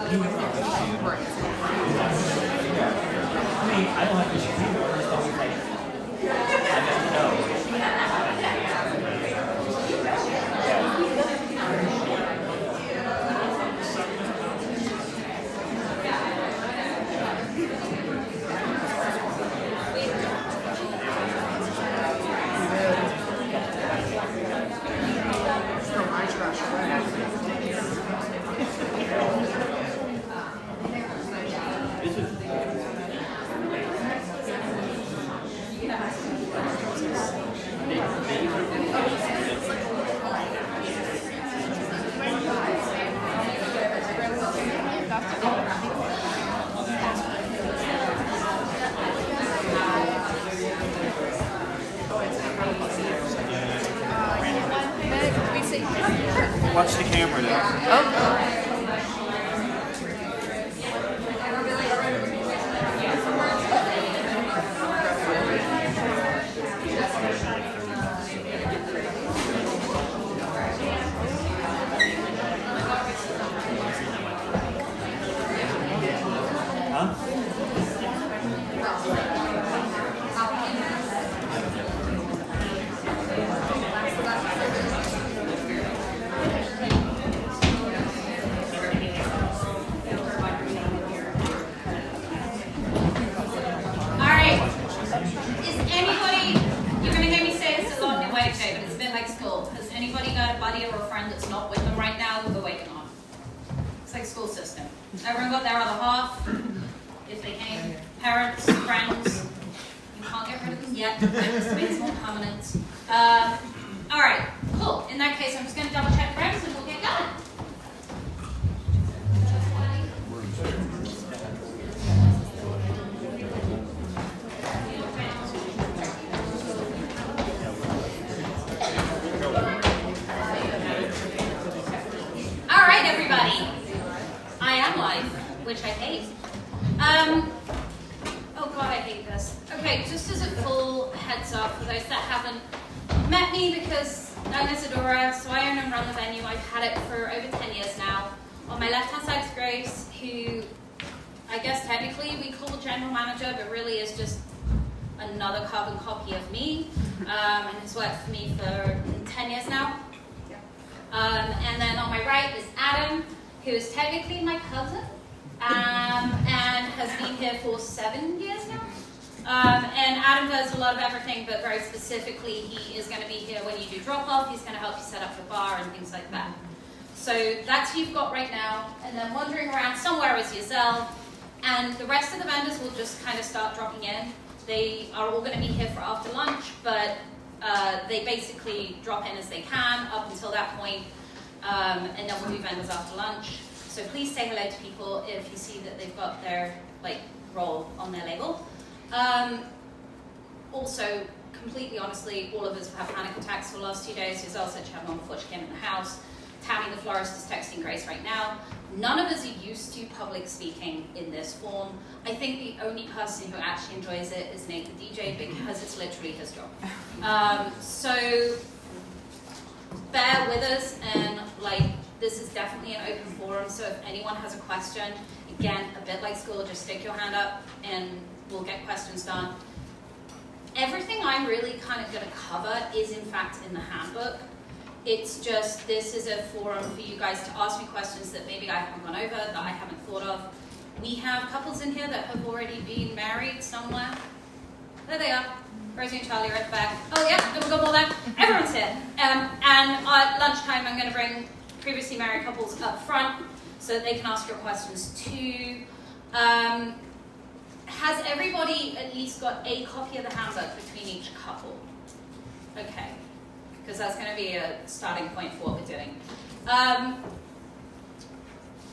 I don't have to shoot either. I just always like, I just know. Watch the camera though. Oh. Everyone got their other half, if they came. Parents, friends, you can't get rid of them yet, just make them more permanent. Alright, cool. In that case, I'm just going to double check frames and we'll get going. Alright, everybody. I am live, which I hate. Oh god, I hate this. Okay, just as a full heads up for those that haven't met me, because I'm Isadora, so I own and run the venue. I've had it for over 10 years now. On my left-hand side is Grace, who I guess technically we call general manager, but really is just another carbon copy of me, and has worked for me for 10 years now. And then on my right is Adam, who is technically my cousin, and has been here for 7 years now. And Adam does a lot of everything, but very specifically, he is going to be here when you do drop-off. He's going to help you set up the bar and things like that. So that's who you've got right now. And then wandering around somewhere is yourself. And the rest of the vendors will just kind of start dropping in. They are all going to be here for after lunch, but they basically drop in as they can up until that point. And then we'll do vendors after lunch. So please say hello to people if you see that they've got their role on their label. Also, completely honestly, all of us have had panic attacks for the last 2 days. Giselle said she had one before she came in the house. Tammy the florist is texting Grace right now. None of us are used to public speaking in this form. I think the only person who actually enjoys it is Nate the DJ, because it's literally his job. So bear with us, and this is definitely an open forum, so if anyone has a question, again, a bit like school, just stick your hand up and we'll get questions done. Everything I'm really kind of going to cover is in fact in the handbook. It's just, this is a forum for you guys to ask me questions that maybe I haven't gone over, that I haven't thought of. We have couples in here that have already been married somewhere. There they are. Rosie and Charlie are at the back. Oh yeah, we've got more there. Everyone's here. And at lunchtime, I'm going to bring previously married couples up front so that they can ask your questions too. Has everybody at least got a copy of the handbook between each couple? Okay, because that's going to be a starting point for what we're doing.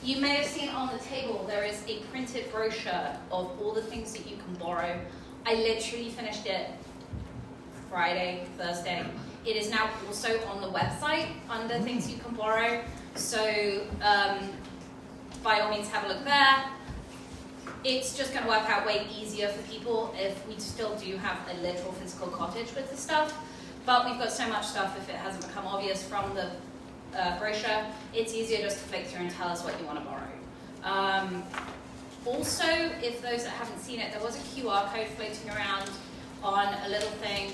You may have seen on the table there is a printed brochure of all the things that you can borrow. I literally finished it Friday, Thursday. It is now also on the website under things you can borrow. So by all means have a look there. It's just going to work out way easier for people if we still do have a literal physical cottage with the stuff. But we've got so much stuff, if it hasn't become obvious from the brochure, it's easier just to flick through and tell us what you want to borrow. Also, if those that haven't seen it, there was a QR code floating around on a little thing.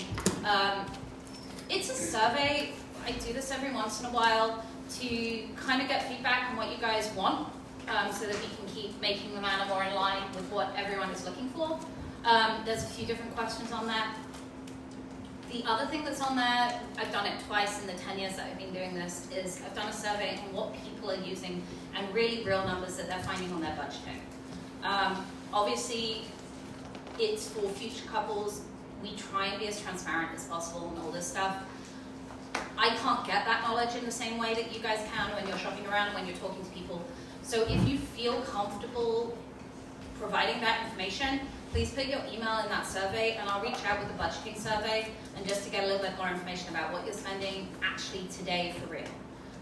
It's a survey. I do this every once in a while to kind of get feedback on what you guys want, so that we can keep making the manor more in line with what everyone is looking for. There's a few different questions on there. The other thing that's on there, I've done it twice in the 10 years that I've been doing this, is I've done a survey on what people are using and really real numbers that they're finding on their budgeting. Obviously, it's for future couples. We try and be as transparent as possible and all this stuff. I can't get that knowledge in the same way that you guys can when you're shopping around and when you're talking to people. So if you feel comfortable providing that information, please put your email in that survey, and I'll reach out with the budgeting survey and just to get a little bit more information about what you're spending actually today for real.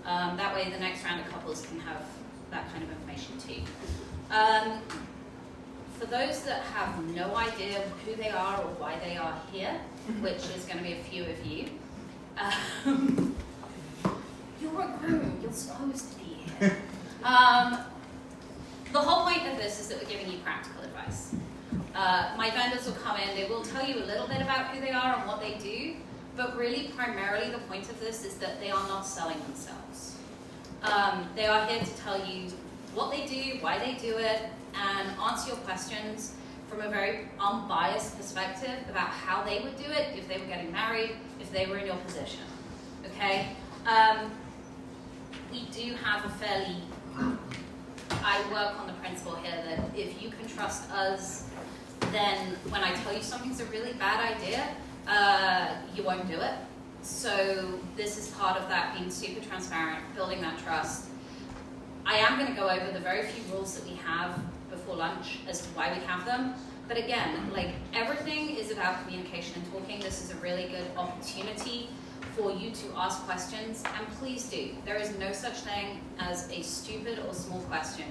That way the next round of couples can have that kind of information too. For those that have no idea who they are or why they are here, which is going to be a few of you, you're a groom, you're supposed to be here. The whole point of this is that we're giving you practical advice. My vendors will come in, they will tell you a little bit about who they are and what they do, but really primarily the point of this is that they are not selling themselves. They are here to tell you what they do, why they do it, and answer your questions from a very unbiased perspective about how they would do it if they were getting married, if they were in your position, okay? We do have a fairly, I work on the principle here that if you can trust us, then when I tell you something's a really bad idea, you won't do it. So this is part of that, being super transparent, building that trust. I am going to go over the very few rules that we have before lunch as to why we have them. But again, like, everything is about communication and talking. This is a really good opportunity for you to ask questions, and please do. There is no such thing as a stupid or small question.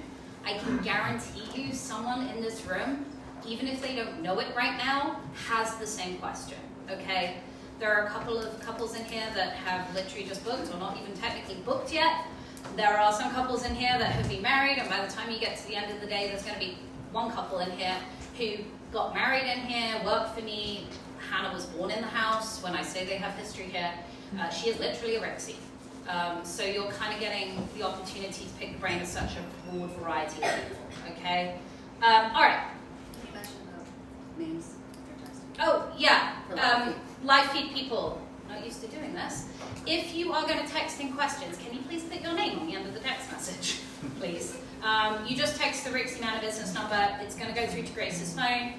I can guarantee you someone in this room, even if they don't know it right now, has the same question, okay? There are a couple of couples in here that have literally just booked or not even technically booked yet. There are some couples in here that have been married, and by the time you get to the end of the day, there's going to be one couple in here who got married in here, worked for me. Hannah was born in the house. When I say they have history here, she is literally a Rixey. So you're kind of getting the opportunity to pick the brain of such a broad variety of people, okay? All right. You mentioned the names. Oh, yeah. For live feed. Live feed people. Not used to doing this. If you are going to text in questions, can you please put your name on the end of the text message, please? You just text the Rixey Manor business number. It's going to go through to Grace's phone.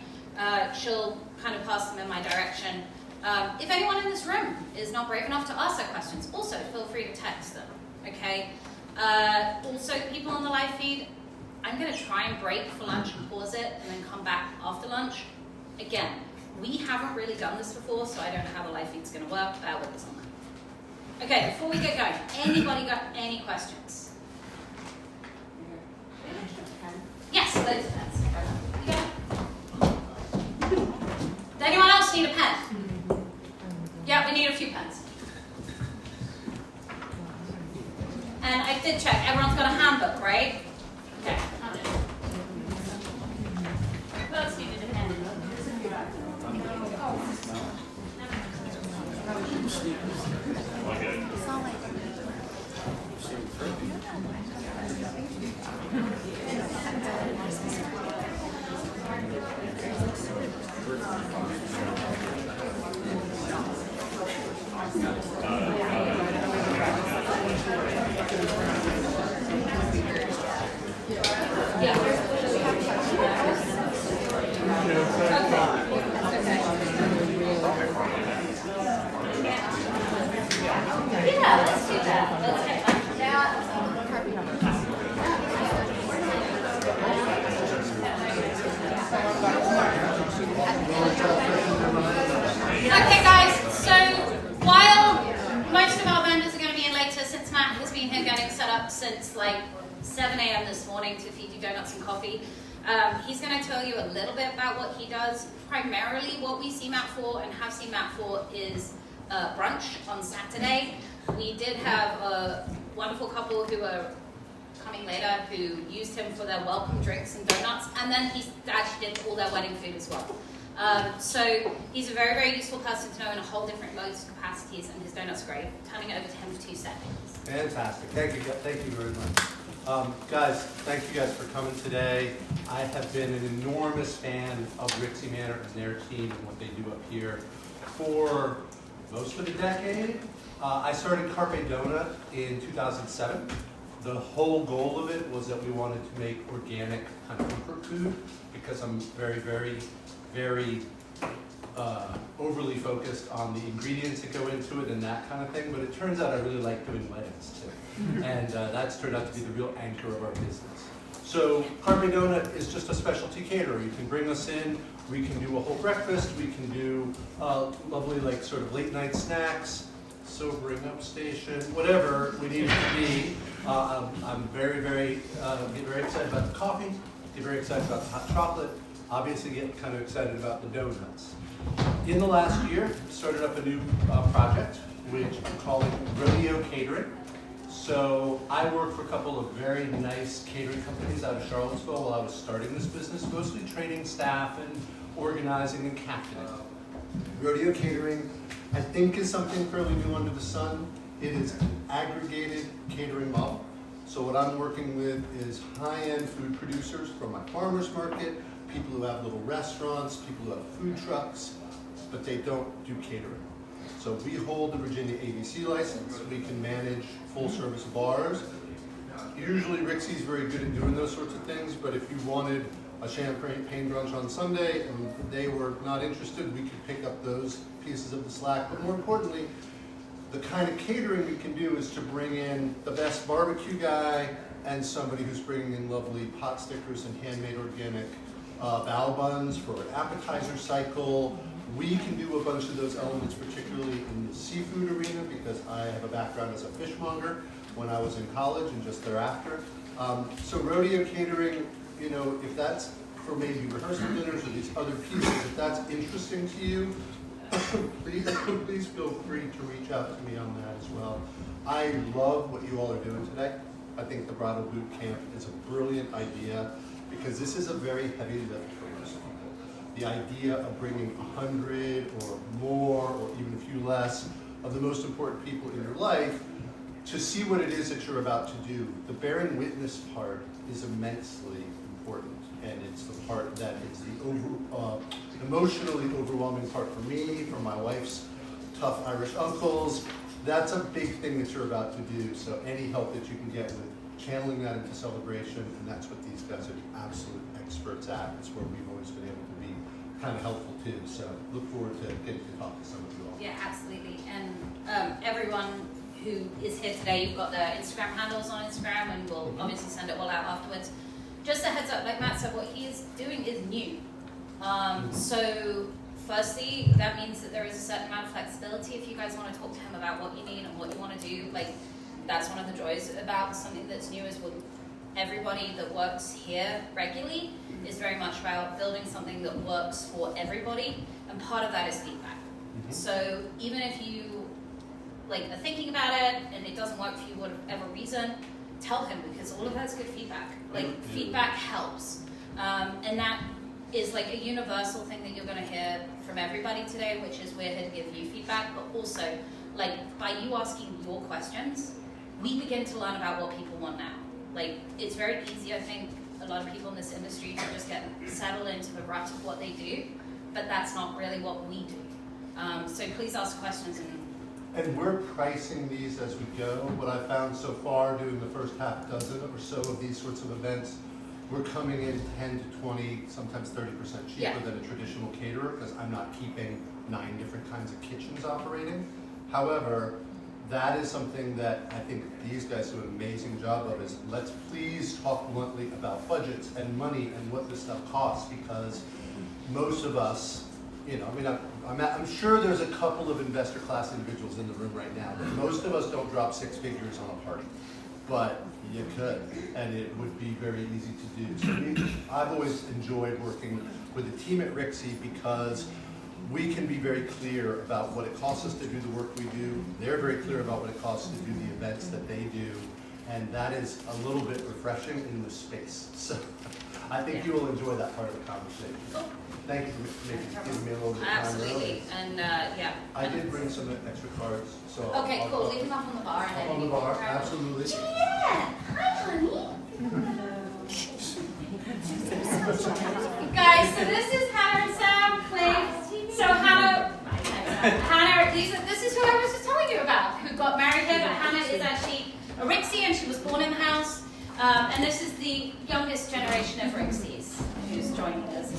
She'll kind of pass them in my direction. If anyone in this room is not brave enough to ask their questions, also feel free to text them, okay? Also, people on the live feed, I'm going to try and break for lunch and pause it and then come back after lunch. Again, we haven't really done this before, so I don't know how the live feed's going to work. Bear with us on that. Okay, before we get going, anybody got any questions? Yes, those pens. You got it? Does anyone else need a pen? Yeah, we need a few pens. And I did check, everyone's got a handbook, right? Okay. Who else needed a pen? Yeah, let's do that. Let's get Okay, guys, so while most of our vendors are going to be in later, since Matt has been here getting set up since like 7 a.m. this morning to feed you donuts and coffee, he's going to tell you a little bit about what he does. Primarily what we see Matt for and have seen Matt for is brunch on Saturday. We did have a wonderful couple who are coming later who used him for their welcome drinks and donuts, and then he actually did all their wedding food as well. So he's a very, very useful person to know in a whole different loads of capacities, and his donut's great. Turning it over to him for 2 seconds. Fantastic. Thank you very much. Guys, thank you guys for coming today. I have been an enormous fan of Rixey Manor and their team and what they do up here for most of a decade. I started Carpe Donut in 2007. The whole goal of it was that we wanted to make organic kind of comfort food because I'm very, very, very overly focused on the ingredients that go into it and that kind of thing, but it turns out I really like doing weddings too. And that's turned out to be the real anchor of our business. So Carpe Donut is just a specialty caterer. You can bring us in, we can do a whole breakfast, we can do lovely like sort of late night snacks, sobering up station, whatever we need it to be. I'm very, very, get very excited about the coffee, get very excited about the hot chocolate, obviously get kind of excited about the donuts. In the last year, started up a new project, which I'm calling Rodeo Catering. So I worked for a couple of very nice catering companies out of Charlottesville while I was starting this business, mostly training staff and organizing and captaining. Rodeo Catering, I think, is something fairly new under the sun. It is an aggregated catering model. So what I'm working with is high-end food producers from my farmer's market, people who have little restaurants, people who have food trucks, but they don't do catering. So we hold the Virginia ABC license. We can manage full-service bars. Usually Rixey's very good at doing those sorts of things, but if you wanted a champagne brunch on Sunday and they were not interested, we could pick up those pieces of the slack. But more importantly, the kind of catering we can do is to bring in the best barbecue guy and somebody who's bringing in lovely pot stickers and handmade organic bao buns for an appetizer cycle. We can do a bunch of those elements, particularly in the seafood arena, because I have a background as a fishmonger when I was in college and just thereafter. So rodeo catering, you know, if that's for maybe rehearsal dinners or these other pieces, if that's interesting to you, please feel free to reach out to me on that as well. I love what you all are doing today. I think the Bridal Bootcamp is a brilliant idea because this is a very heavy lift for most people. The idea of bringing 100 or more or even a few less of the most important people in your life to see what it is that you're about to do. The bearing witness part is immensely important, and it's the part that is the emotionally overwhelming part for me, for my wife's tough Irish uncles. That's a big thing that you're about to do, so any help that you can get with channeling that into celebration, and that's what these guys are absolute experts at. It's where we've always been able to be kind of helpful too, so look forward to getting to talk to some of you all. Yeah, absolutely. And everyone who is here today, you've got their Instagram handles on Instagram, and we'll obviously send it all out afterwards. Just a heads up, like Matt said, what he is doing is new. So firstly, that means that there is a certain amount of flexibility. If you guys want to talk to him about what you need and what you want to do, like that's one of the joys about something that's new is with everybody that works here regularly is very much about building something that works for everybody, and part of that is feedback. So even if you like are thinking about it and it doesn't work for you for whatever reason, tell him, because all of that's good feedback. Like feedback helps, and that is like a universal thing that you're going to hear from everybody today, which is we're here to give you feedback, but also like by you asking your questions, we begin to learn about what people want now. Like it's very easy, I think, a lot of people in this industry to just get settled into the rut of what they do, but that's not really what we do. So please ask questions. And we're pricing these as we go. What I found so far doing the first half dozen or so of these sorts of events, we're coming in 10 to 20, sometimes 30% cheaper than a traditional caterer, because I'm not keeping 9 different kinds of kitchens operating. However, that is something that I think these guys do an amazing job of, is let's please talk bluntly about budgets and money and what this stuff costs, because most of us, you know, I mean, I'm sure there's a couple of investor class individuals in the room right now, but most of us don't drop 6 figures on a party. But you could, and it would be very easy to do. So I've always enjoyed working with the team at Rixey because we can be very clear about what it costs us to do the work we do. They're very clear about what it costs to do the events that they do. And that is a little bit refreshing in this space. So I think you will enjoy that part of the conversation. Thank you for giving me a little bit of time Absolutely, early. and yeah. I did bring some extra cards, so. Okay, I'll- cool. Leave them up on the bar and then. Up on the bar, absolutely. Yeah, hi honey. Guys, so this is Hannah and Sam. Please. So Hannah, this is who I was just telling you about, who got married here. But Hannah is actually a Rixey, and she was born in the house. And this is the youngest generation of Rixies who's joining us.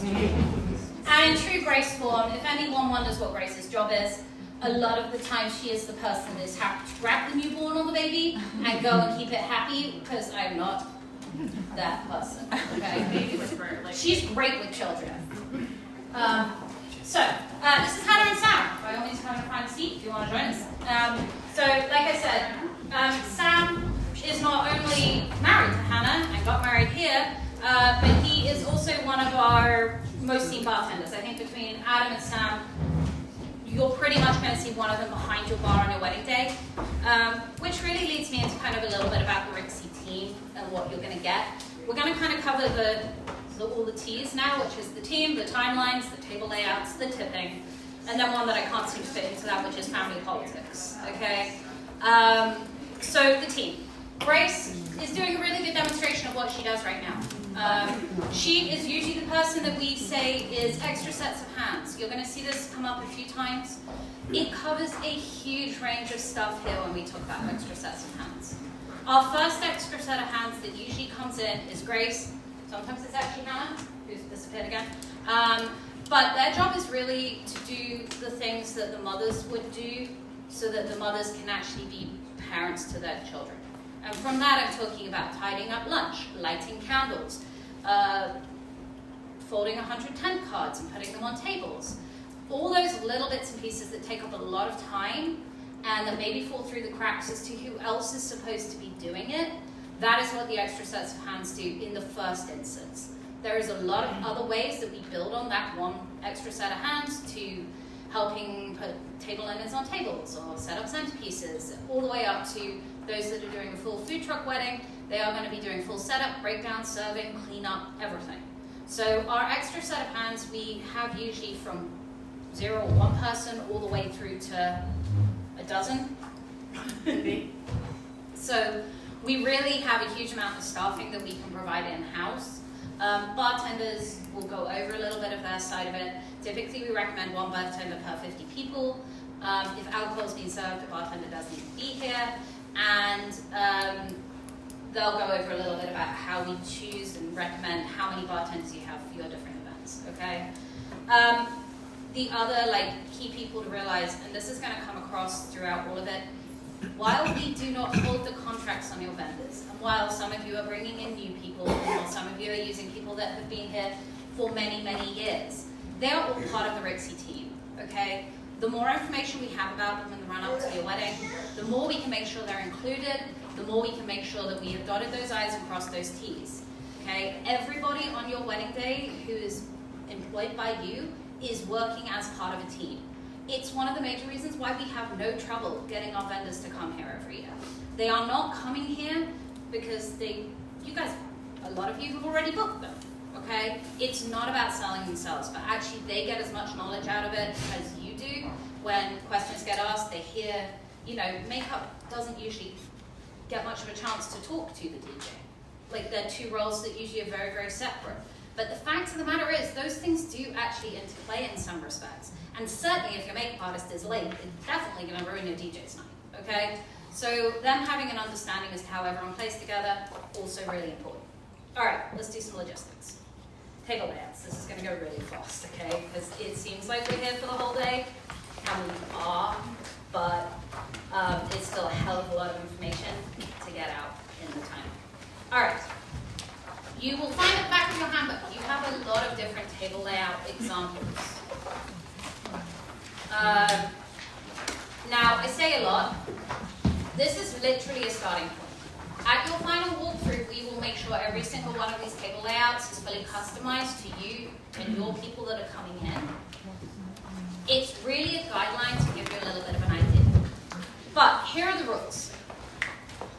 And in true Grace form, if anyone wonders what Grace's job is, a lot of the time she is the person that's happy to grab the newborn or the baby and go and keep it happy, because I'm not that person. Okay? She's great with children. This is Hannah and Sam. By all means, come and find a seat if you want to join us. Like I said, Sam is not only married to Hannah and got married here, but he is also one of our most seen bartenders. I think between Adam and Sam, you're pretty much going to see one of them behind your bar on your wedding day, which really leads me into kind of a little bit about the Rixey team and what you're going to get. We're going to kind of cover all the T's now, which is the team, the timelines, the table layouts, the tipping, and then one that I can't seem to fit into that, which is family politics. Okay. So the team. Grace is doing a really good demonstration of what she does right now. She is usually the person that we say is extra sets of hands. You're going to see this come up a few times. It covers a huge range of stuff here when we talk about extra sets of hands. Our first extra set of hands that usually comes in is Grace. Sometimes it's actually Hannah, who's disappeared again. But their job is really to do the things that the mothers would do so that the mothers can actually be parents to their children. And from that, I'm talking about tidying up lunch, lighting candles, folding 110 cards and putting them on tables. All those little bits and pieces that take up a lot of time and that maybe fall through the cracks as to who else is supposed to be doing it, that is what the extra sets of hands do in the first instance. There is a lot of other ways that we build on that one extra set of hands to helping put table linens on tables or set up centerpieces, all the way up to those that are doing a full food truck wedding. They are going to be doing full setup, breakdown, serving, cleanup, everything. So our extra set of hands we have usually from 0 or 1 person all the way through to a dozen. So we really have a huge amount of staffing that we can provide in-house. Bartenders will go over a little bit of their side of it. Typically we recommend 1 bartender per 50 people. If alcohol is being served, the bartender does need to be here. And they'll go over a little bit about how we choose and recommend how many bartenders you have for your different events, okay? The other key people to realize, and this is going to come across throughout all of it, while we do not hold the contracts on your vendors, and while some of you are bringing in new people, and while some of you are using people that have been here for many, many years, they are all part of the Rixey team, okay? The more information we have about them in the run-up to your wedding, the more we can make sure they're included, the more we can make sure that we have dotted those I's and crossed those T's, okay? Everybody on your wedding day who is employed by you is working as part of a team. It's one of the major reasons why we have no trouble getting our vendors to come here every year. They are not coming here because you guys, a lot of you have already booked them, okay? It's not about selling themselves, but actually they get as much knowledge out of it as you do. When questions get asked, they hear, makeup doesn't usually get much of a chance to talk to the DJ. They're 2 roles that usually are very, very separate. But the fact of the matter is, those things do actually interplay in some respects. And certainly if your makeup artist is late, it's definitely going to ruin your DJ's night, okay? So them having an understanding as to how everyone plays together, also really important. All right, let's do some logistics. Table layouts. This is going to go really fast, okay? Because it seems like we're here for the whole day, and we are, but it's still a hell of a lot of information to get out in the time. All right. You will find at the back of your handbook, you have a lot of different table layout examples. Now, I say a lot. This is literally a starting point. At your final walkthrough, we will make sure every single one of these table layouts is fully customized to you and your people that are coming in. It's really a guideline to give you a little bit of an idea. But here are the rules.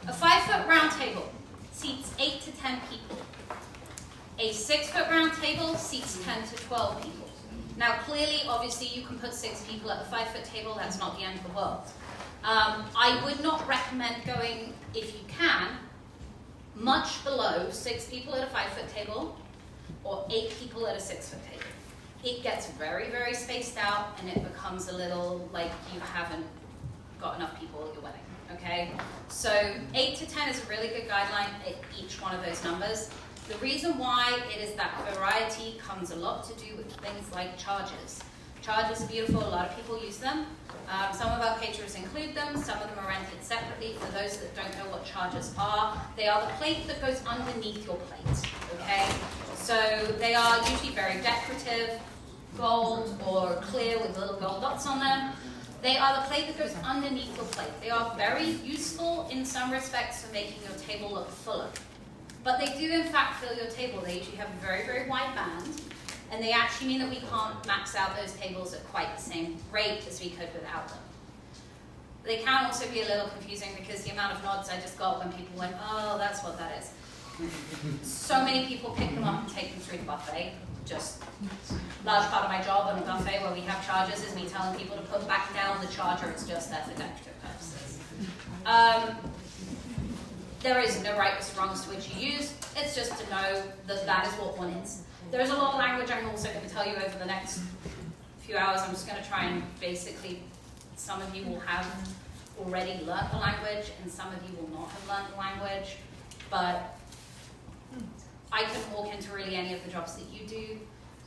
A 5-foot round table seats 8 to 10 people. A 6-foot round table seats 10 to 12 people. Now clearly, obviously, you can put 6 people at a 5-foot table, that's not the end of the world. I would not recommend going, if you can, much below 6 people at a 5-foot table or 8 people at a 6-foot table. It gets very, very spaced out and it becomes a little like you haven't got enough people at your wedding, okay? So 8 to 10 is a really good guideline at each one of those numbers. The reason why it is that variety comes a lot to do with things like chargers. Chargers are beautiful, a lot of people use them. Some of our caterers include them, some of them are rented separately. For those that don't know what chargers are, they are the plate that goes underneath your plate, okay? So they are usually very decorative, gold or clear with little gold dots on them. They are the plate that goes underneath your plate. They are very useful in some respects for making your table look fuller. But they do in fact fill your table. They usually have a very, very wide band, and they actually mean that we can't max out those tables at quite the same rate as we could without them. They can also be a little confusing because the amount of nods I just got when people went, oh, that's what that is. So many people pick them up and take them through the buffet. Just large part of my job on a buffet where we have chargers is me telling people to put back down the charger. It's just there for decorative purposes. There is no right or wrong to which you use. It's just to know that that is what one is. There's a lot of language I'm also going to tell you over the next few hours. I'm just going to try and basically, some of you will have already learned the language and some of you will not have learned the language. But I can walk into really any of the jobs that you do.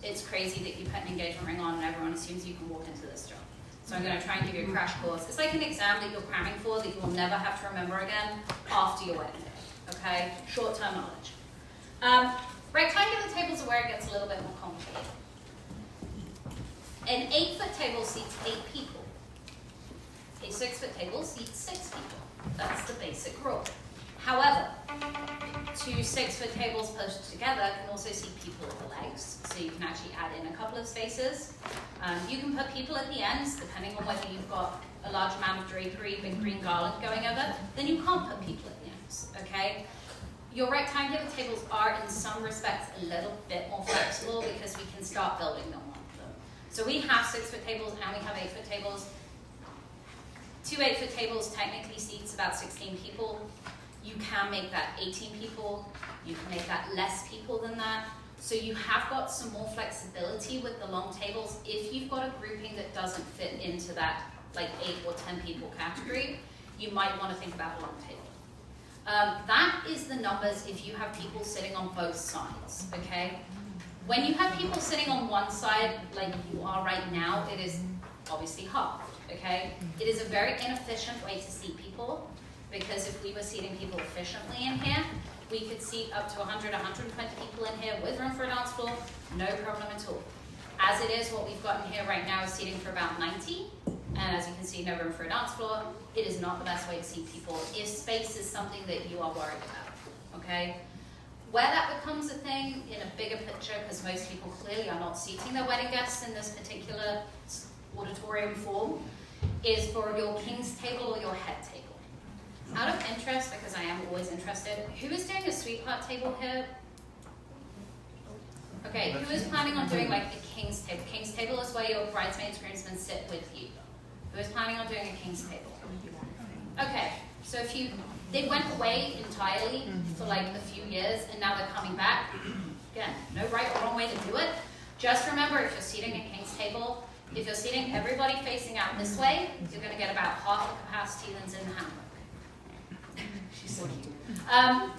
It's crazy that you put an engagement ring on and everyone assumes you can walk into this job. So I'm going to try and give you a crash course. It's like an exam that you're cramming for that you will never have to remember again after your wedding day, okay? Short-term knowledge. Rectangular tables are where it gets a little bit more complicated. An 8-foot table seats 8 people. A 6-foot table seats 6 people. That's the basic rule. However, 2 6-foot tables pushed together can also seat people at the legs, so you can actually add in a couple of spaces. You can put people at the ends, depending on whether you've got a large amount of drapery, big green garland going over, then you can't put people at the ends, okay? Your rectangular tables are, in some respects, a little bit more flexible because we can start building them on them. So we have 6-foot tables and we have 8-foot tables. 2 8-foot tables technically seats about 16 people. You can make that 18 people. You can make that less people than that. So you have got some more flexibility with the long tables. If you've got a grouping that doesn't fit into that like 8 or 10 people category, you might want to think about a long table. That is the numbers if you have people sitting on both sides, okay? When you have people sitting on one side, like you are right now, it is obviously halved, okay? It is a very inefficient way to seat people, because if we were seating people efficiently in here, we could seat up to 100, 120 people in here with room for a dance floor, no problem at all. As it is, what we've got in here right now is seating for about 90, and as you can see, no room for a dance floor. It is not the best way to seat people if space is something that you are worried about, okay? Where that becomes a thing in a bigger picture, because most people clearly are not seating their wedding guests in this particular auditorium form, is for your king's table or your head table. Out of interest, because I am always interested, who is doing a sweetheart table here? Okay, who is planning on doing like a king's table? King's table is where your bridesmaids, groomsmen sit with you. Who is planning on doing a king's table? Okay, so they went away entirely for like a few years and now they're coming back. Again, no right or wrong way to do it. Just remember, if you're seating a king's table, if you're seating everybody facing out this way, you're going to get about half the capacity that's in the handbook. She's so cute.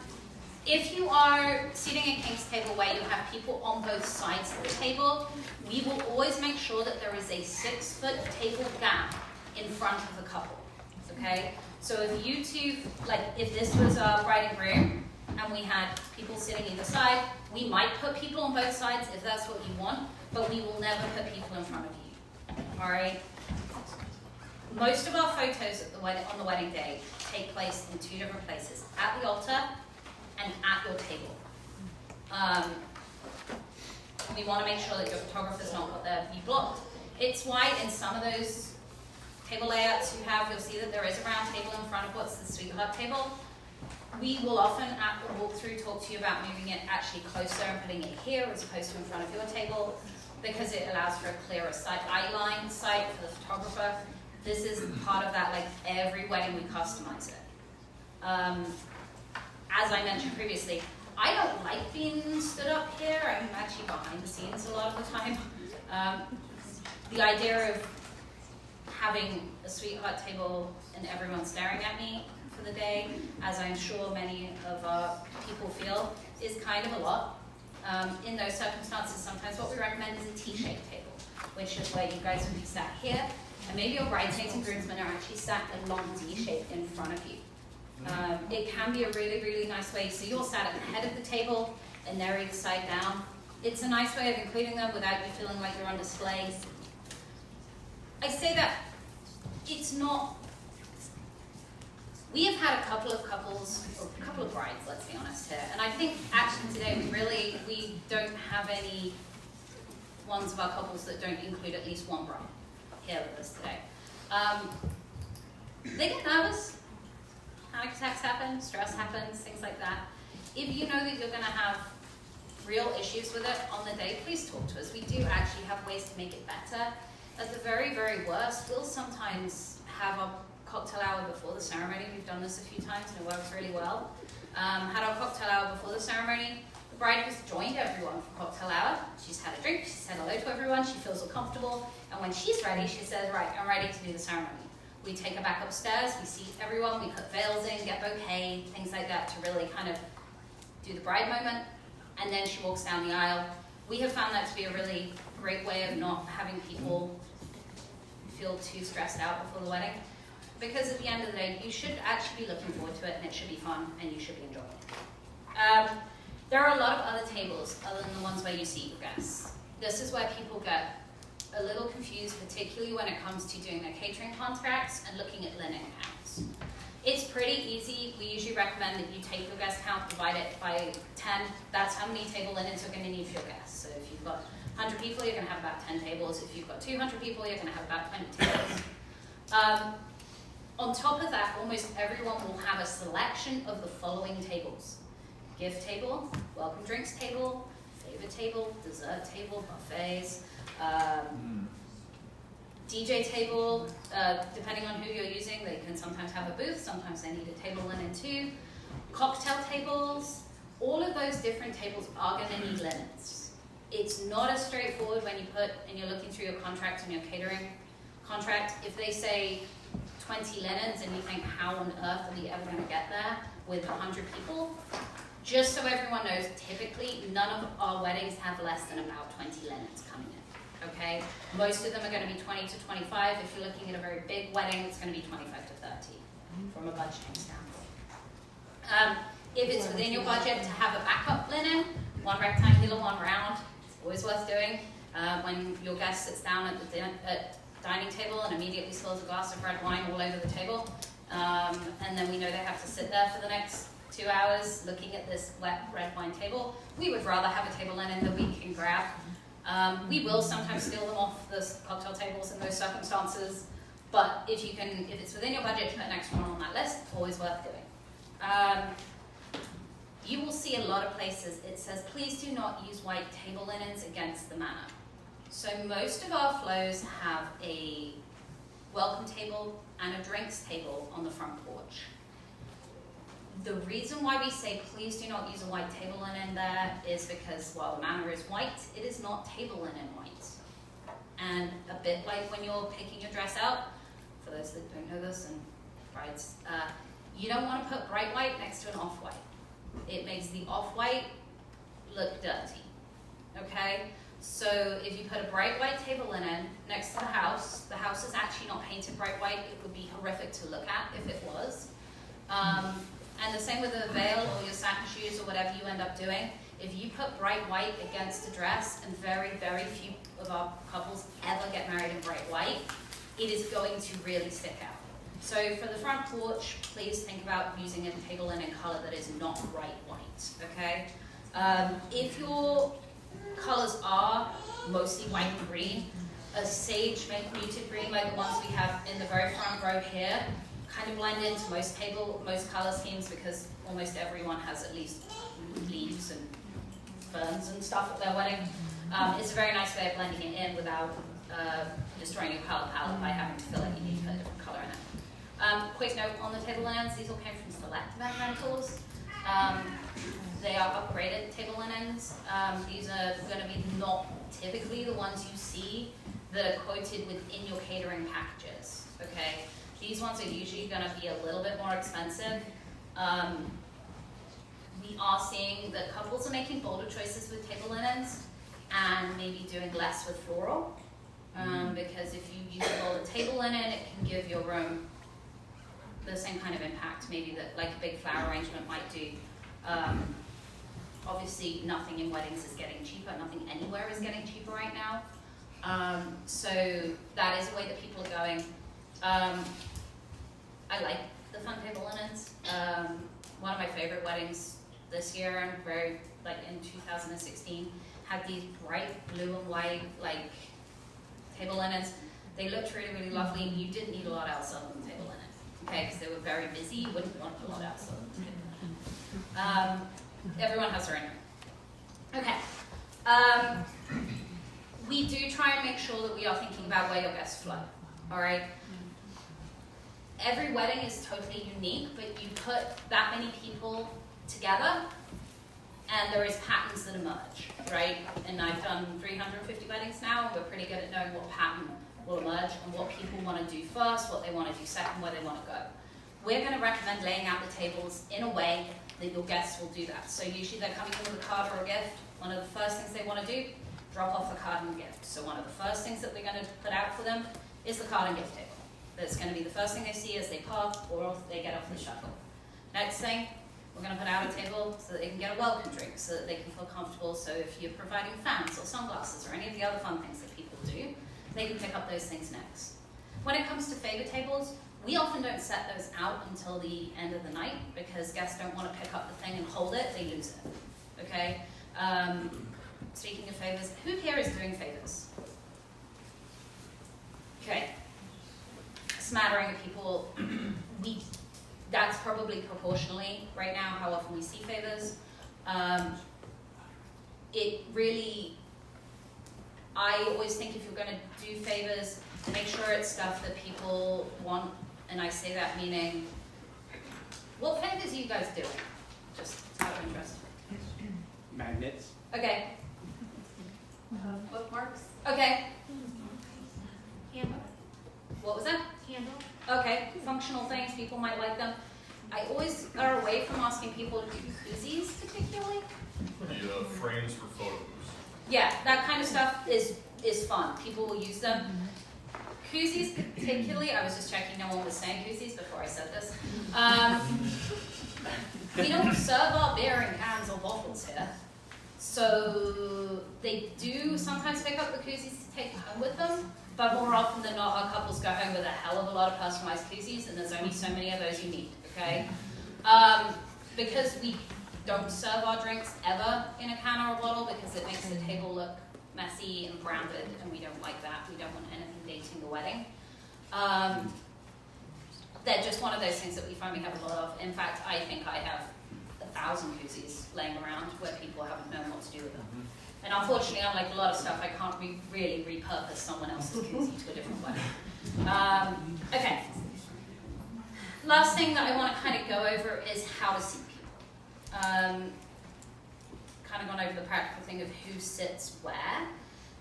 If you are seating a king's table where you have people on both sides of the table, we will always make sure that there is a 6-foot table gap in front of the couple, okay? So if you two, like if this was our bride and groom, and we had people sitting either side, we might put people on both sides if that's what you want, but we will never put people in front of you, all right? Most of our photos at on the wedding day take place in 2 different places, at the altar and at your table. We want to make sure that your photographer's not got their view blocked. It's why in some of those table layouts you'll see that there is a round table in front of what's the sweetheart table. We will often at the walkthrough talk to you about moving it actually closer and putting it here as opposed to in front of your table, because it allows for a clearer eye line sight for the photographer. This is part of that, like every wedding we customize it. As I mentioned previously, I don't like being stood up here. I'm actually behind the scenes a lot of the time. The idea of having a sweetheart table and everyone staring at me for the day, as I'm sure many of our people feel, is kind of a lot. In those circumstances, sometimes what we recommend is a T-shaped table, which is where you guys would be sat here, and maybe your bridesmaids and groomsmen are actually sat a long D-shape in front of you. It can be a really, really nice way. So you're sat at the head of the table, and they're either side down. It's a nice way of including them without you feeling like you're on display. I say that it's not. We have had a couple of couples, or a couple of brides, let's be honest here, and I think actually today we don't have any ones of our couples that don't include at least one bride here with us today. They get nervous, panic attacks happen, stress happens, things like that. If you know that you're going to have real issues with it on the day, please talk to us. We do actually have ways to make it better. At the very, very worst, we'll sometimes have a cocktail hour before the ceremony. We've done this a few times and it works really well. Had our cocktail hour before the ceremony. The bride has joined everyone for cocktail hour. She's had a drink, she's said hello to everyone, she feels all comfortable, and when she's ready, she says, right, I'm ready to do the ceremony. We take her back upstairs, we seat everyone, we put veils in, get bouquet, things like that to really kind of do the bride moment, and then she walks down the aisle. We have found that to be a really great way of not having people feel too stressed out before the wedding. Because at the end of the day, you should actually be looking forward to it, and it should be fun, and you should be enjoying it. There are a lot of other tables other than the ones where you seat your guests. This is where people get a little confused, particularly when it comes to doing their catering contracts and looking at linen counts. It's pretty easy. We usually recommend that you take your guest count, divide it by 10. That's how many table linens you're going to need for your guests. So if you've got 100 people, you're going to have about 10 tables. If you've got 200 people, you're going to have about 20 tables. On top of that, almost everyone will have a selection of the following tables. Gift table, welcome drinks table, favor table, dessert table, buffets, DJ table, depending on who you're using, they can sometimes have a booth, sometimes they need a table linen too. Cocktail tables, all of those different tables are going to need linens. It's not as straightforward when you put, and you're looking through your contract and your catering contract, if they say 20 linens and you think, how on earth are we ever going to get there with 100 people? Just so everyone knows, typically none of our weddings have less than about 20 linens coming in, okay? Most of them are going to be 20 to 25. If you're looking at a very big wedding, it's going to be 25 to 30 from a budgeting standpoint. If it's within your budget to have a backup linen, one rectangular, one round, it's always worth doing. When your guest sits down at the dining table and immediately spills a glass of red wine all over the table, and then we know they have to sit there for the next 2 hours looking at this wet red wine table, we would rather have a table linen that we can grab. We will sometimes steal them off the cocktail tables in those circumstances, but if it's within your budget to put an extra one on that list, always worth doing. You will see a lot of places it says, please do not use white table linens against the manor. So most of our flows have a welcome table and a drinks table on the front porch. The reason why we say please do not use a white table linen there is because while the manor is white, it is not table linen white. And a bit like when you're picking your dress out, for those that don't know this, and brides, you don't want to put bright white next to an off-white. It makes the off-white look dirty, okay? So if you put a bright white table linen next to the house is actually not painted bright white. It would be horrific to look at if it was. And the same with a veil or your satin shoes or whatever you end up doing. If you put bright white against a dress, and very, very few of our couples ever get married in bright white, it is going to really stick out. So for the front porch, please think about using a table linen color that is not bright white, okay? If your colors are mostly white and green, a sage muted green like the ones we have in the very front row here kind of blend into most color schemes, because almost everyone has at least leaves and ferns and stuff at their wedding. It's a very nice way of blending it in without destroying your color palette by having to feel like you need to put a different color in it. Quick note on the table linens, these all came from Select Event Rentals. They are upgraded table linens. These are going to be not typically the ones you see that are quoted within your catering packages, okay? These ones are usually going to be a little bit more expensive. We are seeing that couples are making bolder choices with table linens and maybe doing less with floral. Because if you use a bolder table linen, it can give your room the same kind of impact maybe that like a big flower arrangement might do. Obviously, nothing in weddings is getting cheaper. Nothing anywhere is getting cheaper right now. So that is a way that people are going. I like the fun table linens. One of my favorite weddings this year, and very like in 2016, had these bright blue and white like table linens. They looked really, really lovely. You didn't need a lot else other than table linen, okay? Because they were very busy. You wouldn't want a lot else other than table linen. Everyone has their own room. Okay. We do try and make sure that we are thinking about where your guests flow, all right? Every wedding is totally unique, but you put that many people together, and there is patterns that emerge, right? And I've done 350 weddings now, and we're pretty good at knowing what pattern will emerge and what people want to do first, what they want to do second, where they want to go. We're going to recommend laying out the tables in a way that your guests will do that. So usually they're coming in with a card or a gift. One of the first things they want to do, drop off a card and a gift. So one of the first things that we're going to put out for them is the card and gift table. That's going to be the first thing they see as they park or they get off the shuttle. Next thing, we're going to put out a table so that they can get a welcome drink, so that they can feel comfortable. So if you're providing fans or sunglasses or any of the other fun things that people do, they can pick up those things next. When it comes to favor tables, we often don't set those out until the end of the night because guests don't want to pick up the thing and hold it, they lose it, okay? Speaking of favors, who here is doing favors? Okay, a smattering of people. That's probably proportionally right now how often we see favors. It really, I always think if you're going to do favors, make sure it's stuff that people want, and I say that meaning, what favors are you guys doing? Just out of interest. Magnets. Okay. Bookmarks? Okay. Candle. What was that? Candle. Okay, functional things, people might like them. I always are away from asking people to do koozies particularly. The frames for photos. Yeah, that kind of stuff is fun. People will use them. Koozies particularly, I was just checking no one was saying koozies before I said this. We don't serve our beer in cans or bottles here. So they do sometimes pick up the koozies to take home with them, but more often than not, our couples go home with a hell of a lot of personalized koozies, and there's only so many of those you need, okay? Because we don't serve our drinks ever in a can or a bottle because it makes the table look messy and branded, and we don't like that. We don't want anything dating the wedding. They're just one of those things that we find we have a lot of. In fact, I think I have 1,000 koozies laying around where people haven't known what to do with them. And unfortunately, unlike a lot of stuff, I can't really repurpose someone else's koozie to a different wedding. Okay. Last thing that I want to kind of go over is how to seat people. Kind of gone over the practical thing of who sits where,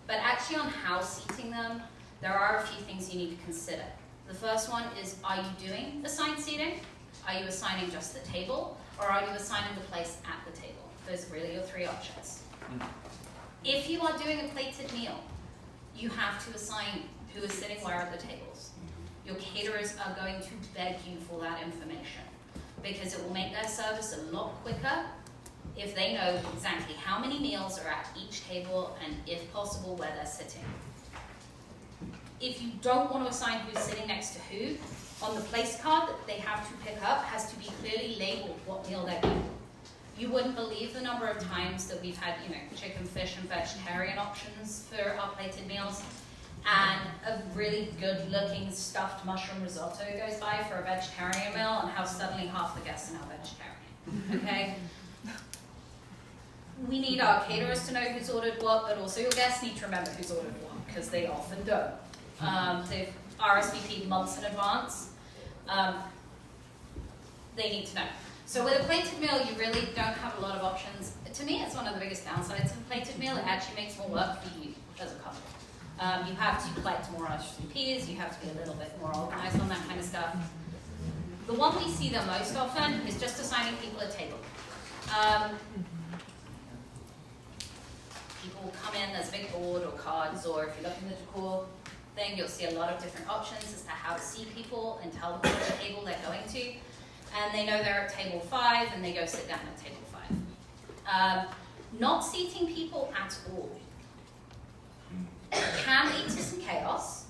but actually on how seating them, there are a few things you need to consider. The first one is, are you doing assigned seating? Are you assigning just the table? Or are you assigning the place at the table? Those are really your three options. If you are doing a plated meal, you have to assign who is sitting where at the tables. Your caterers are going to beg you for that information because it will make their service a lot quicker if they know exactly how many meals are at each table and, if possible, where they're sitting. If you don't want to assign who's sitting next to who, on the place card that they have to pick up has to be clearly labeled what meal they're getting. You wouldn't believe the number of times that we've had, chicken, fish, and vegetarian options for our plated meals, and a really good-looking stuffed mushroom risotto goes by for a vegetarian meal, and how suddenly half the guests are now vegetarian. okay? We need our caterers to know who's ordered what, but also your guests need to remember who's ordered what, because they often don't. They've RSVP'd months in advance. They need to know. So with a plated meal, you really don't have a lot of options. To me, it's one of the biggest downsides of a plated meal. It actually makes more work for you as a couple. You have to collect more RSVPs, you have to be a little bit more organized on that kind of stuff. The one we see the most often is just assigning people a table. People will come in, there's a big board or cards, or if you look in the decor thing, you'll see a lot of different options as to how to see people and tell them which table they're going to. And they know they're at table 5 and they go sit down at table 5. Not seating people at all can lead to some chaos.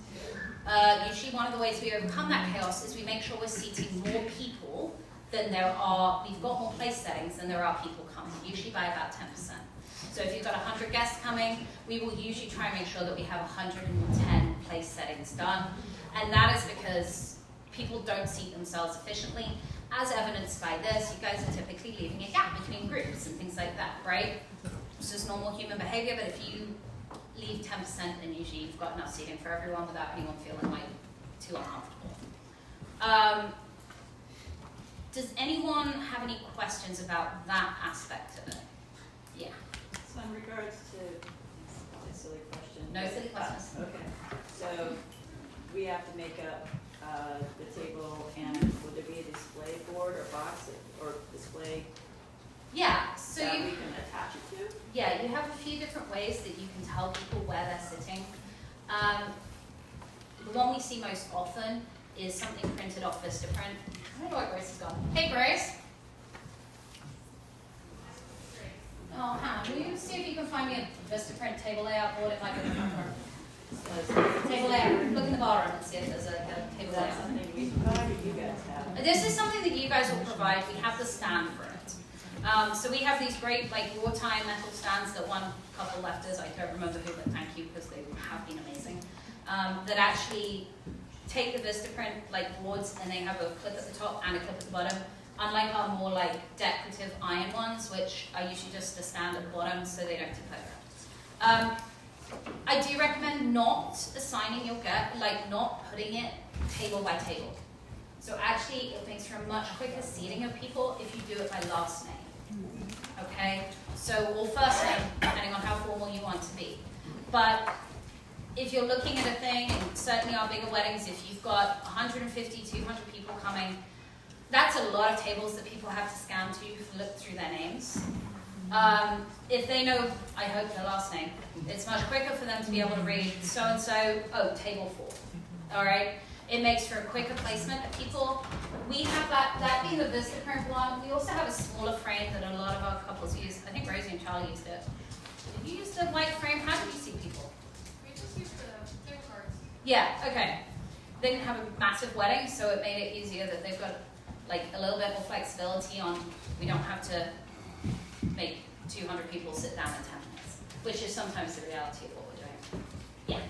Usually one of the ways we overcome that chaos is we make sure we're seating more people than there are, we've got more place settings than there are people coming, usually by about 10%. So if you've got 100 guests coming, we will usually try and make sure that we have 110 place settings done. And that is because people don't seat themselves efficiently. As evidenced by this, you guys are typically leaving a gap between groups and things like that, right? It's just normal human behavior, but if you leave 10%, then usually you've got enough seating for everyone without anyone feeling like too uncomfortable. Does anyone have any questions about that aspect of it? Yeah. So in regards to, a silly question. No silly questions. Okay, so we have to make up the table, and would there be a display board or box or display Yeah, so that you we can attach it to? Yeah, you have a few different ways that you can tell people where they're sitting. The one we see most often is something printed off Vistaprint. I don't know where Grace has gone. Hey, Grace. Oh, Hannah, will you see if you can find me a Vistaprint table layout board? It might be in the front room. Table layout. Look in the bar room and see if there's a table Is that layout. something we provide or you guys have? This is something that you guys will provide. We have the stand for it. So we have these great, like, wartime metal stands that one couple left us. I don't remember who, but thank you, because they have been amazing. That actually take the Vistaprint, like, boards, and they have a clip at the top and a clip at the bottom. Unlike our more, like, decorative iron ones, which are usually just a stand at the bottom, so they don't tip over. I do recommend not assigning your not putting it table by table. So actually, it makes for a much quicker seating of people if you do it by last name. Okay? So, or first name, depending on how formal you want to be. But if you're looking at a thing, and certainly our bigger weddings, if you've got 150, 200 people coming, that's a lot of tables that people have to scan to look through their names. If they know, I hope, their last name, it's much quicker for them to be able to read so-and-so, oh, table 4. All right? It makes for a quicker placement of people. We have that being the Vistaprint one. We also have a smaller frame that a lot of our couples use. I think Rosie and Charlie used it. Did you use the white frame? How did you see people? We just used the gift cards. Yeah, okay. They didn't have a massive wedding, so it made it easier that they've got like a little bit more flexibility on, we don't have to make 200 people sit down in 10 minutes, which is sometimes the reality of what we're doing. Yeah.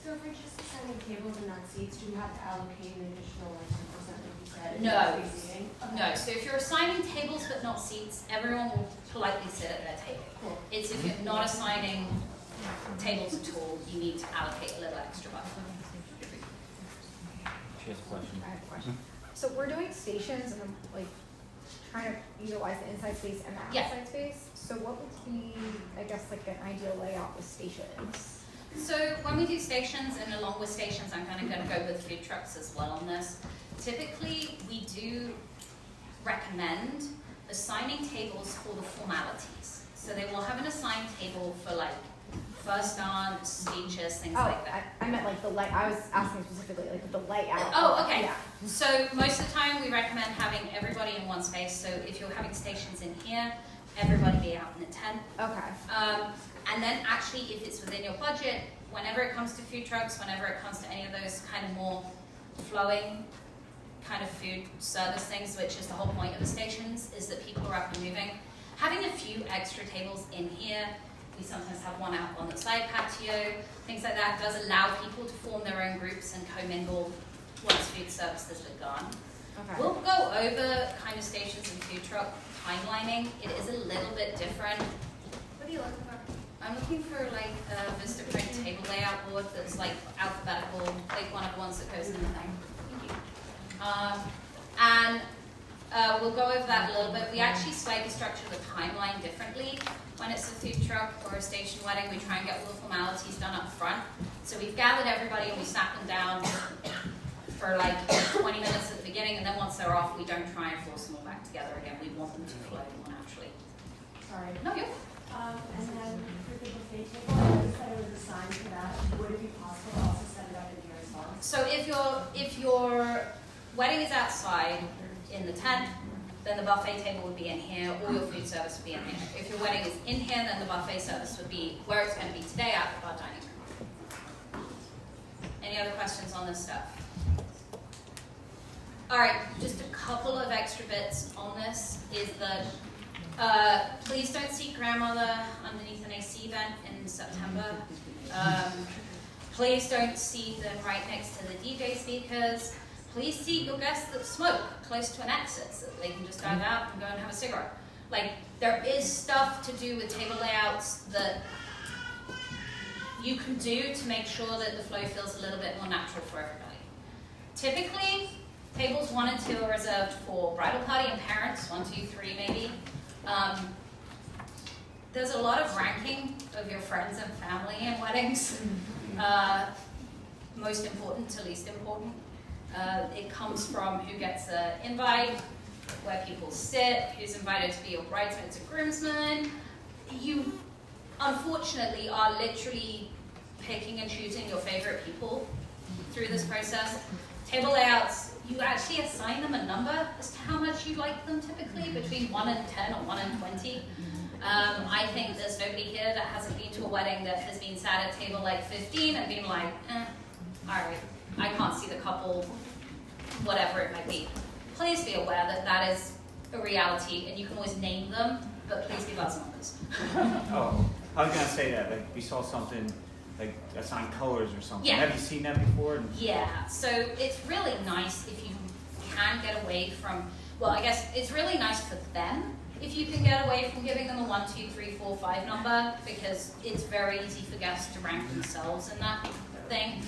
So if we're just assigning tables and not seats, do we have to allocate an additional like 10% like you said? No. Seating? No, so if you're assigning tables but not seats, everyone will politely sit at their table. Cool. It's if you're not assigning tables at all, you need to allocate a little extra buffer. She has a question. I have a question. So we're doing stations and I'm like trying to utilize the inside space and the Yeah. outside space. So what would be, I guess, like an ideal layout with stations? So when we do stations, and along with stations, I'm kind of going to go with food trucks as well on this. Typically, we do recommend assigning tables for the formalities. So they will have an assigned table for like first dance, speeches, things like that. I meant like the light. I was asking specifically like with the layout. Oh, okay. Yeah. So most of the time, we recommend having everybody in one space. So if you're having stations in here, everybody be out in the tent. Okay. And then actually, if it's within your budget, whenever it comes to food trucks, whenever it comes to any of those kind of more flowing kind of food service things, which is the whole point of the stations, is that people are up and moving. Having a few extra tables in here, we sometimes have one out on the side patio, things like that, does allow people to form their own groups and commingle once food services are gone. Okay. We'll go over kind of stations and food truck timelining, it is a little bit different. What are you looking for? I'm looking for like a Vistaprint table layout board that's like alphabetical, like one of the ones that goes in the thing. Thank you. And we'll go over that a little bit. We actually slightly structure the timeline differently. When it's a food truck or a station wedding, we try and get all the formalities done up front. So we've gathered everybody and we sat them down for like 20 minutes at the beginning, and then once they're off, we don't try and force them all back together again. We want them to flow more naturally. Sorry. No, you. And then for the buffet table, I noticed that it was assigned to that. Would it be possible to also set it up in here as well? So if your wedding is outside in the tent, then the buffet table would be in here, or your food service would be in here. If your wedding is in here, then the buffet service would be where it's going to be today, out of our dining room. Any other questions on this stuff? All right, just a couple of extra bits on this is that please don't seat grandmother underneath an AC vent in September. Please don't seat them right next to the DJ speakers. Please seat your guests that smoke close to an exit so that they can just dive out and go and have a cigarette. Like, there is stuff to do with table layouts that you can do to make sure that the flow feels a little bit more natural for everybody. Typically, tables 1 and 2 are reserved for bridal party and parents, 1, 2, 3 maybe. There's a lot of ranking of your friends and family in weddings. Most important to least important. It comes from who gets an invite, where people sit, who's invited to be your bridesmaids or groomsmen. You, unfortunately, are literally picking and choosing your favorite people through this process. Table layouts, you actually assign them a number as to how much you like them typically, between 1 and 10 or 1 and 20. I think there's nobody here that hasn't been to a wedding that has been sat at table like 15 and been like, all right, I can't see the couple, whatever it might be. Please be aware that that is a reality, and you can always name them, but please give us numbers. Oh, I was gonna say that, like, we saw something, like, assigned colors or something. Yeah. Have you seen that before? Yeah, so it's really nice if you can get away from, well, I guess it's really nice for them if you can get away from giving them a 1, 2, 3, 4, 5 number, because it's very easy for guests to rank themselves in that thing,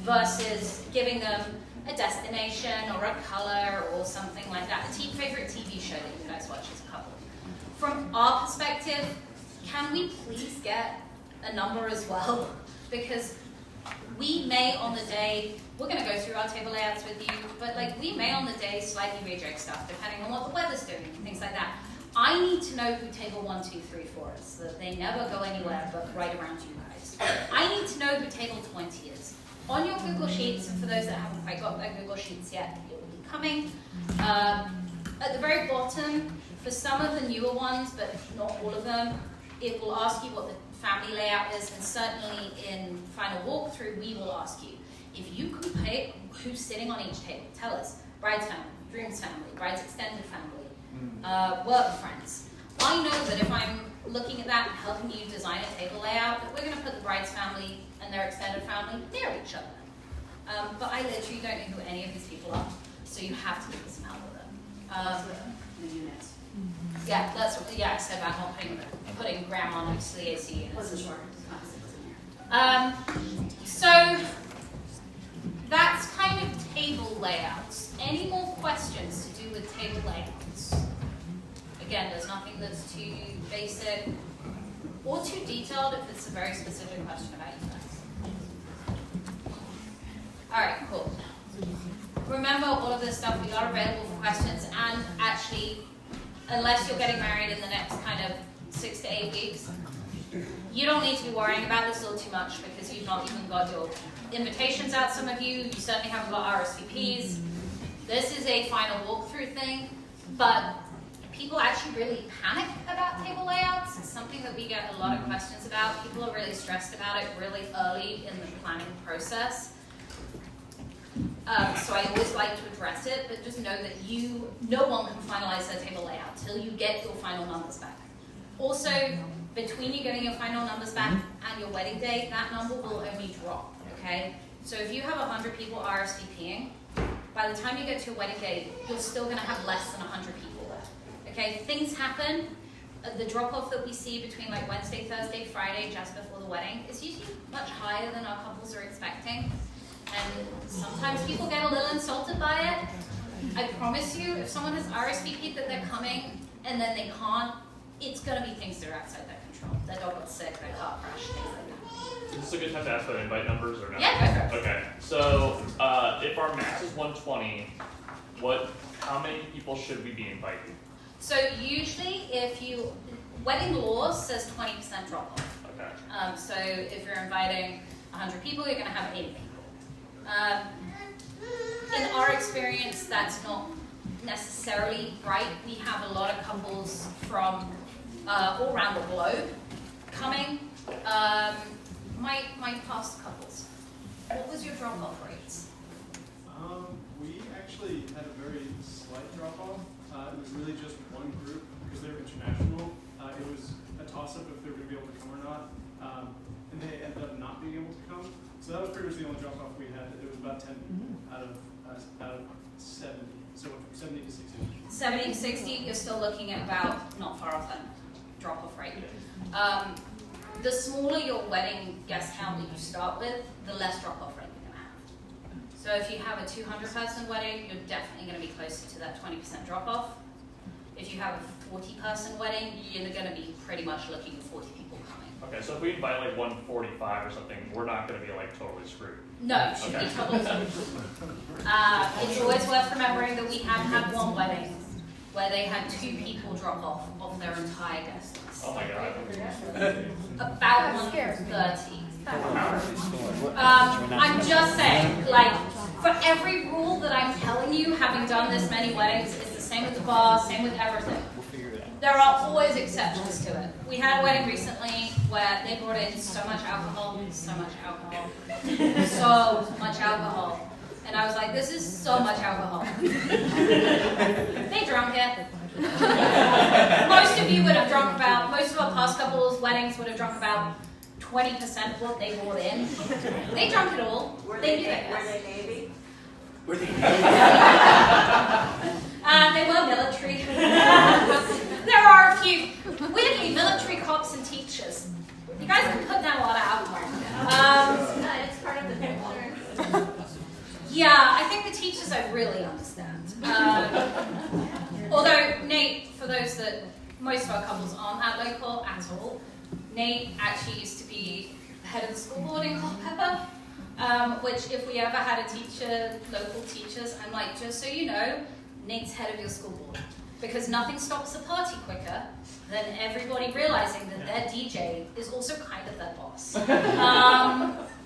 versus giving them a destination or a color or something like that. A favorite TV show that you guys watch as a couple. From our perspective, can we please get a number as well? Because we may on the day, we're going to go through our table layouts with you, but like we may on the day slightly rejig stuff depending on what the weather's doing and things like that. I need to know who table 1, 2, 3, 4 is, so that they never go anywhere but right around you guys. I need to know who table 20 is. On your Google Sheets, and for those that haven't quite got their Google Sheets yet, it will be coming. At the very bottom, for some of the newer ones, but not all of them, it will ask you what the family layout is, and certainly in final walkthrough, we will ask you. If you can pick who's sitting on each table, tell us. Bride's family, groom's family, bride's extended family, work friends. I know that if I'm looking at that and helping you design a table layout, that we're going to put the bride's family and their extended family near each other. But I literally don't know who any of these people are, so you have to give me some help with them. The units. Yeah, that's what, I said about not putting grandma next to the AC units. Wasn't sure. So that's kind of table layouts. Any more questions to do with table layouts? Again, there's nothing that's too basic or too detailed if it's a very specific question about you guys. All right, cool. Remember, all of this stuff we got available for questions, and actually, unless you're getting married in the next kind of 6 to 8 weeks, you don't need to be worrying about this all too much because you've not even got your invitations out, some of you. You certainly haven't got RSVPs. This is a final walkthrough thing, but people actually really panic about table layouts. It's something that we get a lot of questions about. People are really stressed about it really early in the planning process. So I always like to address it, but just know that no one can finalize their table layout till you get your final numbers back. Also, between you getting your final numbers back and your wedding day, that number will only drop, okay? So if you have 100 people RSVPing, by the time you get to your wedding day, you're still gonna have less than 100 people there, Okay, things happen. The drop-off that we see between like Wednesday, Thursday, Friday, just before the wedding, is usually much higher than our couples are expecting. And sometimes people get a little insulted by it. I promise you, if someone has RSVP'd that they're coming and then they can't, it's going to be things that are outside their control. Their dog got sick, their car crashed, things like that. Is this a good time to ask about invite numbers or no? Yeah, go for it. Okay, so if our max is 120, how many people should we be inviting? So usually, wedding law says 20% drop off. Okay. So if you're inviting 100 people, you're going to have 80 people. In our experience, that's not necessarily right. We have a lot of couples from all around the globe coming. My past couples, what was your drop off rates? We actually had a very slight drop-off. It was really just one group because they're international. It was a toss-up if they were going to be able to come or not, and they ended up not being able to come. So that was pretty much the only drop-off we had. It was about 10 out of 70, so from 70 to 60. 70 to 60, you're still looking at about not far off that drop-off rate. The smaller your wedding guest count that you start with, the less drop-off rate you're going to have. So if you have a 200-person wedding, you're definitely going to be closer to that 20% drop-off. If you have a 40-person wedding, you're going to be pretty much looking at 40 people coming. Okay, so if we invite like 145 or something, we're not going to be like totally screwed. No, should be totally it's always worth remembering that we have had one wedding where they had 2 people drop off of their entire guest list. Oh my god. About 130. I'm just saying, like, for every rule that I'm telling you, having done this many weddings, it's the same with the bar, same with everything. There are always exceptions to it. We had a wedding recently where they brought in so much alcohol, so much alcohol, so much alcohol. And I was like, this is so much alcohol. They drunk it. Most of you would have drunk most of our past couples' weddings would have drunk about 20% of what they brought in. They drunk it all. They knew it. Were they Navy? They were military. There are a few, weirdly, military cops and teachers. You guys can put down a lot of alcohol. It's part of the picture. Yeah, I think the teachers I really understand. Although Nate, for those that most of our couples aren't that local at all, Nate actually used to be head of the school board in Culpeper, which if we ever had a teacher, local teachers, I'm like, just so you know, Nate's head of your school board. Because nothing stops the party quicker than everybody realizing that their DJ is also kind of their boss.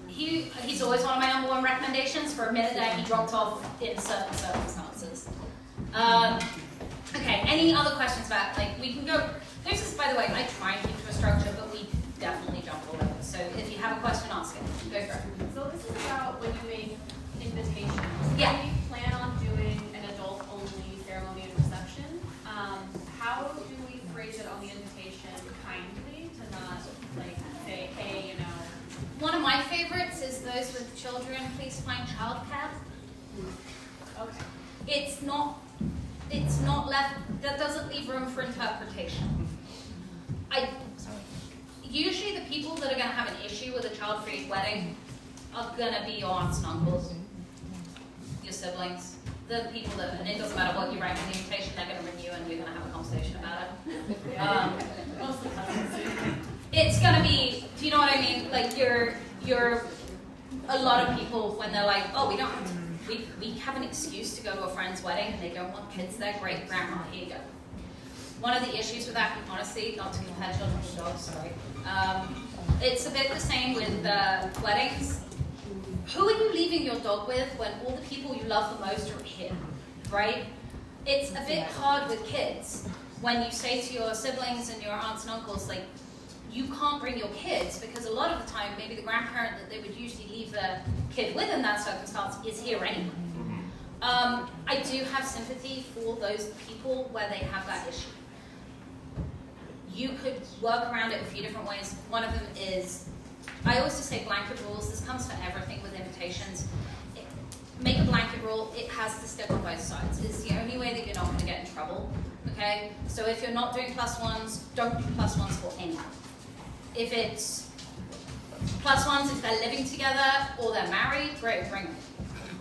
He's always one of my number 1 recommendations. For a minute there, he dropped off in certain circumstances. Okay, any other questions about, like, we can go, this is, by the way, I try and keep to a structure, but we definitely jump all over. So if you have a question, ask it. Go for it. So this is about when you make invitations. Yeah. When you plan on doing an adult-only ceremony and reception, how do we phrase it on the invitation kindly to not, like, say, hey, you know. One of my favorites is those with children, please find childcare. Okay. It's not left, that doesn't leave room for interpretation. Usually the people that are going to have an issue with a child-free wedding are going to be your aunts and uncles, your siblings, the people that, and it doesn't matter what you write in the invitation, they're going to ring you and you're going to have a conversation about it. It's going to be, do you know what I mean? Like you're a lot of people when they're like, oh, we have an excuse to go to a friend's wedding and they don't want kids there, great, grandma, here you go. One of the issues with that, honestly, not to compare children to dogs, sorry, it's a bit the same with weddings. Who are you leaving your dog with when all the people you love the most are here, right? It's a bit hard with kids when you say to your siblings and your aunts and uncles, like, you can't bring your kids because a lot of the time, maybe the grandparent that they would usually leave their kid with in that circumstance is here anyway. I do have sympathy for those people where they have that issue. You could work around it a few different ways. One of them is, I always just say blanket rules. This comes for everything with invitations. Make a blanket rule. It has to stick on both sides. It's the only way that you're not going to get in trouble. Okay. okay? So if you're not doing +1s, don't do +1s for anyone. If it's +1s if they're living together or they're married, great, bring them.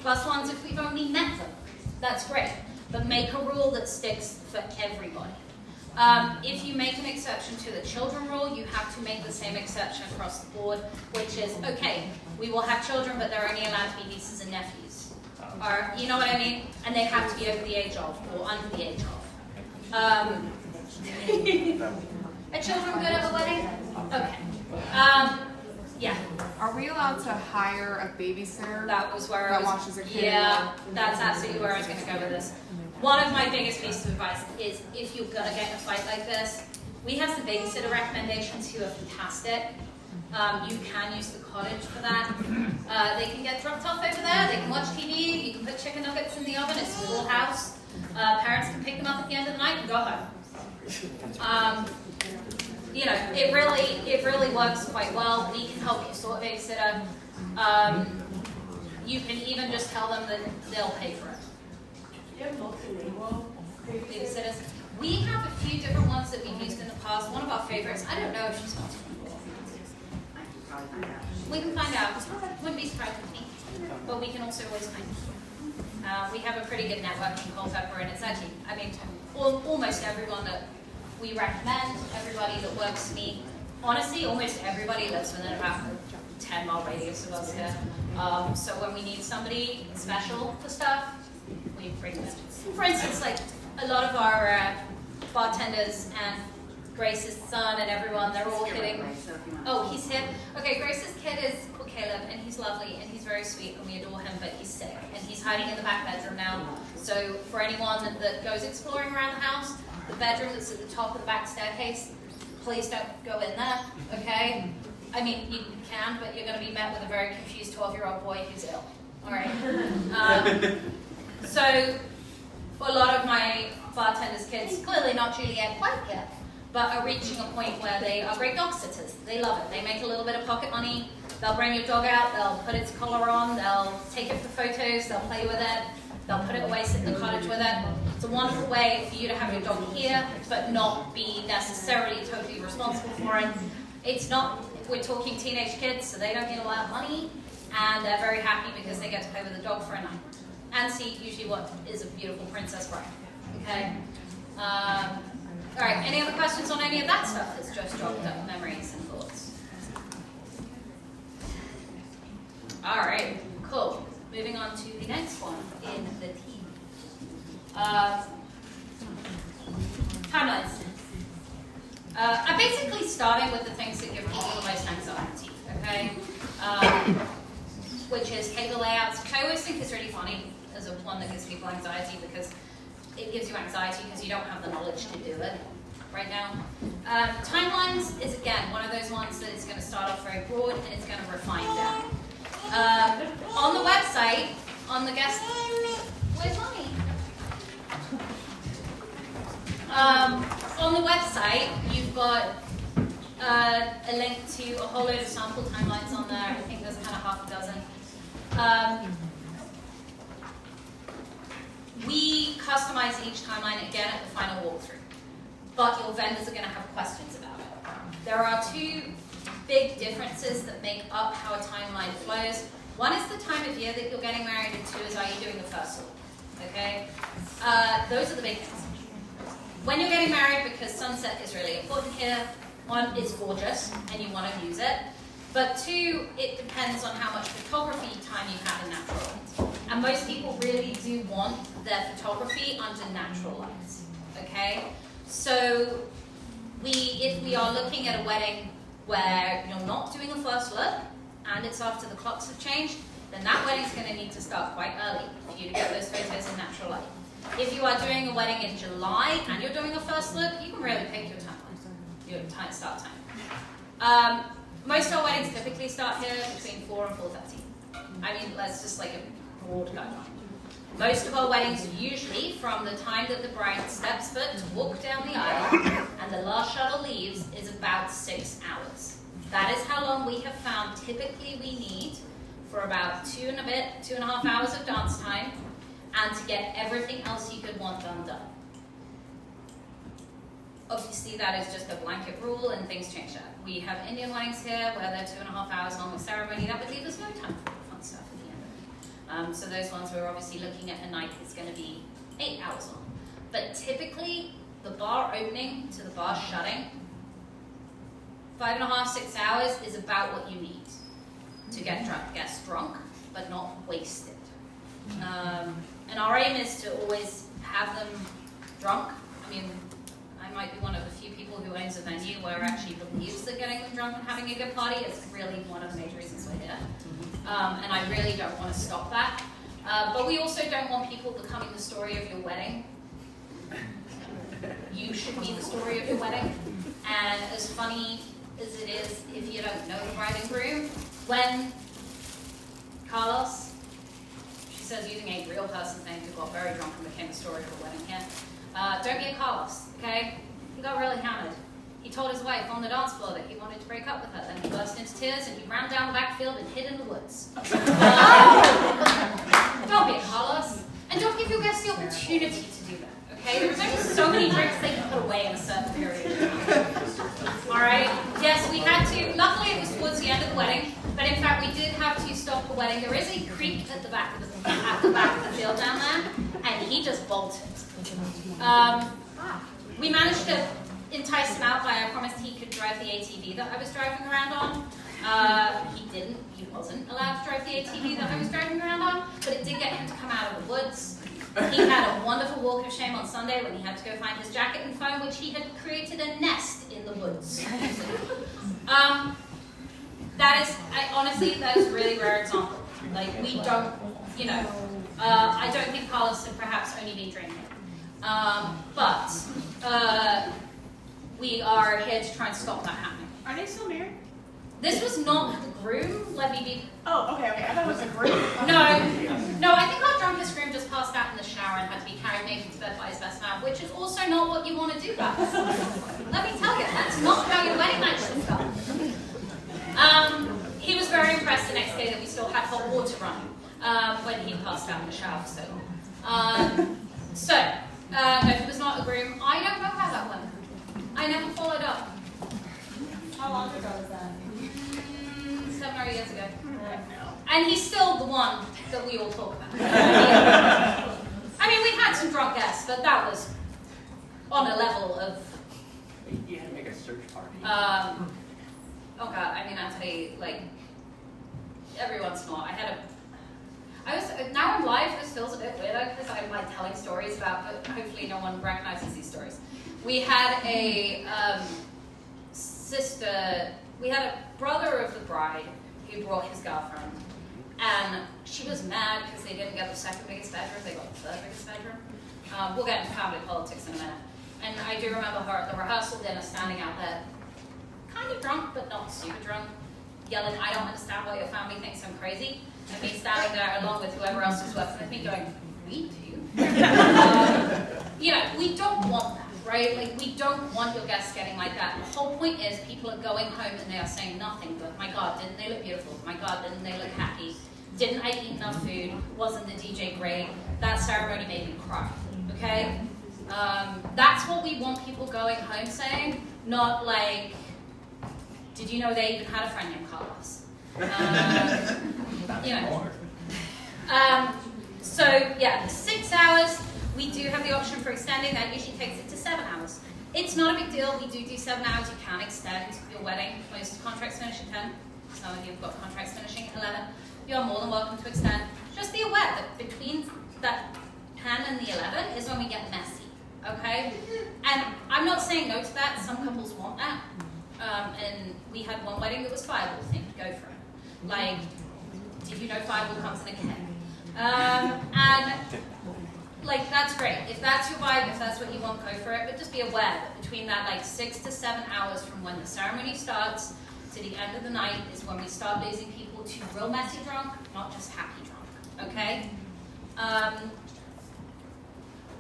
+1s if we've only met them, that's great. But make a rule that sticks for everybody. If you make an exception to the children rule, you have to make the same exception across the board, which is, okay, we will have children, but they're only allowed to be nieces and nephews. Or, you know what I mean? And they have to be over the age of, or under the age of. Are children good at a wedding? Okay. Yeah. Are we allowed to hire a babysitter That was where I that was. watches a kid? Yeah, that's absolutely where I was going to go with this. One of my biggest pieces of advice is if you're going to get in a fight like this, we have some babysitter recommendations who are fantastic. You can use the cottage for that. They can get dropped off over there. They can watch TV. You can put chicken nuggets in the oven. It's a full house. Parents can pick them up at the end of the night and go home. You know, it really works quite well. We can help you sort a babysitter. You can even just tell them that they'll pay for it. Do you have multilingual Babysitters. We have a few different ones that we've used in the past. One of our favorites, I don't know if she's multilingual. We can find out. Wouldn't be surprised with me. But we can also always find out. We have a pretty good network in Culpeper, and it's actually, I mean, almost everyone that we recommend, everybody that works for me, honestly, almost everybody lives within about a 10-mile radius of us here. So when we need somebody special for stuff, we bring them. For instance, like a lot of our bartenders and Grace's son and everyone, they're all hitting. Oh, he's here. Okay, Grace's kid is called Caleb, and he's lovely, and he's very sweet, and we adore him, but he's sick, and he's hiding in the back bedroom now. So for anyone that goes exploring around the house, the bedroom that's at the top of the back staircase, please don't go in there, okay? I mean, you can, but you're going to be met with a very confused 12-year-old boy who's ill, all right? So a lot of my bartenders' kids, clearly not Juliet quite yet, but are reaching a point where they are great dog sitters. They love it. They make a little bit of pocket money. They'll bring your dog out. They'll put its collar on. They'll take it for photos. They'll play with it. They'll put it away, sit in the cottage with it. It's a wonderful way for you to have your dog here, but not be necessarily totally responsible for it. It's not, we're talking teenage kids, so they don't need a lot of money, and they're very happy because they get to play with the dog for a night. And see usually what is a beautiful princess bride. Okay? All right, any other questions on any of that stuff that's just jogged up memories and thoughts? All right, cool. Moving on to the next one in the team. Timelines. I'm basically starting with the things that give people the most anxiety, okay? Which is table layouts, which I always think is really funny as a one that gives people anxiety because it gives you anxiety because you don't have the knowledge to do it right now. Timelines is, again, one of those ones that is going to start off very broad and it's going to refine down. On the website, on the guest... Where's Mommy? On the website, you've got a link to a whole load of sample timelines on there. I think there's kind of half a dozen. We customize each timeline again at the final walkthrough, but your vendors are going to have questions about it. There are two big differences that make up how a timeline flows. One is the time of year that you're getting married, and two is are you doing the first look, okay? Those are the big things. When you're getting married, because sunset is really important here, one, it's gorgeous and you want to use it, but two, it depends on how much photography time you have in natural light. And most people really do want their photography under natural lights, okay? So if we are looking at a wedding where you're not doing a first look and it's after the clocks have changed, then that wedding's going to need to start quite early for you to get those photos in natural light. If you are doing a wedding in July and you're doing a first look, you can really pick your timeline, your start time. Most of our weddings typically start here between 4 and 4:30. I mean, that's just like a broad guideline. Most of our weddings are usually from the time that the bride steps foot to walk down the aisle and the last shuttle leaves is about 6 hours. That is how long we have found typically we need for about 2.5 hours of dance time and to get everything else you could want done. obviously that is just a blanket rule and things change that. We have Indian weddings here where they're 2.5 hours long with ceremony. That would leave us no time for the fun stuff at the end of it. So those ones we're obviously looking at a night is going to be 8 hours long. But typically, the bar opening to the bar shutting, 5.5, 6 hours is about what you need to get guests drunk, but not wasted. And our aim is to always have them drunk. I mean, I might be one of the few people who owns a venue where actually believes that getting them drunk and having a good party is really one of the major reasons we're here. And I really don't want to stop that. But we also don't want people becoming the story of your wedding. You should be the story of your wedding. And as funny as it is, if you don't know the bride and groom, when Carlos, she says using a real person's name who got very drunk and became the story of the wedding here, don't get Carlos, okay? He got really hammered. He told his wife on the dance floor that he wanted to break up with her. Then he burst into tears and he ran down the backfield and hid in the woods. Don't be a Carlos. And don't give your guests the opportunity to do that, okay? There's only so many drinks they can put away in a certain period of time. Alright? Yes, we had to, luckily it was towards the end of the wedding, but in fact we did have to stop the wedding. There is a creek at the back of the field down there, and he just bolted. We managed to entice him out by I promised he could drive the ATV that I was driving around on. He didn't. He wasn't allowed to drive the ATV that I was driving around on, but it did get him to come out of the woods. He had a wonderful walk of shame on Sunday when he had to go find his jacket and phone, which he had created a nest in the woods. That is, honestly, that is a really rare example. Like, we don't, you know, I don't think Carlos had perhaps only been drinking. But we are here to try and stop that happening. Are they still married? This was not the groom. Let me be. Oh, okay. I thought it was the groom. No. I think our drunkest groom just passed out in the shower and had to be carried naked to bed by his best man, which is also not what you want to do, guys. Let me tell you, that's not how your wedding night should go. He was very impressed the next day that we still had hot water running when he passed out in the shower. No, he was not a groom. I don't know how that went. I never followed up. How long ago was that? 7 or 8 years ago. And he's still the one that we all talk about. I mean, we've had some drunk guests, but that was on a level of... You had to make a search party. Oh God, I mean, I'll tell you, like, every once in a while, now I'm live, this feels a bit weirder because I'm like telling stories about, but hopefully no one recognizes these stories. We had a we had a brother of the bride who brought his girlfriend, and she was mad because they didn't get the second biggest bedroom, they got the third biggest bedroom. We'll get into family politics in a minute. And I do remember her at the rehearsal dinner standing out there, kind of drunk, but not super drunk, yelling, "I don't understand why your family thinks I'm crazy." And me standing there along with whoever else was working with me going, "We do." You know, we don't want that, right? Like, we don't want your guests getting like that. The whole point is people are going home and they are saying nothing but, "My God, didn't they look beautiful? My God, didn't they look happy? Didn't I eat enough food? Wasn't the DJ great? That ceremony made me cry." Okay? That's what we want people going home saying, not like, "Did you know they even had a friend named Carlos?" You know. So yeah, 6 hours. We do have the option for extending. That usually takes it to 7 hours. It's not a big deal. We do 7 hours. You can extend your wedding. Most contracts finish at 10. Some of you have got contracts finishing at 11. You are more than welcome to extend. Just be aware that between that 10 and the 11 is when we get messy. Okay? And I'm not saying no to that. Some couples want that. And we had one wedding that was Fireball themed. Go for it. Like, did you know Fireball comes in a keg? And like, that's great. If that's your vibe, if that's what you want, go for it. But just be aware that between that like 6 to 7 hours from when the ceremony starts to the end of the night is when we start losing people to real messy drunk, not just happy drunk. Okay?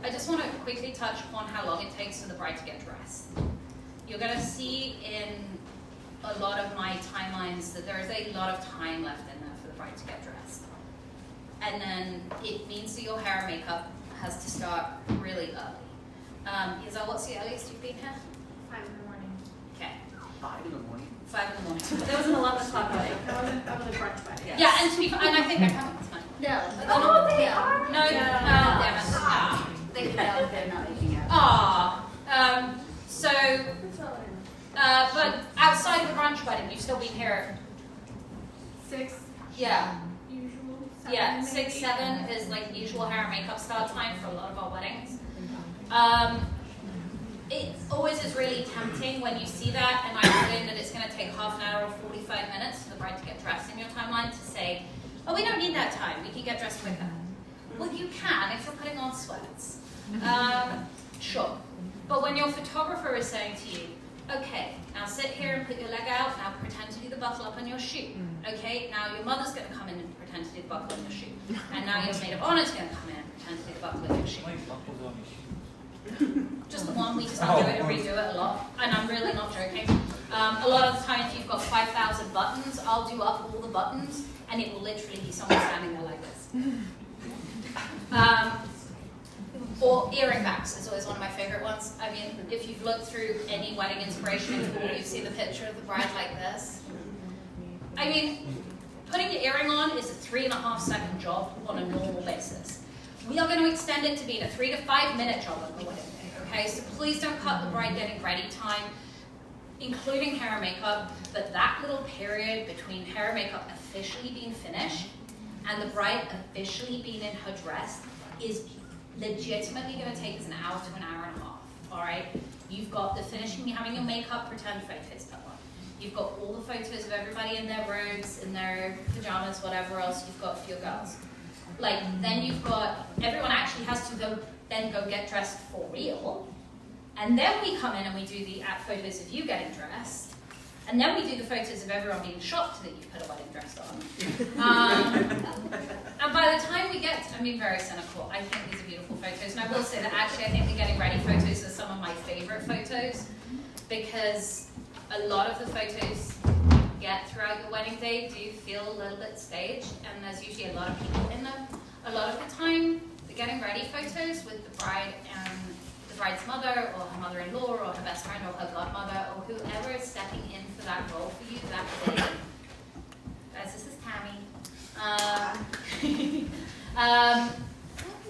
I just want to quickly touch upon how long it takes for the bride to get dressed. You're going to see in a lot of my timelines that there is a lot of time left in there for the bride to get dressed. And then it means that your hair and makeup has to start really early. Isa, what's the earliest you've been here? 5 in the morning. Okay. 5 in the morning? 5 in the morning. There was an 11 o'clock wedding. That was a brunch wedding. Yeah, and to be and I think they're coming tonight. No. Oh, they are? No, Yeah. damn it. Ah. They can tell they're not making out. Aw. But outside of the brunch wedding, you've still been here. 6 Yeah. usual. 7 Yeah, maybe. 6, 7 is like usual hair and makeup start time for a lot of our weddings. It always is really tempting when you see that, and I put in that it's going to take half an hour or 45 minutes for the bride to get dressed in your timeline to say, oh, we don't need that time, we can get dressed quicker. Well, you can if you're putting on sweats. Sure. But when your photographer is saying to you, okay, now sit here and put your leg out, now pretend to do the buckle up on your shoe. Okay, now your mother's going to come in and pretend to do the buckle on your shoe. And now your maid of honor is going to come in and pretend to do the buckle on your shoe. Just the one, we just undo it and redo it a lot. And I'm really not joking. A lot of the time, if you've got 5,000 buttons, I'll do up all the buttons, and it will literally be someone standing there like this. Or earring backs is always one of my favorite ones. I mean, if you've looked through any wedding inspiration tool, you've seen the picture of the bride like this. I mean, putting the earring on is a 3.5 second job on a normal basis. We are going to extend it to being a 3 to 5 minute job on the wedding day, okay? So please don't cut the bride getting ready time, including hair and makeup, but that little period between hair and makeup officially being finished and the bride officially being in her dress is legitimately going to take us an hour to an hour and a half, all right? You've got the finishing, having your makeup, pretend photos done. You've got all the photos of everybody in their robes, in their pajamas, whatever else you've got for your girls. Like, then you've got, everyone actually has to go get dressed for real. And then we come in and we do the photos of you getting dressed. And then we do the photos of everyone being shocked that you've put a wedding dress on. And by the time we get to, I'm being very cynical, I think these are beautiful photos. And I will say that actually I think the getting ready photos are some of my favorite photos, because a lot of the photos you get throughout your wedding day do feel a little bit staged, and there's usually a lot of people in them. A lot of the time, the getting ready photos with the bride and the bride's mother, or her mother-in-law, or her best friend, or her godmother, or whoever is stepping in for that role for you that day. Guys, this is Tammy.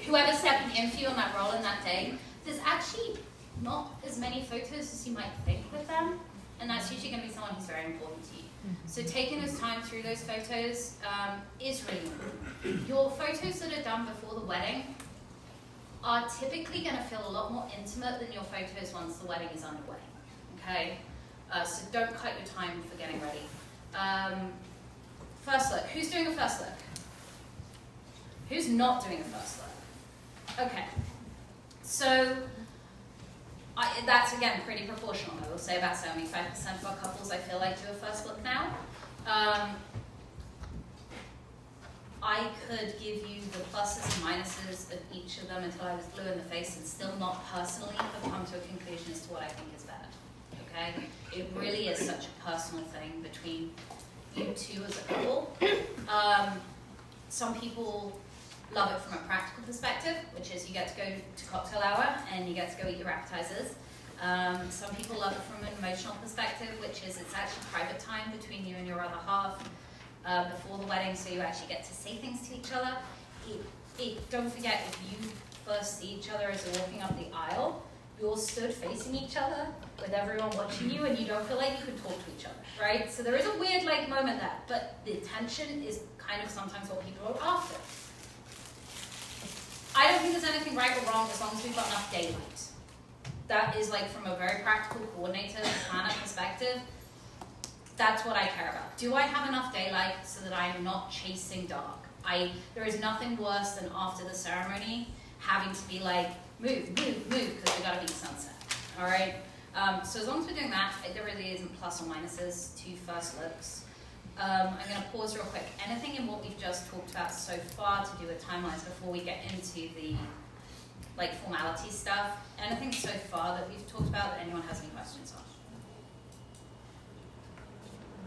Whoever's stepping in for you on that role in that day, there's actually not as many photos as you might think with them. And that's usually going to be someone who's very important to you. So taking this time through those photos is really important. Your photos that are done before the wedding are typically going to feel a lot more intimate than your photos once the wedding is underway. Okay? So don't cut your time for getting ready. First look. Who's doing a first look? Who's not doing a first look? Okay. So that's, again, pretty proportional. I will say about 75% of our couples, I feel like, do a first look now. I could give you the pluses and minuses of each of them until I was blue in the face and still not personally have come to a conclusion as to what I think is better. Okay? It really is such a personal thing between you two as a couple. Some people love it from a practical perspective, which is you get to go to cocktail hour and you get to go eat your appetizers. Some people love it from an emotional perspective, which is it's actually private time between you and your other half before the wedding, so you actually get to say things to each other. Don't forget, if you first see each other as you're walking up the aisle, you're stood facing each other with everyone watching you, and you don't feel like you can talk to each other, right? So there is a weird moment there, but the tension is kind of sometimes what people are after. I don't think there's anything right or wrong as long as we've got enough daylight. That is from a very practical coordinator, planner perspective, that's what I care about. Do I have enough daylight so that I'm not chasing dark? There is nothing worse than after the ceremony having to be move, because we gotta beat sunset, all right? So as long as we're doing that, there really isn't plus or minuses to first looks. I'm gonna pause real quick. Anything in what we've just talked about so far to do with timelines before we get into the formality stuff? Anything so far that we've talked about that anyone has any questions on?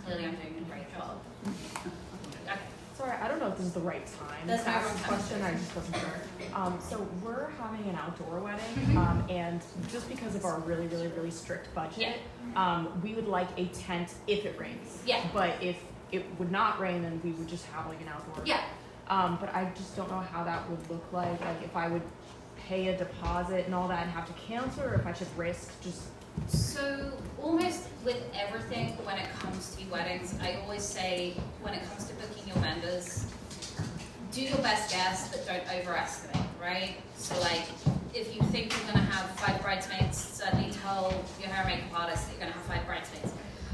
Clearly I'm doing a great job. Okay. Sorry, I don't know if this is the right time That's to my ask wrong this time. question. I just wasn't sure. So we're having an outdoor wedding, and just because of our really, really, really strict budget, we would like a tent if it rains. Yeah. But if it would not rain, then we would just have like an outdoor. Yeah. But I just don't know how that would look like if I would pay a deposit and all that and have to cancel, or if I should risk just. So almost with everything when it comes to weddings, I always say when it comes to booking your vendors, do your best guess, but don't overestimate, right? So like, if you think you're gonna have 5 bridesmaids, certainly tell your hair and makeup artist that you're gonna have 5 bridesmaids.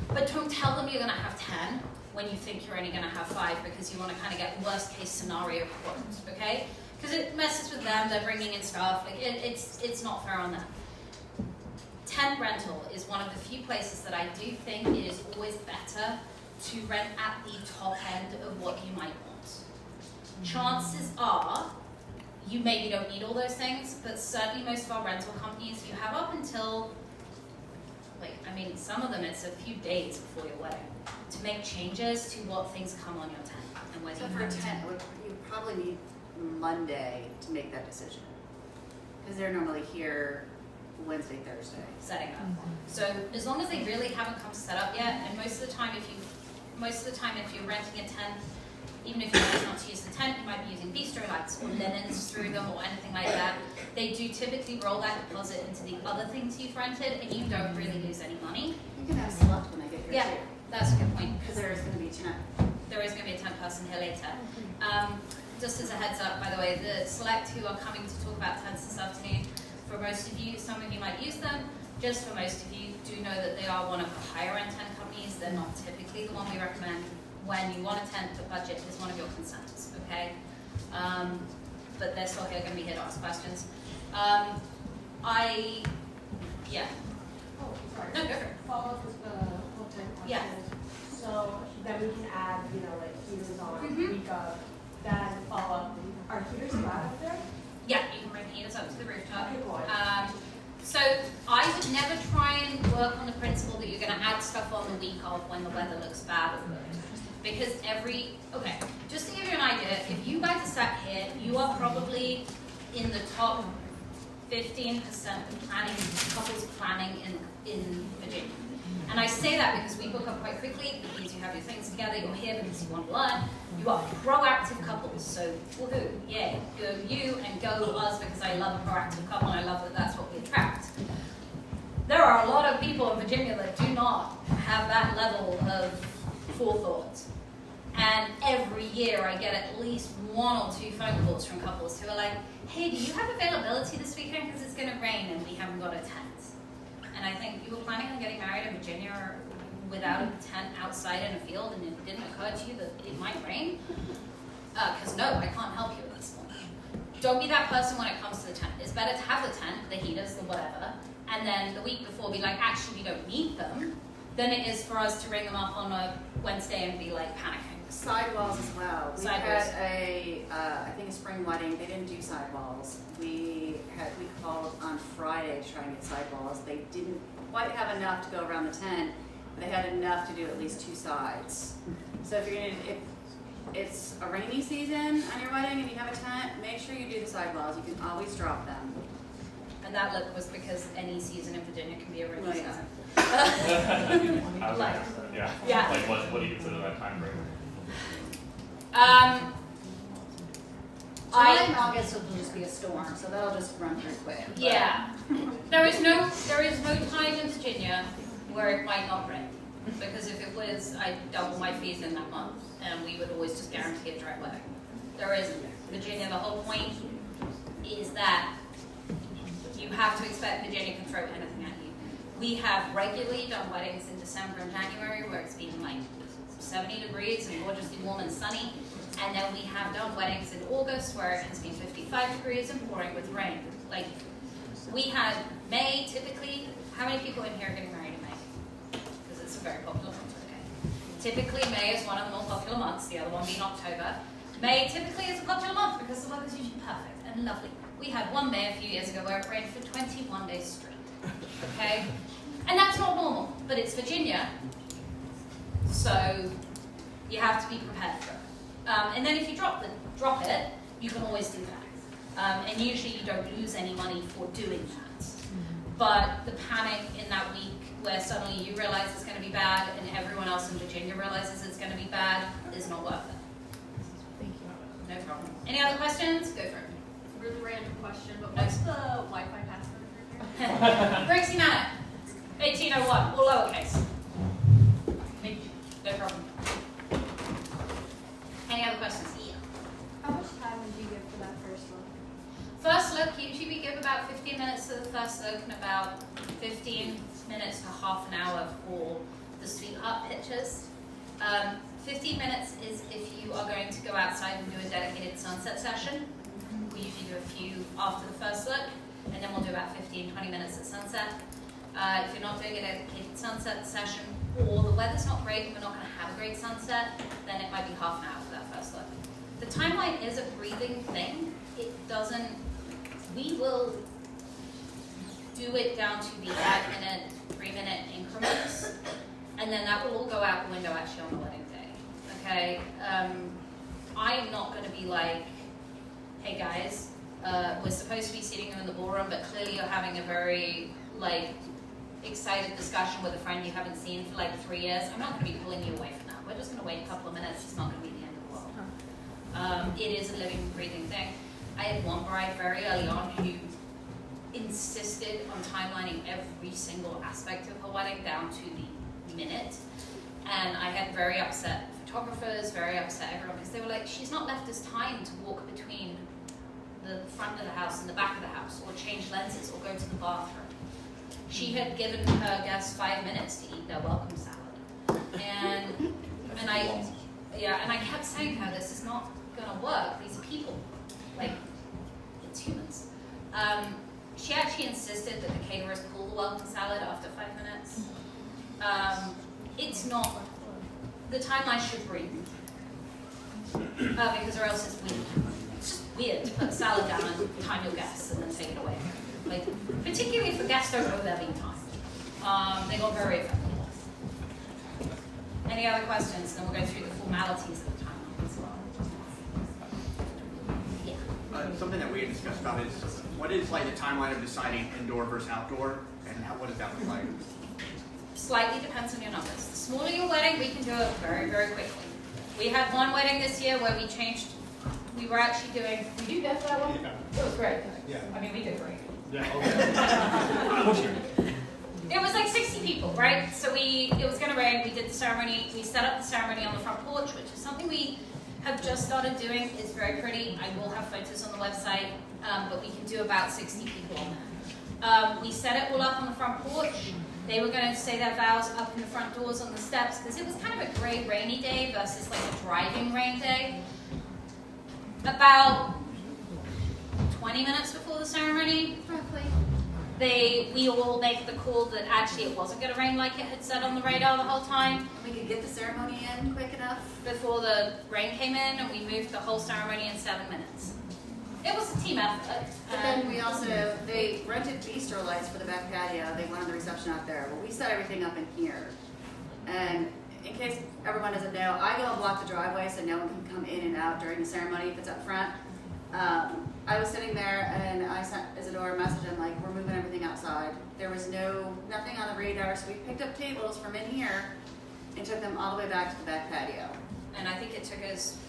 But don't tell them you're gonna have 10 when you think you're only gonna have 5, because you wanna kind of get worst case scenario quotes, okay? Because it messes with them, they're bringing in stuff, like it's not fair on them. Tent rental is one of the few places that I do think it is always better to rent at the top end of what you might want. Chances are you maybe don't need all those things, but certainly most of our rental companies, you have up until, some of them it's a few days before your wedding to make changes to what things come on your tent and whether So you for a have tent, you probably need Monday to make that decision. Because they're normally here Wednesday, Thursday. setting up. So as long as they really haven't come to set up yet, and most of the time if you're renting a tent, even if you choose not to use the tent, you might be using bistro lights or linens through them or anything like that. They do typically roll that deposit into the other things you've rented, and you don't really lose any money. You can have select when I get here Yeah, too. that's a good point. Because there is going to be 10. There is going to be a 10 person here later. Just as a heads up, by the way, the select who are coming to talk about tents this afternoon, for most of you, some of you might use them. Just for most of you, do know that they are one of the higher end tent companies. They're not typically the one we recommend when you want a tent, but budget is one of your concerns, okay? But they're still going to be here to ask questions. Yeah. Oh, sorry. No, go for it. Follow up with the whole time question. Yeah. So then we can add, heaters on week of, then follow up. Are heaters allowed up there? Yeah, you can bring heaters up to the rooftop. Okay, cool. So I would never try and work on the principle that you're going to add stuff on the week of when the weather looks bad or good. Because just to give you an idea, if you guys are sat here, you are probably in the top 15% of couples planning in Virginia. And I say that because we book up quite quickly, because you have your things together, you're here because you want to learn. You are proactive couples, so woohoo, yay, go you and go us, because I love a proactive couple and I love that that's what we attract. There are a lot of people in Virginia that do not have that level of forethought. And every year I get at least 1 or 2 phone calls from couples who are like, hey, do you have availability this weekend because it's going to rain and we haven't got a tent? And I think you were planning on getting married in Virginia without a tent outside in a field, and it didn't occur to you that it might rain? Because no, I can't help you at this point. Don't be that person when it comes to the tent. It's better to have the tent, the heaters, the whatever, and then the week before be like, actually, we don't need them, than it is for us to ring them up on a Wednesday and be like panicking. Sidewalls as well. We Sidewalls. had I think a spring wedding. They didn't do sidewalls. We called on Friday to try and get sidewalls. They didn't quite have enough to go around the tent, but they had enough to do at least 2 sides. So if it's a rainy season on your wedding and you have a tent, make sure you do the sidewalls. You can always drop them. And that look was because any season in Virginia can be a rainy Oh, yeah. season. I was gonna Like- ask that, yeah. Yeah. Like what do you consider that time frame? July and August will just be a storm, so that'll just run pretty quick. But Yeah. There is no time in Virginia where it might not rain. Because if it was, I'd double my fees in that month, and we would always just guarantee a dry wedding. There isn't. Virginia, the whole point is that you have to expect Virginia can throw anything at you. We have regularly done weddings in December and January where it's been like 70 degrees and gorgeously warm and sunny. And then we have done weddings in August where it has been 55 degrees and pouring with rain. Like, we had May typically. How many people in here are getting married in May? Because it's a very popular month, okay? Typically, May is one of the more popular months, the other one being October. May typically is a popular month because the weather's usually perfect and lovely. We had one May a few years ago where it rained for 21 days straight, okay? And that's not normal, but it's Virginia, so you have to be prepared for it. And then if you drop it, you can always do that. And usually you don't lose any money for doing that. But the panic in that week where suddenly you realize it's going to be bad and everyone else in Virginia realizes it's going to be bad is not worth it. Thank you. No problem. Any other questions? Go for it. Really random question, but what's the Wi-Fi password for here? Rixey Manor, 1801, all lowercase. No problem. Any other questions? Yeah. How much time would you give for that first one? First look, usually we give about 15 minutes to the first look and about 15 minutes to half an hour for the sweetheart pictures. 15 minutes is if you are going to go outside and do a dedicated sunset session. We usually do a few after the first look, and then we'll do about 15, 20 minutes at sunset. If you're not doing a dedicated sunset session, or the weather's not great and we're not going to have a great sunset, then it might be half an hour for that first look. The timeline is a breathing thing. It doesn't, we will do it down to the 5-minute, 3-minute increments, and then that will all go out the window actually on the wedding day. Okay? I am not going to be like, hey guys, we're supposed to be sitting you in the ballroom, but clearly you're having a very excited discussion with a friend you haven't seen for 3 years. I'm not going to be pulling you away from that. We're just going to wait a couple of minutes. It's not going to be the end of the world. It is a living, breathing thing. I had one bride very early on who insisted on timelining every single aspect of her wedding down to the minute. And I had very upset photographers, very upset everyone, because they were like, she's not left us time to walk between the front of the house and the back of the house, or change lenses, or go to the bathroom. She had given her guests 5 minutes to eat their welcome salad. And I kept saying to her, this is not gonna work, these are people. It's humans. She actually insisted that the caterers pull the welcome salad after 5 minutes. It's not, the timeline should breathe. Because or else it's weird. It's just weird to put the salad down and time your guests and then take it away. Particularly if the guests don't know they're being timed. They got very affected. Any other questions? Then we'll go through the formalities of the timeline as well. Yeah. Something that we had discussed about is what is the timeline of deciding indoor versus outdoor, and what does that look like? Slightly depends on your numbers. The smaller your wedding, we can do it very, very quickly. We had one wedding this year where we were actually doing, did you get that one? Yeah. It was great. Yeah. I mean, we did great. Yeah, okay. It was 60 people, right? So it was gonna rain, we did the ceremony, we set up the ceremony on the front porch, which is something we have just started doing. It's very pretty. I will have photos on the website, but we can do about 60 people on there. We set it all up on the front porch. They were gonna say their vows up in the front doors on the steps, because it was kind of a gray, rainy day versus a driving rain day. About 20 minutes before the ceremony, roughly, we all make the call that actually it wasn't going to rain like it had said on the radar the whole time. We could get the ceremony in quick enough before the rain came in, and we moved the whole ceremony in 7 minutes. It was a team effort. But then we also, they rented bistro lights for the back patio. They wanted the reception out there. Well, we set everything up in here. And in case everyone doesn't know, I go and block the driveway so no one can come in and out during the ceremony if it's up front. I was sitting there and I sent Isadora a message and we're moving everything outside. There was nothing on the radar, so we picked up tables from in here and took them all the way back to the back patio. And I think it took us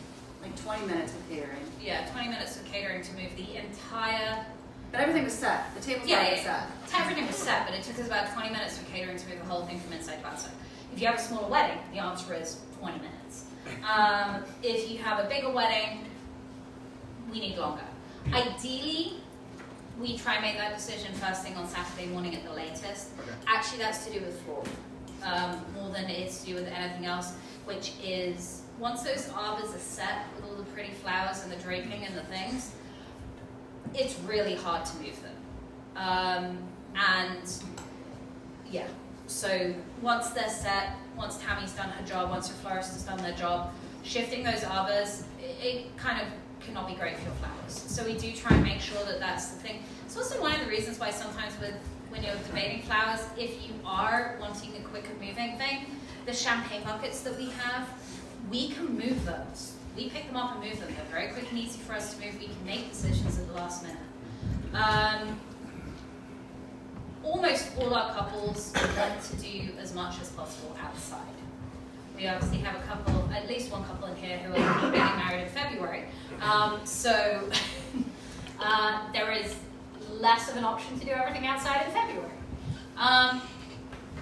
20 minutes with catering. Yeah, 20 minutes of catering to move the entire... But everything was set. The tables were already set. Everything was set, but it took us about 20 minutes of catering to move the whole thing from inside to outside. If you have a smaller wedding, the answer is 20 minutes. If you have a bigger wedding, we need longer. Ideally, we try and make that decision first thing on Saturday morning at the latest. Okay. Actually, that's to do with floral, more than it's to do with anything else, which is once those arbors are set with all the pretty flowers and the draping and the things, it's really hard to move them. So once they're set, once Tammy's done her job, once her florist has done their job, shifting those arbors, it kind of cannot be great for your flowers. So we do try and make sure that that's the thing. It's also one of the reasons why sometimes when you're debating flowers, if you are wanting a quicker moving thing, the champagne buckets that we have, we can move those we pick them up and move them. They're very quick and easy for us to move. We can make decisions at the last minute. Almost all our couples want to do as much as possible outside. We obviously have a couple, at least one couple in here who are getting married in February. So there is less of an option to do everything outside in February.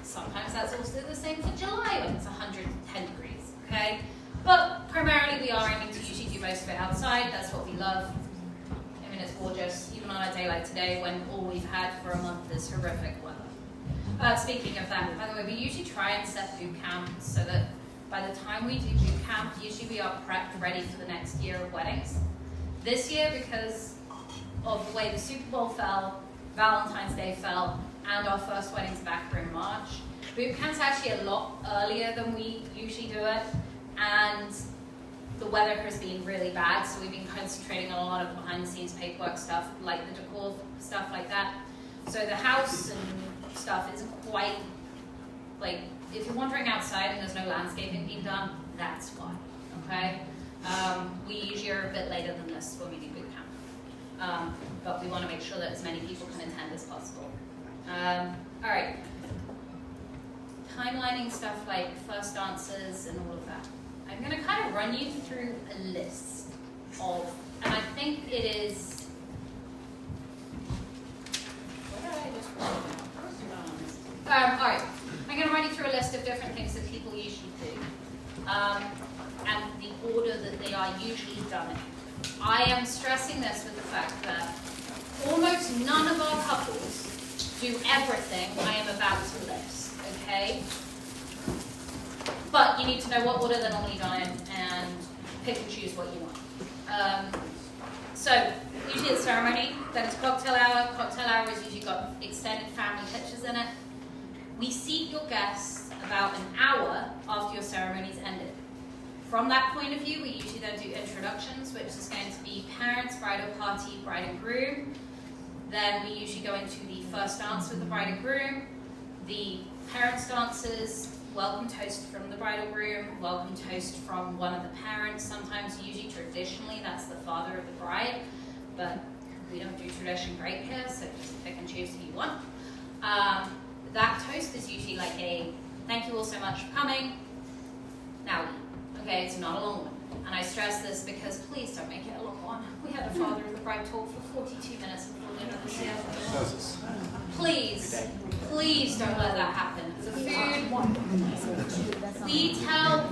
Sometimes that's also the same for July when it's 110 degrees, okay? But primarily we are aiming to usually do most of it outside. That's what we love. I mean, it's gorgeous, even on a day like today when all we've had for a month is horrific weather. Speaking of that, by the way, we usually try and set boot camp so that by the time we do boot camp, usually we are prepped ready for the next year of weddings. This year, because of the way the Super Bowl fell, Valentine's Day fell, and our first weddings back are in March, boot camp's actually a lot earlier than we usually do it, and the weather has been really bad, so we've been concentrating on a lot of behind-the-scenes paperwork stuff, like the decor stuff like that. So the house and stuff isn't quite, like, if you're wandering outside and there's no landscaping being done, that's why, okay? We usually are a bit later than this when we do boot camp. But we want to make sure that as many people can attend as possible. All right. Timelining stuff like first dances and all of that. I'm going to kind of run you through a list of, and I think it is, where did I just write it down? All right. I'm going to run you through a list of different things that people usually do, and the order that they are usually done in. I am stressing this with the fact that almost none of our couples do everything I am about to list, okay? But you need to know what order they're normally done in and pick and choose what you want. So, usually the ceremony, then it's cocktail hour. Cocktail hour has usually got extended family pictures in it. We seat your guests about an hour after your ceremony's ended. From that point of view, we usually then do introductions, which is going to be parents, bridal party, bride and groom. Then we usually go into the first dance with the bride and groom, the parents' dances, welcome toast from the bridal groom, welcome toast from one of the parents. Sometimes, usually traditionally, that's the father of the bride, but we don't do tradition great here, so just pick and choose who you want. That toast is usually like a, thank you all so much for coming, now leave. Okay, it's not a long one. And I stress this because please don't make it a long one. We had a father of the bride talk for 42 minutes before the end of the ceremony. Please, please don't let that happen. The food,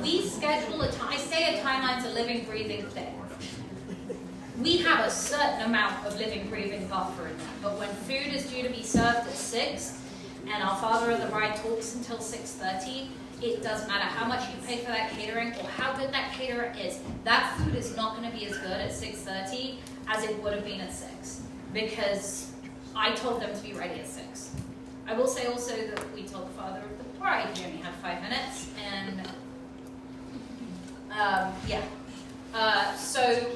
we schedule a time, I say a timeline's a living, breathing thing. We have a certain amount of living, breathing buffer in that. But when food is due to be served at 6, and our father of the bride talks until 6:30, it doesn't matter how much you pay for that catering or how good that caterer is. That food is not going to be as good at 6:30 as it would have been at 6, because I told them to be ready at 6. I will say also that we told the father of the bride he only had 5 minutes, and so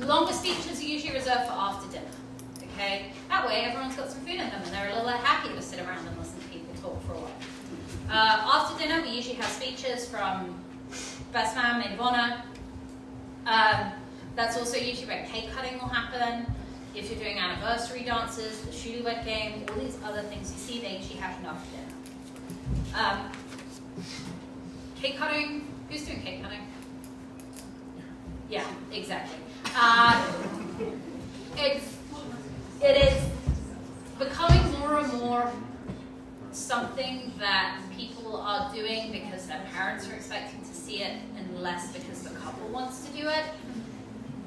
longer speeches are usually reserved for after dinner. Okay, that way everyone's got some food in them and they're a little happier to sit around and listen to people talk for a while. After dinner, we usually have speeches from best man, maid of honor. That's also usually where cake cutting will happen. If you're doing anniversary dances, the shoe-wet game, all these other things you see, they usually happen after dinner. Cake cutting, who's doing cake cutting? Yeah, exactly. It is becoming more and more something that people are doing because their parents are expecting to see it, and less because the couple wants to do it.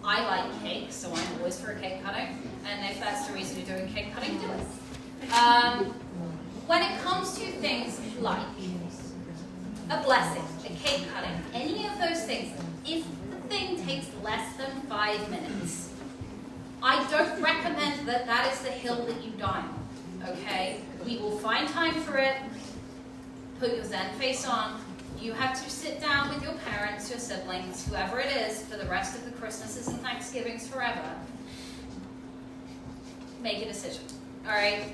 I like cake, so I'm always for a cake cutting, and if that's the reason you're doing cake cutting, do it. When it comes to things like a blessing, a cake cutting, any of those things, if the thing takes less than 5 minutes, I don't recommend that that is the hill that you die on, okay? We will find time for it, put your Zen face on. You have to sit down with your parents, your siblings, whoever it is, for the rest of the Christmases and Thanksgivings forever. Make a decision, all right?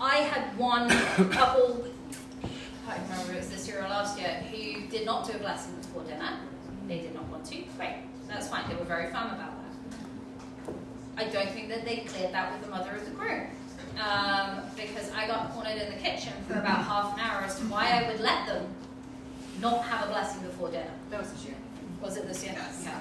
I had one couple, I can't remember if it was this year or last year, who did not do a blessing before dinner. They did not want to. Great, that's fine. They were very firm about that. I don't think that they cleared that with the mother of the groom. Because I got cornered in the kitchen for about half an hour as to why I would let them not have a blessing before dinner. That was this year. Was it this year? Yeah.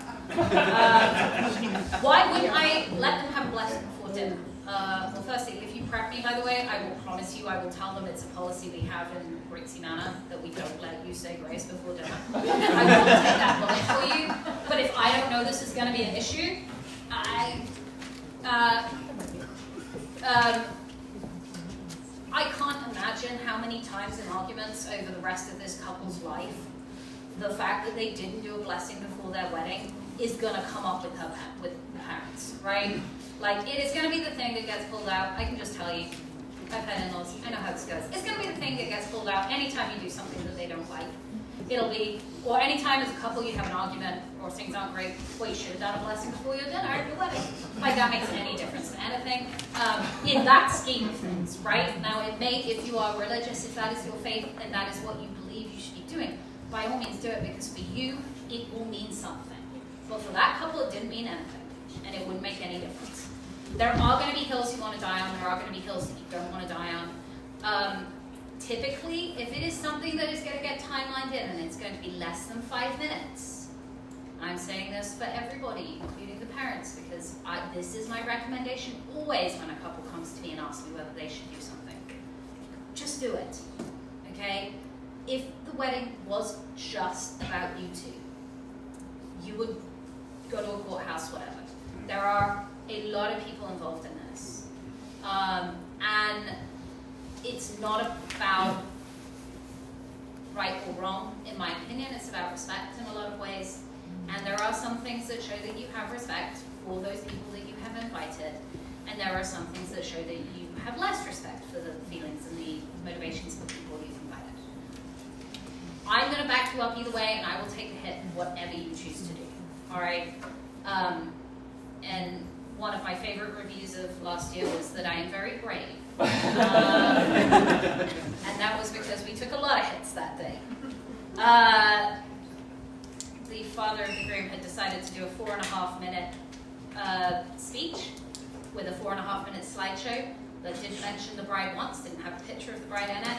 Why wouldn't I let them have a blessing before dinner? Well, firstly, if you prep me, by the way, I will promise you, I will tell them it's a policy we have in Rixey Manor that we don't let you say grace before dinner. I will take that bullet for you. But if I don't know this is going to be an issue, I can't imagine how many times in arguments over the rest of this couple's life, the fact that they didn't do a blessing before their wedding is going to come up with with the parents, right? Like, it is going to be the thing that gets pulled out. I can just tell you, I've had in-laws, I know how this goes. It's going to be the thing that gets pulled out anytime you do something that they don't like. It'll be, or anytime as a couple you have an argument or things aren't great, well, you should have done a blessing before your dinner at your wedding. Like, that makes any difference to anything. In that scheme of things, right? Now, it may, if you are religious, if that is your faith and that is what you believe you should be doing, by all means do it, because for you, it will mean something. But for that couple, it didn't mean anything, and it wouldn't make any difference. There are going to be hills you want to die on, there are going to be hills that you don't want to die on. Typically, if it is something that is going to get timelined in and it's going to be less than 5 minutes, I'm saying this for everybody, including the parents, because this is my recommendation always when a couple comes to me and asks me whether they should do something. Just do it, okay? If the wedding was just about you two, you would go to a courthouse, whatever. There are a lot of people involved in this. And it's not about right or wrong, in my opinion. It's about respect in a lot of ways. And there are some things that show that you have respect for those people that you have invited. And there are some things that show that you have less respect for the feelings and the motivations of the people you've invited. I'm going to back you up either way, and I will take the hit whatever you choose to do. All right? And one of my favorite reviews of last year was that I am very brave. And that was because we took a lot of hits that day. The father of the groom had decided to do a 4.5-minute speech with a 4.5-minute slideshow that didn't mention the bride once, didn't have a picture of the bride in it,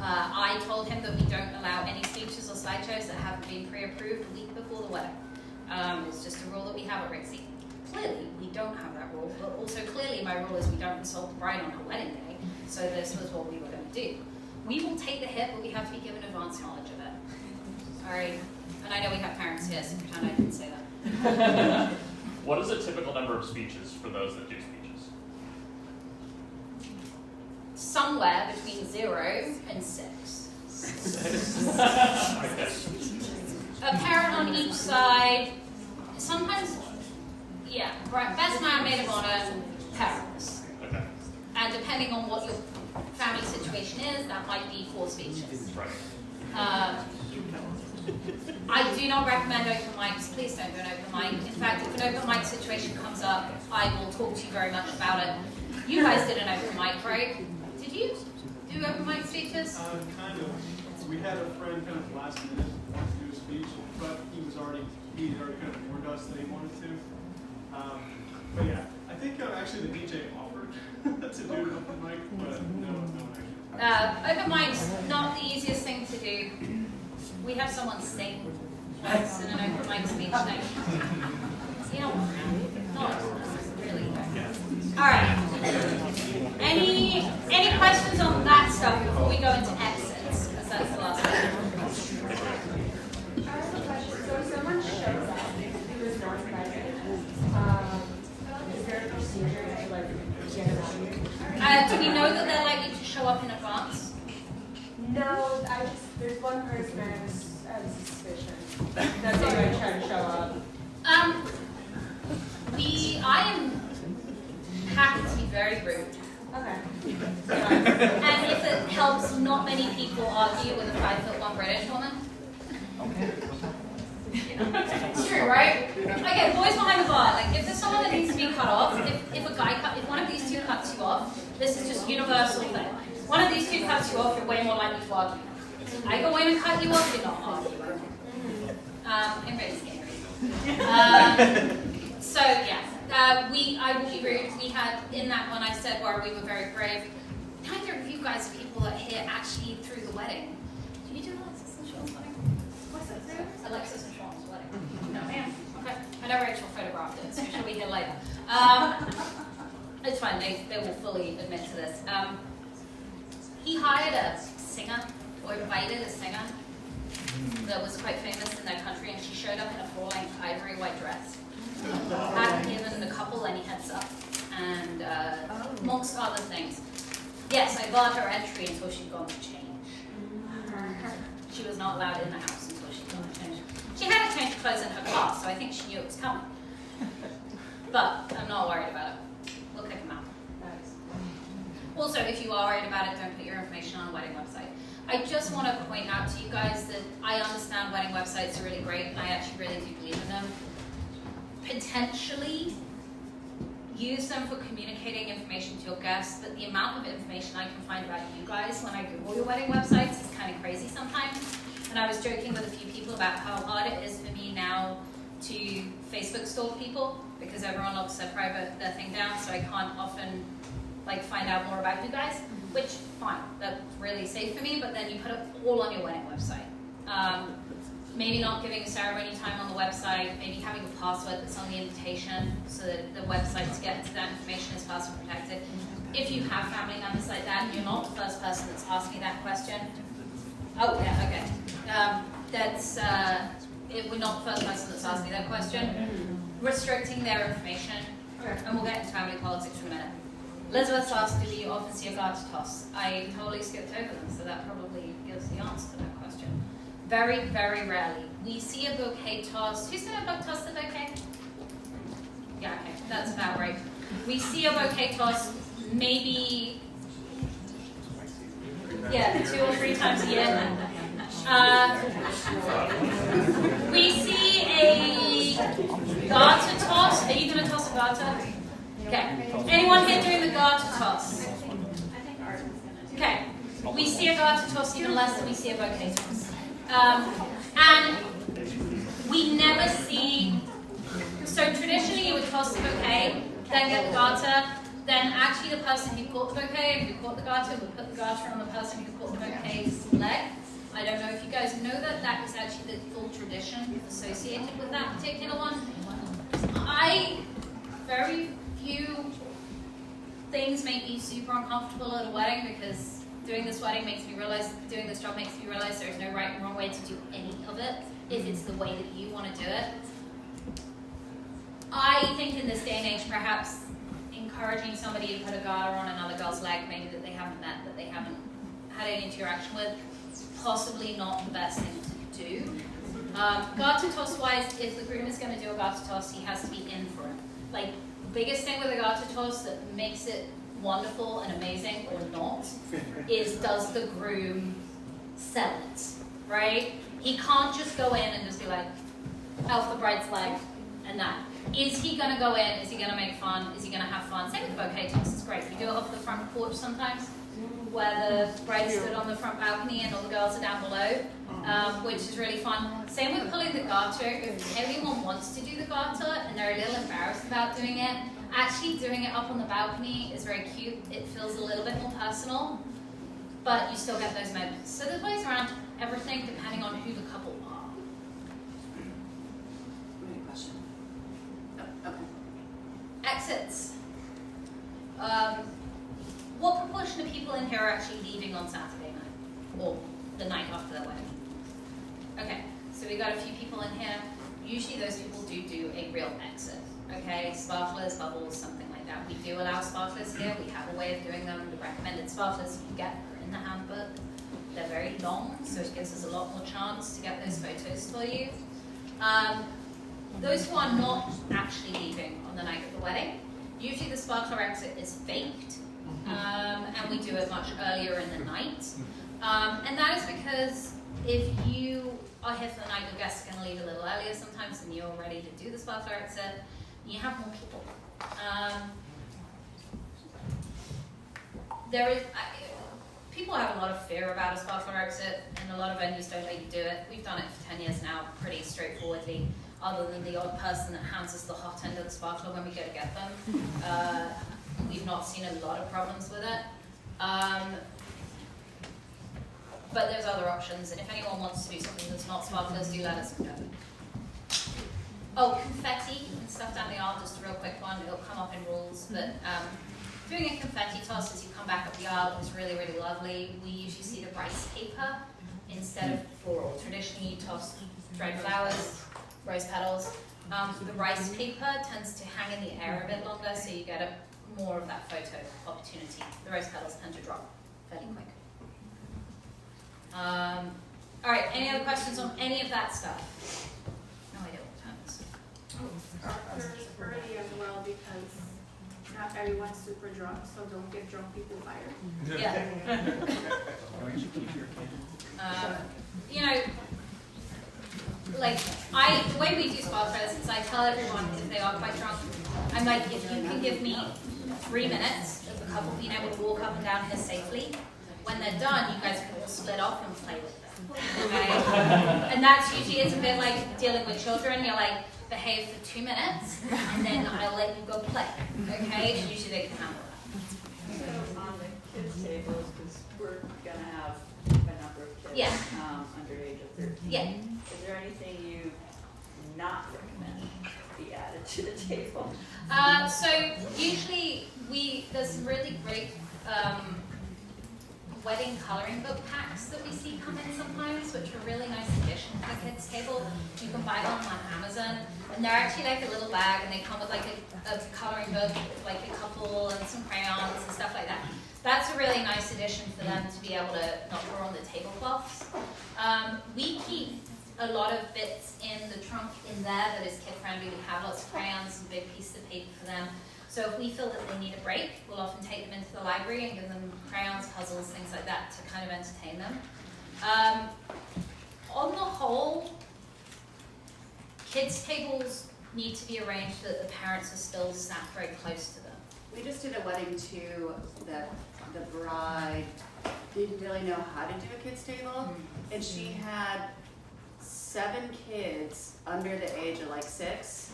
I told him that we don't allow any speeches or slideshows that haven't been pre-approved a week before the wedding. It's just a rule that we have at Rixey. Clearly, we don't have that rule, but also clearly my rule is we don't insult the bride on her wedding day, so this was what we were going to do. We will take the hit, but we have to be given advance knowledge of it. All right? And I know we have parents here, so pretend I didn't say that. What is a typical number of speeches for those that do speeches? Somewhere between 0 and 6. A parent on each side. Sometimes, yeah, best man, maid of honor, parents. Okay. And depending on what your family situation is, that might be 4 speeches. Right. I do not recommend open mics. Please don't do an open mic. In fact, if an open mic situation comes up, I will talk to you very much about it. You guys did an open mic, right? Did you do open mic speeches? Kind of. We had a friend kind of last minute want to do a speech, but he had already kind of warned us that he wanted to. But yeah, I think actually the DJ offered to do an open mic, but no one actually. Open mic's not the easiest thing to do. We have someone sing once in an open mic speech thing. You know, not really. All right. Any questions on that stuff before we go into exits? Because that's the last one. I have a question. So if someone shows up who is not invited, is there a procedure to like get them out of here? Do we know that they're likely to show up in advance? No, there's one person I have a suspicion that they might try to show up. I am happy to be very rude. Okay. And if it helps not many people argue with a 5'1" British woman. It's true, right? Okay, boys behind the bar. Like, if there's someone that needs to be cut off, if one of these two cuts you off, this is just universal thing. One of these two cuts you off, you're way more likely to argue. I go in and cut you off, you're not arguing. I'm very scary. So yeah, I will be rude. We had, in that one I said where we were very brave, neither of you guys are people that are here actually through the wedding. Do you do Alexis and Sean's wedding? What's that through? Alexis and Sean's wedding. No, ma'am. Okay. I know Rachel photographed it, so she'll be here later. It's fine, they will fully admit to this. He hired a singer, or invited a singer, that was quite famous in their country, and she showed up in a full-length ivory white dress. Hadn't given the couple any heads up, and amongst other things. Yes, I bought her entry until she'd gone to change. She was not allowed in the house until she'd gone to change. She had to change clothes in her car, so I think she knew it was coming. But I'm not worried about it. We'll kick him out. Also, if you are worried about it, don't put your information on a wedding website. I just want to point out to you guys that I understand wedding websites are really great, and I actually really do believe in them. Potentially use them for communicating information to your guests, but the amount of information I can find about you guys when I Google your wedding websites is kind of crazy sometimes. And I was joking with a few people about how hard it is for me now to Facebook stalk people, because everyone locks their thing down, so I can't often find out more about you guys, which, fine, that's really safe for me, but then you put it all on your wedding website. Maybe not giving a ceremony time on the website, maybe having a password that's on the invitation so that the website to get to that information is password protected. If you have family members like that, you're not the first person that's asked me that question. Oh, yeah, okay. We're not the first person that's asked me that question. Restricting their information, and we'll get into family politics in a minute. Elizabeth asked, do you often see a garter toss? I totally skipped over them, so that probably gives the answer to that question. Very, very rarely. We see a bouquet toss. Who's going to toss the bouquet? Yeah, okay, that's about right. We see a bouquet toss maybe, 2 or 3 times a year. We see a garter toss. Are you going to toss a garter? Okay. Anyone here doing the garter toss? Okay. We see a garter toss even less than we see a bouquet toss. And we never see, so traditionally you would toss the bouquet, then get the garter, then actually the person who caught the bouquet and who caught the garter would put the garter on the person who caught the bouquet's leg. I don't know if you guys know that, that is actually the full tradition associated with that particular one. Very few things make me super uncomfortable at a wedding, because doing this job makes me realize there's no right and wrong way to do any of it, if it's the way that you want to do it. I think in this day and age, perhaps encouraging somebody to put a garter on another girl's leg, maybe that they haven't met, that they haven't had any interaction with, possibly not the best thing to do. Garter toss wise, if the groom is going to do a garter toss, he has to be in for it. The biggest thing with a garter toss that makes it wonderful and amazing or not is, does the groom sell it, right? He can't just go in and just be like, elf the bride's leg and that. Is he going to go in? Is he going to make fun? Is he going to have fun? Same with the bouquet toss, it's great. We do it off the front porch sometimes, where the bride stood on the front balcony and all the girls are down below, which is really fun. Same with pulling the garter. If everyone wants to do the garter and they're a little embarrassed about doing it, actually doing it up on the balcony is very cute. It feels a little bit more personal, but you still get those moments. So there's ways around everything depending on who the couple are. Question. Oh, okay. Exits. What proportion of people in here are actually leaving on Saturday night? Or the night after their wedding? Okay, so we got a few people in here. Usually those people do a real exit. Okay, sparklers, bubbles, something like that. We do allow sparklers here. We have a way of doing them. The recommended sparklers you get are in the handbook. They're very long, so it gives us a lot more chance to get those photos for you. Those who are not actually leaving on the night of the wedding, usually the sparkler exit is faked, and we do it much earlier in the night. And that is because if you are here for the night, your guests are going to leave a little earlier sometimes, and you're ready to do the sparkler exit. You have more people. people have a lot of fear about a sparkler exit, and a lot of venues don't let you do it. We've done it for 10 years now, pretty straightforwardly, other than the odd person that hands us the hot end of the sparkler when we go to get them. We've not seen a lot of problems with it. But there's other options, and if anyone wants to do something that's not sparklers, do let us know. Oh, confetti and stuff down the aisle, just a real quick one, it'll come up in rules, but doing a confetti toss as you come back up the aisle is really, really lovely. We usually see the rice paper instead of floral. Traditionally, you toss dried flowers, rose petals. The rice paper tends to hang in the air a bit longer, so you get more of that photo opportunity. The rose petals tend to drop fairly quick. All right, any other questions on any of that stuff? No idea what time it is. Sparklers early as well because not everyone's super drunk, so don't get drunk people fired. Yeah. You know, like the way we do sparklers is I tell everyone if they are quite drunk, I'm like, if you can give me 3 minutes of the couple being able to walk up and down here safely, when they're done, you guys can all split off and play with them. Okay? And that's usually, it's a bit like dealing with children. You're like, behave for 2 minutes, and then I'll let you go play. Okay? And usually they can handle that. So on the kids' tables, because we're going to have a number of kids under age of 13. Yeah. Is there anything you not recommend be added to the table? So usually there's some really great wedding coloring book packs that we see come in sometimes, which are really nice addition to the kids' table. You can buy them on Amazon, and they're actually like a little bag, and they come with like a coloring book, like a couple and some crayons and stuff like that. That's a really nice addition for them to be able to not draw on the tablecloths. We keep a lot of bits in the trunk in there that is kid-friendly. We have lots of crayons and big pieces of paper for them. So if we feel that they need a break, we'll often take them into the library and give them crayons, puzzles, things like that to kind of entertain them. On the whole, kids' tables need to be arranged so that the parents are still sat very close to them. We just did a wedding too that the bride didn't really know how to do a kids' table, and she had 7 kids under the age of like 6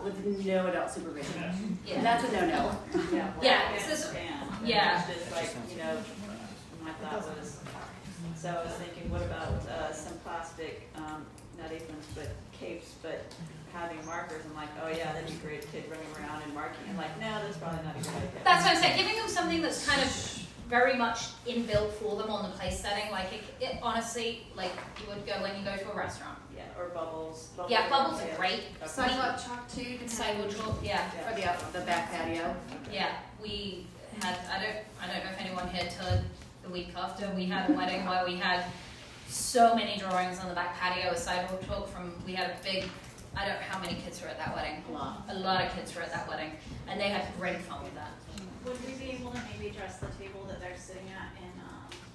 with no adult supervision. Yeah. And that's a no-no. Yeah. Yeah. Just like, you know, my thought was, so I was thinking, what about some plastic, not aprons, but capes, but having markers? I'm like, oh yeah, that'd be great, kid running around and marking. And like, no, that's probably not a good idea. That's what I'm saying. Giving them something that's kind of very much inbuilt for them on the place setting. Like it honestly, like you would go when you go to a restaurant. Yeah, or bubbles. Yeah, bubbles are great. Sidewalk chalk too. Sidewalk chalk, yeah. For the back patio. Yeah, we had. I don't know if anyone here to the week after we had a wedding where we had so many drawings on the back patio with sidewalk chalk. We had a big. I don't know how many kids were at that wedding. A lot of kids were at that wedding, and they had great fun with that. Would we be able to maybe dress the table that they're sitting at in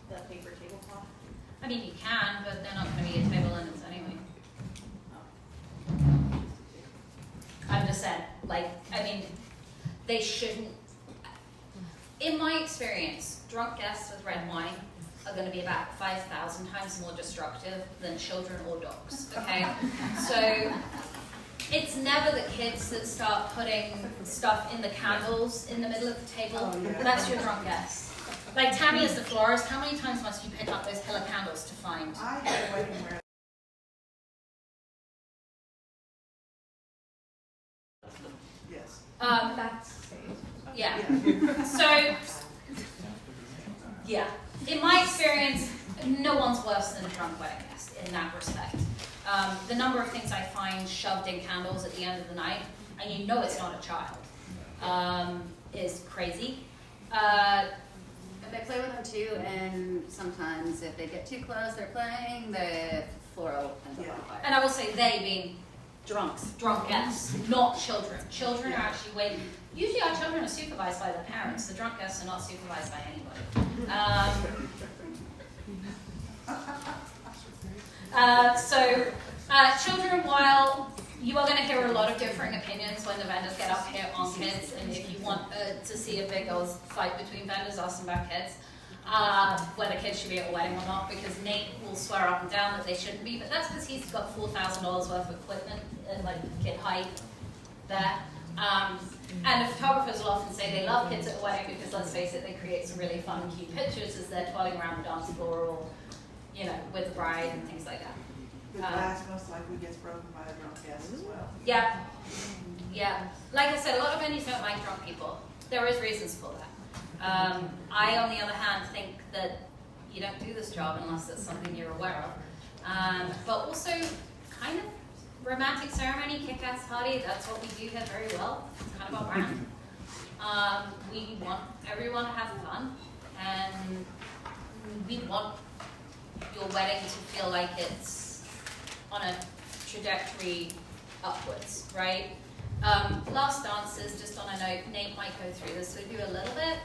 the paper tablecloth? I mean, you can, but they're not going to be at table linens anyway. I'm just saying, they shouldn't. In my experience, drunk guests with red wine are going to be about 5,000 times more destructive than children or dogs, okay? So it's never the kids that start putting stuff in the candles in the middle of the table. That's your drunk guest. Like Tammy as the florist, how many times must you pick up those pillar candles to find? I had a wedding where yes. That's Yeah. So, yeah. In my experience, no one's worse than a drunk wedding guest in that respect. The number of things I find shoved in candles at the end of the night, and you know it's not a child, is crazy. They play with them too, and sometimes if they get too close, they're playing the floral ends up on fire. And I will say they being drunk guests, not children. Children are actually usually our children are supervised by their parents. The drunk guests are not supervised by anybody. Children, while you are going to hear a lot of differing opinions when the vendors get up here on kids, and if you want to see a big old fight between vendors, ask them about kids. whether kids should be at a wedding or not, because Nate will swear up and down that they shouldn't be, but that's because he's got $4,000 worth of equipment and like kid height there. And the photographers will often say they love kids at a wedding because, let's face it, they create some really fun and cute pictures as they're twirling around the dance floor or, you know, with the bride and things like that. The glass most likely gets broken by a drunk guest as well. Yeah. Yeah. Like I said, a lot of venues don't like drunk people. There is reasons for that. I, on the other hand, think that you don't do this job unless it's something you're aware of. But also, kind of romantic ceremony, kick-ass party, that's what we do here very well. It's kind of our brand. We want everyone to have fun, and we want your wedding to feel like it's on a trajectory upwards, right? Last dances, just on a note, Nate might go through this with you a little bit.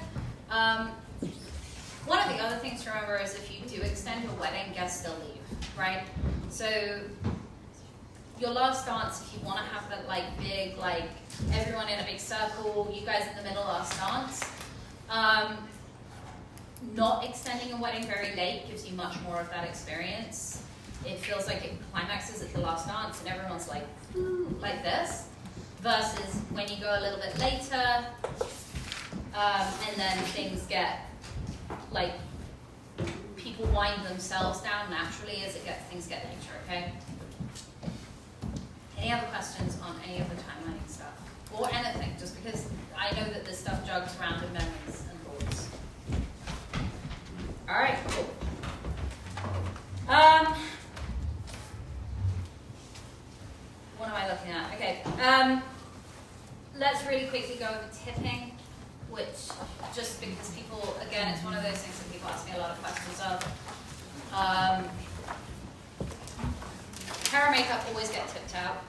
One of the other things to remember is if you do extend your wedding, guests still leave, right? So your last dance, if you want to have that like big, like everyone in a big circle, you guys in the middle last dance, not extending a wedding very late gives you much more of that experience. It feels like it climaxes at the last dance and everyone's like, ooh, like this, versus when you go a little bit later, and then things get, like, people wind themselves down naturally as things get later, okay? Any other questions on any of the timeline stuff? Or anything, just because I know that this stuff jogs around in memories and thoughts. All right, cool. What am I looking at? Okay, let's really quickly go over tipping, which, just because people, again, it's one of those things that people ask me a lot of questions of. Hair and makeup always get tipped out.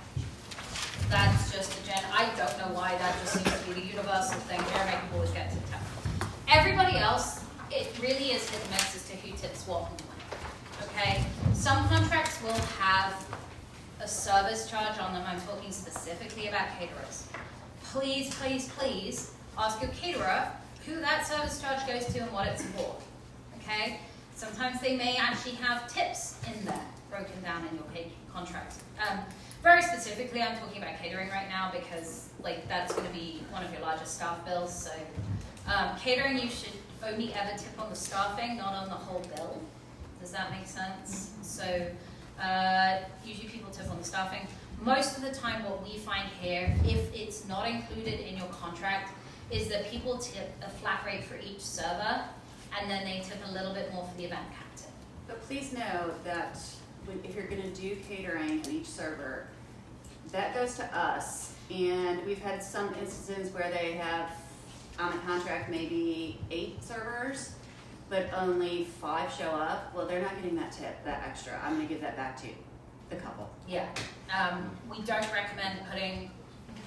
That's just I don't know why, that just seems to be the universal thing. Hair and makeup always get tipped out. Everybody else, it really is hit and miss as to who tips what and when. Okay? Some contracts will have a service charge on them. I'm talking specifically about caterers. Please, please, please ask your caterer who that service charge goes to and what it's for. Okay? Sometimes they may actually have tips in there broken down in your contract. Very specifically, I'm talking about catering right now because like that's going to be one of your largest staff bills. So catering, you should only ever tip on the staffing, not on the whole bill. Does that make sense? So usually people tip on the staffing. Most of the time what we find here, if it's not included in your contract, is that people tip a flat rate for each server, and then they tip a little bit more for the event captain. But please know that if you're going to do catering and each server, that goes to us. And we've had some instances where they have on the contract maybe 8 servers, but only 5 show up. Well, they're not getting that tip, that extra. I'm going to give that back to the couple. Yeah. We don't recommend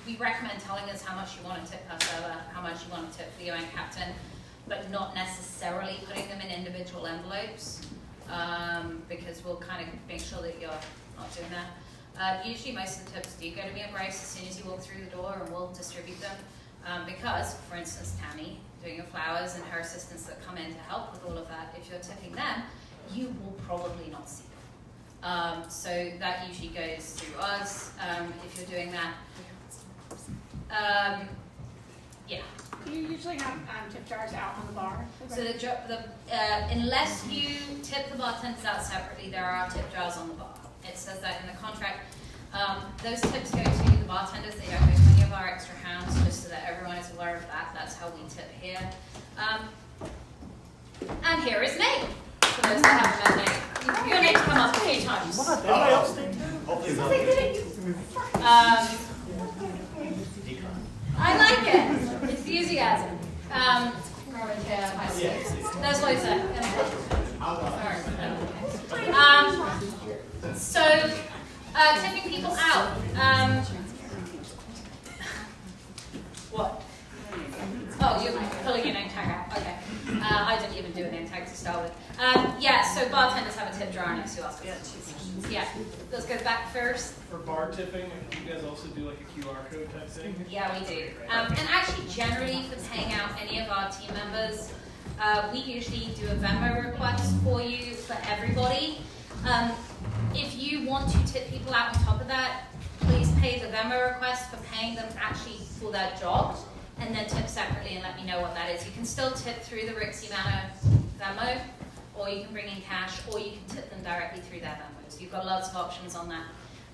we recommend telling us how much you want to tip per server, how much you want to tip for the event captain, but not necessarily putting them in individual envelopes, because we'll kind of make sure that you're not doing that. Usually most of the tips do go to me and Bryce as soon as you walk through the door, and we'll distribute them. Because, for instance, Tammy, doing your flowers, and her assistants that come in to help with all of that, if you're tipping them, you will probably not see them. So that usually goes through us, if you're doing that. Yeah. Do you usually have tip jars out on the bar? So unless you tip the bartenders out separately, there are tip jars on the bar. It says that in the contract. Those tips go to the bartenders. They don't go to any of our extra hands, just so that everyone is aware of that. That's how we tip here. And here is Nate. For those that haven't met Nate, you're going to come up a few times. Everybody else did too? I like it. Enthusiasm. There's loads there. So, tipping people out. What? Oh, you're pulling your name tag out. Okay. I didn't even do a name tag to start with. Yeah, so bartenders have a tip jar next to us. Yeah. Let's go back first. For bar tipping, you guys also do like a QR code type thing? Yeah, we do. And actually, generally, for paying out any of our team members, We usually do a Venmo request for you for everybody. If you want to tip people out on top of that, please pay the Venmo request for paying them actually for their job, and then tip separately and let me know what that is. You can still tip through the Rixey Manor Venmo, or you can bring in cash, or you can tip them directly through their Venmos. You've got lots of options on that.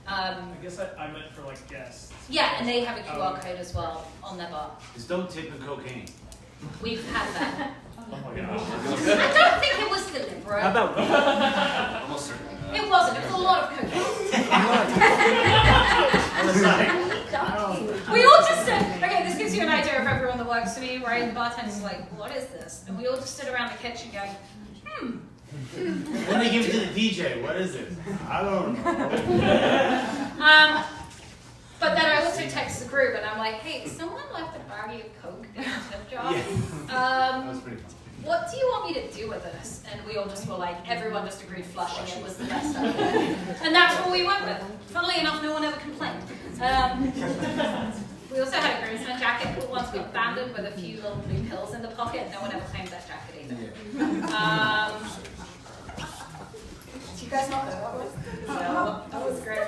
I guess I meant for like guests. Yeah, and they have a QR code as well on their bar. Just don't tip in cocaine. We've had that. Oh my gosh. I don't think it was deliberate. How about almost certainly. It wasn't. It was a lot of cocaine. We all just stood. Okay, this gives you an idea of everyone that works for me, right? The bartender's like, "What is this?" And we all just stood around the kitchen going, Then they give it to the DJ. What is it? I don't know. But then I also text the group and I'm like, "Hey, someone left a baggie of coke in the tip jar. That was pretty fun. What do you want me to do with this?" And we all just were like, everyone just agreed flushing it was the best idea. And that's what we went with. Funnily enough, no one ever complained. We also had a groomsman jacket that once got abandoned with a few little blue pills in the pocket. No one ever claimed that jacket either. Do you guys not know that one? No, that was great.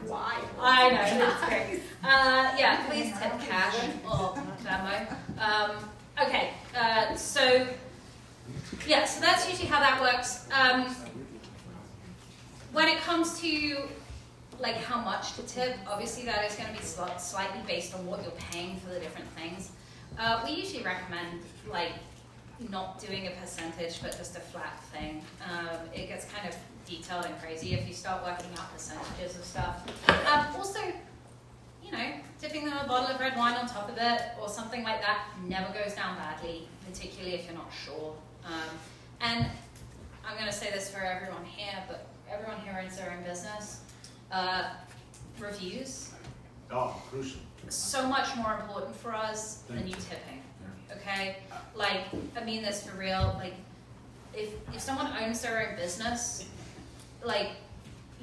Why? I know, that's great. Yeah, please tip cash or Venmo. Okay, so that's usually how that works. When it comes to like how much to tip, obviously that is going to be slightly based on what you're paying for the different things. We usually recommend like not doing a percentage, but just a flat thing. It gets kind of detailed and crazy if you start working out percentages of stuff. Also, you know, tipping them a bottle of red wine on top of it or something like that never goes down badly, particularly if you're not sure. And I'm going to say this for everyone here, but everyone here owns their own business. Reviews. Oh, crucial. So much more important for us than you tipping. Okay? Like, I mean this for real. Like, if someone owns their own business, like,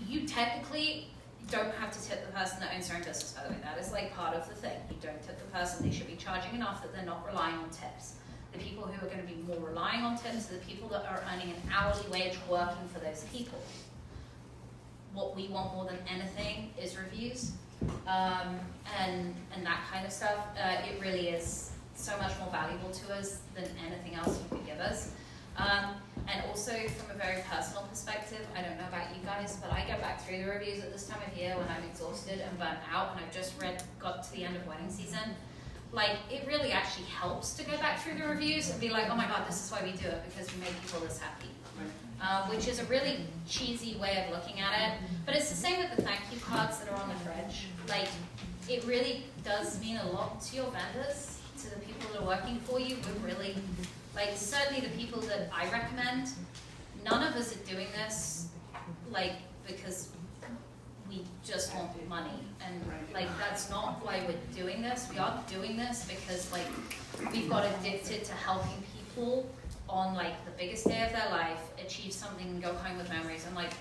you technically don't have to tip the person that owns their own business, by the way. That is like part of the thing. You don't tip the person. They should be charging enough that they're not relying on tips. The people who are going to be more relying on tips are the people that are earning an hourly wage working for those people. What we want more than anything is reviews and that kind of stuff. It really is so much more valuable to us than anything else you could give us. And also from a very personal perspective, I don't know about you guys, but I go back through the reviews at this time of year when I'm exhausted and burnt out and I've just got to the end of wedding season. Like, it really actually helps to go back through the reviews and be like, oh my god, this is why we do it, because we make people this happy. Which is a really cheesy way of looking at it. But it's the same with the thank you cards that are on the fridge. Like, it really does mean a lot to your vendors, to the people that are working for you. We're really, like, certainly the people that I recommend, none of us are doing this, like, because we just want money. And, like, that's not why we're doing this. We are doing this because, like, we've got addicted to helping people on like the biggest day of their life, achieve something and go home with memories. And like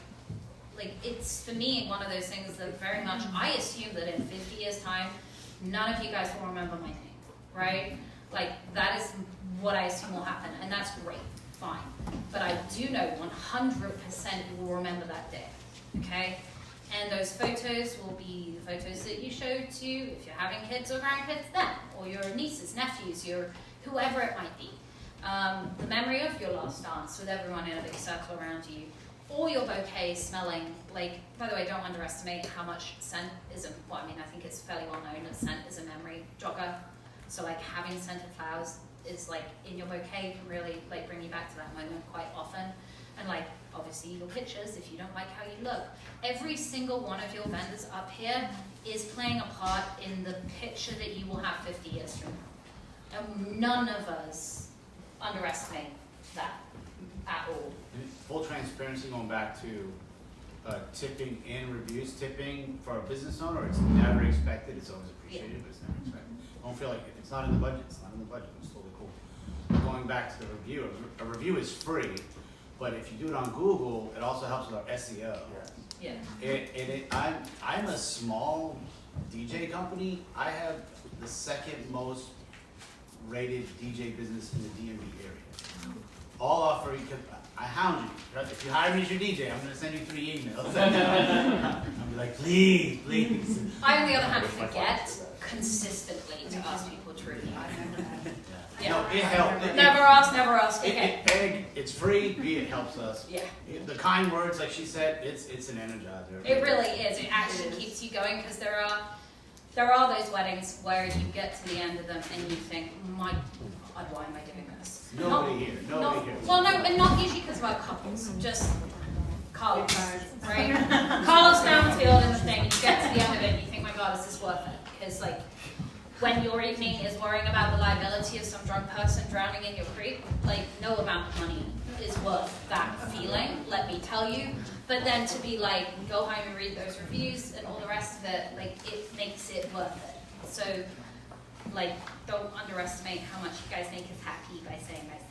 it's for me one of those things that very much I assume that in 50 years time, none of you guys will remember my name, right? Like that is what I assume will happen, and that's great, fine. But I do know 100% you will remember that day, okay? And those photos will be the photos that you showed to, if you're having kids or grandkids then, or your nieces, nephews, your whoever it might be. The memory of your last dance with everyone in a big circle around you, or your bouquet smelling, like, by the way, don't underestimate how much scent is well, I mean, I think it's fairly well known that scent is a memory jogger. So like having scented flowers is like in your bouquet can really like bring you back to that moment quite often. And like, obviously your pictures, if you don't like how you look. Every single one of your vendors up here is playing a part in the picture that you will have 50 years from now. And none of us underestimate that at all. And full transparency, going back to tipping and reviews. Tipping for a business owner, it's never expected. It's always appreciated, but it's never expected. Don't feel like if it's not in the budget, it's not in the budget. It's totally cool. Going back to the review, a review is free, but if you do it on Google, it also helps with our SEO. Yeah. I'm a small DJ company. I have the second most rated DJ business in the DMV area. all offer, because I hound you. Right? If you hire me as your DJ, I'm going to send you 3 emails. I'll be like, please, please. I, on the other hand, forget consistently to ask people to review. Yeah. No, it helps. Never ask. Okay. It's free. B, it helps us. Yeah. The kind words, like she said, it's an energizer. It really is. It actually keeps you going because there are those weddings where you get to the end of them and you think, my God, why am I doing this? Nobody here. Well, no, and not usually because of our couples. Just Carlos, right? Carlos downfield in the thing, and you get to the end of it and you think, my God, is this worth it? Because like, when your evening is worrying about the liability of some drunk person drowning in your creek, like no amount of money is worth that feeling, let me tell you. But then to be like, go home and read those reviews and all the rest of it, like it makes it worth it. So like, don't underestimate how much you guys make us happy by saying nice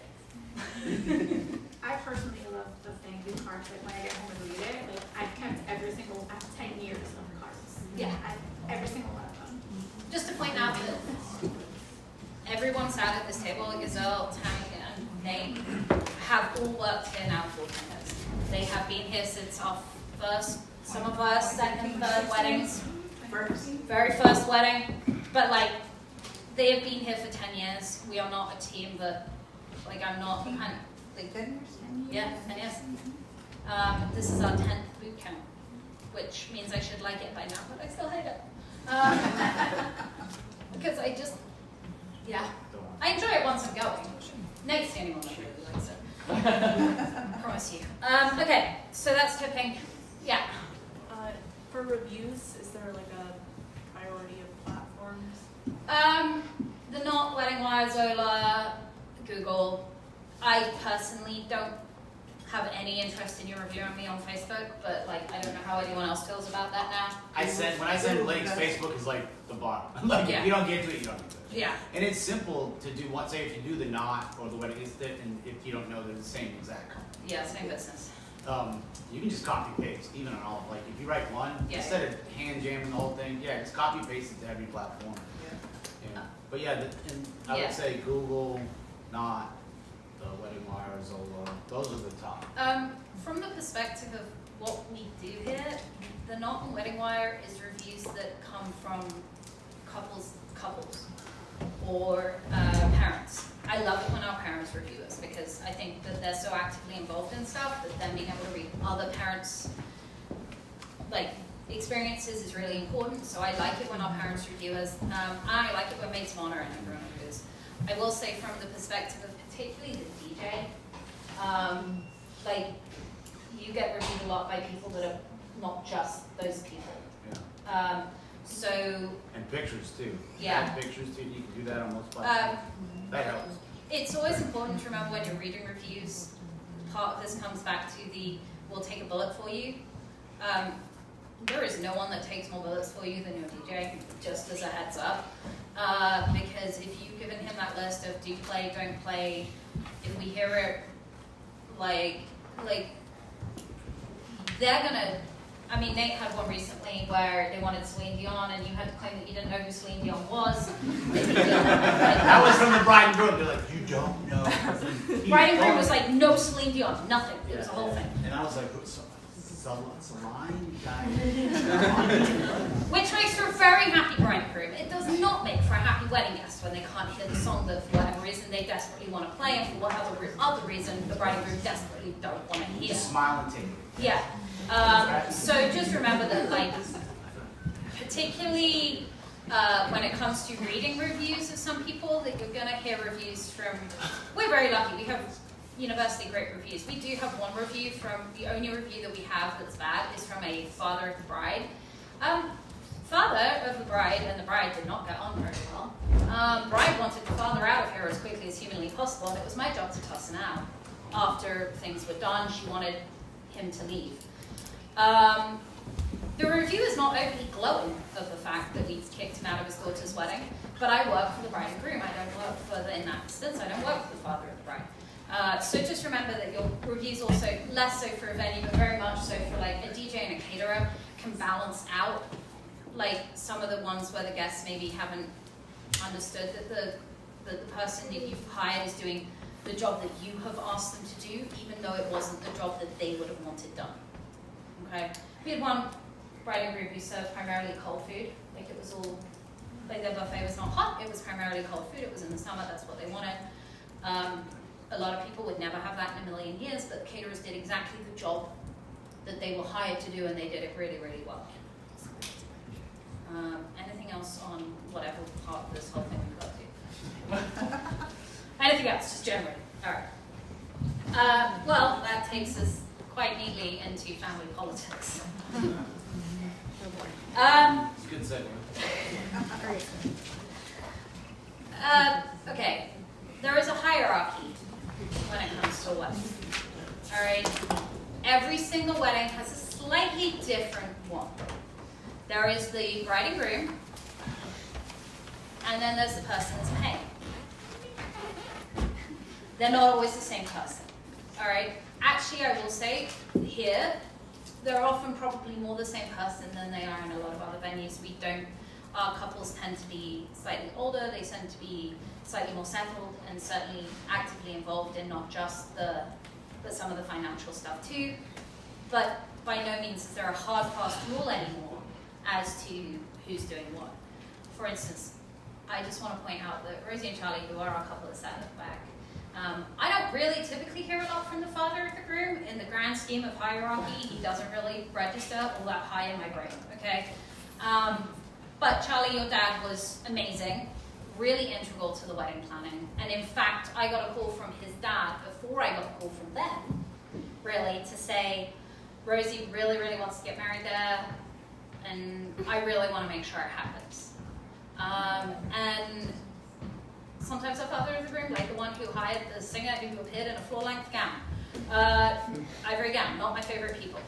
things. I personally love the thank you cards. Like when I get home and read it, like I've kept I have 10 years of cards. Yeah. Every single one of them. Just to point out that everyone sat at this table, Gazelle, Tank, and Nate, have all worked here now for 10 years. They have been here since our some of our second, third weddings. Very first wedding. But like, they have been here for 10 years. We are not a team that, like I'm not kind of, like, 10 years? Yeah, 10 years. This is our 10th boot camp, which means I should like it by now, but I still hate it. Because I just, yeah, I enjoy it once I'm going. Nate's the only one that really likes it. I promise you. Okay, so that's tipping. Yeah. For reviews, is there like a priority of platforms? The Not Wedding Wire, Zola, Google. I personally don't have any interest in you reviewing me on Facebook, but like I don't know how anyone else feels about that now. When I send links, Facebook is like the bottom. Like if you don't get to it, you don't get to it. Yeah. And it's simple to do. Say if you do the Not or the wedding, and if you don't know, they're the same exact company. Yeah, same business. You can just copy paste even on all. Like if you write one, instead of hand jamming the whole thing, just copy paste it to every platform. Yeah. But yeah, I would say Google, Not, the Wedding Wire, Zola. Those are the top. From the perspective of what we do here, the Not on Wedding Wire is reviews that come from couples, or parents. I love it when our parents review us because I think that they're so actively involved in stuff that them being able to read other parents' like experiences is really important. So I like it when our parents review us. I like it when Maids of Honor and everyone reviews. I will say from the perspective of particularly the DJ, like you get reviewed a lot by people that are not just those people. Yeah. And pictures too. Yeah. Add pictures too. You can do that on most platforms. That helps. It's always important to remember when you're reading reviews. Part of this comes back to the we'll take a bullet for you. There is no one that takes more bullets for you than your DJ, just as a heads up. Because if you've given him that list of do play, don't play, if we hear it, like they're gonna. I mean, Nate had one recently where they wanted Celine Dion, and you had to claim that you didn't know who Celine Dion was. That was from the bride and groom. They're like, you don't know. Bride and groom was like, no Celine Dion, nothing. It was a whole thing. And I was like, Celine guy. Which makes for a very happy bride and groom. It does not make for a happy wedding guest when they can't hear the song that for whatever reason they desperately want to play, and for whatever other reason the bride and groom desperately don't want to hear. Just smile and take it. Yeah. So just remember that, like, particularly when it comes to reading reviews of some people, that you're going to hear reviews from, we're very lucky, we have universally great reviews. We do have one review the only review that we have that's bad is from a father of the bride. Father of the bride and the bride did not get on very well. Bride wanted the father out of here as quickly as humanly possible, and it was my job to toss him out. After things were done, she wanted him to leave. The review is not overly glowing of the fact that we kicked him out of his daughter's wedding, but I work for the bride and groom. I don't work for in that instance, I don't work for the father of the bride. So just remember that your reviews also, less so for a venue, but very much so for like a DJ and a caterer, can balance out like some of the ones where the guests maybe haven't understood that the person that you've hired is doing the job that you have asked them to do, even though it wasn't the job that they would have wanted done. Okay? We had one bride and groom who served primarily cold food. Like it was all, like their buffet was not hot, it was primarily cold food, it was in the summer, that's what they wanted. A lot of people would never have that in a million years, but caterers did exactly the job that they were hired to do, and they did it really, really well. Anything else on whatever part of this whole thing we got to? Anything else, just generally? All right. Well, that takes us quite neatly into family politics. Good segue. Okay, there is a hierarchy when it comes to a wedding. All right, every single wedding has a slightly different one. There is the bride and groom, and then there's the person that's paying. They're not always the same person. All right. Actually, I will say here, they're often probably more the same person than they are in a lot of other venues. Our couples tend to be slightly older, they tend to be slightly more settled, and certainly actively involved in not just but some of the financial stuff too. But by no means is there a hard, fast rule anymore as to who's doing what. For instance, I just want to point out that Rosie and Charlie, who are our couple that sat at the back, I don't really typically hear a lot from the father of the groom. In the grand scheme of hierarchy, he doesn't really register all that high in my brain, okay? But Charlie, your dad, was amazing, really integral to the wedding planning. And in fact, I got a call from his dad before I got a call from them, really, to say, Rosie really, really wants to get married there, and I really want to make sure it happens. And sometimes our father of the groom, like the one who hired the singer who appeared in a floor-length gown. Ivory gown, not my favorite people.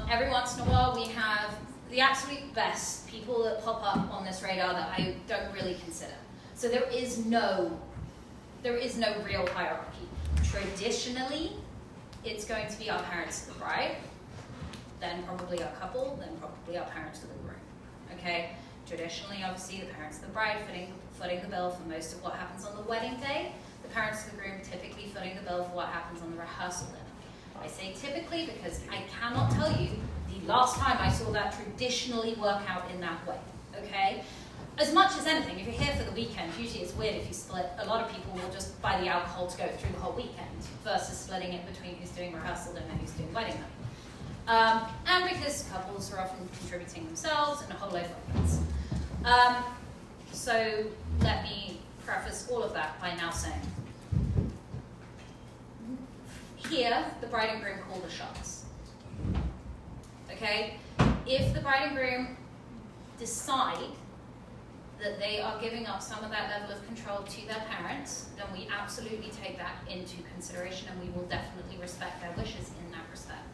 Every once in a while we have the absolute best people that pop up on this radar that I don't really consider. So there is no real hierarchy. Traditionally, it's going to be our parents to the bride, then probably our couple, then probably our parents to the groom. Okay? Traditionally, obviously, the parents of the bride footing the bill for most of what happens on the wedding day. The parents of the groom typically footing the bill for what happens on the rehearsal dinner. I say typically because I cannot tell you the last time I saw that traditionally work out in that way, okay? As much as anything, if you're here for the weekend, usually it's weird if you split. A lot of people will just buy the alcohol to go through the whole weekend versus splitting it between who's doing rehearsal dinner and who's doing wedding night. And because couples are often contributing themselves and a whole load of things. So let me preface all of that by now saying, here, the bride and groom call the shots. Okay? If the bride and groom decide that they are giving up some of that level of control to their parents, then we absolutely take that into consideration, and we will definitely respect their wishes in that respect.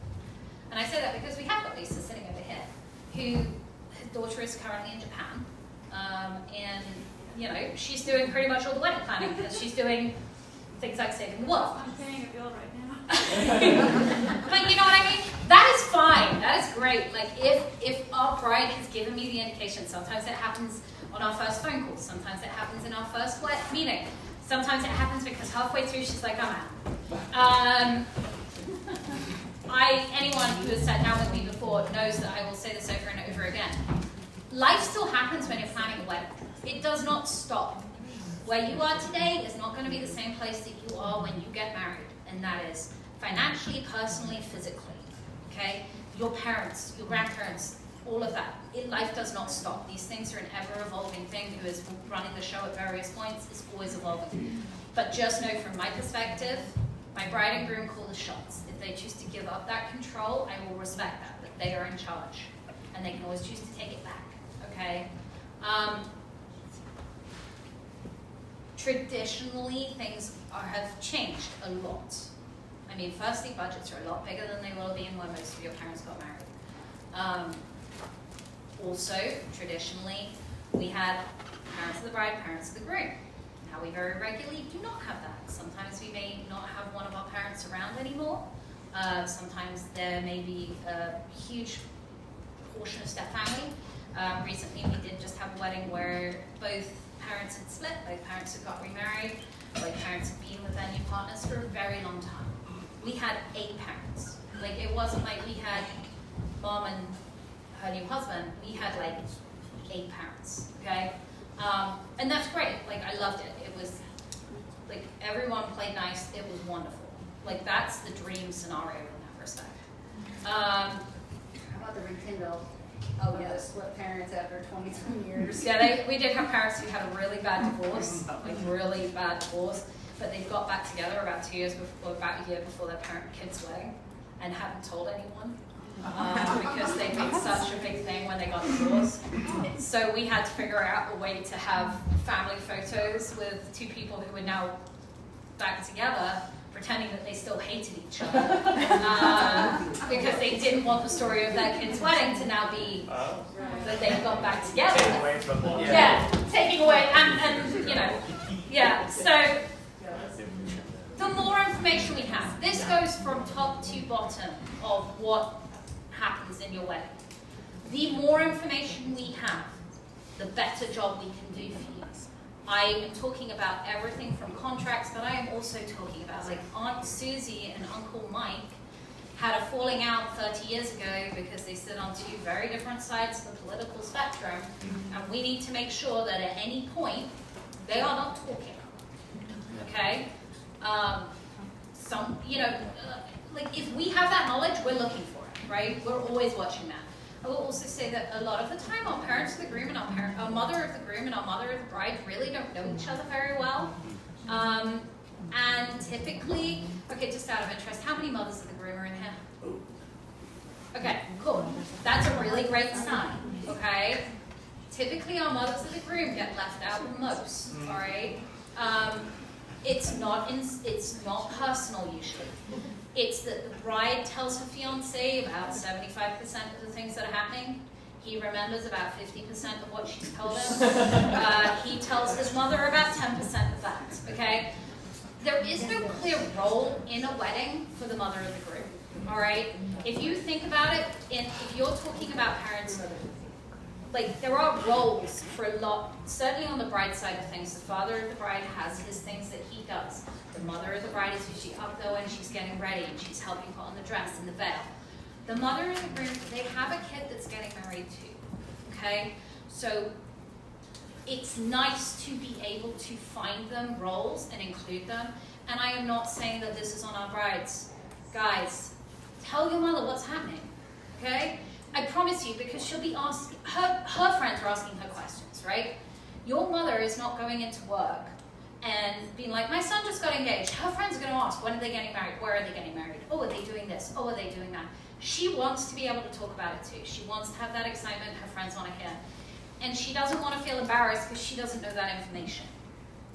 And I say that because we have got Lisa sitting over here, who her daughter is currently in Japan, and you know, she's doing pretty much all the wedding planning because she's doing things like saving the world. I'm paying a bill right now. But you know what I mean? That is fine. That is great. Like if our bride has given me the indication, sometimes it happens on our first phone call, sometimes it happens in our first meeting, sometimes it happens because halfway through she's like, I'm out. Anyone who has sat down with me before knows that I will say this over and over again. Life still happens when you're planning a wedding. It does not stop. Where you are today is not going to be the same place that you are when you get married, and that is financially, personally, physically. Okay? Your parents, your grandparents, all of that. Life does not stop. These things are an ever-evolving thing. Who is running the show at various points is always evolving. But just know from my perspective, my bride and groom call the shots. If they choose to give up that control, I will respect that they are in charge. And they can always choose to take it back. Okay? Traditionally, things have changed a lot. I mean, firstly, budgets are a lot bigger than they will be when most of your parents got married. Also, traditionally, we had parents of the bride, parents of the groom. Now we very regularly do not have that. Sometimes we may not have one of our parents around anymore. Sometimes there may be a huge portion of step family. Recently, we did just have a wedding where both parents had split, both parents had got remarried. like parents have been with venue partners for a very long time. We had 8 parents. Like it wasn't like we had mom and her new husband. We had like 8 parents, okay? And that's great. Like I loved it. It was like everyone played nice. It was wonderful. Like that's the dream scenario in that respect. How about the rekindle of the split parents after 22 years? Yeah, we did have parents who had a really bad divorce, like really bad divorce, but they got back together about 2 years before, about a year before their kid's wedding, and hadn't told anyone. Because they made such a big thing when they got divorced. So we had to figure out a way to have family photos with 2 people who were now back together, pretending that they still hated each other. Because they didn't want the story of their kid's wedding to now be that they got back together. Take away from them. Yeah, taking away, and you know, yeah, so the more information we have, this goes from top to bottom of what happens in your wedding. The more information we have, the better job we can do for you. I am talking about everything from contracts, but I am also talking about like Aunt Susie and Uncle Mike had a falling out 30 years ago because they sit on 2 very different sides of the political spectrum, and we need to make sure that at any point they are not talking. Okay? Like if we have that knowledge, we're looking for it, right? We're always watching that. I will also say that a lot of the time our parents of the groom and our mother of the groom and our mother of the bride really don't know each other very well. And typically, okay, just out of interest, how many mothers of the groom are in here? Okay, cool. That's a really great sign, okay? Typically our mothers of the groom get left out the most, all right? It's not personal usually. It's that the bride tells her fiancé about 75% of the things that are happening. He remembers about 50% of what she's told him. He tells his mother about 10% of that, okay? There is no clear role in a wedding for the mother of the groom, all right? If you think about it, if you're talking about parents, like there are roles for a lot, certainly on the bride side of things. The father of the bride has his things that he does. The mother of the bride is usually up there when she's getting ready and she's helping put on the dress and the veil. The mother of the groom, they have a kid that's getting married too, okay? So it's nice to be able to find them roles and include them. And I am not saying that this is on our brides. Guys, tell your mother what's happening, okay? I promise you, because she'll be asking, her friends are asking her questions, right? Your mother is not going into work and being like, my son just got engaged. Her friends are going to ask, when are they getting married? Where are they getting married? Oh, are they doing this? Oh, are they doing that? She wants to be able to talk about it too. She wants to have that excitement her friends want to hear. And she doesn't want to feel embarrassed because she doesn't know that information.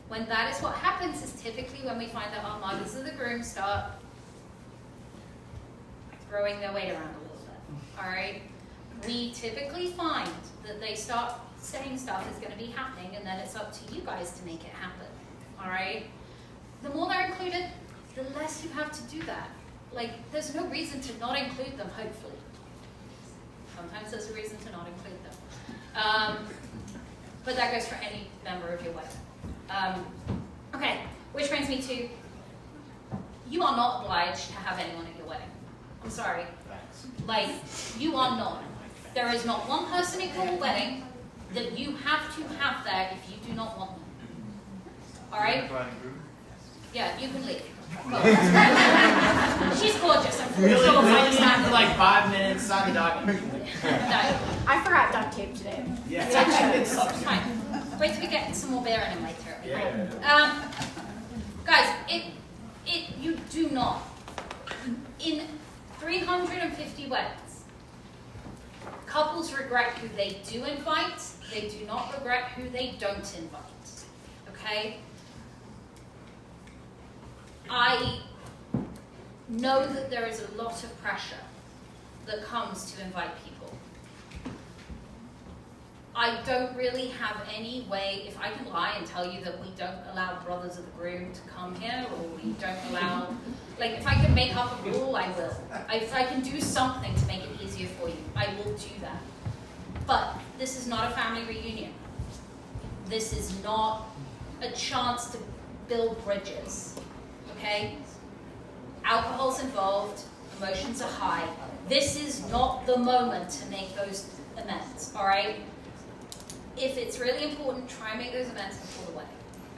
When that is what happens is typically when we find that our mothers of the groom start throwing their weight around a little bit, all right? We typically find that they start saying stuff is going to be happening, and then it's up to you guys to make it happen, all right? The more they're included, the less you have to do that. Like, there's no reason to not include them, hopefully. Sometimes there's a reason to not include them. But that goes for any member of your wedding. Okay, which brings me to, you are not obliged to have anyone at your wedding. I'm sorry. Like, you are not. There is not one person at your wedding that you have to have there if you do not want them. All right? Yeah, you can leave. She's gorgeous. I'm Really? sure Really? Stand for like 5 minutes, sign the document. No. I forgot duct tape today. Yeah. It's fine. Wait till we get some more beer in him later. Yeah. Guys, you do not. In 350 weddings, couples regret who they do invite. They do not regret who they don't invite. Okay? I know that there is a lot of pressure that comes to invite people. I don't really have any way, if I can lie and tell you that we don't allow brothers of the groom to come here, or we don't allow, like if I can make up a rule, I will. If I can do something to make it easier for you, I will do that. But this is not a family reunion. This is not a chance to build bridges, okay? Alcohol's involved, emotions are high. This is not the moment to make those amends, all right? If it's really important, try and make those amends before the wedding,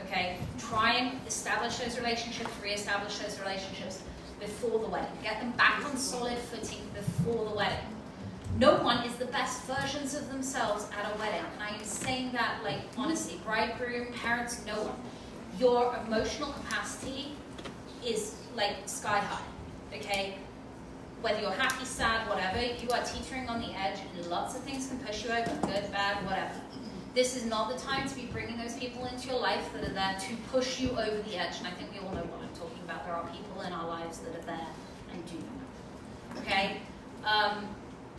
okay? Try and establish those relationships, re-establish those relationships before the wedding. Get them back on solid footing before the wedding. No one is the best versions of themselves at a wedding. And I am saying that, like, honestly, bridegroom, parents, no one. Your emotional capacity is, like, sky high, okay? Whether you're happy, sad, whatever, you are teetering on the edge, and lots of things can push you over, good, bad, whatever. This is not the time to be bringing those people into your life that are there to push you over the edge, and I think we all know what I'm talking about. There are people in our lives that are there and do that, okay?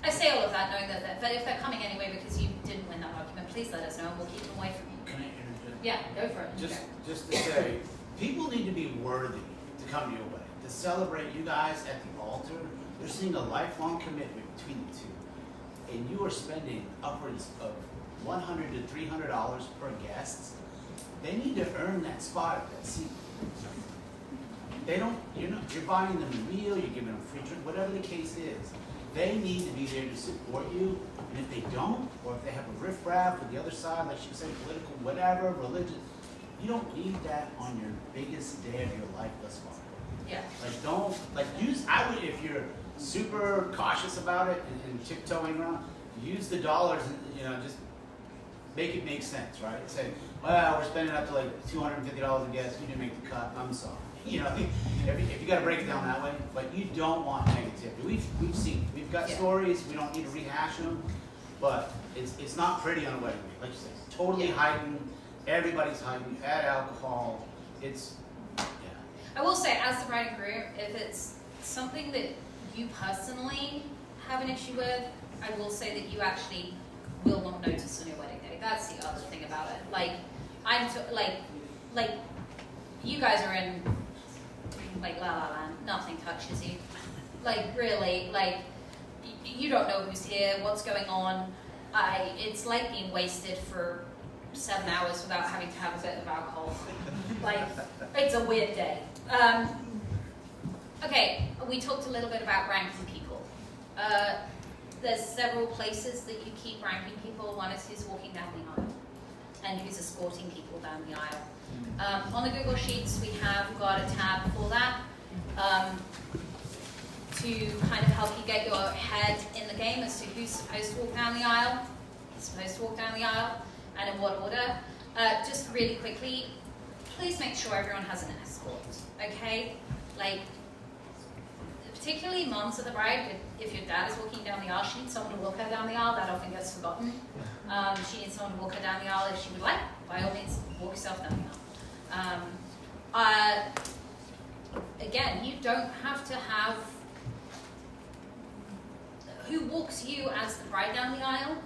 I say all of that knowing that, but if they're coming anyway because you didn't win that argument, please let us know and we'll keep them away from you. Can I interject? Yeah, go for it. Just to say, people need to be worthy to come to your wedding, to celebrate you guys at the altar. They're seeing a lifelong commitment between the two, and you are spending upwards of $100 to $300 per guest. They need to earn that spot at that seat. They don't. You're buying them a meal. You're giving them free drink. Whatever the case is, they need to be there to support you. And if they don't, or if they have a riffraff with the other side, like she said, political, whatever, religious, you don't need that on your biggest day of your life thus far. Yeah. Like don't use. I would, if you're super cautious about it and tiptoeing around, use the dollars and just make it make sense, right? Say, well, we're spending up to like $250 a guest. You didn't make the cut. I'm sorry. If you got to break it down that way, but you don't want negativity. We've got stories. We don't need to rehash them, but it's not pretty on a wedding day. Like you said, it's totally heightened. Everybody's heightened. Add alcohol. I will say, as the bride and groom, if it's something that you personally have an issue with, I will say that you actually will not notice on your wedding day. That's the other thing about it. Like, you guys are in, like, La La Land. Nothing touches you. Like, really, like, you don't know who's here, what's going on. It's like being wasted for 7 hours without having to have a bit of alcohol. Like, it's a weird day. Okay, we talked a little bit about ranking people. There's several places that you keep ranking people. One is who's walking down the aisle and who's escorting people down the aisle. On the Google Sheets, we have got a tab for that to kind of help you get your head in the game as to who's supposed to walk down the aisle, and in what order. Just really quickly, please make sure everyone has an escort, okay? Like, particularly moms of the bride, if your dad is walking down the aisle, she needs someone to walk her down the aisle. That often gets forgotten. She needs someone to walk her down the aisle if she would like. By all means, walk yourself down the aisle. Again, you don't have to have who walks you as the bride down the aisle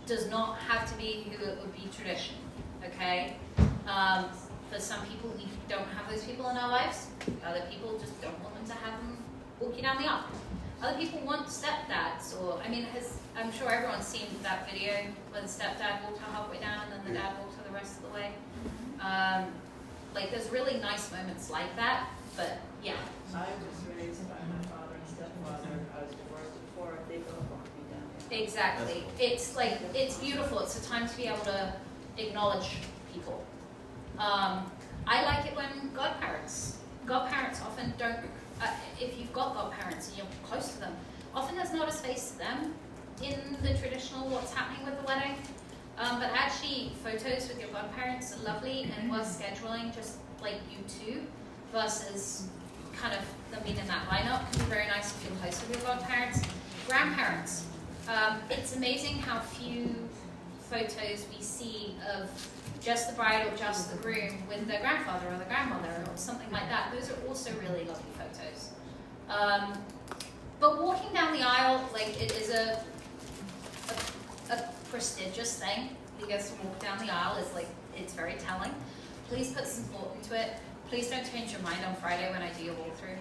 does not have to be who it would be tradition, okay? For some people, we don't have those people in our lives. Other people just don't want them to have them walk you down the aisle. Other people want stepdads, or, I'm sure everyone's seen that video where the stepdad walked her halfway down and then the dad walked her the rest of the way. There's really nice moments like that, but yeah. I was raised by my father and stepfather. I was divorced before. They both walked me down there. Exactly. It's beautiful. It's a time to be able to acknowledge people. I like it when godparents often don't, if you've got godparents and you're close to them, often there's not a space to them in the traditional what's happening with the wedding. But actually, photos with your godparents are lovely and worth scheduling, just like you two, versus kind of them being in that lineup. It can be very nice if you're close with your godparents. Grandparents. It's amazing how few photos we see of just the bride or just the groom with their grandfather or the grandmother or something like that. Those are also really lovely photos. But walking down the aisle, it is a prestigious thing. He gets to walk down the aisle. It's very telling. Please put some thought into it. Please don't change your mind on Friday when I do your walkthrough.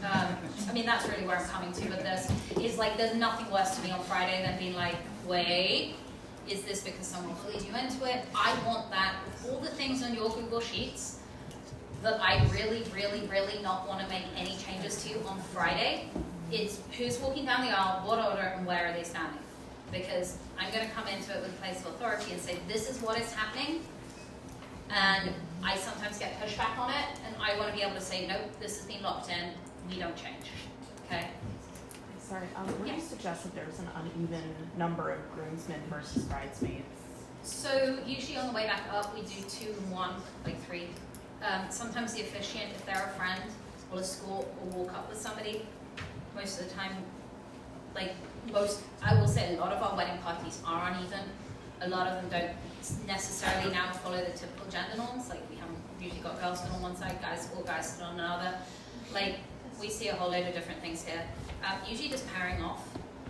That's really where I'm coming to with this. There's nothing worse to me on Friday than being like, wait, is this because someone bullied you into it? I want that with all the things on your Google Sheets that I really, really, really not want to make any changes to on Friday, it's who's walking down the aisle, what order, and where are they standing. Because I'm going to come into it with a place of authority and say, this is what is happening, and I sometimes get pushback on it, and I want to be able to say, nope, this has been locked in, we don't change, okay? Sorry, would you suggest that there's an uneven number of groomsmen versus bridesmaids? So usually on the way back up, we do 2 and 1, like 3. Sometimes the officiant, if they're a friend, will escort or walk up with somebody. Most of the time, I will say a lot of our wedding parties are uneven. A lot of them don't necessarily now follow the typical gender norms. Like we haven't usually got girls sit on one side, guys sit on another. Like we see a whole load of different things here. Usually just pairing off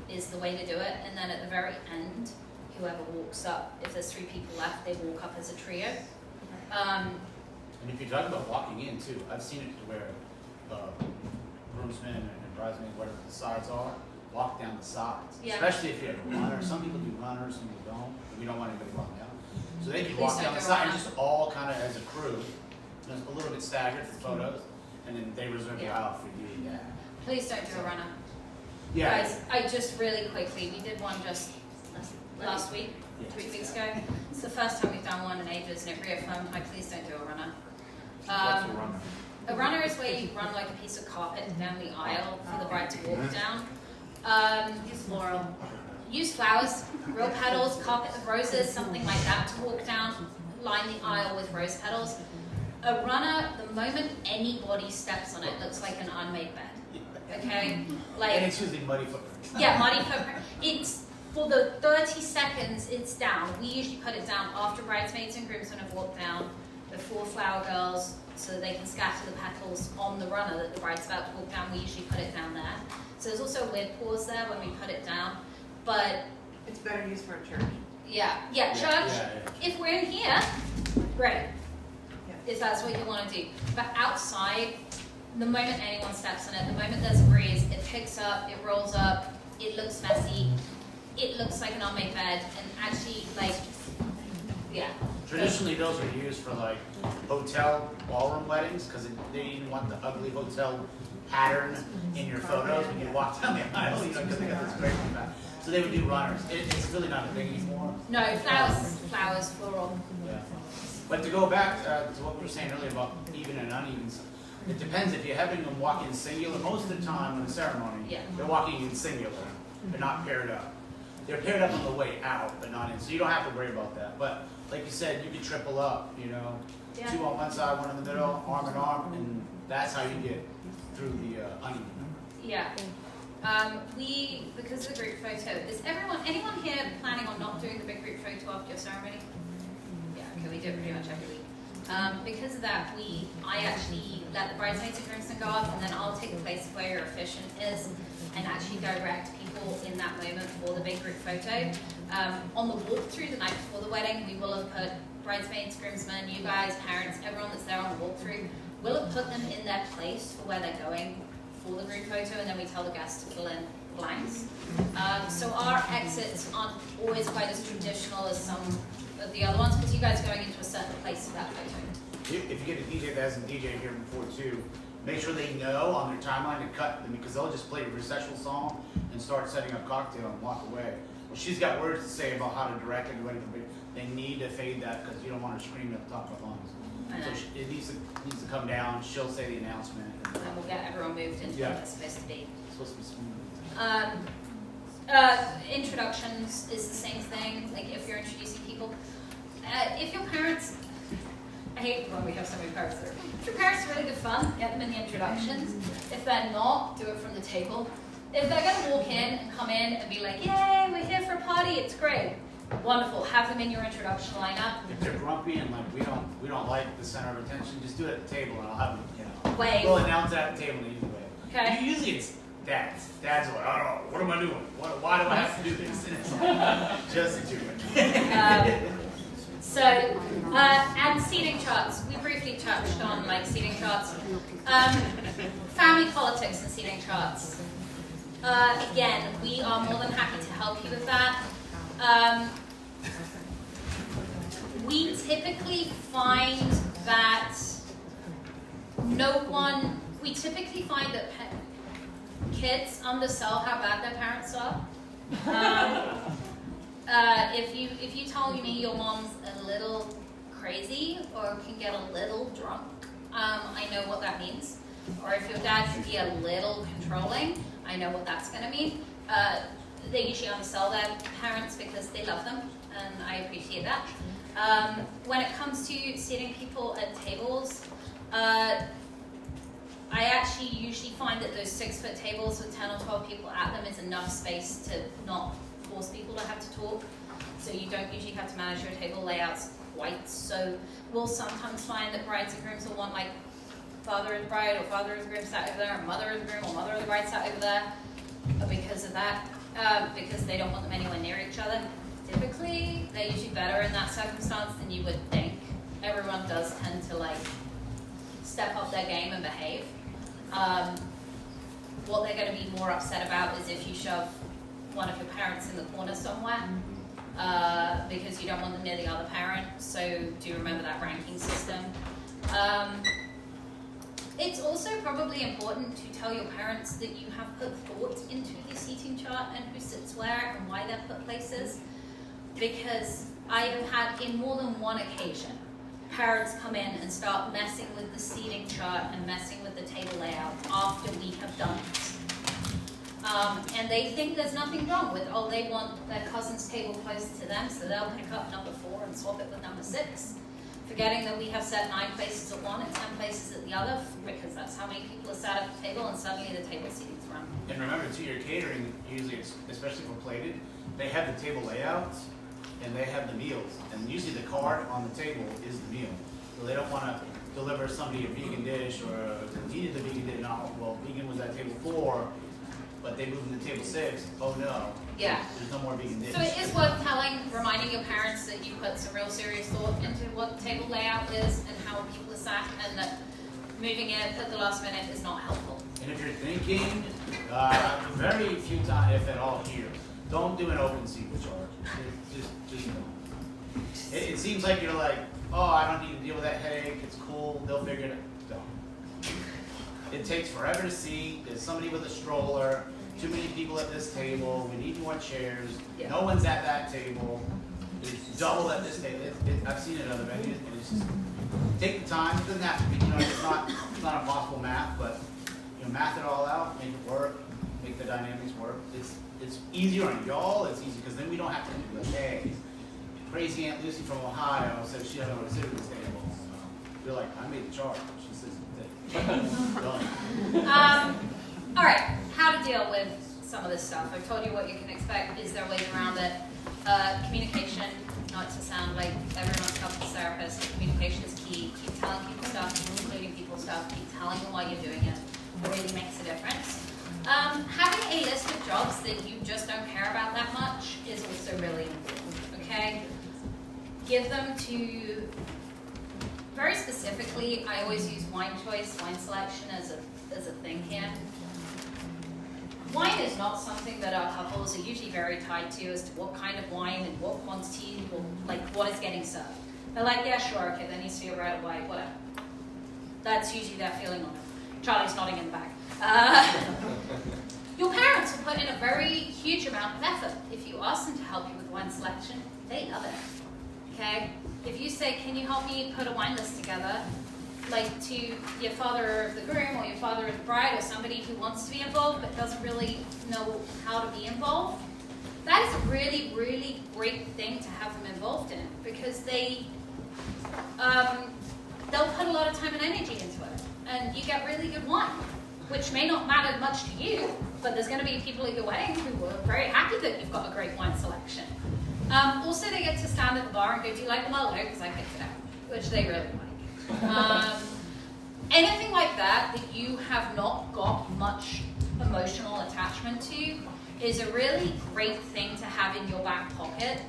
is the way to do it. And then at the very end, whoever walks up, if there's 3 people left, they walk up as a trio. And if you're talking about walking in too, I've seen it to where groomsmen and bridesmaids, whatever the sides are, walk down the sides. Yeah. Especially if you have a runner. Some people do runners, some people don't. But we don't want anybody walking down. So they can Please walk don't down the do side and runner. just all kind of as a crew, just a little bit staggered for photos, and then they reserve the Yeah. aisle for you. Yeah. Please don't do a runner. Yeah. Guys, I just really quickly, we did one just last week, 3 weeks ago. It's the first time we've done one in ages, and it reaffirmed my please don't do a runner. What's a runner? A runner is where you run like a piece of carpet down the aisle for the bride to walk down. Use floral. Use flowers, real petals, carpet of roses, something like that to walk down. Line the aisle with rose petals. A runner, the moment anybody steps on it, looks like an unmade bed. Okay? And it's usually muddy footprints. Yeah, muddy footprint. It's for the 30 seconds it's down. We usually put it down after bridesmaids and groomsmen have walked down, before flower girls, so they can scatter the petals on the runner that the bride's about to walk down. We usually put it down there. So there's also a weird pause there when we put it down. But It's better used for a church. yeah, church. If we're in here, great. If that's what you want to do. But outside, the moment anyone steps on it, the moment there's a breeze, it picks up, it rolls up, it looks messy, it looks like an unmade bed, and actually, yeah. Traditionally, those are used for like hotel ballroom weddings because they didn't want the ugly hotel pattern in your photos when you walk down the aisle, because they got this great one back. So they would do runners. It's really not a thing anymore. No, flowers, floral. Yeah. But to go back to what we were saying earlier about even and uneven, it depends. If you're having them walk in singular, most of the time in the ceremony, they're walking in singular. They're not paired up. They're paired up on the way out, but not in. So you don't have to worry about that. But like you said, you could triple up, 2 on one side, 1 in the middle, arm in arm, and that's how you get through the uneven. Yeah. Because of the group photo, is anyone here planning on not doing the big group photo after your ceremony? Yeah, okay, we do it pretty much every week. Because of that, I actually let the bridesmaids and groomsmen go off, and then I'll take the place of where your officiant is and actually direct people in that moment for the big group photo. On the walkthrough the night before the wedding, we will have put bridesmaids, groomsmen, you guys, parents, everyone that's there on the walkthrough, we'll have put them in their place for where they're going for the group photo, and then we tell the guests to fill in blanks. So our exits aren't always quite as traditional as some of the other ones, because you guys are going into a certain place for that photo. If you get a DJ that hasn't DJed here before too, make sure they know on their timeline to cut them, because they'll just play a recessional song and start setting up cocktail and walk away. Well, she's got words to say about how to direct everybody, but they need to fade that because you don't want her screaming at the top of her lungs. So it needs to come down. She'll say the announcement, and then we'll get everyone moved into what it's supposed to be. It's supposed to be smooth. Introductions is the same thing. Like if you're introducing people, if your parents, I hate when we have so many parents there. If your parents are really good fun, get them in the introductions. If they're not, do it from the table. If they're going to walk in and come in and be like, yay, we're here for a party, it's great. Wonderful. Have them in your introduction lineup. If they're grumpy and like we don't like the center of attention, just do it at the table, and I'll have them. Wave. We'll announce it at the table and either way. Okay. Usually it's dads. Dads are like, I don't know, what am I doing? Why do I have to do this? And it's like, just do it. And seating charts. We briefly touched on seating charts. Family politics and seating charts. Again, we are more than happy to help you with that. We typically find that we typically find that kids undersell how bad their parents are. If you tell me your mom's a little crazy or can get a little drunk, I know what that means. Or if your dad can be a little controlling, I know what that's going to mean. They usually undersell their parents because they love them, and I appreciate that. When it comes to seating people at tables, I actually usually find that those 6-foot tables with 10 or 12 people at them is enough space to not force people to have to talk. So you don't usually have to manage your table layouts quite so. We'll sometimes find that brides and grooms will want like father of the bride or father of the groom sat over there, or mother of the groom or mother of the bride sat over there because of that, because they don't want them anywhere near each other. Typically, they're usually better in that circumstance than you would think. Everyone does tend to like step up their game and behave. What they're going to be more upset about is if you shove one of your parents in the corner somewhere, because you don't want them near the other parent. So do remember that ranking system. It's also probably important to tell your parents that you have put thought into the seating chart and who sits where and why they're put places. Because I have had, in more than one occasion, parents come in and start messing with the seating chart and messing with the table layout after we have done it. And they think there's nothing wrong with, they want their cousin's table close to them, so they'll pick up number 4 and swap it with number 6. Forgetting that we have set 9 places at one and 10 places at the other, because that's how many people are sat at the table, and suddenly the table seating's run. And remember too, your catering, usually, especially for plated, they have the table layouts and they have the meals. And usually the card on the table is the meal. So they don't want to deliver somebody a vegan dish or needed the vegan dish. No, well, vegan was at table 4, but they moved into table 6. Oh no. Yeah. There's no more vegan dish. So it is worth reminding your parents that you put some real serious thought into what the table layout is and how people are sat, and that moving it at the last minute is not helpful. And if you're thinking, very few times, if at all here, don't do an open seat chart. Just don't. It seems like you're like, oh, I don't need to deal with that headache. It's cool. They'll figure it out. Don't. It takes forever to seat. There's somebody with a stroller. Too many people at this table. We need more chairs. Yeah. No one's at that table. It's double at this table. I've seen it at other venues, and it's just take the time. It doesn't have to be, it's not impossible math, but math it all out, make it work, make the dynamics work. It's easier on y'all. It's easy because then we don't have to be like, hey, crazy Aunt Lucy from Ohio said she doesn't know what to sit at this table. You're like, I made the chart. She says done. All right, how to deal with some of this stuff. I've told you what you can expect. Is there ways around it? Communication, not to sound like everyone's helpful therapist. Communication is key. Keep telling people stuff, keep including people stuff, keep telling them why you're doing it. It really makes a difference. Having a list of jobs that you just don't care about that much is also really important, okay? Give them to, very specifically, I always use wine choice, wine selection as a thing here. Wine is not something that our couples are usually very tied to as to what kind of wine and what quantity, or like what is getting served. They're like, yeah, sure, okay, there needs to be a red or white, whatever. That's usually their feeling on it. Charlie's nodding in the back. Your parents will put in a very huge amount of effort. If you ask them to help you with wine selection, they love it, okay? If you say, can you help me put a wine list together, like to your father of the groom or your father of the bride or somebody who wants to be involved but doesn't really know how to be involved, that is a really, really great thing to have them involved in, because they'll put a lot of time and energy into it, and you get really good wine, which may not matter much to you, but there's going to be people at your wedding who are very happy that you've got a great wine selection. Also, they get to stand at the bar and go, do you like the Merlot? Because I picked it out, which they really like. Anything like that that you have not got much emotional attachment to is a really great thing to have in your back pocket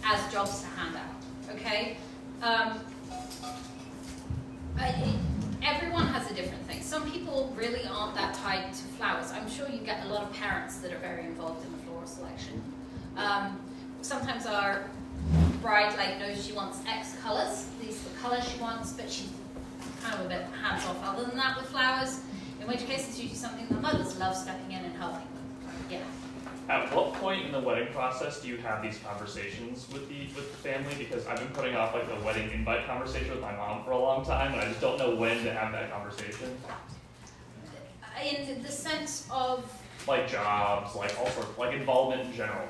as jobs to hand out, okay? Everyone has a different thing. Some people really aren't that tied to flowers. I'm sure you get a lot of parents that are very involved in the floral selection. Sometimes our bride knows she wants X colors. These are the colors she wants, but she kind of a bit hands off other than that with flowers, in which case it's usually something the mothers love stepping in and helping them. Yeah. At what point in the wedding process do you have these conversations with the family? Because I've been putting off like the wedding invite conversation with my mom for a long time, and I just don't know when to have that conversation. In the sense of Like jobs, like all sorts, like involvement in general.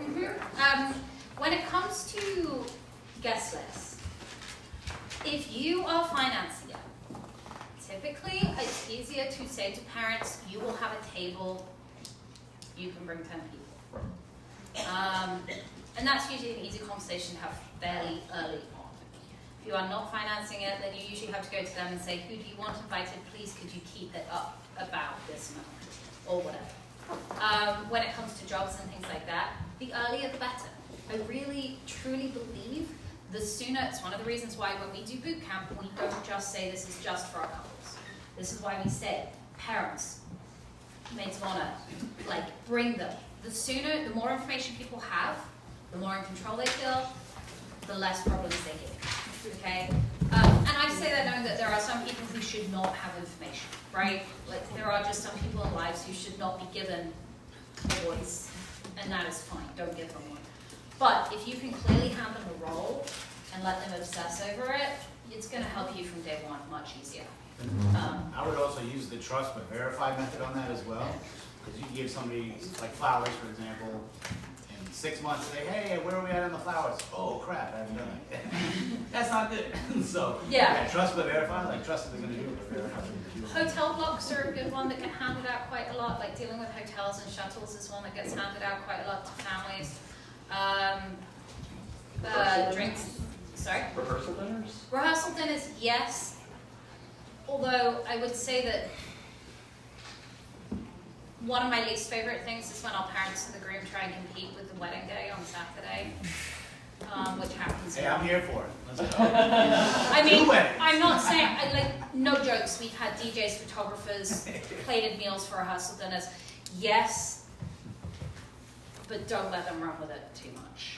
when it comes to guest lists, if you are financing it, typically it's easier to say to parents, you will have a table, you can bring 10 people. And that's usually an easy conversation to have fairly early on. If you are not financing it, then you usually have to go to them and say, who do you want invited? Please could you keep it up about this amount, or whatever. When it comes to jobs and things like that, the earlier the better. I really, truly believe the sooner, it's one of the reasons why when we do boot camp, we don't just say this is just for our couples. This is why we say, parents, maids of honor, like, bring them. The sooner, the more information people have, the more in control they feel, the less problems they get, okay? And I say that knowing that there are some people who should not have information, right? Like, there are just some people in lives who should not be given a voice, and that is fine, don't give them one. But if you can clearly hand them a role and let them obsess over it, it's gonna help you from day one much easier. I would also use the trust but verify method on that as well. Because you give somebody, like flowers, for example, in 6 months, say, hey, where are we at on the flowers? Oh, crap, I haven't done it. That's not good. So, yeah, trust but verify, like trust that they're going to do it, but verify they're going to do it. Hotel blocks are a good one that get handed out quite a lot, like dealing with hotels and shuttles is one that gets handed out quite a lot to families. Drinks, sorry? Rehearsal dinners? Rehearsal dinners, yes. Although I would say that one of my least favorite things is when our parents and the groom try and compete with the wedding day on Saturday, which happens. Hey, I'm here for it. Let's go. I mean, I'm not saying, no jokes, we've had DJs, photographers, plated meals for rehearsal dinners. Yes, but don't let them run with it too much.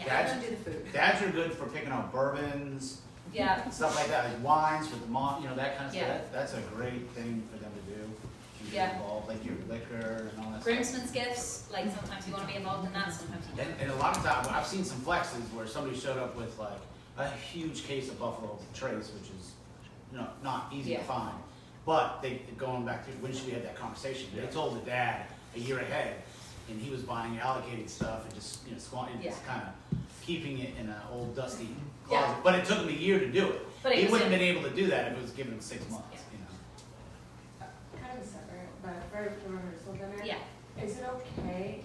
Dads, don't do the food. Dads are good for picking out bourbons, stuff like that, like wines with the mom, that kind of stuff. That's a great thing for them to do. You get involved, like your liquor and all that Groomsmen's gifts, like sometimes you want to be involved in that, sometimes you don't. And a lot of times, I've seen some flexes where somebody showed up with like a huge case of Buffalo Trace, which is, not easy to find. But going back to when we had that conversation, they told the dad a year ahead, and he was buying allocated stuff and just, squatting, just kind of keeping it in an old dusty closet. But it took him a year to do it. But he wouldn't have been able to do that if it was given him 6 months. Kind of separate, but for the rehearsal dinner. Yeah. Is it okay,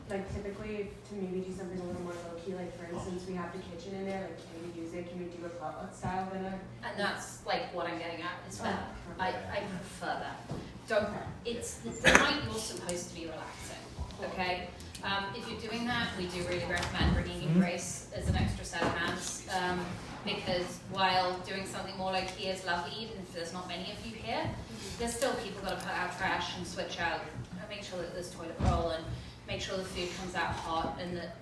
like typically, to maybe do something a little more low key? Like for instance, we have the kitchen in there. Like, can we use it? Can we do a potluck style dinner? And that's like what I'm getting at is that I prefer that. It's the night you're supposed to be relaxing, okay? If you're doing that, we do really recommend bringing in Grace as an extra set of hands, because while doing something more low key is lovely, even if there's not many of you here, there's still people that put out trash and switch out, and make sure that there's toilet roll and make sure the food comes out hot, and that,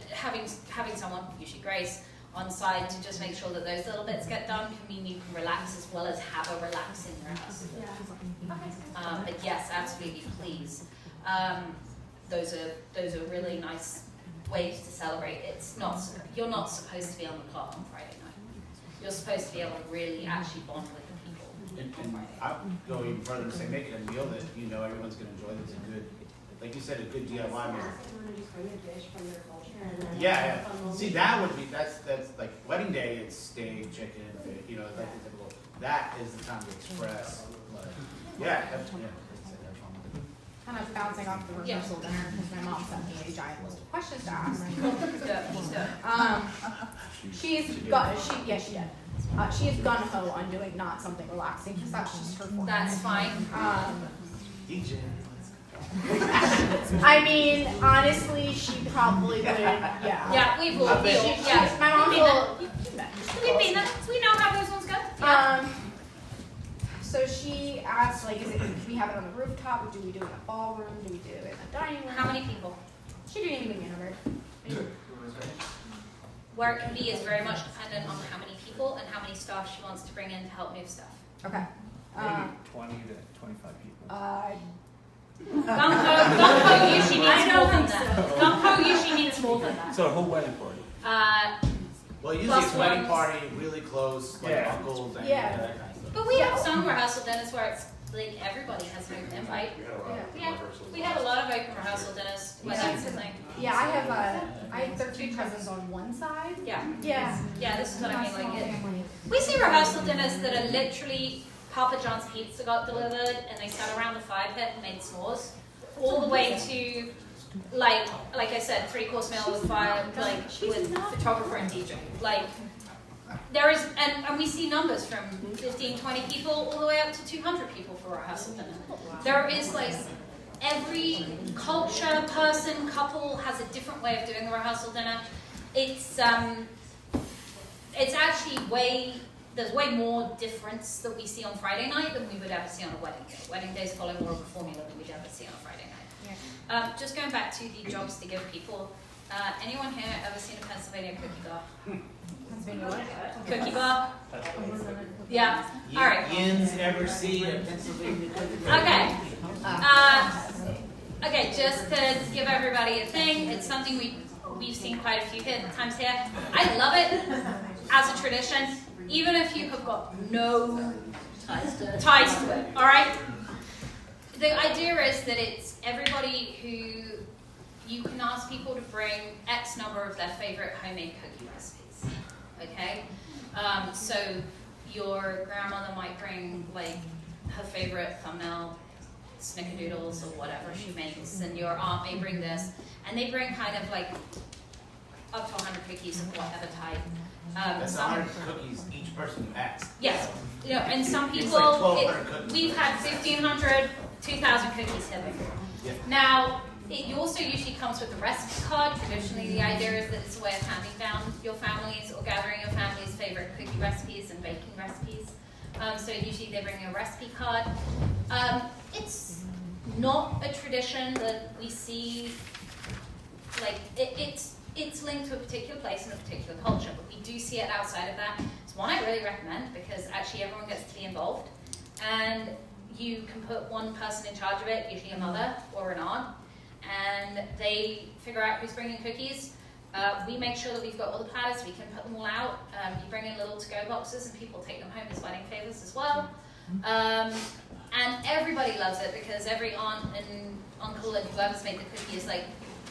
having someone, usually Grace, on side to just make sure that those little bits get done can mean you can relax as well as have a relaxing rehearsal. But yes, absolutely, please. Those are really nice ways to celebrate. You're not supposed to be on the clock on Friday night. You're supposed to be able to really actually bond with the people. And I'll go even further and say, make it a meal that everyone's going to enjoy. That's a good, like you said, a good DIY meal. Want to just bring a dish from your culture and then Yeah. See, that would be that's like wedding day. It's steak, chicken, fish, like the typical. That is the time to express. Kind of bouncing off the rehearsal dinner because my mom sent me a giant list of questions to ask. She is gun ho on doing not something relaxing because that's just her form. That's fine. DJ. I mean, honestly, she probably would. Yeah, we've all been. My mom will. We've been there. We know how those ones go. So she asked, do we have it on the rooftop? Do we do it in the ballroom? Do we do it in the dining room? How many people? She didn't even give me a number. Where it can be is very much dependent on how many people people and how many staff she wants to bring in to help move stuff. Okay. Maybe 20 to 25 people. Gumpo usually needs more than that. Gumpo usually needs more than that. So a whole wedding party. Well, usually Plus it's wedding ones. party, really close, like Yeah. uncles and Yeah. that kind of stuff. But we have some rehearsal dinners where it's like everybody has an open invite. We have a lot of open rehearsal dinners where that's the thing. Yeah, I have 13 cousins on one side. Yeah. Yeah. This is what I mean. Like we see rehearsal dinners that are literally Papa John's pizza got delivered and they sat around the fire pit and made s'mores, all the way to like I said, 3-course meal with fire, like with photographer and DJ. Like there is, and we see numbers from 15, 20 people all the way up to 200 people for a rehearsal dinner. There is like every culture, person, couple has a different way of doing the rehearsal dinner. It's actually there's way more difference that we see on Friday night than we would ever see on a wedding day. Wedding days follow more of a formula than we'd ever see on a Friday night. Just going back to the jobs to give people, anyone here ever seen a Pennsylvania cookie bar? Pennsylvania what? Cookie bar? Yeah. All right. Yins ever see a Pennsylvania cookie? Okay. Okay, just to give everybody a thing, it's something we've seen quite a few times here. I love it as a tradition, even if you have got no ties to it, all right? The idea is that it's everybody who you can ask people to bring X number of their favorite homemade cookie recipes, okay? So your grandmother might bring like her favorite thumbnail snickerdoodles or whatever she makes, and your aunt may bring this, and they bring kind of like up to 100 cookies of whatever type. That's 100 cookies each person asks. Yes, you know, and some It's people, like 1,200 cookies. we've had 1,500, 2,000 cookies here before. Yeah. Now, it also usually comes with a recipe card. Traditionally, the idea is that it's a way of handing down your family's or gathering your family's favorite cookie recipes and baking recipes. So usually they bring a recipe card. It's not a tradition that we see, like, it's linked to a particular place and a particular culture, but we do see it outside of that. It's one I really recommend because actually everyone gets to be involved, and you can put one person in charge of it, usually a mother or an aunt, and they figure out who's bringing cookies. We make sure that we've got all the platters, we can put them all out. You bring in little to-go boxes and people take them home as wedding favors as well. And everybody loves it because every aunt and uncle and whoever's made the cookie is like,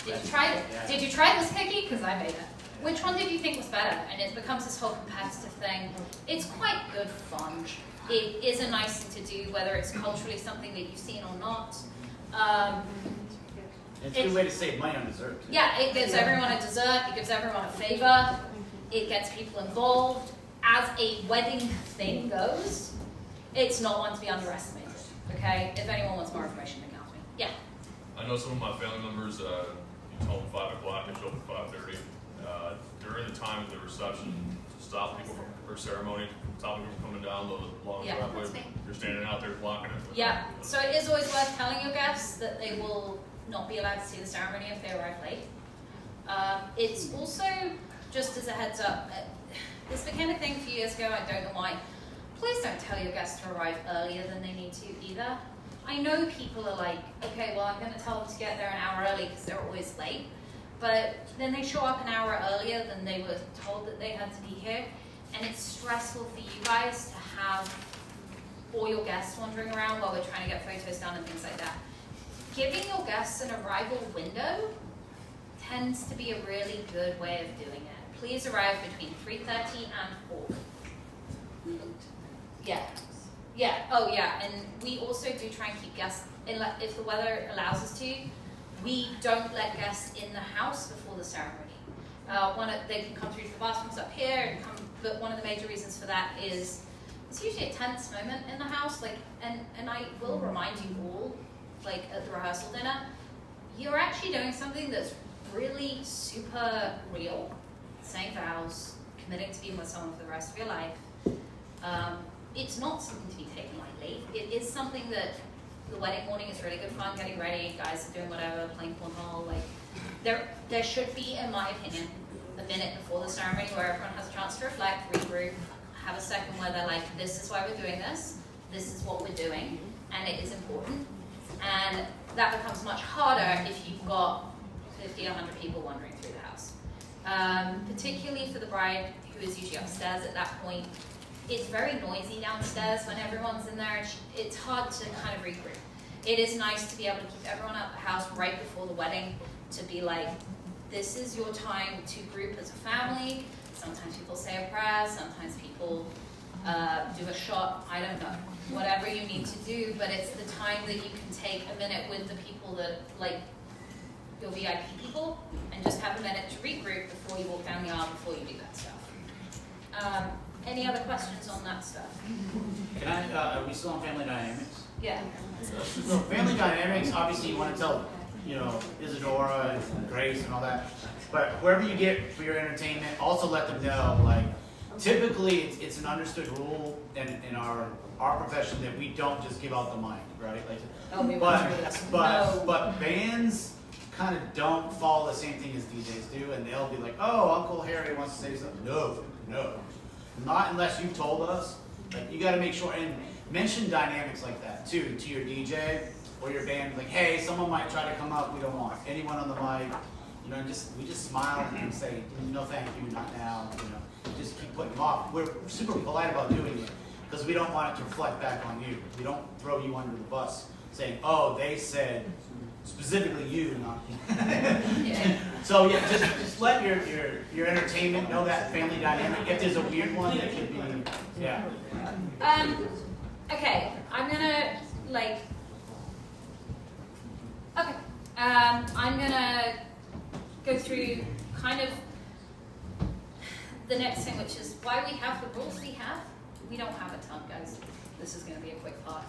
did you try it? Did you try this cookie? Because I made it. Which one did you think was better? And it becomes this whole competitive thing. It's quite good fun. It is a nice thing to do, whether it's culturally something that you've seen or not. It's a good way to save money on dessert. Yeah, it gives everyone a dessert, it gives everyone a favor, it gets people involved. As a wedding thing goes, it's not one to be underestimated, okay? If anyone wants more information, they can ask me. Yeah? I know some of my family members, you tell them 5 o'clock, they show up at 5:30. During the time of the reception, to stop people from, or ceremony, stop people from coming down the long Yeah, driveway. that's me. You're standing out there blocking it. Yeah, so it is always worth telling your guests that they will not be allowed to see the ceremony if they arrive late. It's also, just as a heads up, this became a thing a few years ago, I don't know why. Please don't tell your guests to arrive earlier than they need to either. I know people are like, okay, well I'm going to tell them to get there an hour early because they're always late. But then they show up an hour earlier than they were told that they had to be here. And it's stressful for you guys to have all your guests wandering around while we're trying to get photos done and things like that. Giving your guests an arrival window tends to be a really good way of doing it. Please arrive between 3:30 and 4. Yeah. Yeah, oh yeah, and we also do try and keep guests, if the weather allows us to, we don't let guests in the house before the ceremony. They can come through to the bathrooms up here, but one of the major reasons for that is it's usually a tense moment in the house, and I will remind you all, like at the rehearsal dinner, you're actually doing something that's really super real, saying vows, committing to being with someone for the rest of your life. It's not something to be taken lightly. It is something that the wedding morning is really good fun, getting ready, guys are doing whatever, playing cornhole, like there should be, in my opinion, a minute before the ceremony where everyone has a chance to reflect, regroup, have a second where they're like, this is why we're doing this is what we're doing, and it is important. And that becomes much harder if you've got 50, 100 people wandering through the house. Particularly for the bride, who is usually upstairs at that point. It's very noisy downstairs when everyone's in there. It's hard to kind of regroup. It is nice to be able to keep everyone out of the house right before the wedding, to be like, this is your time to group as a family. Sometimes people say a prayer, sometimes people do a shot, I don't know. Whatever you need to do, but it's the time that you can take a minute with the people that, like, your VIP people, and just have a minute to regroup before you walk down the aisle, before you do that stuff. Any other questions on that stuff? Can I, are we still on family dynamics? Yeah. So family dynamics, obviously you want to tell, you know, Isadora and Grace and all that, but whoever you get for your entertainment, also let them know, like, typically it's an understood rule in our profession that we don't just give out the mic, right? Like, oh, we went through this. No. But bands kind of don't follow the same thing as DJs do, and they'll be like, oh, Uncle Harry wants to say something. No, not unless you told us. Like, you got to make sure and mention dynamics like that too to your DJ or your band. Like, hey, someone might try to come up. We don't want anyone on the mic. You know, we just smile and say, no, thank you, not now. You know, just keep putting them off. We're super polite about doing it because we don't want it to reflect back on you. We don't throw you under the bus saying, oh, they said. Specifically you, not yeah. So yeah, just let your entertainment know that family dynamic. If there's a weird one, that could be, yeah. Okay, I'm gonna I'm gonna go through kind of the next thing, which is why we have the rules we have. We don't have a ton, guys. This is gonna be a quick part.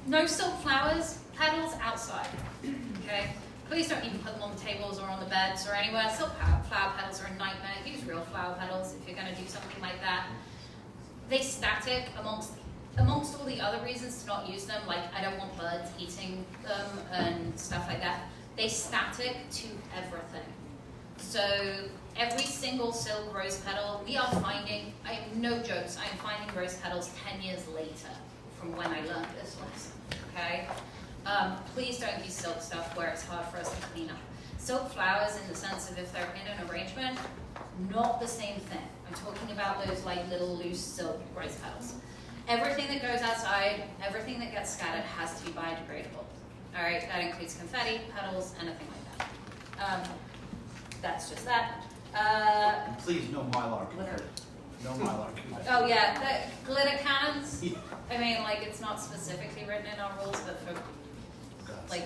No silk flowers, petals outside, okay? Please don't even put them on the tables or on the beds or anywhere. Silk flower petals are a nightmare. Use real flower petals if you're gonna do something like that. They static amongst all the other reasons to not use them, like I don't want birds eating them and stuff like that. They static to everything. So every single silk rose petal, we are finding, I have no jokes, I am finding rose petals 10 years later from when I learned this lesson, okay? Please don't use silk stuff where it's hard for us to clean up. Silk flowers in the sense of if they're in an arrangement, not the same thing. I'm talking about those like little loose silk rose petals. Everything that goes outside, everything that gets scattered has to be biodegradable. All right, that includes confetti, petals, anything like that. That's just that. And please, no mylar. No mylar. Oh yeah, the glitter cannons. I mean, like it's not specifically written in our rules, but for like,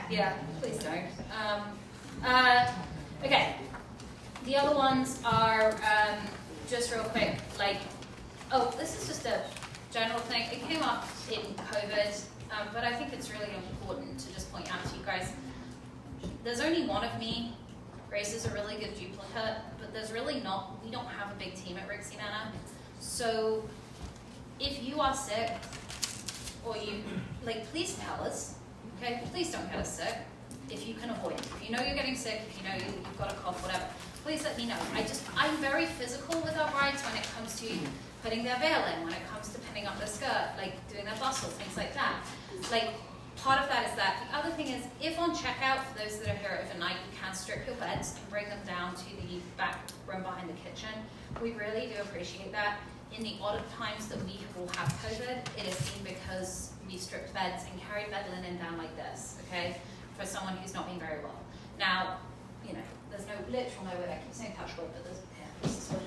yeah, please don't. Okay, the other ones are just real quick. Like, oh, this is just a general thing. It came up in COVID, but I think it's really important to just point out to you guys. There's only one of me. Grace is a really good duplicate, but there's really not, we don't have a big team at Rixey Manor. So if you are sick, or you, like, please tell us, okay? Please don't get us sick if you can avoid it. If you know you're getting sick, if you know you've got a cough, whatever, please let me know. I'm very physical with our brides when it comes to putting their veil in, when it comes to pinning up their skirt, like doing their bustle, things like that. Like, part of that is that. The other thing is, if on checkout, for those that are here overnight, you can strip your beds and bring them down to the back room behind the kitchen. We really do appreciate that. In the odd times that we will have COVID, it is seen because we stripped beds and carried bed linen down like this, okay, for someone who's not been very well. Now, you know, there's no literal no way, I keep saying touch wood, but there's, yeah, this is wood.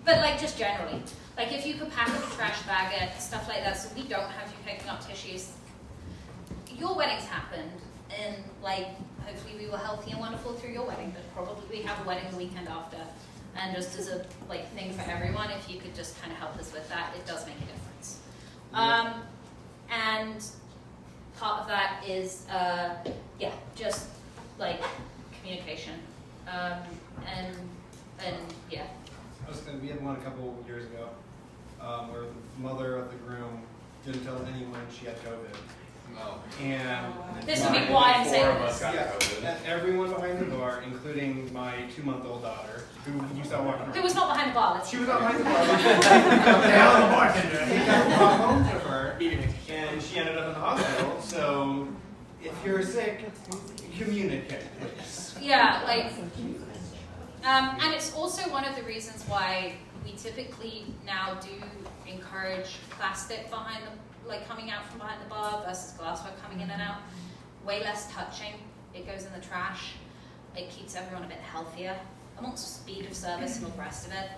But like just generally, like if you could pack a trash bag and stuff like that, so we don't have you picking up tissues. Your weddings happened, and like hopefully we were healthy and wonderful through your wedding, but probably we have a wedding the weekend after. And just as a like thing for everyone, if you could just kind of help us with that, it does make a difference. And part of that is yeah, just like communication, and yeah. We had one a couple of years ago where the mother of the groom didn't tell anyone she had COVID. And This would be why I'm saying Four of us this. got COVID. and everyone behind the bar, including my 2-month-old daughter, who you saw walking around. Who was not behind the bar? Let's She was not behind the bar. Now the bartender. He got brought home to her, and she ended up in the hospital. So, if you're sick, communicate, please. Yeah, like, and it's also one of the reasons why we typically now do encourage plastic behind the, like coming out from behind the bar versus glassware coming in and out. Way less touching. It goes in the trash. It keeps everyone a bit healthier. Amongst speed of service and all the rest of it.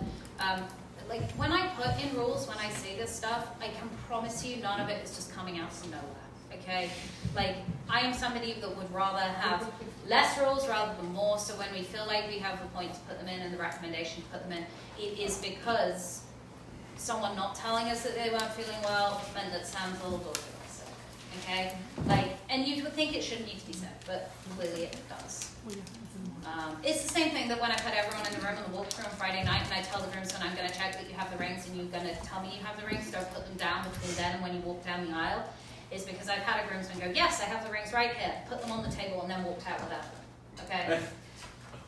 Like when I put in rules, when I say this stuff, I can promise you none of it is just coming out from nowhere. Okay, like I am somebody that would rather have less rules rather than more. So when we feel like we have the point to put them in and the recommendation to put them in, it is because someone not telling us that they weren't feeling well meant that Sam's little daughter was sick. Okay, like, and you would think it shouldn't need to be said, but clearly it does. It's the same thing that when I put everyone in the room on the walkthrough on Friday night and I tell the groomsmen I'm going to check that you have the rings and you're going to tell me you have the rings, don't put them down between then and when you walk down the aisle, is because I've had a groomsman go, yes, I have the rings right here, put them on the table and then walked out without them. Okay?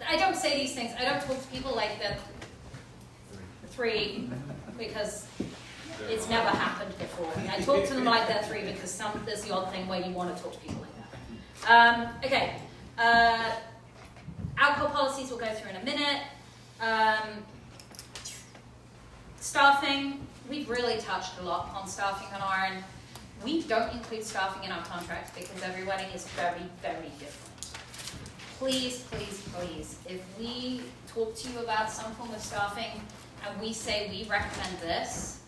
I don't say these things. I don't talk to people like that 3 because it's never happened before. I talk to them like they're 3 because there's the odd thing where you want to talk to people like that. Okay. Alcohol policies we'll go through in a minute. Staffing, we've really touched a lot on staffing on our end. We don't include staffing in our contract because every wedding is very, very different. Please, please, please, if we talk to you about some form of staffing and we say we recommend this,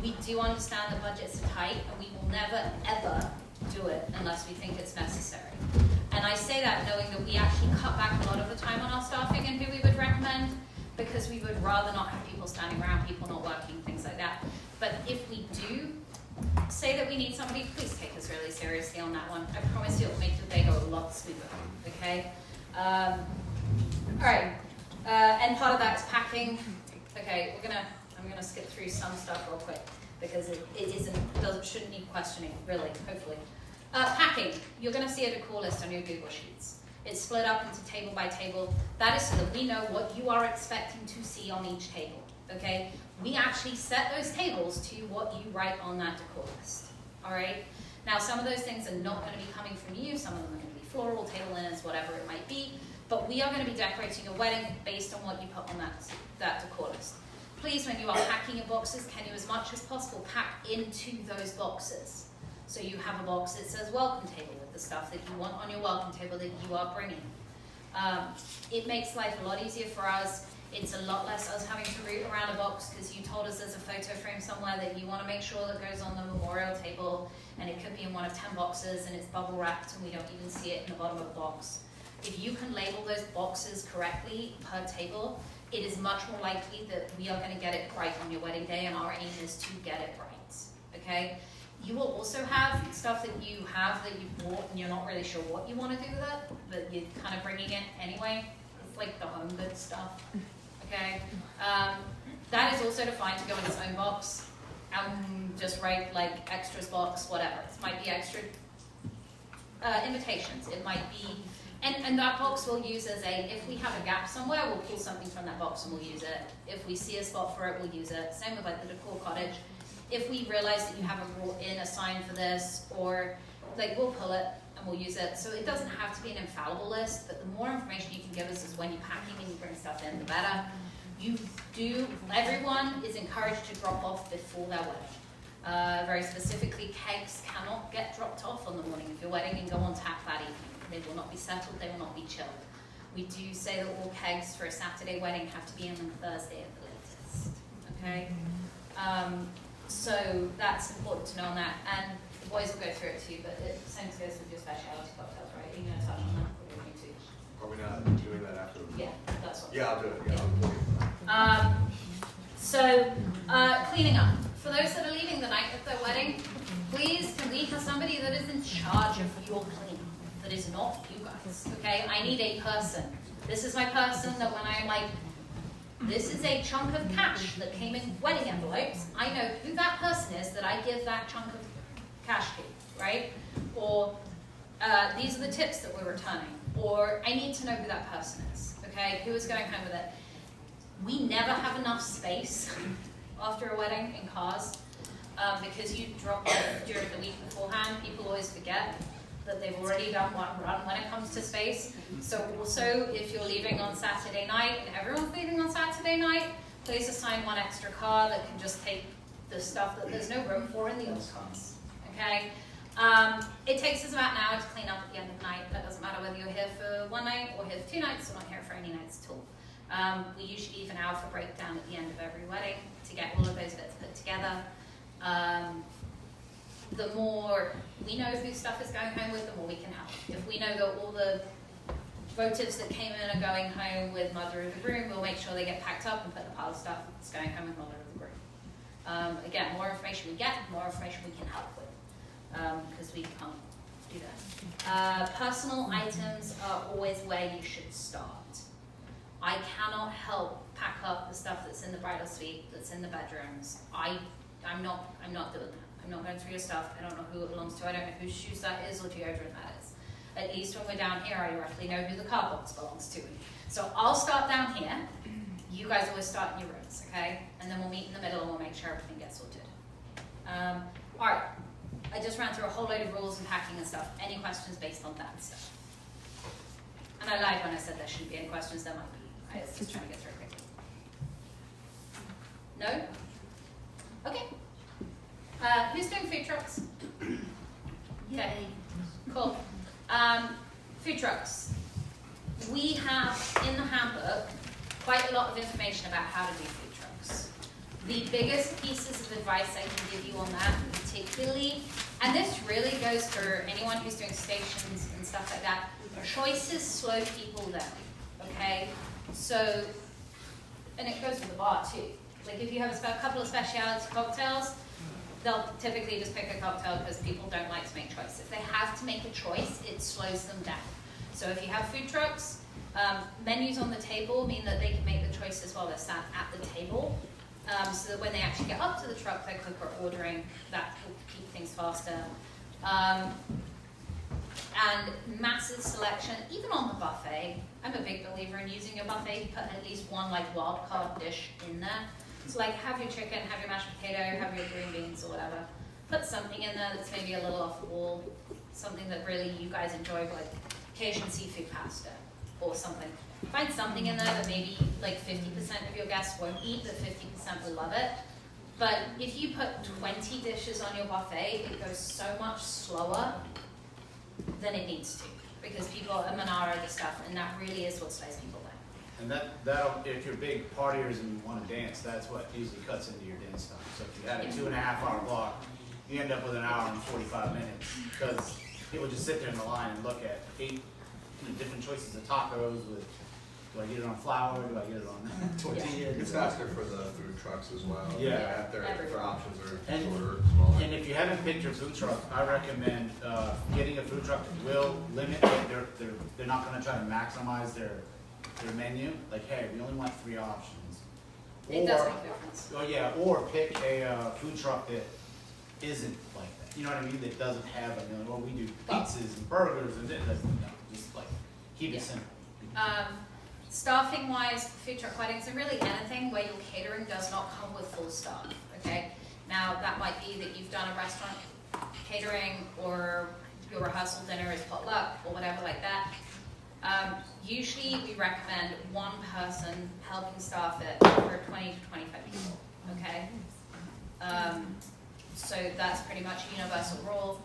we do understand the budgets are tight and we will never, ever do it unless we think it's necessary. And I say that knowing that we actually cut back a lot of the time on our staffing and who we would recommend because we would rather not have people standing around, people not working, things like that. But if we do say that we need somebody, please take us really seriously on that one. I promise you it will make the day go a lot smoother, okay? All right, and part of that is packing. Okay, I'm gonna skip through some stuff real quick because it shouldn't need questioning, really, hopefully. Packing, you're going to see a decor list on your Google Sheets. It's split up into table by table. That is so that we know what you are expecting to see on each table, okay? We actually set those tables to what you write on that decor list, all right? Now, some of those things are not going to be coming from you. Some of them are going to be floral, table linens, whatever it might be. But we are going to be decorating your wedding based on what you put on that decor list. Please, when you are packing your boxes, can you, as much as possible, pack into those boxes? So you have a box that says welcome table with the stuff that you want on your welcome table that you are bringing. It makes life a lot easier for us. It's a lot less us having to root around a box because you told us there's a photo frame somewhere that you want to make sure that goes on the memorial table, and it could be in one of 10 boxes and it's bubble wrapped and we don't even see it in the bottom of the box. If you can label those boxes correctly per table, it is much more likely that we are going to get it right on your wedding day, and our aim is to get it right, okay? You will also have stuff that you bought and you're not really sure what you want to do with it, but you're kind of bringing it anyway. It's like the home goods stuff, okay? That is also defined to go in its own box. Just write like extras box, whatever. It might be extra invitations. It might be, and that box we'll use as if we have a gap somewhere, we'll pull something from that box and we'll use it. If we see a spot for it, we'll use it. Same with like the decor cottage. If we realize that you haven't brought in a sign for this, or like we'll pull it and we'll use it. So it doesn't have to be an infallible list, but the more information you can give us is when you're packing and you bring stuff in, the better. Everyone is encouraged to drop off before their wedding. Very specifically, kegs cannot get dropped off on the morning of your wedding and go on tap that evening. They will not be settled, they will not be chilled. We do say that all kegs for a Saturday wedding have to be in on Thursday at the latest, okay? So that's important to know on that, and the boys will go through it too, but the same goes with your specialty cocktails, right? Are you going to touch on that, or are you going to? Are we not doing that after? Yeah, that's what. Yeah, I'll do it, yeah. So, cleaning up. For those that are leaving the night of their wedding, please can we have somebody that is in charge of your cleaning, that is not you guys, okay? I need a person. This is my person that when I'm like, this is a chunk of cash that came in wedding envelopes, I know who that person is that I give that chunk of cash key, right? Or these are the tips that we're returning. Or I need to know who that person is, okay? Who is going home with it? We never have enough space after a wedding in cars because you drop off during the week beforehand. People always forget that they've already done one run when it comes to space. So also, if you're leaving on Saturday night and everyone's leaving on Saturday night, please assign one extra car that can just take the stuff that there's no room for in the other cars, okay? It takes us about an hour to clean up at the end of the night. That doesn't matter whether you're here for one night or here for 2 nights or not here for any nights at all. We usually leave an hour for breakdown at the end of every wedding to get all of those bits put together. The more we know who stuff is going home with, the more we can help. If we know that all the votives that came in are going home with mother of the groom, we'll make sure they get packed up and put the pile of stuff that's going home with mother of the groom. Again, more information we get, more information we can help with, because we can't do that. Personal items are always where you should start. I cannot help pack up the stuff that's in the bridal suite, that's in the bedrooms. I'm not doing that. I'm not going through your stuff. I don't know who it belongs to. I don't know whose shoes that is or deodorant that is. At least when we're down here, I roughly know who the car box belongs to. So I'll start down here. You guys always start in your rooms, okay? And then we'll meet in the middle and we'll make sure everything gets sorted. All right. I just ran through a whole load of rules and packing and stuff. Any questions based on that stuff? And I lied when I said there shouldn't be any questions. There might be. I was just trying to get through quickly. No? Okay. Who's doing food trucks? Okay. Cool. Food trucks. We have in the handbook quite a lot of information about how to do food trucks. The biggest pieces of advice I can give you on that particularly, and this really goes for anyone who's doing stations and stuff like that, choices slow people down, okay? So, and it goes for the bar too. Like if you have a couple of specialty cocktails, they'll typically just pick a cocktail because people don't like to make choices. If they have to make a choice, it slows them down. So if you have food trucks, menus on the table mean that they can make the choices while they're sat at the table. So that when they actually get up to the truck, they're quicker ordering. That will keep things faster. And massive selection, even on the buffet. I'm a big believer in using a buffet. You put at least one like wild card dish in there. So like have your chicken, have your mashed potato, have your green beans or whatever. Put something in there that's maybe a little off the wall, something that really you guys enjoy, like Cajun seafood pasta or something. Find something in there that maybe like 50% of your guests won't eat, but 50% will love it. But if you put 20 dishes on your buffet, it goes so much slower than it needs to because people are manara the stuff, and that really is what slows people down. And that'll, if you're big partiers and you want to dance, that's what usually cuts into your dance time. So if you had a 2.5 hour block, you end up with an hour and 45 minutes because people just sit there in the line and look at 8 different choices of tacos with, do I get it on flour, do I get it on tortilla? It's faster for the food trucks as well. Yeah. Their options are And, shorter, smaller. and if you haven't picked your food truck, I recommend getting a food truck that will limit, they're not gonna try to maximize their menu. Like, hey, we only want 3 options. It does make a difference. Oh yeah, or pick a food truck that isn't like that. You know what I mean? That doesn't have a million, well, we do pizzas and burgers and it doesn't, no, just like, keep it simple. Staffing wise, food truck weddings, and really anything where your catering does not come with full staff, okay? Now that might be that you've done a restaurant catering or your rehearsal dinner is potluck or whatever like that. Usually we recommend one person helping staff it for 20 to 25 people, okay? So that's pretty much a universal rule.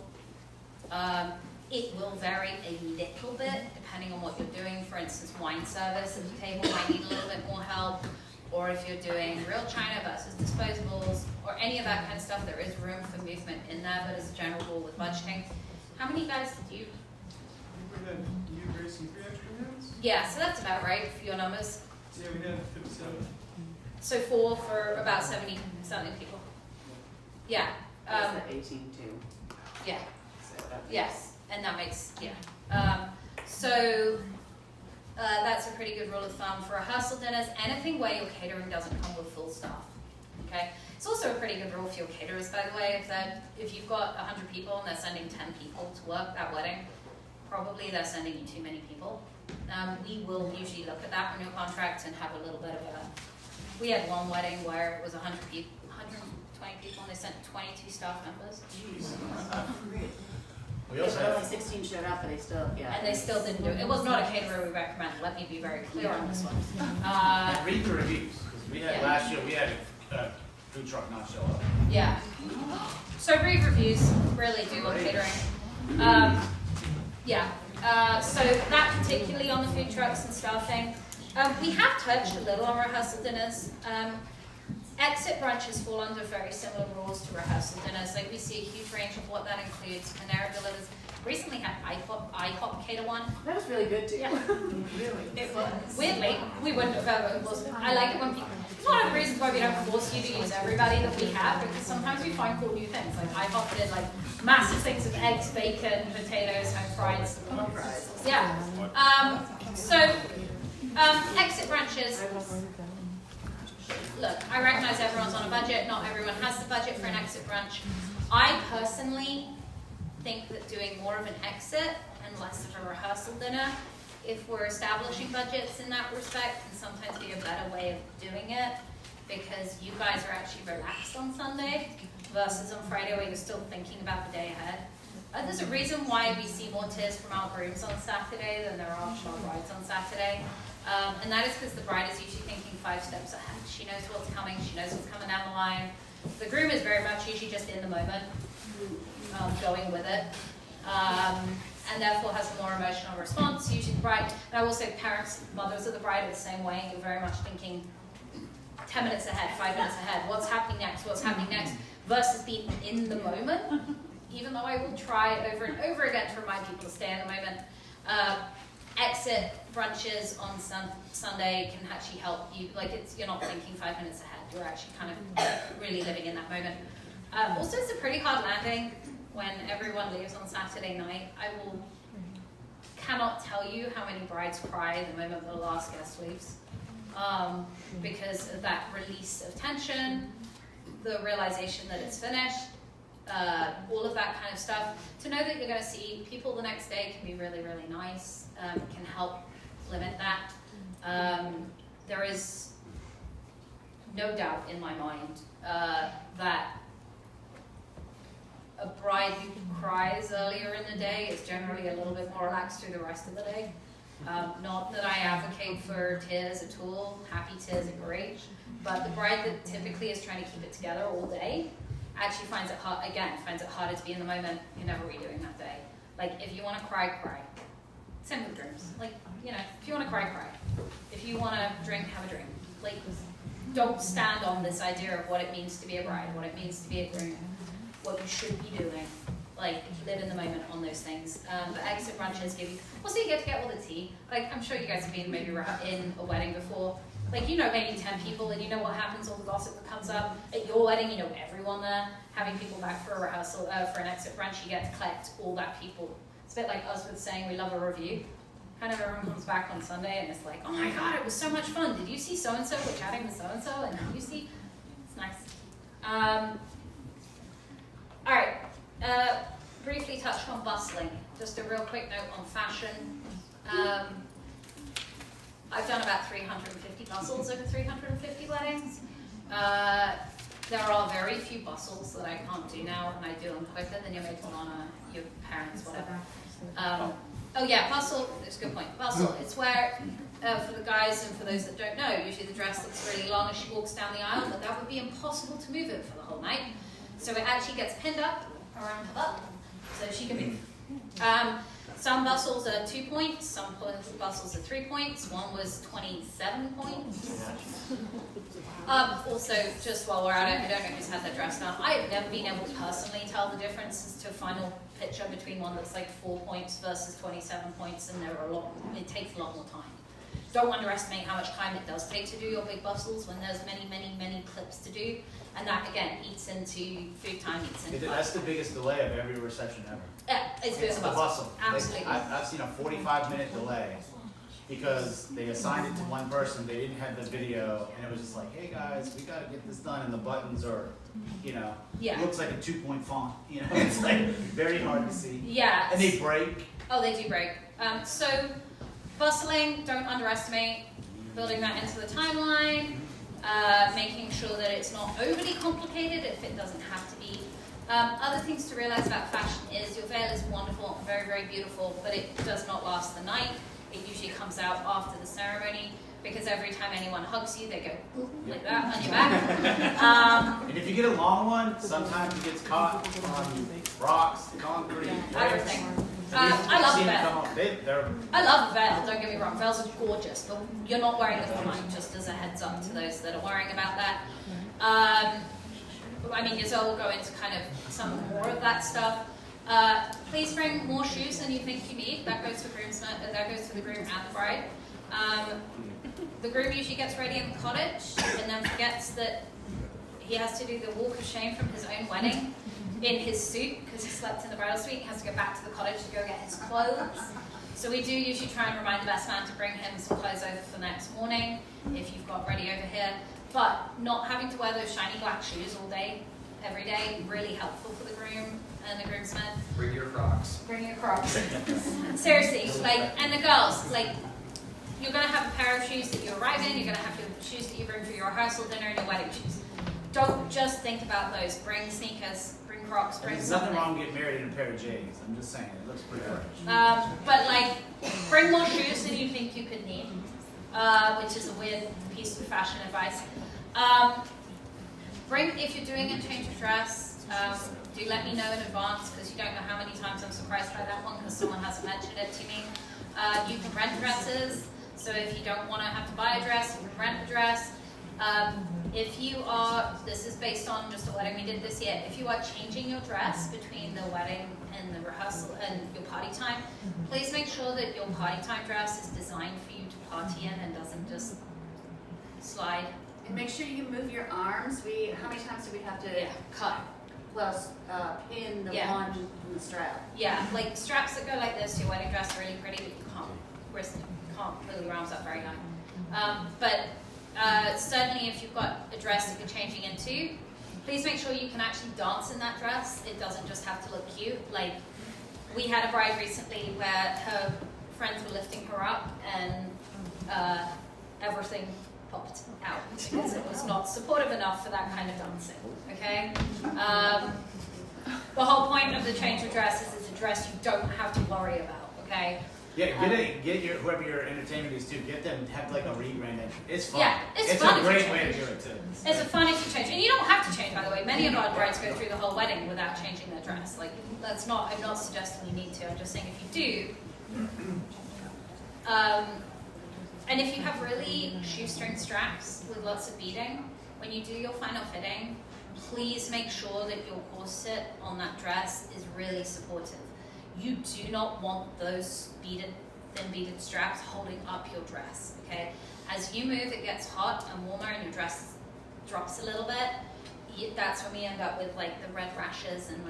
It will vary a little bit depending on what you're doing. For instance, wine service at the table might need a little bit more help. Or if you're doing real china versus disposables or any of that kind of stuff, there is room for movement in there, but as a general rule with budgeting. How many guys did you? We had you, Grace, and 3 extra hands? Yeah, so that's about right for your numbers. Yeah, we had 57. So 4 for about 70 people. Yeah. That's the 18 too. Yeah. So that Yes. And that makes, yeah. That's a pretty good rule of thumb for rehearsal dinners. Anything where your catering doesn't come with full staff. okay? It's also a pretty good rule for your caterers, by the way, if you've got 100 people and they're sending 10 people to work that wedding, probably they're sending you too many people. We will usually look at that renewal contract and have a little bit of a, we had one wedding where it was 100 people, 120 people, and they sent 22 staff members. Jeez. We Yeah, also but only have, 16 showed up, but they still, yeah. And they still didn't do it. It was not a caterer we recommend, let me be very clear on this one. read the reviews, because we had, Yeah. last year, we had a food truck not show up. Yeah. So read reviews, really do on catering. So that particularly on the food trucks and staffing. We have touched a little on rehearsal dinners. Exit brunches fall under very similar rules to rehearsal dinners. Like we see a huge range of what that includes. Panera delivers. Recently had IHOP cater one. That was really good too. Yeah. Really? It was. Weirdly, we wouldn't have ever. I like it when people. It's one of the reasons why we don't force you to use everybody that we have, because sometimes we find cool new things. Like IHOP did like massive things with eggs, bacon, potatoes, home fries. Yeah. Exit brunches. Look, I recognize everyone's on a budget. Not everyone has the budget for an exit brunch. I personally think that doing more of an exit and less of a rehearsal dinner, if we're establishing budgets in that respect, can sometimes be a better way of doing it, because you guys are actually relaxed on Sunday versus on Friday where you're still thinking about the day ahead. There's a reason why we see more tears from our grooms on Saturday than there are from our brides on Saturday. And that is because the bride is usually thinking 5 steps ahead. She knows what's coming, she knows what's coming down the line. The groom is very much usually just in the moment, going with it. And therefore has a more emotional response. Usually the bride, and I will say parents, mothers of the bride are the same way. You're very much thinking 10 minutes ahead, 5 minutes ahead. What's happening next, versus being in the moment. Even though I will try over and over again to remind people to stay in the moment. Exit brunches on Sunday can actually help you, you're not thinking 5 minutes ahead, you're actually kind of really living in that moment. Also, it's a pretty hard landing when everyone leaves on Saturday night. I cannot tell you how many brides cry the moment the last guest leaves, because of that release of tension, the realization that it's finished, all of that kind of stuff. To know that you're going to see people the next day can be really, really nice, can help limit that. There is no doubt in my mind that a bride who cries earlier in the day is generally a little bit more relaxed through the rest of the day. Not that I advocate for tears at all. Happy tears are great. But the bride that typically is trying to keep it together all day actually finds it harder to be in the moment. You're never redoing that day. Like, if you want to cry, cry. Same with grooms. Like, if you want to cry, cry. If you want to drink, have a drink. Like, don't stand on this idea of what it means to be a bride, what it means to be a groom, what you should be doing. Like, live in the moment on those things. The exit brunches give you, also you get all the tea. Like, I'm sure you guys have been maybe in a wedding before. Like, maybe 10 people, and you know what happens, all the gossip that comes up. At your wedding, you know everyone there. Having people back for a rehearsal, for an exit brunch, you get to collect all that people. It's a bit like us with saying we love a review. Kind of everyone comes back on Sunday, and it's like, oh my God, it was so much fun. Did you see so-and-so? We're chatting with so-and-so, and did you see? It's nice. All right. Briefly touched on bustling. Just a real quick note on fashion. I've done about 350 bustles over 350 weddings. There are very few bustles that I can't do now, and I do them quicker than you make them on your parents, whatever. Bustle, it's a good point. Bustle, it's where, for the guys and for those that don't know, usually the dress looks really long as she walks down the aisle, but that would be impossible to move it for the whole night. So it actually gets pinned up around her butt, so she can move. Some bustles are 2 points, some bustles are 3 points. One was 27 points. Also, just while we're at it, I don't know who's had their dress done. I have never been able to personally tell the difference as to a final picture between one that's like 4 points versus 27 points, and it takes a lot more time. Don't underestimate how much time it does take to do your big bustles when there's many, many, many clips to do. And that, again, eats into food time, eats into That's the biggest delay of every reception ever. Yeah, it's the bustle. Absolutely. I've seen a 45-minute delay because they assigned it to one person, they didn't have the video, and it was just like, hey guys, we gotta get this done, and the buttons are, you know, Yeah. it looks like a 2-point font, you know, it's like very hard to see. Yeah. And they break. Oh, they do break. So, bustling, don't underestimate building that into the timeline, making sure that it's not overly complicated if it doesn't have to be. Other things to realize about fashion is your veil is wonderful and very, very beautiful, but it does not last the night. It usually comes out after the ceremony, because every time anyone hugs you, they go like that on your back. And if you get a long one, sometimes it gets caught on rocks, concrete, Everything. bricks. I love Seen the it veil. come off. They're I love a veil, don't get me wrong. Veils are gorgeous, but you're not wearing them all night, just as a heads up to those that are worrying about that. I mean, Yazelle will go into kind of some more of that stuff. Please bring more shoes than you think you need. That goes to the groom and the bride. The groom usually gets ready in the cottage and then forgets that he has to do the walk of shame from his own wedding in his suit because he slept in the bridal suite. He has to go back to the cottage to go get his clothes. So we do usually try and remind the best man to bring him some clothes over for the next morning if you've got ready over here. But not having to wear those shiny black shoes all day, every day, really helpful for the groom and the groomsmen. Bring your Crocs. Bring your Crocs. Seriously, and the girls, you're going to have a pair of shoes that you arrive in, you're going to have your shoes that you bring for your rehearsal dinner, and your wedding shoes. Don't just think about those. Bring sneakers, bring Crocs, bring There's something. nothing wrong getting married in a pair of J's. I'm just saying, it looks pretty fresh. But bring more shoes than you think you could need, which is a weird piece of fashion advice. If you're doing a change of dress, do let me know in advance, because you don't know how many times I'm surprised by that one because someone hasn't mentioned it to me. You can rent dresses, so if you don't want to have to buy a dress, you can rent a dress. If you are, this is based on just a wedding we did this year, if you are changing your dress between the wedding and the rehearsal and your party time, please make sure that your party time dress is designed for you to party in and doesn't just slide. And make sure you move your arms. How many times do we have to cut? Well, pin the one in the strap. Yeah, straps that go like this to your wedding dress are really pretty, but you can't pull your arms up very high. But certainly if you've got a dress that you're changing into, please make sure you can actually dance in that dress. It doesn't just have to look cute. We had a bride recently where her friends were lifting her up and everything popped out because it was not supportive enough for that kind of dancing, okay? The whole point of the change of dress is it's a dress you don't have to worry about, okay? Yeah, get whoever your entertainment is too, get them to have a rebrand. It's fun. Yeah, it's it's fun. a great way to do it too. It's a fun if you change. And you don't have to change, by the way. Many of our brides go through the whole wedding without changing their dress. I'm not suggesting you need to. I'm just saying if you do. And if you have really shoestring straps with lots of beading, when you do your final fitting, please make sure that your corset on that dress is really supportive. You do not want those thin beaded straps holding up your dress, okay? As you move, it gets hot and warmer and your dress drops a little bit. That's when we end up with the red rashes and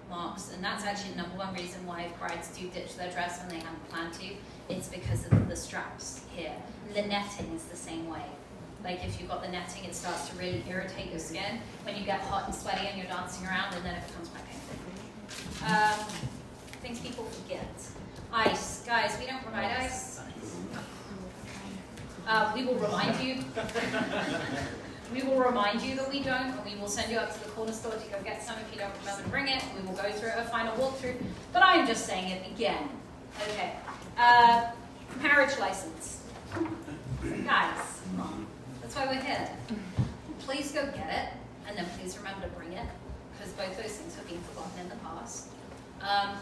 marks, and that's actually the #1 reason why brides do ditch their dress when they haven't planned to. It's because of the straps here. The netting is the same way. If you've got the netting, it starts to really irritate your skin when you get hot and sweaty and you're dancing around, and then it becomes quite painful. Things people forget. Ice. Guys, we don't provide ice. We will remind you. We will remind you that we don't, and we will send you up to the corner store to go get some if you don't remember to bring it. We will go through a final walkthrough, but I'm just saying it again. Okay. Marriage license. Guys, come on. That's why we're here. Please go get it, and then please remember to bring it, because both those things have been forgotten in the past.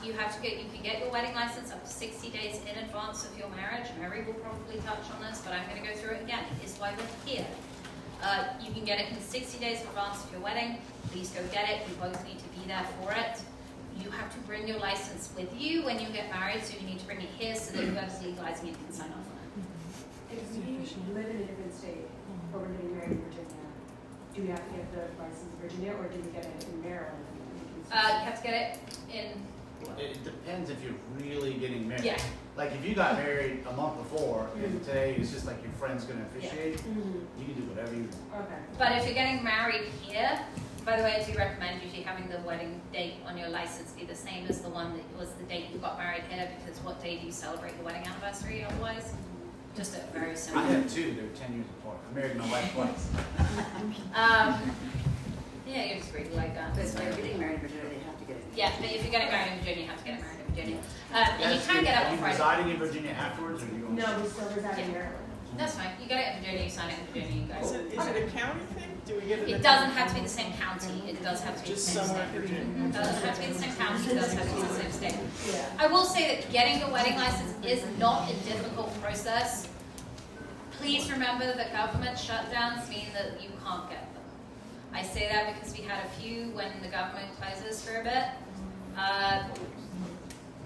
You can get your wedding license up to 60 days in advance of your marriage. Mary will probably touch on this, but I'm going to go through it again. It is why we're here. You can get it in 60 days in advance of your wedding. Please go get it. You both need to be there for it. You have to bring your license with you when you get married, so you need to bring it here so that whoever's legalizing it can sign off on it. If we live in a different state, or we're getting married in Virginia, do we have to get the license in Virginia, or do we get it in Maryland? You have to get it in It depends if you're really getting married. Yeah. Like if you got married a month before and today it's just like your friend's gonna officiate, you can do whatever you want. Okay. But if you're getting married here, by the way, I do recommend usually having the wedding date on your license be the same as the one that was the date you got married here, because what day do you celebrate your wedding anniversary otherwise? Just a very simple. I have two, they're 10 years apart. I married my wife twice. Yeah, you're just really like that. But if you're getting married in Virginia, they have to get it. Yeah, but if you're getting married in Virginia, you have to get married in Virginia. And you can get it Are on you Friday. residing in Virginia afterwards, or are you going? No, we still reside in Maryland. That's fine. You get it in Virginia, you sign it in Virginia, you go. Is it a county thing? Do we get it? It doesn't have to be the same county. It does have to be the Just same somewhere state. in Virginia. It doesn't have to be the same county. It does have to be the same state. Yeah. I will say that getting your wedding license is not a difficult process. Please remember that government shutdowns mean that you can't get them. I say that because we had a few when the government closes for a bit.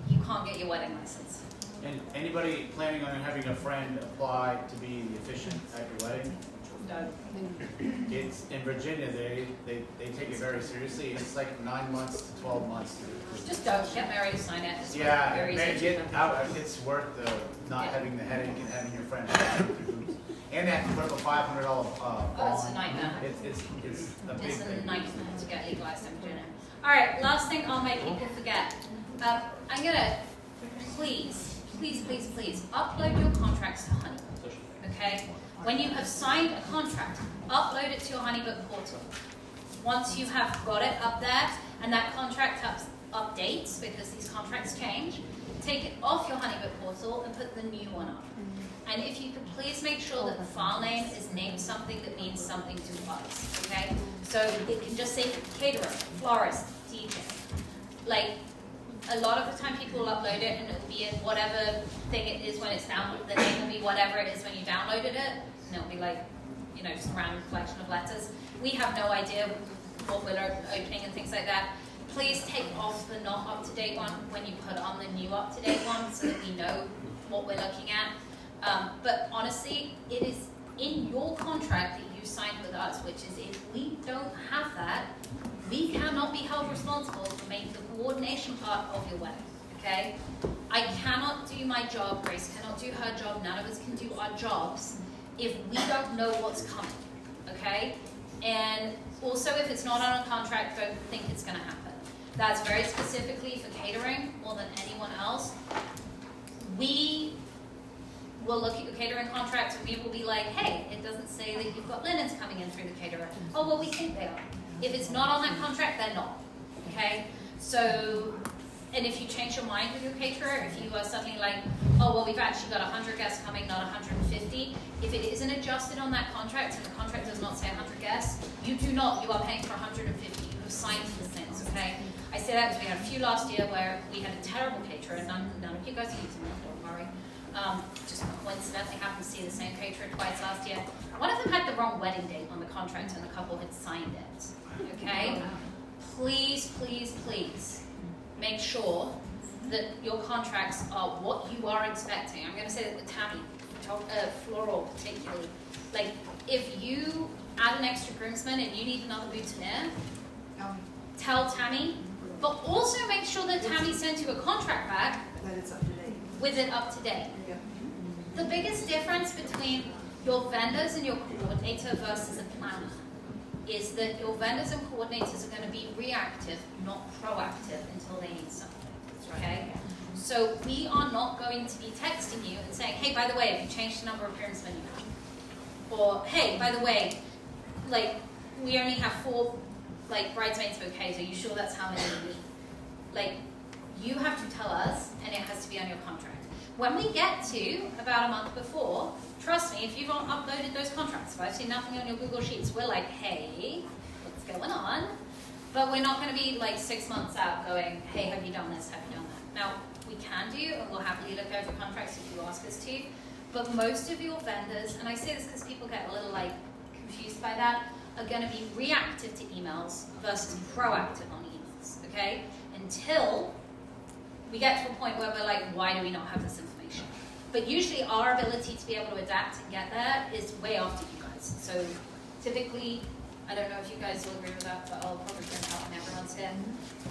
You can't get your wedding license. And anybody planning on having a friend apply to be the officiant at your wedding? It's in Virginia. They take it very seriously. It's like 9 months to 12 months to do. Just don't get married, sign it. It's Yeah, very easy man, to get do. out. It's worth the not having the headache and having your friend. And they have to put up a $500 bond. Oh, it's a nightmare. It's a big It's a thing. nightmare to get legalized in Virginia. All right, last thing I'll make people forget. I'm gonna please upload your contracts to Honey. Okay? When you have signed a contract, upload it to your HoneyBook portal. Once you have got it up there and that contract updates, because these contracts change, take it off your HoneyBook portal and put the new one up. And if you could please make sure that the file name is named something that means something to us, okay? So it can just say caterer, florist, DJ. Like, a lot of the time people will upload it and it'll be in whatever thing it is when it's downloaded. The name will be whatever it is when you downloaded it. And it'll be like, you know, just a random collection of letters. We have no idea what we're opening and things like that. Please take off the not up-to-date one when you put on the new up-to-date one so that we know what we're looking at. But honestly, it is in your contract that you signed with us, which is if we don't have that, we cannot be held responsible to make the coordination part of your wedding, okay? I cannot do my job, Grace cannot do her job, none of us can do our jobs if we don't know what's coming, okay? And also, if it's not on a contract, don't think it's gonna happen. That's very specifically for catering more than anyone else. We will look at your catering contract and we will be like, hey, it doesn't say that you've got linens coming in through the caterer. Oh, well, we think they are. If it's not on that contract, they're not, okay? So, and if you change your mind with your caterer, if you are suddenly like, oh, well, we've actually got 100 guests coming, not 150, if it isn't adjusted on that contract and the contract does not say 100 guests, you are paying for 150. You have signed for the things, okay? I say that because we had a few last year where we had a terrible caterer, and none of you guys are using them, don't worry. Just coincidentally happened to see the same caterer twice last year. One of them had the wrong wedding date on the contract and the couple had signed it, okay? Please, please, please make sure that your contracts are what you are expecting. I'm gonna say that with Tammy, floral particularly. Like, if you add an extra groomsman and you need another boutonniere, tell Tammy, but also make sure that Tammy sends you a contract back That it's up to date. with it up to date. Yeah. The biggest difference between your vendors and your coordinator versus a planner is that your vendors and coordinators are going to be reactive, not proactive until they need something, okay? So we are not going to be texting you and saying, hey, by the way, have you changed the number of groomsmen you have? Or, hey, by the way, like, we only have 4, like, bridesmaids bouquets, are you sure that's how many we need? Like, you have to tell us, and it has to be on your contract. When we get to about a month before, trust me, if you've not uploaded those contracts, if I've seen nothing on your Google Sheets, we're like, hey, what's going on? But we're not going to be like 6 months out going, hey, have you done this, have you done that? Now, we can do, and we'll happily look over contracts if you ask us to, but most of your vendors, and I say this because people get a little like confused by that, are going to be reactive to emails versus proactive on emails, okay? Until we get to a point where we're like, why do we not have this information? But usually our ability to be able to adapt and get there is way after you guys. So typically, I don't know if you guys will agree with that, but I'll probably bring it up when everyone's here.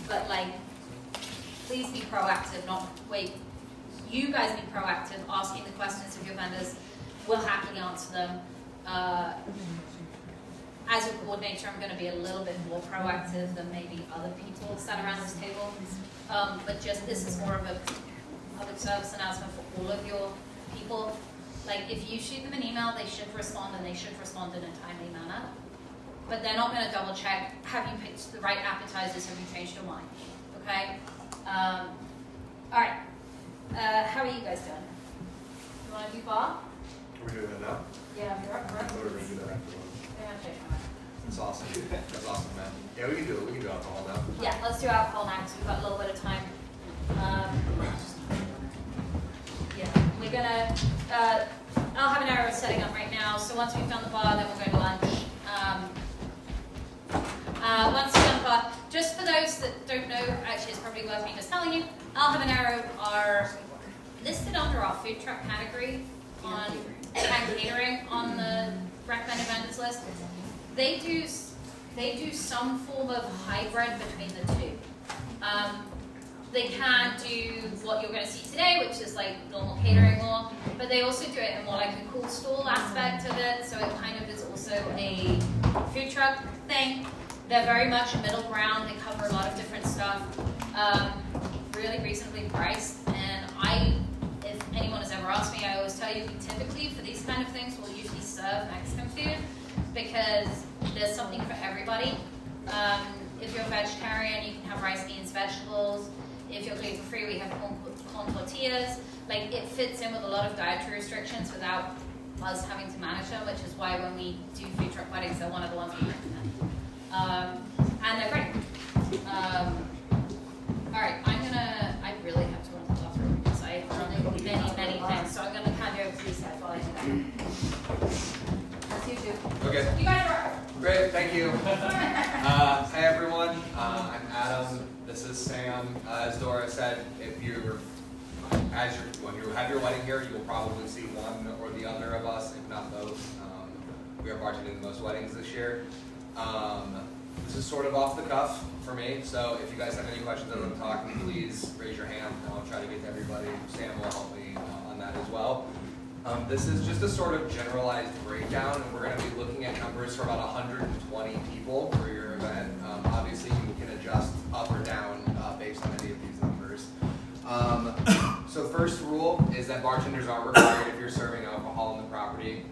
But like, please be proactive, not wait. You guys be proactive, asking the questions of your vendors. We'll happily answer them. As a coordinator, I'm going to be a little bit more proactive than maybe other people sat around this table. But just this is more of a public service announcement for all of your people. Like, if you shoot them an email, they should respond, and they should respond in a timely manner. But they're not going to double check, have you picked the right appetizers, have you changed your mind? Okay? All right. How are you guys doing? You want to do bar? Are we doing that now? Yeah, you're up, I right? thought we were gonna do that after lunch. They're going to take a minute. That's awesome. That's awesome, man. Yeah, we can do it. We can do alcohol now. Yeah, let's do alcohol now because we've got a little bit of time. Yeah, we're gonna, I'll have an hour of setting up right now. So once we've done the bar, then we're going to lunch. Once we've done the bar, just for those that don't know, actually it's probably worth me just telling you, I'll have an arrow are listed under our food truck category on and catering on the recommended vendors list. They do some form of hybrid between the two. They can do what you're going to see today, which is like normal catering more, but they also do it in more like a cool stall aspect of it, so it kind of is also a food truck thing. They're very much middle ground. They cover a lot of different stuff. Really reasonably priced, and if anyone has ever asked me, I always tell you, typically for these kind of things, we'll usually serve Mexican food because there's something for everybody. If you're a vegetarian, you can have rice, beans, vegetables. If you're gluten-free, we have corn tortillas. Like, it fits in with a lot of dietary restrictions without us having to manage them, which is why when we do food truck weddings, they're one of the ones we recommend. And they're great. All right, I really have to run to the bathroom because I run many things, so I'm going to hand you over to these guys while I do that. That's you two. Okay. You guys are Great, thank you. Hi everyone, I'm Adam. This is Sam. As Dora said, when you have your wedding here, you will probably see one or the other of us, if not both. We are bartending most weddings this year. This is sort of off the cuff for me, so if you guys have any questions as I'm talking, please raise your hand and I'll try to get to everybody. Sam will help me on that as well. This is just a sort of generalized breakdown, and we're going to be looking at numbers for about 120 people for your event. Obviously, you can adjust up or down based on any of these numbers. So first rule is that bartenders are required if you're serving alcohol on the property.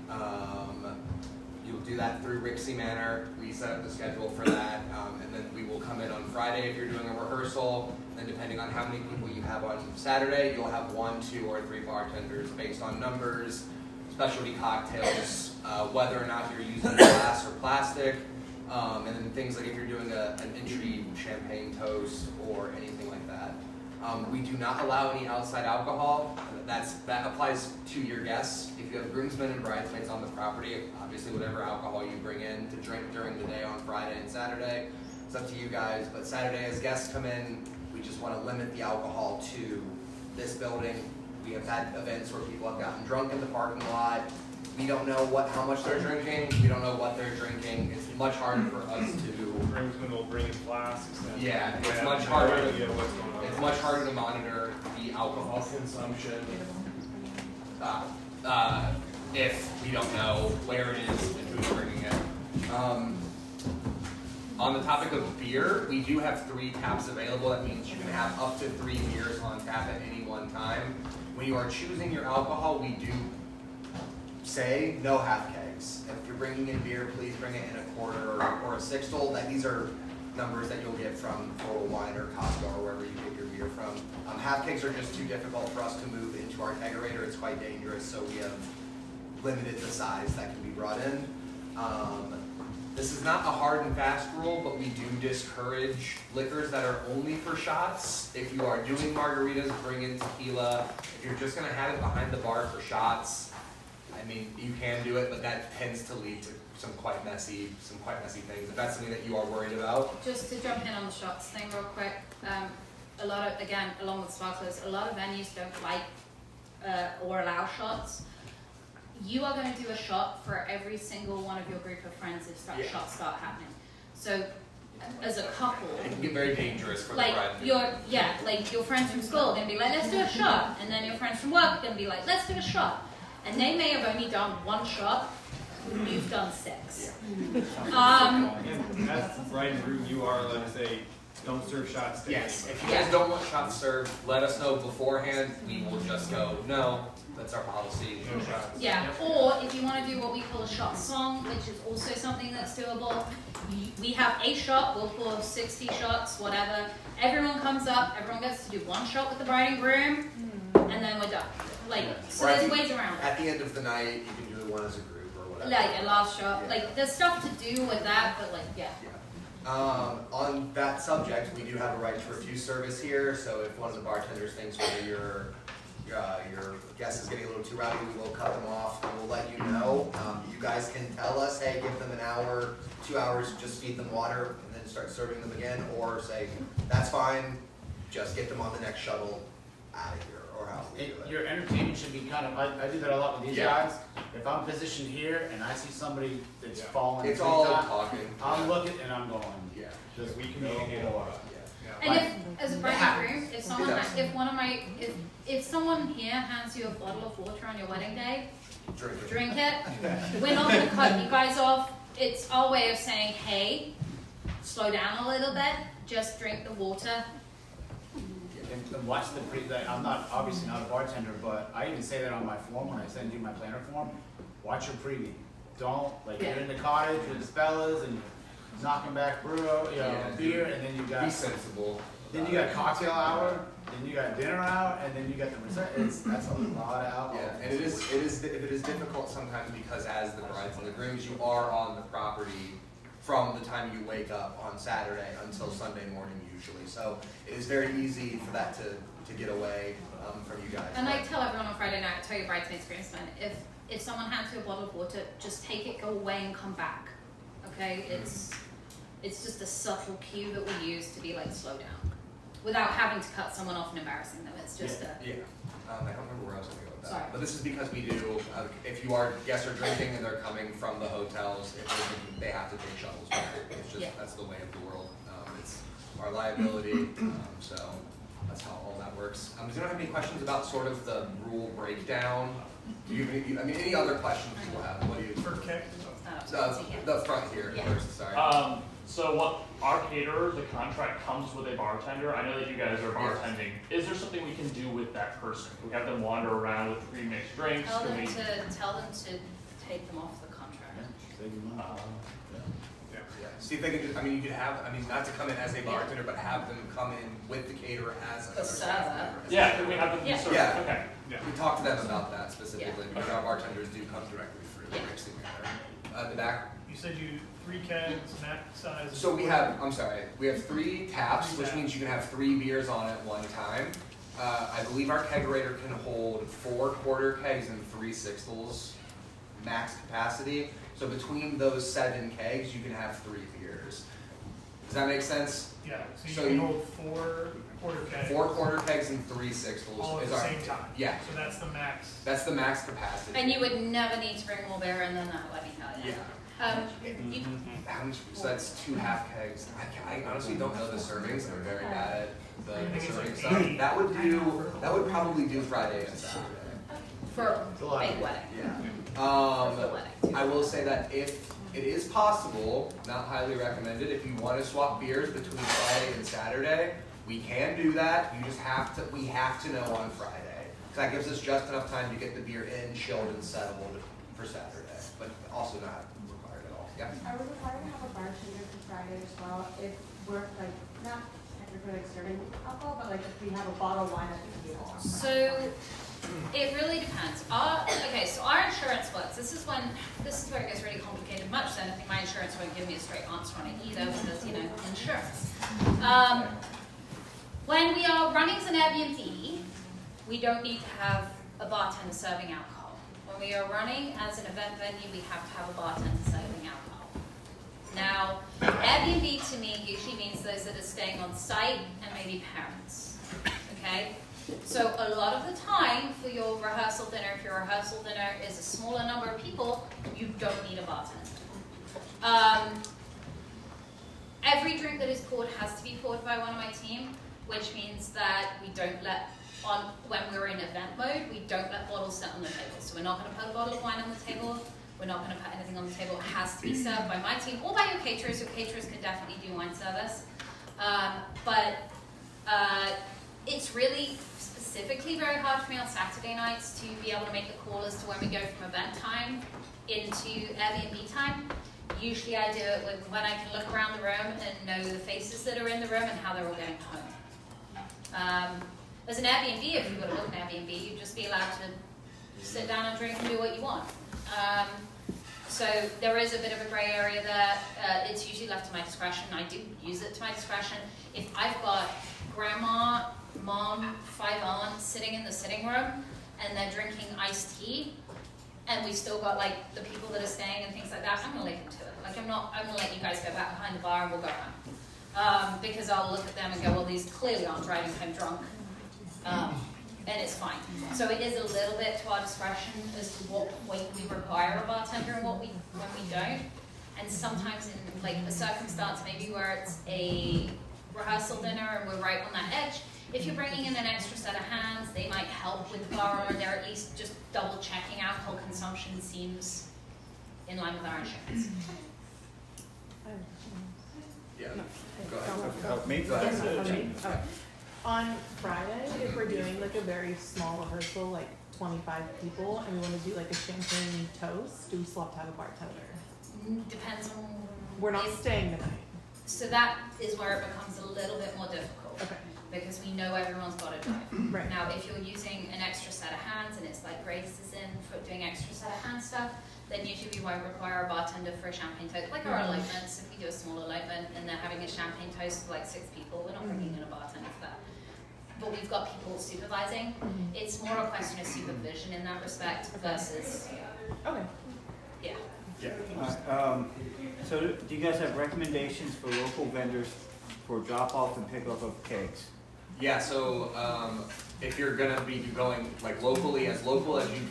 You'll do that through Rixey Manor. We set up the schedule for that, and then we will come in on Friday if you're doing a rehearsal. And depending on how many people you have on Saturday, you'll have 1, 2, or 3 bartenders based on numbers, specialty cocktails, whether or not you're using glass or plastic, and then things like if you're doing an entry champagne toast or anything like that. We do not allow any outside alcohol. That applies to your guests. If you have groomsmen and bridesmaids on the property, obviously whatever alcohol you bring in to drink during the day on Friday and Saturday, it's up to you guys. But Saturday, as guests come in, we just want to limit the alcohol to this building. We have had events where people have gotten drunk in the parking lot. We don't know how much they're drinking. We don't know what they're drinking. It's much harder for us to. Groomsmen will bring in flasks. Yeah, it's much harder. It's much harder to monitor the alcohol consumption if we don't know where it is and who's bringing it. On the topic of beer, we do have 3 taps available. That means you can have up to 3 beers on tap at any one time. When you are choosing your alcohol, we do say no half kegs. If you're bringing in beer, please bring it in a quarter or a sixtel. These are numbers that you'll get from Total Wine or Costco or wherever you get your beer from. Half kegs are just too difficult for us to move into our kegerator. It's quite dangerous, so we have limited the size that can be brought in. This is not a hard and fast rule, but we do discourage liquors that are only for shots. If you are doing margaritas, bring in tequila. If you're just gonna have it behind the bar for shots, I mean, you can do it, but that tends to lead to some quite messy things. If that's something that you are worried about. Just to jump in on the shots thing real quick, a lot of, again, along with sparklers, a lot of venues don't like or allow shots. You are going to do a shot for every single one of your group of friends if shots start happening. So as a couple, It can get very dangerous for the like bride. like your friends from school are gonna be like, let's do a shot, and then your friends from work are gonna be like, let's do a shot, and they may have only done one shot, you've done 6. That's the bride and groom, you are allowed to say, don't serve shots to Yes, anybody. if you guys don't want shots served, let us know beforehand. We will just go, no, that's our policy. No shots. Yeah, or if you want to do what we call a shot song, which is also something that's doable, we have a shot, we'll pour 60 shots, whatever. Everyone comes up, everyone gets to do one shot with the bride and groom, and then we're done. Like, so Or at there's the- ways around it. At the end of the night, you can do one as a group or whatever. Like a last shot, Yeah. like there's stuff to do with that, but like, yeah. On that subject, we do have a right to refuse service here, so if one of the bartenders thinks whether your guest is getting a little too rowdy, we will cut them off, and we'll let you know. You guys can tell us, hey, give them an hour, 2 hours, just feed them water, and then start serving them again, or say, that's fine, just get them on the next shuttle out of here, or how we do it. Your entertainment should be kind of, I do that a lot with these Yeah. guys. If I'm positioned here and I see somebody that's falling It's asleep, all talking. I'm looking and I'm going, Yeah. just We communicate a lot. And if, as a bride and happens. groom, if someone, if someone here hands you a bottle of water on your wedding day, drink it. We're not gonna cut you guys off. It's our way of saying, hey, slow down a little bit, just drink the water. and watch the I'm not, obviously not a bartender, but I even say that on my form, when I send you my planner form, watch your pregame. Don't, like, you're in the cottage with the fellas and knocking back beer, and then you got. Be sensible. Then you got cocktail hour, then you got dinner out, and then you got the that's a lot of alcohol. Yeah, and it is difficult sometimes because as the brides and the grooms, you are on the property from the time you wake up on Saturday until Sunday morning usually. So it is very easy for that to get away from you guys. And I tell everyone on Friday night, I tell your bridesmaids, groomsmen, if someone hands you a bottle of water, just take it, go away, and come back. Okay, it's just a subtle cue that we use to be like, slow down, without having to cut someone off and embarrassing them. It's just I don't remember where I was going to go with that. Sorry. But this is because we do, if you are guests are drinking and they're coming from the hotels, if they're drinking, they have to take shuttles back. It's just, that's the way of the world. It's our liability, so that's how all that works. Does anyone have any questions about sort of the rule breakdown? Do you, any other questions people have? What do you? For kick? The front here first, sorry. So what our caterer, the contract comes with a bartender. I know that you guys are bartending. Is there something we can do with that person? Can we have them wander around with pre-mixed drinks? tell Can them we? tell them to take them off the contract. See if they can just, you could have, not to come in as a bartender, but have them come in with the caterer as another staff member. Yeah, can we have them serve? Yeah. Okay. We talked to them about that specifically, because our bartenders do come directly through the Rixey Manor. In the back. You said you 3 kegs, max size. So we have 3 taps, which means you can have 3 beers on at one time. I believe our kegerator can hold 4 quarter kegs and 3 sixtels max capacity. So between those 7 kegs, you can have 3 beers. Does that make sense? Yeah, so you can hold 4 quarter kegs. 4 quarter kegs and 3 sixtels. All at is the our, same time. Yeah. So that's the max. That's the max capacity. And you would never need to bring more beer in than that, let me tell you. Yeah. How much? So that's 2 half kegs. I honestly don't know the servings. I'm very bad at the serving stuff. That would probably do Friday and Saturday. For a big wedding. Yeah. I will say that if it is possible, not highly recommended, if you want to swap beers between Friday and Saturday, we can do that. You just we have to know on Friday. Because that gives us just enough time to get the beer in, chilled, and settled for Saturday. But also not required at all. Yeah. Are we required to have a bartender for Friday as well? If we're not technically serving alcohol, but if we have a bottle of wine at the table? So it really depends. Our insurance works. This is where it gets really complicated. Much so, I think my insurance won't give me a straight answer on it either because insurance. When we are running as an Airbnb, we don't need to have a bartender serving alcohol. When we are running as an event venue, we have to have a bartender serving alcohol. Now, Airbnb to me usually means those that are staying on site and maybe parents. Okay? So a lot of the time for your rehearsal dinner, if your rehearsal dinner is a smaller number of people, you don't need a bartender. every drink that is poured has to be poured by one of my team, which means that we don't let, when we're in event mode, we don't let bottles sit on the table. So we're not going to put a bottle of wine on the table. We're not going to put anything on the table. It has to be served by my team or by your caterers. Your caterers can definitely do wine service. It's really specifically very hard for me on Saturday nights to be able to make the call as to when we go from event time into Airbnb time. Usually I do it when I can look around the room and know the faces that are in the room and how they're all going home. As an Airbnb, if you were to book an Airbnb, you'd just be allowed to sit down and drink and do what you want. So there is a bit of a grey area there. It's usually left to my discretion. I do use it to my discretion. If I've got grandma, mom, 5 aunts sitting in the sitting room and they're drinking iced tea, and we've still got like the people that are staying and things like that, I'm gonna leave them to it. Like I'm gonna let you guys go back behind the bar and we'll go home. Because I'll look at them and go, well, these clearly aren't driving home drunk. And it's fine. So it is a little bit to our discretion as to what point we require a bartender and when we don't. And sometimes in like a circumstance maybe where it's a rehearsal dinner and we're right on that edge, if you're bringing in an extra set of hands, they might help with the bar owner. They're at least just double checking alcohol consumption seems in line with our insurance. Yeah. Go ahead. Go ahead. Okay. On Friday, if we're doing like a very small rehearsal, like 25 people, and we want to do like a champagne toast, do we still have to have a bartender? Depends on... We're not staying the night. So that is where it becomes a little bit more difficult. Okay. Because we know everyone's got to drive. Right. Now, if you're using an extra set of hands and it's like Grace is in for doing extra set of hand stuff, then usually we won't require a bartender for a champagne toast. Like our elopements, if we do a small elopement and they're having a champagne toast for like 6 people, we're not bringing in a bartender for that. But we've got people supervising. It's more a question of supervision in that respect versus... Okay. Yeah. Yeah. So do you guys have recommendations for local vendors for drop-off and pick-up of kegs? Yeah, so if you're gonna be going like locally as you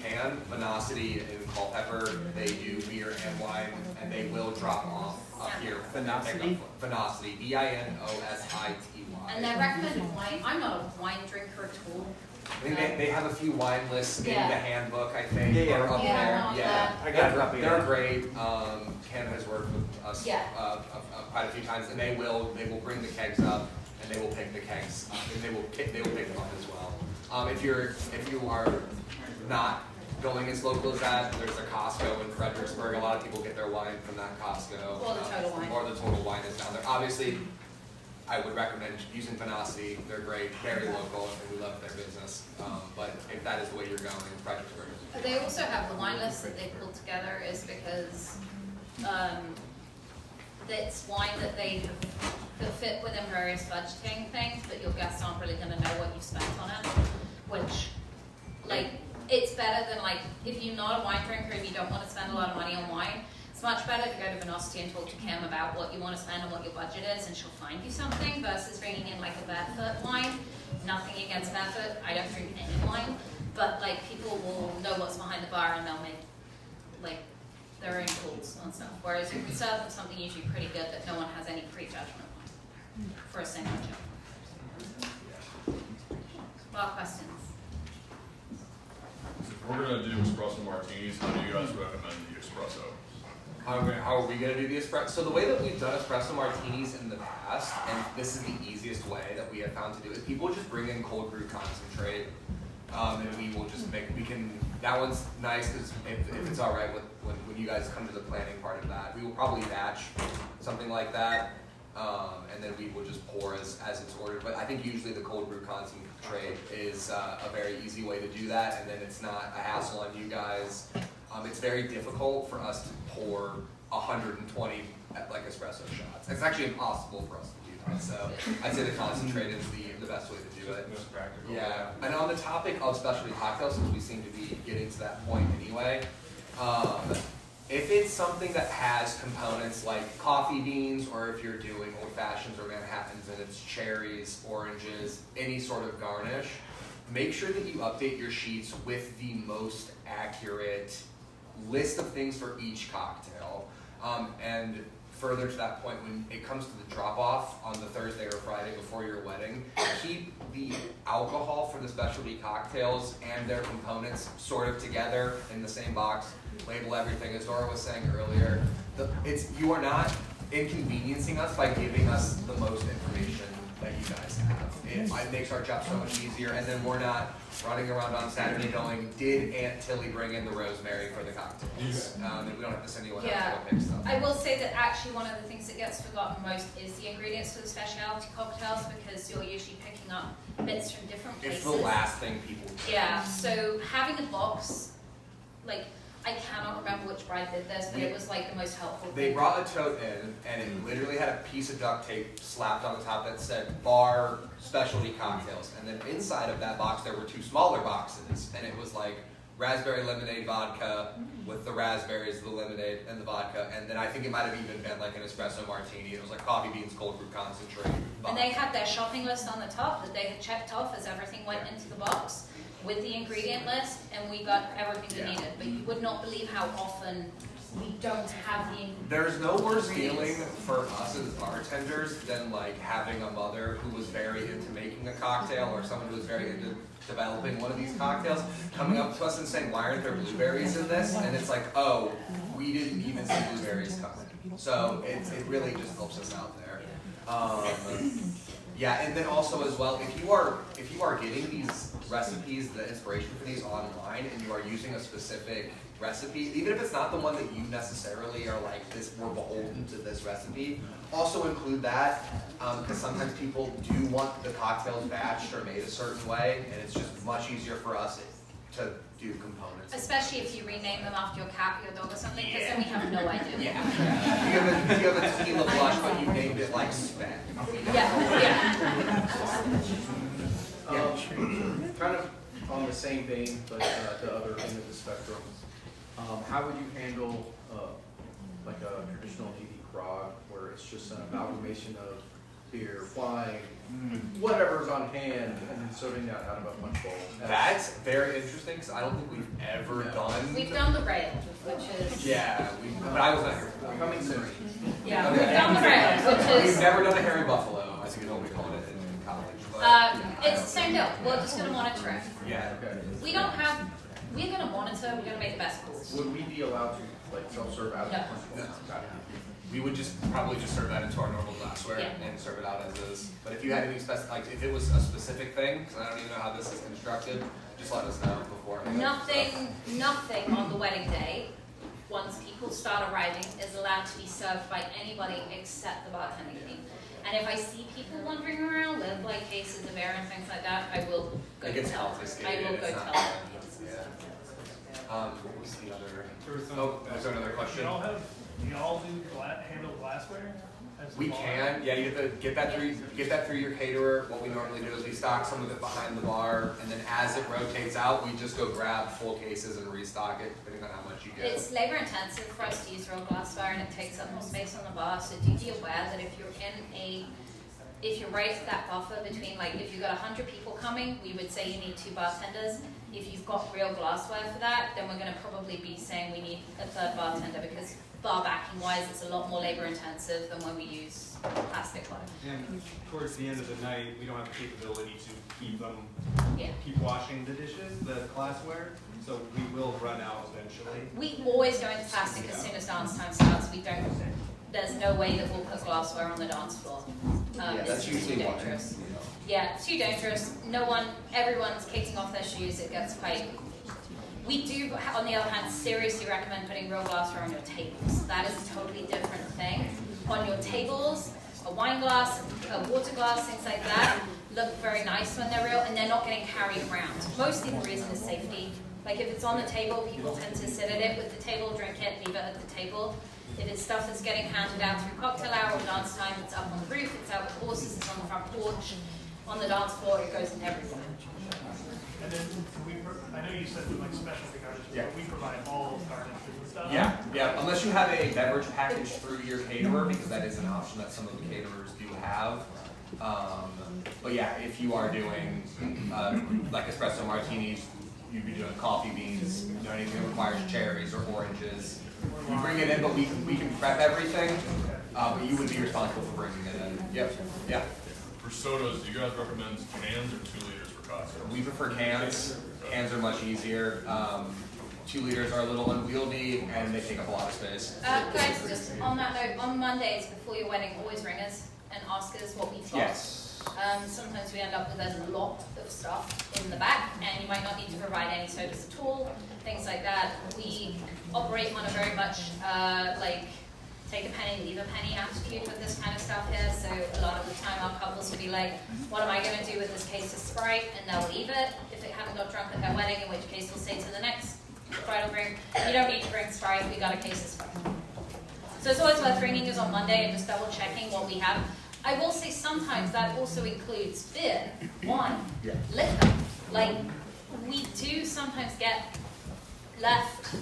can, Venocity in Culpeper, they do beer and wine, and they will drop off up here. Venocity? Venocity, Vinosity. And they recommend wine. I'm not a wine drinker at all. I think they have a few wine lists in the Yeah. handbook, I think, Yeah, or up yeah, there. Yeah, I got a copy. They're great. Ken has worked with us Yeah. quite a few times, and they will bring the kegs up, and they will pick the kegs up, and they will pick them up as well. If you are not going as local as that, there's a Costco in Fredericksburg. A lot of people get their wine from that Costco. Or the Total Wine. Or the Total Wine is down there. Obviously, I would recommend using Venocity. They're great, very local, and we love their business. But if that is the way you're going, Fredericksburg is. They also have the wine list that they pulled together is because it's wine that that fit within various budgeting things, but your guests aren't really going to know what you've spent on it, which, like, it's better than, like, if you're not a wine drinker and you don't want to spend a lot of money on wine, it's much better to go to Venocity and talk to Kim about what you want to spend and what your budget is, and she'll find you something, versus bringing in, like, a Barefoot wine. Nothing against Barefoot, I don't drink any wine, but, like, people will know what's behind the bar and they'll make, like, their own calls on stuff. Whereas you can serve them something usually pretty good that no one has any prejudgment on for a single job. More questions? If we're gonna do espresso martinis, how do you guys recommend the espresso? How are we going to do the espresso? So the way that we've done espresso martinis in the past, and this is the easiest way that we have found to do it, people just bring in cold brew concentrate, and we will just that one's nice because if it's all right with when you guys come to the planning part of that, we will probably batch something like that, and then we will just pour as it's ordered. But I think usually the cold brew concentrate is a very easy way to do that, and then it's not a hassle on you guys. It's very difficult for us to pour 120 like espresso shots. It's actually impossible for us to do that. So I'd say the concentrate is the best way to do it. Most practical. Yeah. And on the topic of specialty cocktails, since we seem to be getting to that point anyway, if it's something that has components like coffee beans, or if you're doing old fashions or Manhattans and it's cherries, oranges, any sort of garnish, make sure that you update your sheets with the most accurate list of things for each cocktail. And further to that point, when it comes to the drop-off on the Thursday or Friday before your wedding, keep the alcohol for the specialty cocktails and their components sort of together in the same box. Label everything, as Dora was saying earlier. You are not inconveniencing us by giving us the most information that you guys have. It makes our job so much easier, and then we're not running around on Saturday going, did Aunt Tilly bring in the rosemary for the cocktails? And we don't have to send anyone out to go pick stuff. I will say that actually one of the things that gets forgotten most is the ingredients for the specialty cocktails, because you're usually picking up bits from different places. It's the last thing people do. Yeah, so having a box, like, I cannot remember which bride did this, but it was like the most helpful They thing. brought a tote in, and it literally had a piece of duct tape slapped on the top that said bar specialty cocktails. And then inside of that box, there were 2 smaller boxes, and it was like raspberry lemonade vodka with the raspberries, the lemonade, and the vodka. And then I think it might have even been like an espresso martini. It was like coffee beans, cold brew concentrate, vodka. And they had their shopping list on the top that they had checked off as everything went into the box with the ingredient list, and we got everything we needed. But you would not believe how often we don't have the ingredients. There's no worse feeling for us as bartenders than like having a mother who was very into making a cocktail, or someone who was very into developing one of these cocktails, coming up to us and saying, why aren't there blueberries in this? And it's like, oh, we didn't even see blueberries coming. So it really just helps us out there. Yeah, and then also as well, if you are getting these recipes, the inspiration for these online, and you are using a specific recipe, even if it's not the one that you necessarily are like this, we're beholden to this recipe, also include that, because sometimes people do want the cocktails batched or made a certain way, and it's just much easier for us to do components. Especially if you rename them after your cat or your dog or something, because then we have no idea. Yeah. You have a tequila blush, but you named it like spec. Kind of on the same vein, but the other end of the spectrum. How would you handle like a traditional GD grog, where it's just an amalgamation of beer, wine, whatever's on hand, and then serving that out of a punch bowl? That's very interesting, because I don't think we've ever done. We've done the rail, which is... Yeah, but I was not here. Coming soon. Yeah, we've done the rail, which is... We've never done a hairy buffalo, I think is what we called it in college. But, it's the same deal. We're just going to monitor it. yeah. We don't have... We're going to monitor, we're going to make the best calls. Would we be allowed to like self-serve out of the No. punch bowl? Got it. We would probably just serve that into our normal glassware and serve it out as is. But if you had any like if it was a specific thing, because I don't even know how this is constructed, just let us know before. Nothing on the wedding day, once people start arriving, is allowed to be served by anybody except the bartending team. And if I see people wandering around with like cases of beer and things like that, I will go tell them. I will go tell them. What was the other? Was there another question? Do y'all handle glassware? We can, yeah, you have to get that through your caterer. What we normally do is we stock some of it behind the bar, and then as it rotates out, we just go grab full cases and restock it, depending on how much you get. It's labor intensive for us to use real glassware, and it takes up more space on the bar, so do be aware that if you're right at that buffer between, like, if you've got 100 people coming, we would say you need 2 bartenders. If you've got real glassware for that, then we're going to probably be saying we need a 3rd bartender, because bar backing wise, it's a lot more labor intensive than when we use plastic water. And towards the end of the night, we don't have the capability to keep washing the dishes, the glassware, so we will run out eventually. We always go into plastic as soon as dance time starts. There's no way that we'll put glassware on the dance floor. That's it's usually too dangerous. Yeah, too dangerous. Everyone's kicking off their shoes. It gets quite. We do, on the other hand, seriously recommend putting real glassware on your tables. That is a totally different thing. On your tables, a wine glass, a water glass, things like that, look very nice when they're real, and they're not getting carried around. Mostly the reason is safety. Like if it's on the table, people tend to sit at it with the table, drink it, leave it at the table. If it's stuff that's getting handed out through cocktail hour or dance time, it's up on the roof, it's out with horses, it's on the front porch, on the dance floor, it goes in everywhere. And then I know you said like specialty garnishes, but we provide all garnishes and stuff. Yeah, unless you have a beverage package through your caterer, because that is an option that some of the caterers do have. But yeah, if you are doing like espresso martinis, you'd be doing coffee beans, anything that requires cherries or oranges. You bring it in, but we can prep everything. But you would be responsible for bringing it in. Yep, yeah. For sodas, do you guys recommend cans or 2 liters for cocktails? We prefer cans. Cans are much easier. 2 liters are a little unwieldy and they take up a lot of space. Guys, just on that note, on Mondays before your wedding, always ring us and ask us what we've got. Yes. Sometimes we end up with a lot of stuff in the back, and you might not need to provide any sodas at all, things like that. We operate on a very much like take a penny, leave a penny attitude with this kind of stuff here. So a lot of the time our couples will be like, what am I going to do with this case of Sprite? And they'll leave it if they haven't got drunk at their wedding, in which case we'll say to the next bridal groom, you don't need to bring Sprite, we got a case of Sprite. So it's always worth ringing us on Monday and just double checking what we have. I will say sometimes that also includes beer, wine, liquor. Like, we do sometimes get left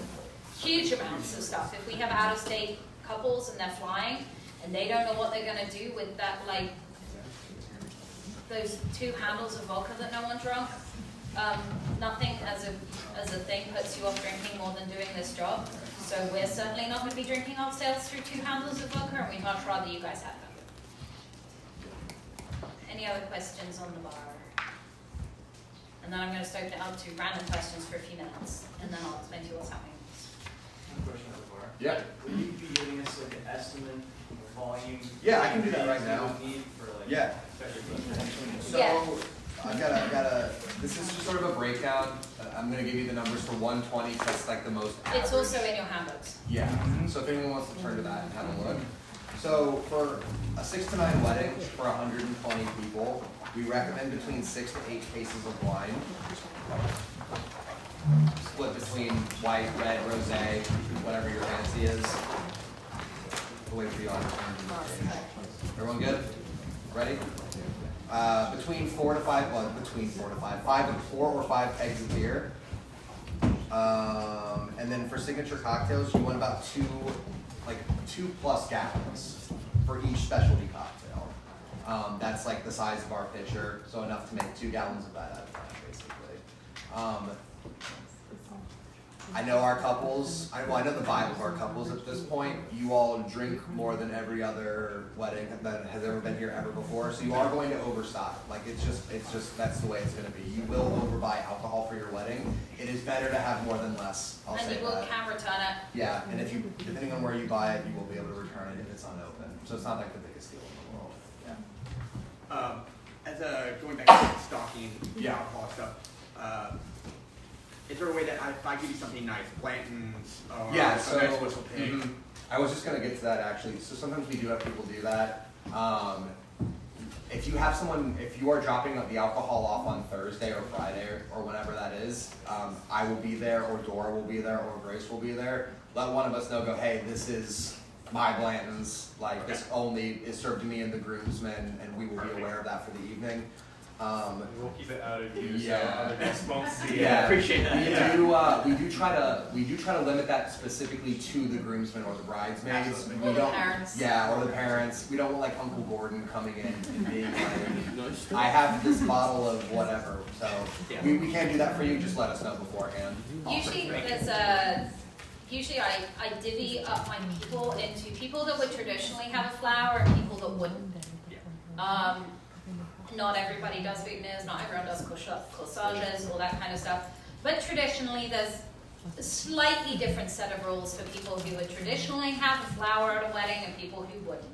huge amounts of stuff. If we have out-of-state couples and they're flying and they don't know what they're going to do with that, like, those 2 handles of vodka that no one drunk, nothing as a thing puts you off drinking more than doing this job. So we're certainly not going to be drinking ourselves through 2 handles of vodka, and we'd much rather you guys have them. Any other questions on the bar? And then I'm going to open it up to random questions for a few minutes, and then I'll explain to you what's happening. One question on the bar. Yeah. Would you be giving us like an estimate of volume? Yeah, I can do that right now. Need for like Yeah. So, I've got a, this is just sort of a breakdown. I'm going to give you the numbers for 120 because it's like the most average. It's also in your handbooks. Yeah, so if anyone wants to turn to that and have a look. So for a 6 to 9 wedding for 120 people, we recommend between 6 to 8 cases of wine. Split between white, red, rosé, whatever your fancy is. We'll wait for you on the turn. Everyone good? Ready? Between 4 to 5, well, between 4 to 5, 4 or 5 kegs of beer. And then for signature cocktails, you want about 2 plus gallons for each specialty cocktail. That's like the size of our pitcher, so enough to make 2 gallons of that out of that, basically. I know our couples, I know the vibe of our couples at this point. You all drink more than every other wedding that has ever been here ever before, so you are going to overstock. Like it's just that's the way it's going to be. You will overbuy alcohol for your wedding. It is better to have more than less. I'll say that. And you can return it. Yeah, and if you, depending on where you buy it, you will be able to return it if it's unopened. So it's not like the biggest deal in the world. Yeah. Going back to stocking, alcohol stuff. Is there a way that if I give you something nice, Blanton's, or so nice Whistle Pig? I was just going to get to that actually. So sometimes we do have people do that. If you have someone, if you are dropping the alcohol off on Thursday or Friday or whenever that is, I will be there, or Dora will be there, or Grace will be there. Let one of us know, go, hey, this is my Blanton's, like this only is served to me and the groomsmen, and we will be aware of that for the evening. We'll keep it out of view so Yeah. other guests won't see it. Yeah, appreciate that. We do try to limit that specifically to the groomsmen or the bridesmaids. Absolutely. We don't, parents. Yeah, or the parents. We don't want like Uncle Gordon coming in and being like, I have this bottle of whatever. So we can't do that for you. Just let us know beforehand. Usually I divvy up my people into people that would traditionally have a flower and people that wouldn't. Not everybody does boutonnieres, not everyone does corsages, all that kind of stuff. But traditionally there's a slightly different set of rules for people who would traditionally have a flower at a wedding and people who wouldn't.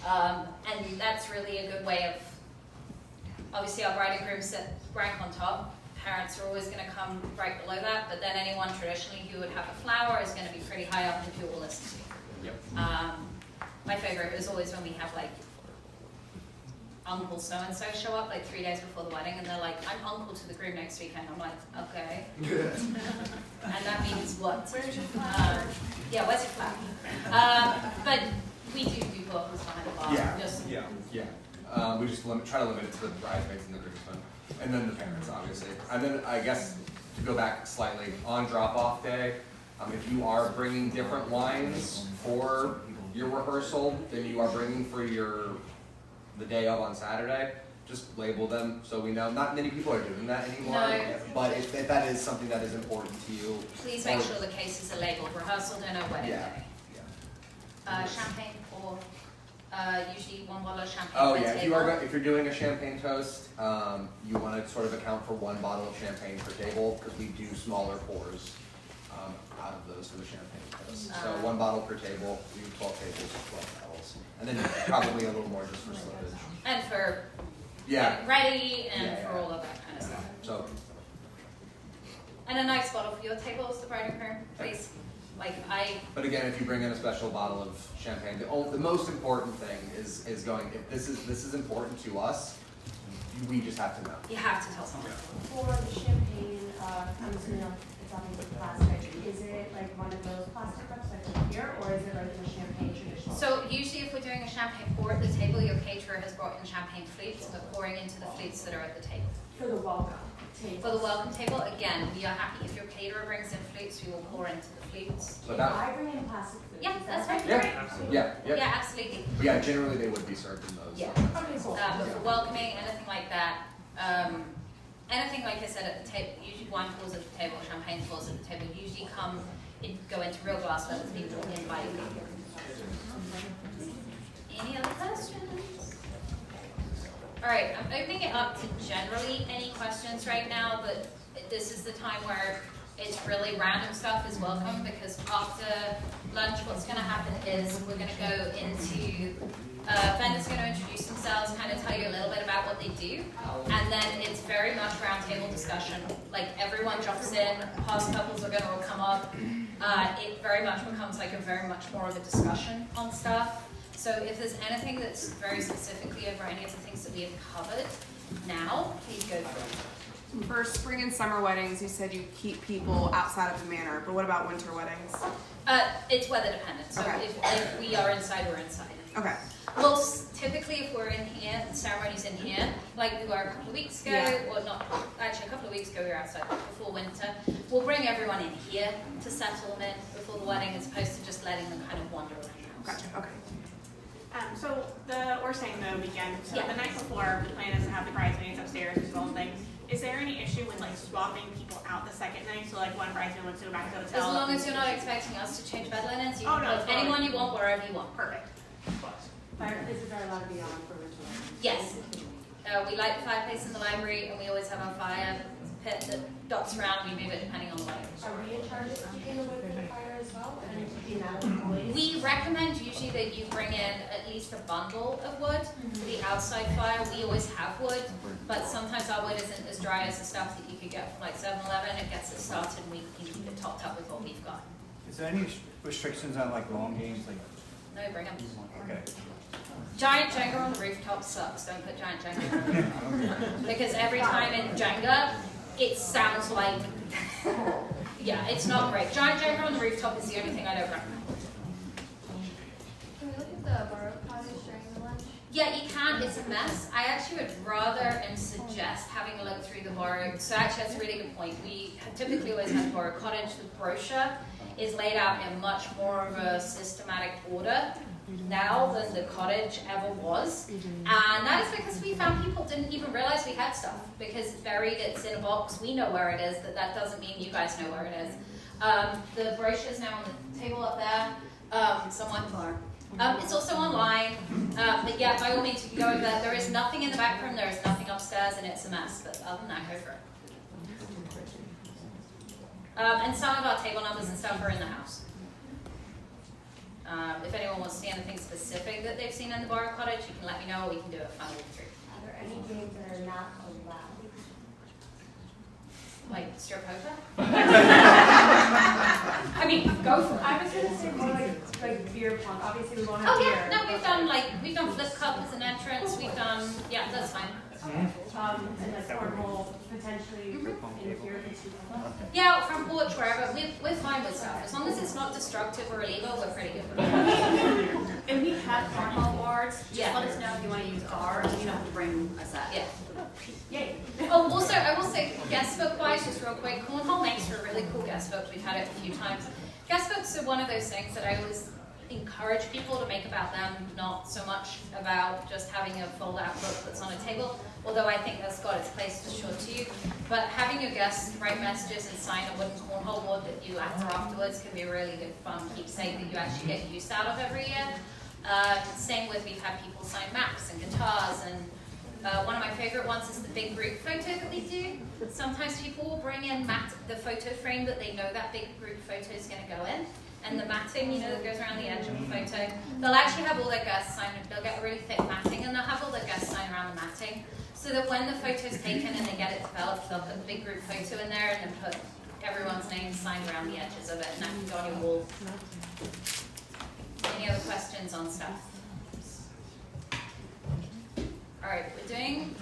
And that's really a good way of, obviously our bride and groom sit rank on top. Parents are always going to come right below that, but then anyone traditionally who would have a flower is going to be pretty high up if you all listen to. Yep. My favorite is always when we have like Uncle so-and-so show up like 3 days before the wedding and they're like, I'm uncle to the groom next weekend. I'm like, okay. And that means what? Where's your flower? Yeah, where's your flower? But we do bottles behind the bar. Yeah. Just, We just try to limit it to the bridesmaids and the groomsmen. And then the parents, obviously. And then I guess to go back slightly, on drop-off day, if you are bringing different wines for your rehearsal than you are bringing for the day of on Saturday, just label them so we know. Not many people are doing that anymore, No. but if that is something that is important to you. please make sure the cases are labeled. Rehearsal dinner, wedding Yeah. day. Champagne or usually 1 bottle of champagne Oh per yeah, table. if you're doing a champagne toast, you want to sort of account for 1 bottle of champagne per table because we do smaller pours out of those for the champagne toast. So 1 bottle per table, we do 12 tables, 12 bottles, and then probably a little more just for slippage. And for Yeah. ready and Yeah, for yeah. all of that kind of stuff. So And a nice bottle for your tables, the bride and groom, please. But again, if you bring in a special bottle of champagne, the most important thing is going. If this is important to us, we just have to know. You have to tell someone. For the champagne, I'm assuming it's obviously plastic. Is it like one of those plastic cups like here, or is it like the champagne traditional? So usually if we're doing a champagne pour at the table, your caterer has brought in champagne flutes and we're pouring into the flutes that are at the table. For the welcome table. For the welcome table, again, we are happy if your caterer brings in flutes, we will pour into the flutes. So If that- I bring in plastic flutes, Yeah, is that's that right. Yeah, yeah, yeah. Yeah, absolutely. Yeah, generally they would be served in those. Yeah. Okay, cool. But for welcoming, anything like that, anything like I said at the table, usually wine pours at the table, champagne pours at the table, usually go into real glass vessels being brought in by you. Any other questions? All right, I'm opening it up to generally any questions right now, but this is the time where it's really random stuff is welcome because after lunch, what's going to happen is we're going to go into vendors are going to introduce themselves, kind of tell you a little bit about what they do, and then it's very much roundtable discussion. Like everyone jumps in, past couples are going to all come up. It very much becomes like a very much more of a discussion on stuff. So if there's anything that's very specifically over any of the things that we have covered now, please go for it. For spring and summer weddings, you said you keep people outside of the manor, but what about winter weddings? It's weather dependent. So Okay. if we are inside, we're inside. Okay. Well, typically if we're in here, the ceremony's in here, like we were a couple of weeks ago, Yeah. or not, actually a couple of weeks ago we were outside before winter. We'll bring everyone in here to settle them in before the wedding as opposed to just letting them kind of wander around. Gotcha, okay. So we're saying the weekend, so Yeah. the night before, the plan is to have the bridesmaids upstairs as well thing. Is there any issue with like swapping people out the second night? So like one bridesmaid wants to go back to the As hotel. long as you're not expecting us to change bed linens, you Oh, can no, put it's fine. anyone you want wherever you want. Perfect. Fireplaces are allowed to be on for winter weddings? Yes. We light the fireplace in the library and we always have our fire pit that dots around. We move it depending on the light. Are we in charge of keeping the wood for the fire as well, and keeping that employees? We recommend usually that you bring in at least a bundle of wood for the outside fire. We always have wood, but sometimes our wood isn't as dry as the stuff that you could get from like 7-Eleven. It gets it started and we can keep it topped up with what we've got. Is there any restrictions on like long games, like? No, bring them. Okay. Giant Jenga on the rooftop sucks. Don't put giant Jenga on the rooftop. Because every time in Jenga, it sounds like, yeah, it's not great. Giant Jenga on the rooftop is the only thing I don't recommend. Can we look at the borrowed cottage during the lunch? Yeah, you can. It's a mess. I actually would rather and suggest having a look through the borrowed. So actually, that's a really good point. We have typically always had borrowed cottage. The brochure is laid out in much more of a systematic order now than the cottage ever was. And that is because we found people didn't even realize we had stuff because it's buried, it's in a box, we know where it is, that doesn't mean you guys know where it is. The brochure is now on the table up there, somewhat far. It's also online, but yeah, by all means you can go over there. There is nothing in the back room, there is nothing upstairs, and it's a mess, but other than that, go for it. And some of our table numbers and stuff are in the house. If anyone wants to see anything specific that they've seen in the borrowed cottage, you can let me know, we can do a fun walkthrough. Are there any games that are not allowed? Like stir poker? I mean, go for it. I was gonna say more like beer pong. Obviously, we won't have Oh beer. yeah, no, we've done flip cup as an entrance, we've done, yeah, that's fine. And like cornhole potentially in here if it's too cold. Yeah, out front porch, wherever, we're fine with stuff. As long as it's not destructive or illegal, we're pretty good. And we have cornhole boards, just Yeah. let us know if you wanna use ours, you don't have to bring a set. Yeah. Yay. Oh, also, I will say, guest book wise, just real quick, cornhole makes for a really cool guest book. We've had it a few times. Guest books are one of those things that I always encourage people to make about them, not so much about just having a fold-out book that's on a table, although I think that's got its place for sure too. But having your guests write messages and sign a wooden cornhole board that you letter afterwards can be a really good fun keepsake that you actually get use out of every year. Same with, we've had people sign maps and guitars, and one of my favorite ones is the big group photo that we do. Sometimes people will bring in the photo frame that they know that big group photo is going to go in, and the matting, you know, that goes around the edge of the photo. They'll actually have all their guests sign, they'll get a really thick matting, and they'll have all their guests sign around the matting, so that when the photo's taken and they get it developed, they'll put the big group photo in there and then put everyone's name signed around the edges of it, and that can go on your wall. Any other questions on stuff? Alright, we're doing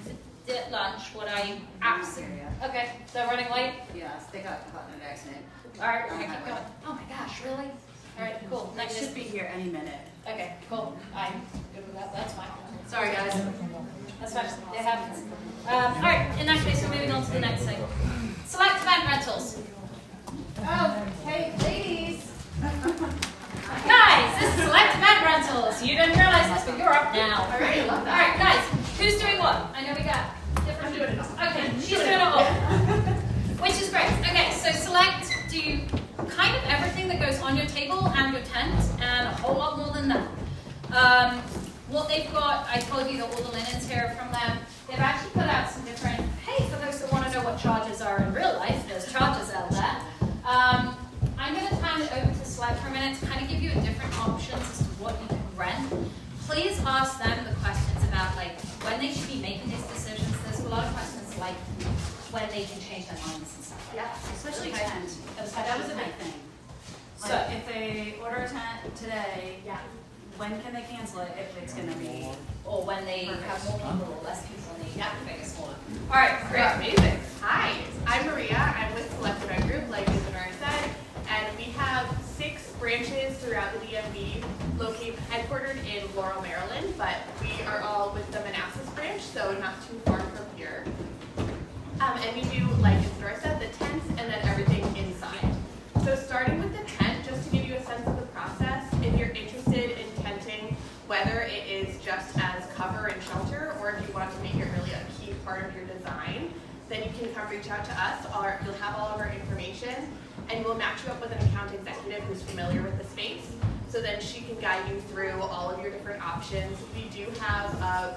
the lunch. What I absolutely. Okay, they're running late? Yes, they got caught in an accident. Alright, we're gonna keep going. Oh my gosh, really? Alright, cool. They should be here any minute. Okay, cool. I'm good with that. That's fine. Sorry, guys. That's fine. It happens. Alright, in that case, we're moving on to the next thing. Select event rentals. Oh, hey, ladies. Guys, this is select event rentals. You didn't realize this, but you're up now. I really love that. Alright, guys, who's doing what? I know we got different. I'm doing it all. Okay, she's doing it all. Which is great. Okay, so select do kind of everything that goes on your table and your tent, and a whole lot more than that. What they've got, I told you that all the linens here are from them. They've actually put out some different, hey, for those that want to know what charges are in real life, there's charges out there. I'm going to hand it over to Select for a minute to kind of give you a different options as to what you can rent. Please ask them the questions about like when they should be making these decisions. There's a lot of questions like when they can change their minds and stuff like that. Especially Okay. tent. Especially That was a big tent. thing. So- Like, if they order a tent today, when can they cancel it if it's gonna be? Or when they Perfect. have more people or less people and they have to make it smaller. All right, great, amazing. Hi, I'm Maria. I'm with Select Event Group, like Isadora said, and we have 6 branches throughout the DMV, located headquartered in Laurel, Maryland, but we are all with the Manassas branch, so not too far from here. And we do, like Isadora said, the tents and then everything inside. So starting with the tent, just to give you a sense of the process, if you're interested in tenting, whether it is just as cover and shelter, or if you want to make it really a key part of your design, then you can come reach out to us. You'll have all of our information, and we'll match you up with an account executive who's familiar with the space. So then she can guide you through all of your different options. We do have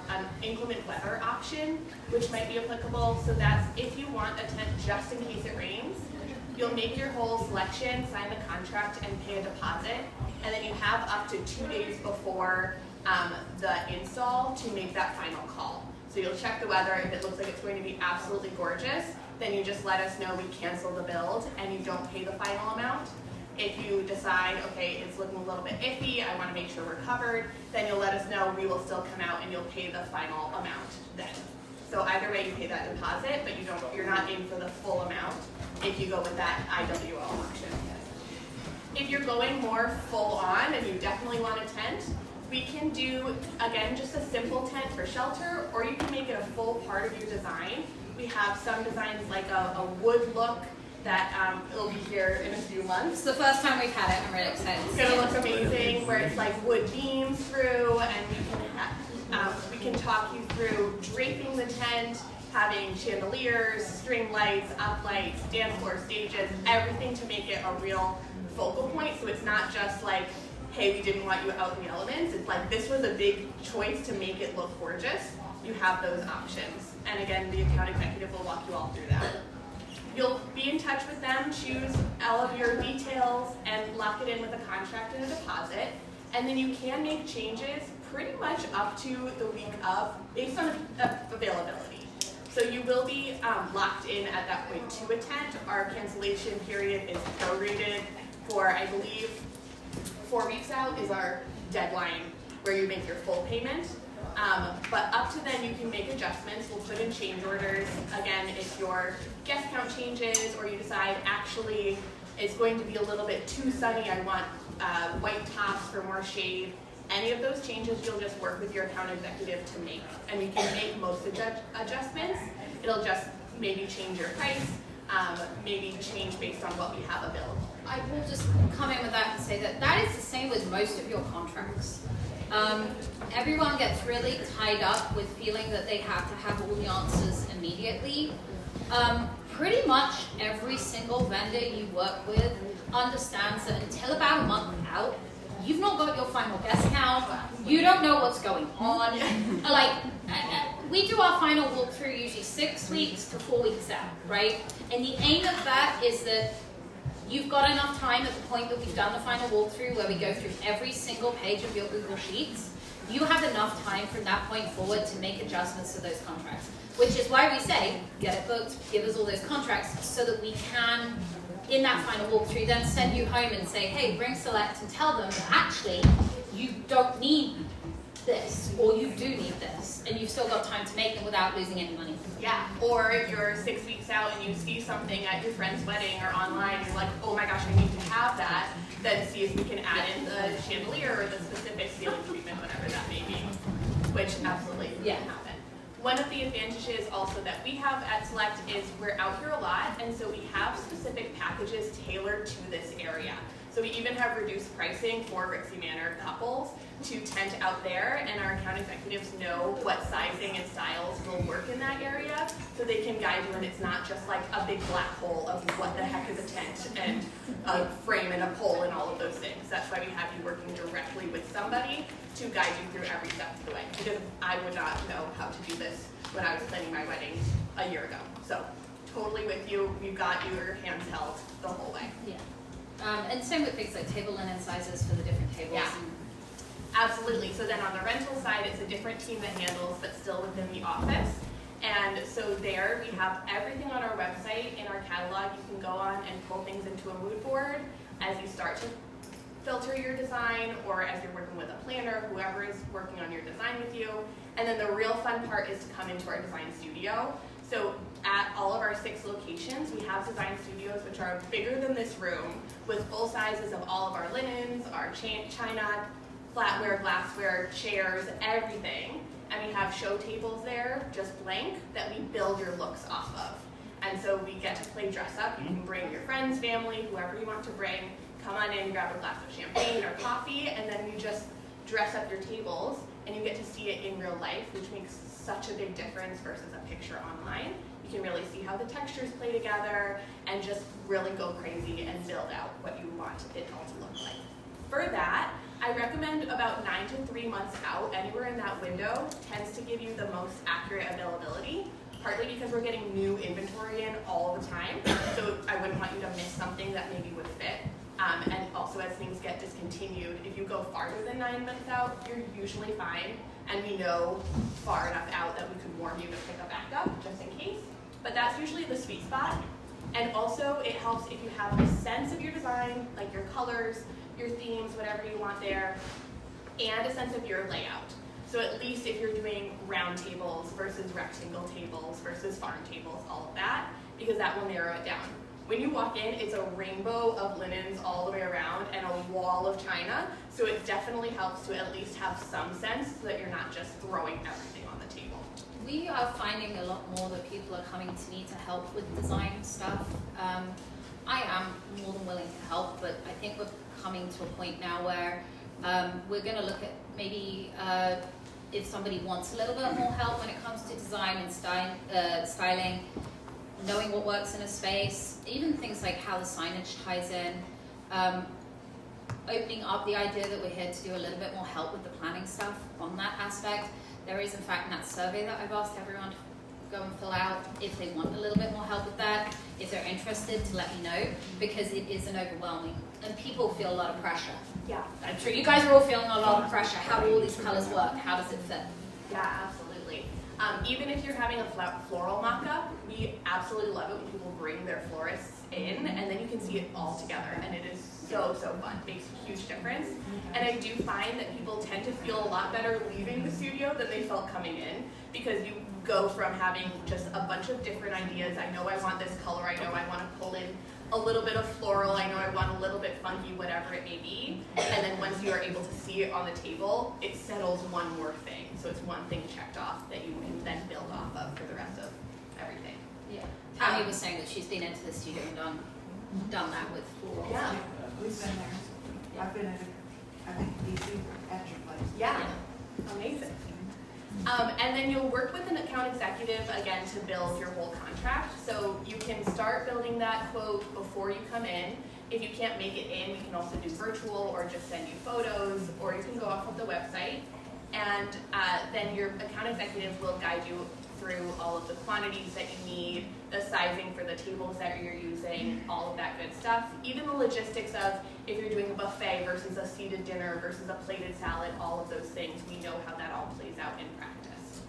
an inclement weather option, which might be applicable. So that's if you want a tent just in case it rains, you'll make your whole selection, sign the contract, and pay a deposit. And then you have up to 2 days before the install to make that final call. So you'll check the weather. If it looks like it's going to be absolutely gorgeous, then you just let us know, we cancel the build, and you don't pay the final amount. If you decide, okay, it's looking a little bit iffy, I want to make sure we're covered, then you'll let us know, we will still come out and you'll pay the final amount then. So either way, you pay that deposit, but you're not in for the full amount if you go with that IWL option. If you're going more full on and you definitely want a tent, we can do, again, just a simple tent for shelter, or you can make it a full part of your design. We have some designs like a wood look that it'll be here in a few months. It's the first time we've had it. I'm really excited. It's gonna look amazing, where it's like wood beams through, and we can talk you through draping the tent, having chandeliers, string lights, up lights, dance floor stages, everything to make it a real focal point. So it's not just like, hey, we didn't want you out in the elements. It's like, this was a big choice to make it look gorgeous. You have those options. And again, the account executive will walk you all through that. You'll be in touch with them, choose all of your details, and lock it in with a contract and a deposit. And then you can make changes pretty much up to the week of, based on availability. So you will be locked in at that point to a tent. Our cancellation period is prorated for, I believe, 4 weeks out is our deadline where you make your full payment. But up to then, you can make adjustments. We'll put in change orders. Again, if your guest count changes, or you decide actually it's going to be a little bit too sunny, I want white tops for more shade. Any of those changes, you'll just work with your account executive to make. And you can make most adjustments. It'll just maybe change your price, maybe change based on what we have available. I will just come in with that and say that that is the same with most of your contracts. Everyone gets really tied up with feeling that they have to have all the answers immediately. Pretty much every single vendor you work with understands that until about a month out, you've not got your final guest count, you don't know what's going on. We do our final walkthrough usually 6 weeks to 4 weeks out, right? And the aim of that is that you've got enough time at the point that we've done the final walkthrough where we go through every single page of your Google Sheets. You have enough time from that point forward to make adjustments to those contracts, which is why we say, get it booked, give us all those contracts so that we can, in that final walkthrough, then send you home and say, hey, bring Select and tell them that actually you don't need this, or you do need this, and you've still got time to make them without losing any money. Yeah, or if you're 6 weeks out and you see something at your friend's wedding or online, you're like, oh my gosh, I need to have that, then see if we can add in the chandelier or the specific ceiling treatment, whatever that may be, which absolutely can happen. One of the advantages also that we have at Select is we're out here a lot, and so we have specific packages tailored to this area. So we even have reduced pricing for Rixey Manor couples to tent out there, and our account executives know what sizing and styles will work in that area, so they can guide you, and it's not just like a big black hole of what the heck is a tent and a frame and a pole and all of those things. That's why we have you working directly with somebody to guide you through every step of the way, because I would not know how to do this when I was planning my wedding a year ago. So totally with you, we've got your hands held the whole way. Yeah. And same with things like table linen sizes for the different tables. Yeah. Absolutely. So then on the rental side, it's a different team that handles, but still within the office. And so there we have everything on our website. In our catalog, you can go on and pull things into a mood board as you start to filter your design, or as you're working with a planner, whoever is working on your design with you. And then the real fun part is to come into our design studio. So at all of our 6 locations, we have design studios which are bigger than this room, with full sizes of all of our linens, our china, flatware, glassware, chairs, everything. And we have show tables there, just blank, that we build your looks off of. And so we get to play dress up. You can bring your friends, family, whoever you want to bring. Come on in, grab a glass of champagne or coffee, and then you just dress up your tables, and you get to see it in real life, which makes such a big difference versus a picture online. You can really see how the textures play together and just really go crazy and build out what you want it all to look like. For that, I recommend about 9 to 3 months out. Anywhere in that window tends to give you the most accurate availability, partly because we're getting new inventory in all the time, so I wouldn't want you to miss something that maybe would fit. And also as things get discontinued, if you go farther than 9 months out, you're usually fine, and we know far enough out that we could warn you to pick a backup just in case. But that's usually the sweet spot. And also it helps if you have a sense of your design, like your colors, your themes, whatever you want there, and a sense of your layout. So at least if you're doing round tables versus rectangle tables versus farm tables, all of that, because that will narrow it down. When you walk in, it's a rainbow of linens all the way around and a wall of china, so it definitely helps to at least have some sense so that you're not just throwing everything on the table. We are finding a lot more that people are coming to me to help with design stuff. I am more than willing to help, but I think we're coming to a point now where we're going to look at maybe if somebody wants a little bit more help when it comes to design and styling, knowing what works in a space, even things like how the signage ties in, opening up the idea that we're here to do a little bit more help with the planning stuff on that aspect. There is, in fact, in that survey that I've asked everyone to go and fill out if they want a little bit more help with that, if they're interested, to let me know, because it is an overwhelming, and people feel a lot of pressure. Yeah. I'm sure you guys are all feeling a lot of pressure. How do all these colors work? How does it fit? Yeah, absolutely. Even if you're having a floral mock-up, we absolutely love it when people bring their florists in, and then you can see it all together, and it is so fun. It makes a huge difference. And I do find that people tend to feel a lot better leaving the studio than they felt coming in, because you go from having just a bunch of different ideas. I know I want this color, I know I want to pull in a little bit of floral, I know I want a little bit funky, whatever it may be. And then once you are able to see it on the table, it settles one more thing. So it's one thing checked off that you can then build off of for the rest of everything. Yeah. Tammy was saying that she's been into the studio and done that with florals. Yeah. We've been there. I've been at, I think, DC at your place. Yeah. Amazing. And then you'll work with an account executive, again, to build your whole contract. So you can start building that quote before you come in. If you can't make it in, we can also do virtual or just send you photos, or you can go off of the website. And then your account executive will guide you through all of the quantities that you need, the sizing for the tables that you're using, all of that good stuff. Even the logistics of if you're doing a buffet versus a seated dinner versus a plated salad, all of those things, we know how that all plays out in practice.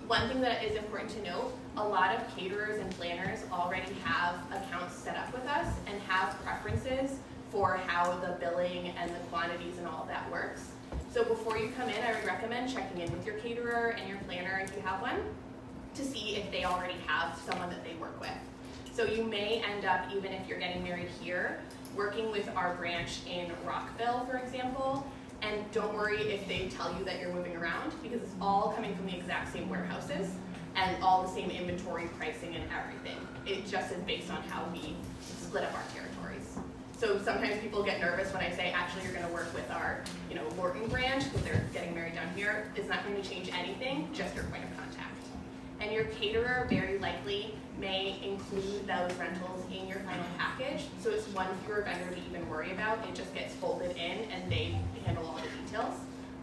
One thing that is important to note, a lot of caterers and planners already have accounts set up with us and have preferences for how the billing and the quantities and all of that works. So before you come in, I would recommend checking in with your caterer and your planner if you have one, to see if they already have someone that they work with. So you may end up, even if you're getting married here, working with our branch in Rockville, for example, and don't worry if they tell you that you're moving around, because it's all coming from the exact same warehouses and all the same inventory pricing and everything. It just is based on how we split up our territories. So sometimes people get nervous when I say, actually, you're gonna work with our, Lorton branch, because they're getting married down here. It's not going to change anything, just your point of contact. And your caterer very likely may include those rentals in your final package. So it's one fewer vendor to even worry about. It just gets folded in and they handle all the details.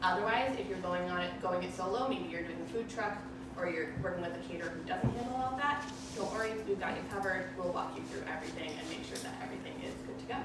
Otherwise, if you're going it solo, maybe you're doing a food truck or you're working with a caterer who doesn't handle all of that, don't worry, we've got you covered. We'll walk you through everything and make sure that everything is good to go.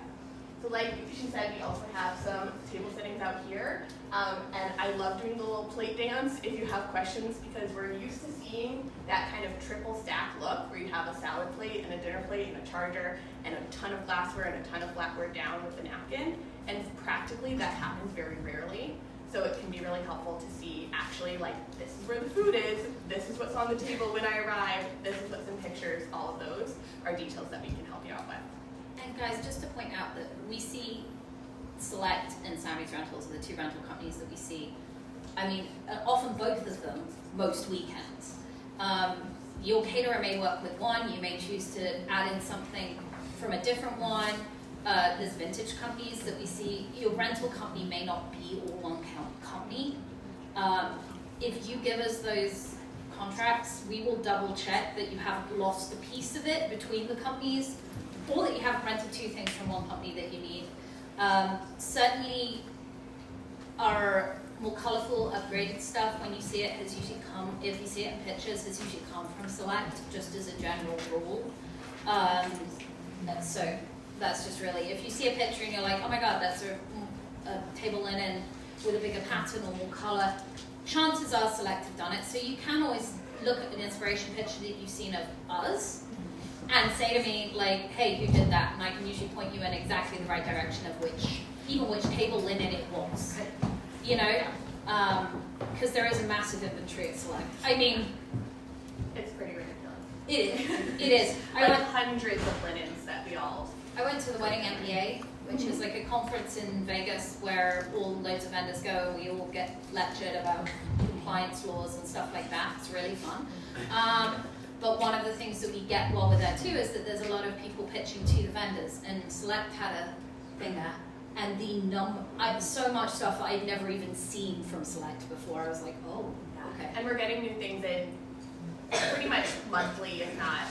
So like she said, we also have some table settings out here. And I love doing the little plate dance if you have questions, because we're used to seeing that kind of triple stack look where you have a salad plate and a dinner plate and a charger and a ton of glassware and a ton of flatware down with a napkin. And practically that happens very rarely. So it can be really helpful to see actually like, this is where the food is, this is what's on the table when I arrive, this is what's in pictures, all of those are details that we can help you out with. And guys, just to point out that we see Select and Sammy's Rentals are the two rental companies that we see. I mean, often both of them, most weekends. Your caterer may work with one, you may choose to add in something from a different one. There's vintage companies that we see. Your rental company may not be all one company. If you give us those contracts, we will double check that you haven't lost a piece of it between the companies, or that you haven't rented two things from one company that you need. Certainly, our more colorful, upgraded stuff, when you see it, has usually come, if you see it in pictures, has usually come from Select, just as a general rule. So that's just really, if you see a picture and you're like, oh my god, that's a table linen with a bigger pattern or more color, chances are Select have done it. So you can always look at an inspiration picture that you've seen of us and say to me, like, hey, who did that? And I can usually point you in exactly the right direction of which table linen it was. Because there is a massive inventory at Select. I mean, it's pretty ridiculous. It is. I went hundreds of linens that we all. I went to the Wedding MBA, which is like a conference in Vegas where loads of vendors go and we all get lectured about compliance laws and stuff like that. It's really fun. But one of the things that we get while we're there too is that there's a lot of people pitching to the vendors, and Select had a thing there. And so much stuff that I'd never even seen from Select before. I was like, oh, okay. And we're getting new things in pretty much monthly, if not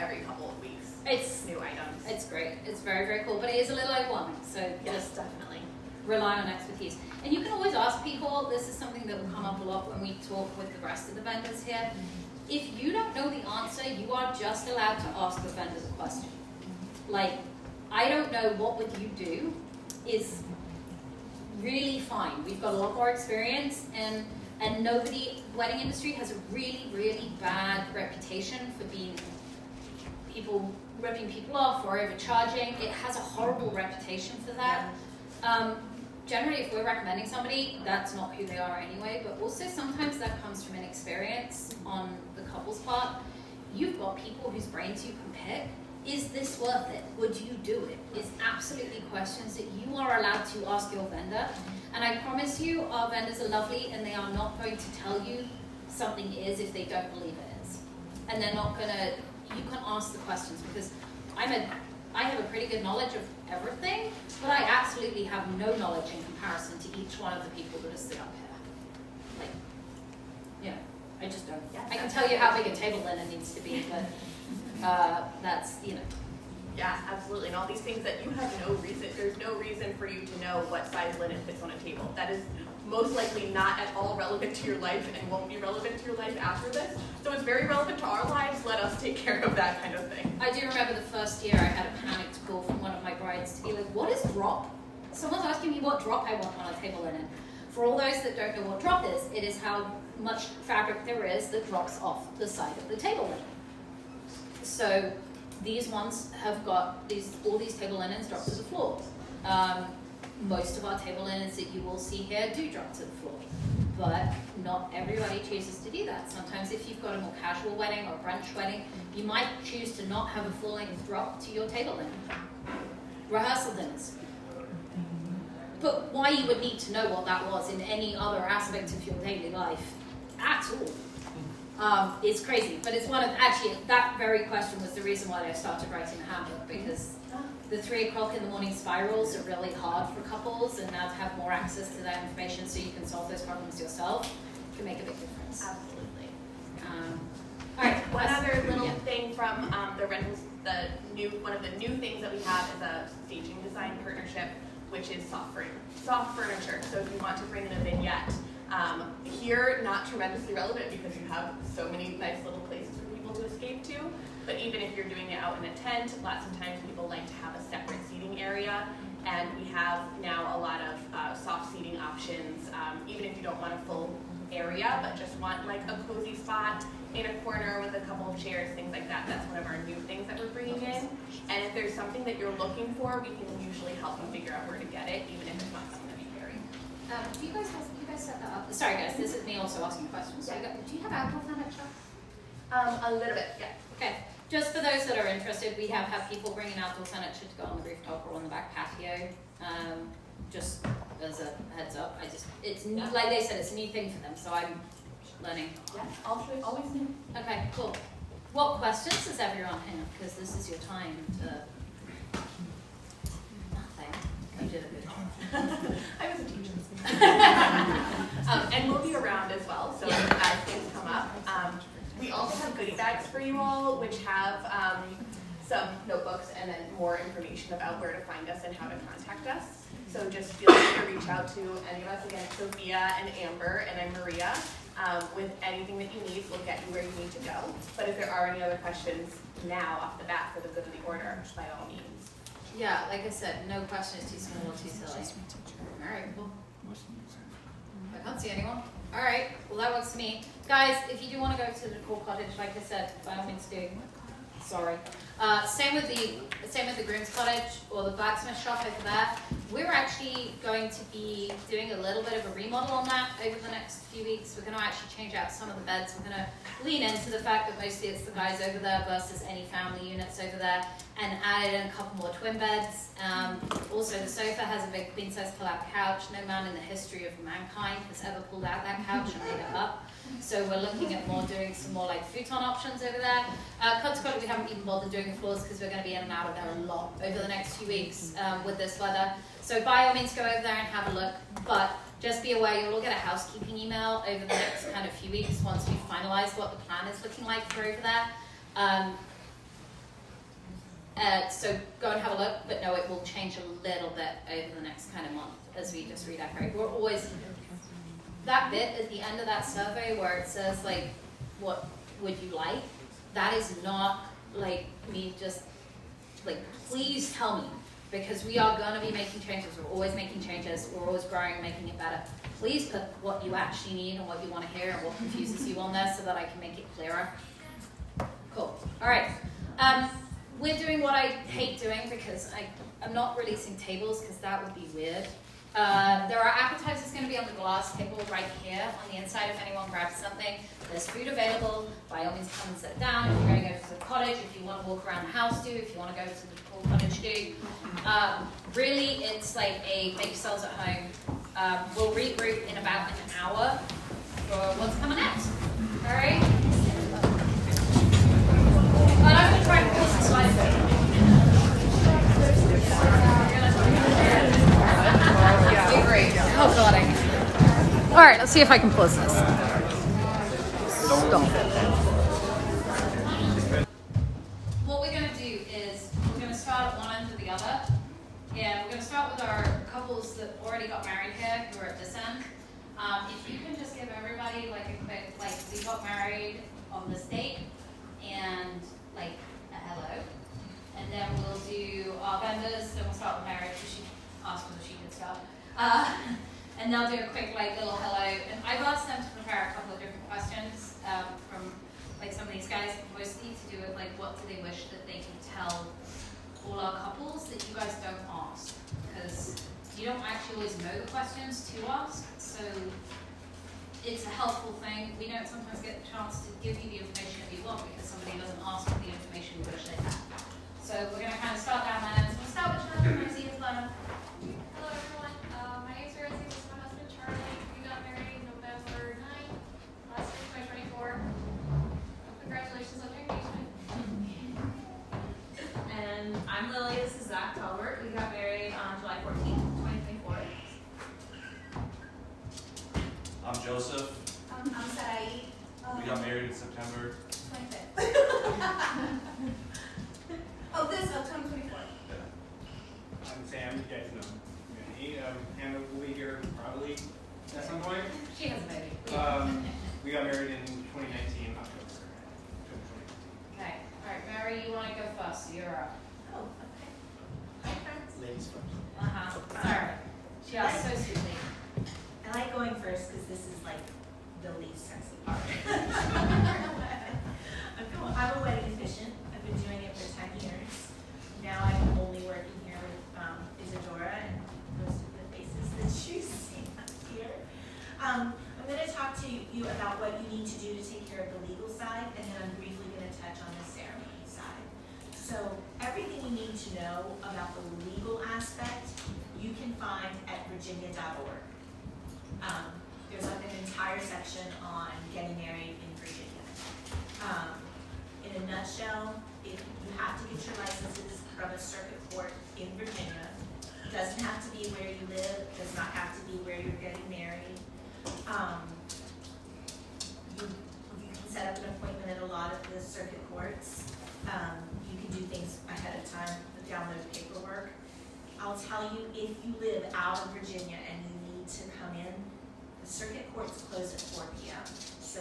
every couple of weeks. It's new items. It's great. It's very, very cool. But it is a little overwhelming. So yes, definitely rely on expertise. And you can always ask people. This is something that will come up a lot when we talk with the rest of the vendors here. If you don't know the answer, you are just allowed to ask the vendors a question. Like, I don't know, what would you do? Is really fine. We've got a lot more experience, and wedding industry has a really, really bad reputation for being ripping people off or overcharging. It has a horrible reputation for that. Generally, if we're recommending somebody, that's not who they are anyway, but also sometimes that comes from inexperience on the couple's part. You've got people whose brains you can pick. Is this worth it? Would you do it? It's absolutely questions that you are allowed to ask your vendor. And I promise you, our vendors are lovely and they are not going to tell you something is if they don't believe it is. And they're not gonna, you can ask the questions, because I have a pretty good knowledge of everything, but I absolutely have no knowledge in comparison to each one of the people that are sit up here. Like, I just don't. I can tell you how big a table linen needs to be, but that's, Yeah, absolutely. And all these things that you have no reason, there's no reason for you to know what size linen fits on a table. That is most likely not at all relevant to your life and won't be relevant to your life after this. So it's very relevant to our lives. Let us take care of that kind of thing. I do remember the first year I had a panicked call from one of my brides to be like, what is drop? Someone's asking me what drop I want on a table linen. For all those that don't know what drop is, it is how much fabric there is that drops off the side of the table linen. So these ones have got all these table linens drop to the floor. Most of our table linens that you will see here do drop to the floor, but not everybody chooses to do that. Sometimes if you've got a more casual wedding or a brunch wedding, you might choose to not have a full-length drop to your table linen. Rehearsal dinners. But why you would need to know what that was in any other aspect of your daily life at all is crazy. But it's actually, that very question was the reason why I started writing the handbook, because the 3 o'clock in the morning spirals are really hard for couples, and now to have more access to that information so you can solve those problems yourself can make a big difference. Absolutely. All right. One other little thing from the rentals, one of the new things that we have is a staging design partnership, which is soft furniture. So if you want to bring in a vignette, here not tremendously relevant because you have so many nice little places for people to escape to. But even if you're doing it out in a tent, lots of times people like to have a separate seating area. And we have now a lot of soft seating options, even if you don't want a full area, but just want like a cozy spot in a corner with a couple of chairs, things like that. That's one of our new things that we're bringing in. And if there's something that you're looking for, we can usually help you figure out where to get it, even if it's not something that you carry. Do you guys set that up? Sorry guys, this is me also asking questions. So do you have outdoor furniture? A little bit, yeah. Okay. Just for those that are interested, we have had people bringing outdoor furniture to go on the rooftop or on the back patio. Just as a heads up, it's new, like they said, it's a new thing for them, so I'm learning. Yeah, always new. Okay, cool. What questions does everyone have? Because this is your time to. Nothing. You did a good job. I was a teacher. And we'll be around as well, so as things come up. We also have goodie bags for you all, which have some notebooks and then more information about where to find us and how to contact us. So just feel free to reach out to any of us. Again, Sophia and Amber, and I'm Maria. With anything that you need, we'll get you where you need to go. But if there are any other questions now off the bat for the good of the order, by all means. Yeah, like I said, no question is too small or too silly. All right, cool. I can't see anyone. All right, well that works for me. Guys, if you do want to go to the Cool Cottage, like I said, by all means do. Sorry. Same with the Groom's Cottage or the blacksmith shop over there. We're actually going to be doing a little bit of a remodel on that over the next few weeks. We're going to actually change out some of the beds. We're going to lean into the fact that mostly it's the guys over there versus any family units over there, and added in a couple more twin beds. Also, the sofa has a big queen-size pull-out couch. No man in the history of mankind has ever pulled out that couch and made it up. So we're looking at doing some more like futon options over there. Consequently, we haven't even bothered doing the floors because we're going to be in and out of there a lot over the next few weeks with this weather. So by all means, go over there and have a look. But just be aware, you'll all get a housekeeping email over the next kind of few weeks once we finalize what the plan is looking like for over there. So go and have a look, but no, it will change a little bit over the next kind of month as we just redecorate. We're always, that bit at the end of that survey where it says like, what would you like? That is not like me just like, please tell me, because we are gonna be making changes. We're always making changes. We're always growing, making it better. Please put what you actually need and what you wanna hear and what confuses you on there so that I can make it clearer. Cool, all right. We're doing what I hate doing because I'm not releasing tables because that would be weird. There are appetizers going to be on the glass table right here on the inside if anyone grabs something. There's food available. By all means, come and sit down. If you're going to go to the cottage, if you want to walk around the house, do. If you want to go to the Cool Cottage, do. Really, it's like a make yourselves at home. We'll regroup in about an hour for what's coming next. All right? But I'm going to try to pull some slides over. Oh god, all right, let's see if I can close this. Stop. What we're going to do is we're going to start at one end or the other. Yeah, we're going to start with our couples that already got married here, who are at this end. If you can just give everybody like a quick, like, we got married on this date, and like a hello. And then we'll do our vendors, then we'll start with Mary, because she asked whether she could start. And they'll do a quick like little hello. And I've asked them to prepare a couple of different questions from like some of these guys, mostly to do with like what do they wish that they could tell all our couples that you guys don't ask. Because you don't actually always know the questions to ask, so it's a helpful thing. We don't sometimes get the chance to give you the information that you want because somebody doesn't ask for the information you wish they had. So we're going to kind of start down there. So we'll start with Charlie. Rosie is Lana. Hello everyone, my name is Rosie, this is my husband Charlie. We got married November 9th, last year, 2024. Congratulations on your engagement. And I'm Lily, this is Zach Talbert. We got married on July 14th, 2024. I'm Joseph. I'm Sarai. We got married in September. 25th. Oh, this, 2024. I'm Sam, you guys know me. Hannah will be here probably at some point. She has a baby. We got married in 2019, October. Okay. All right, Mary, you want to go first? So you're up. Oh, okay. Hi friends. Ladies first. Sorry. She asked so sweetly. I like going first because this is like the least sexy part. I'm a wedding officiant. I've been doing it for 10 years. Now I'm only working here with Isadora and most of the faces that you see up here. I'm going to talk to you about what you need to do to take care of the legal side, and then I'm briefly going to touch on the ceremony side. So everything you need to know about the legal aspect, you can find at virginia.org. There's like an entire section on getting married in Virginia. In a nutshell, if you have to get your licenses from a circuit court in Virginia. It doesn't have to be where you live, does not have to be where you're getting married. You can set up an appointment at a lot of the circuit courts. You can do things ahead of time, download paperwork. I'll tell you, if you live out of Virginia and you need to come in, the circuit courts close at 4 p.m. So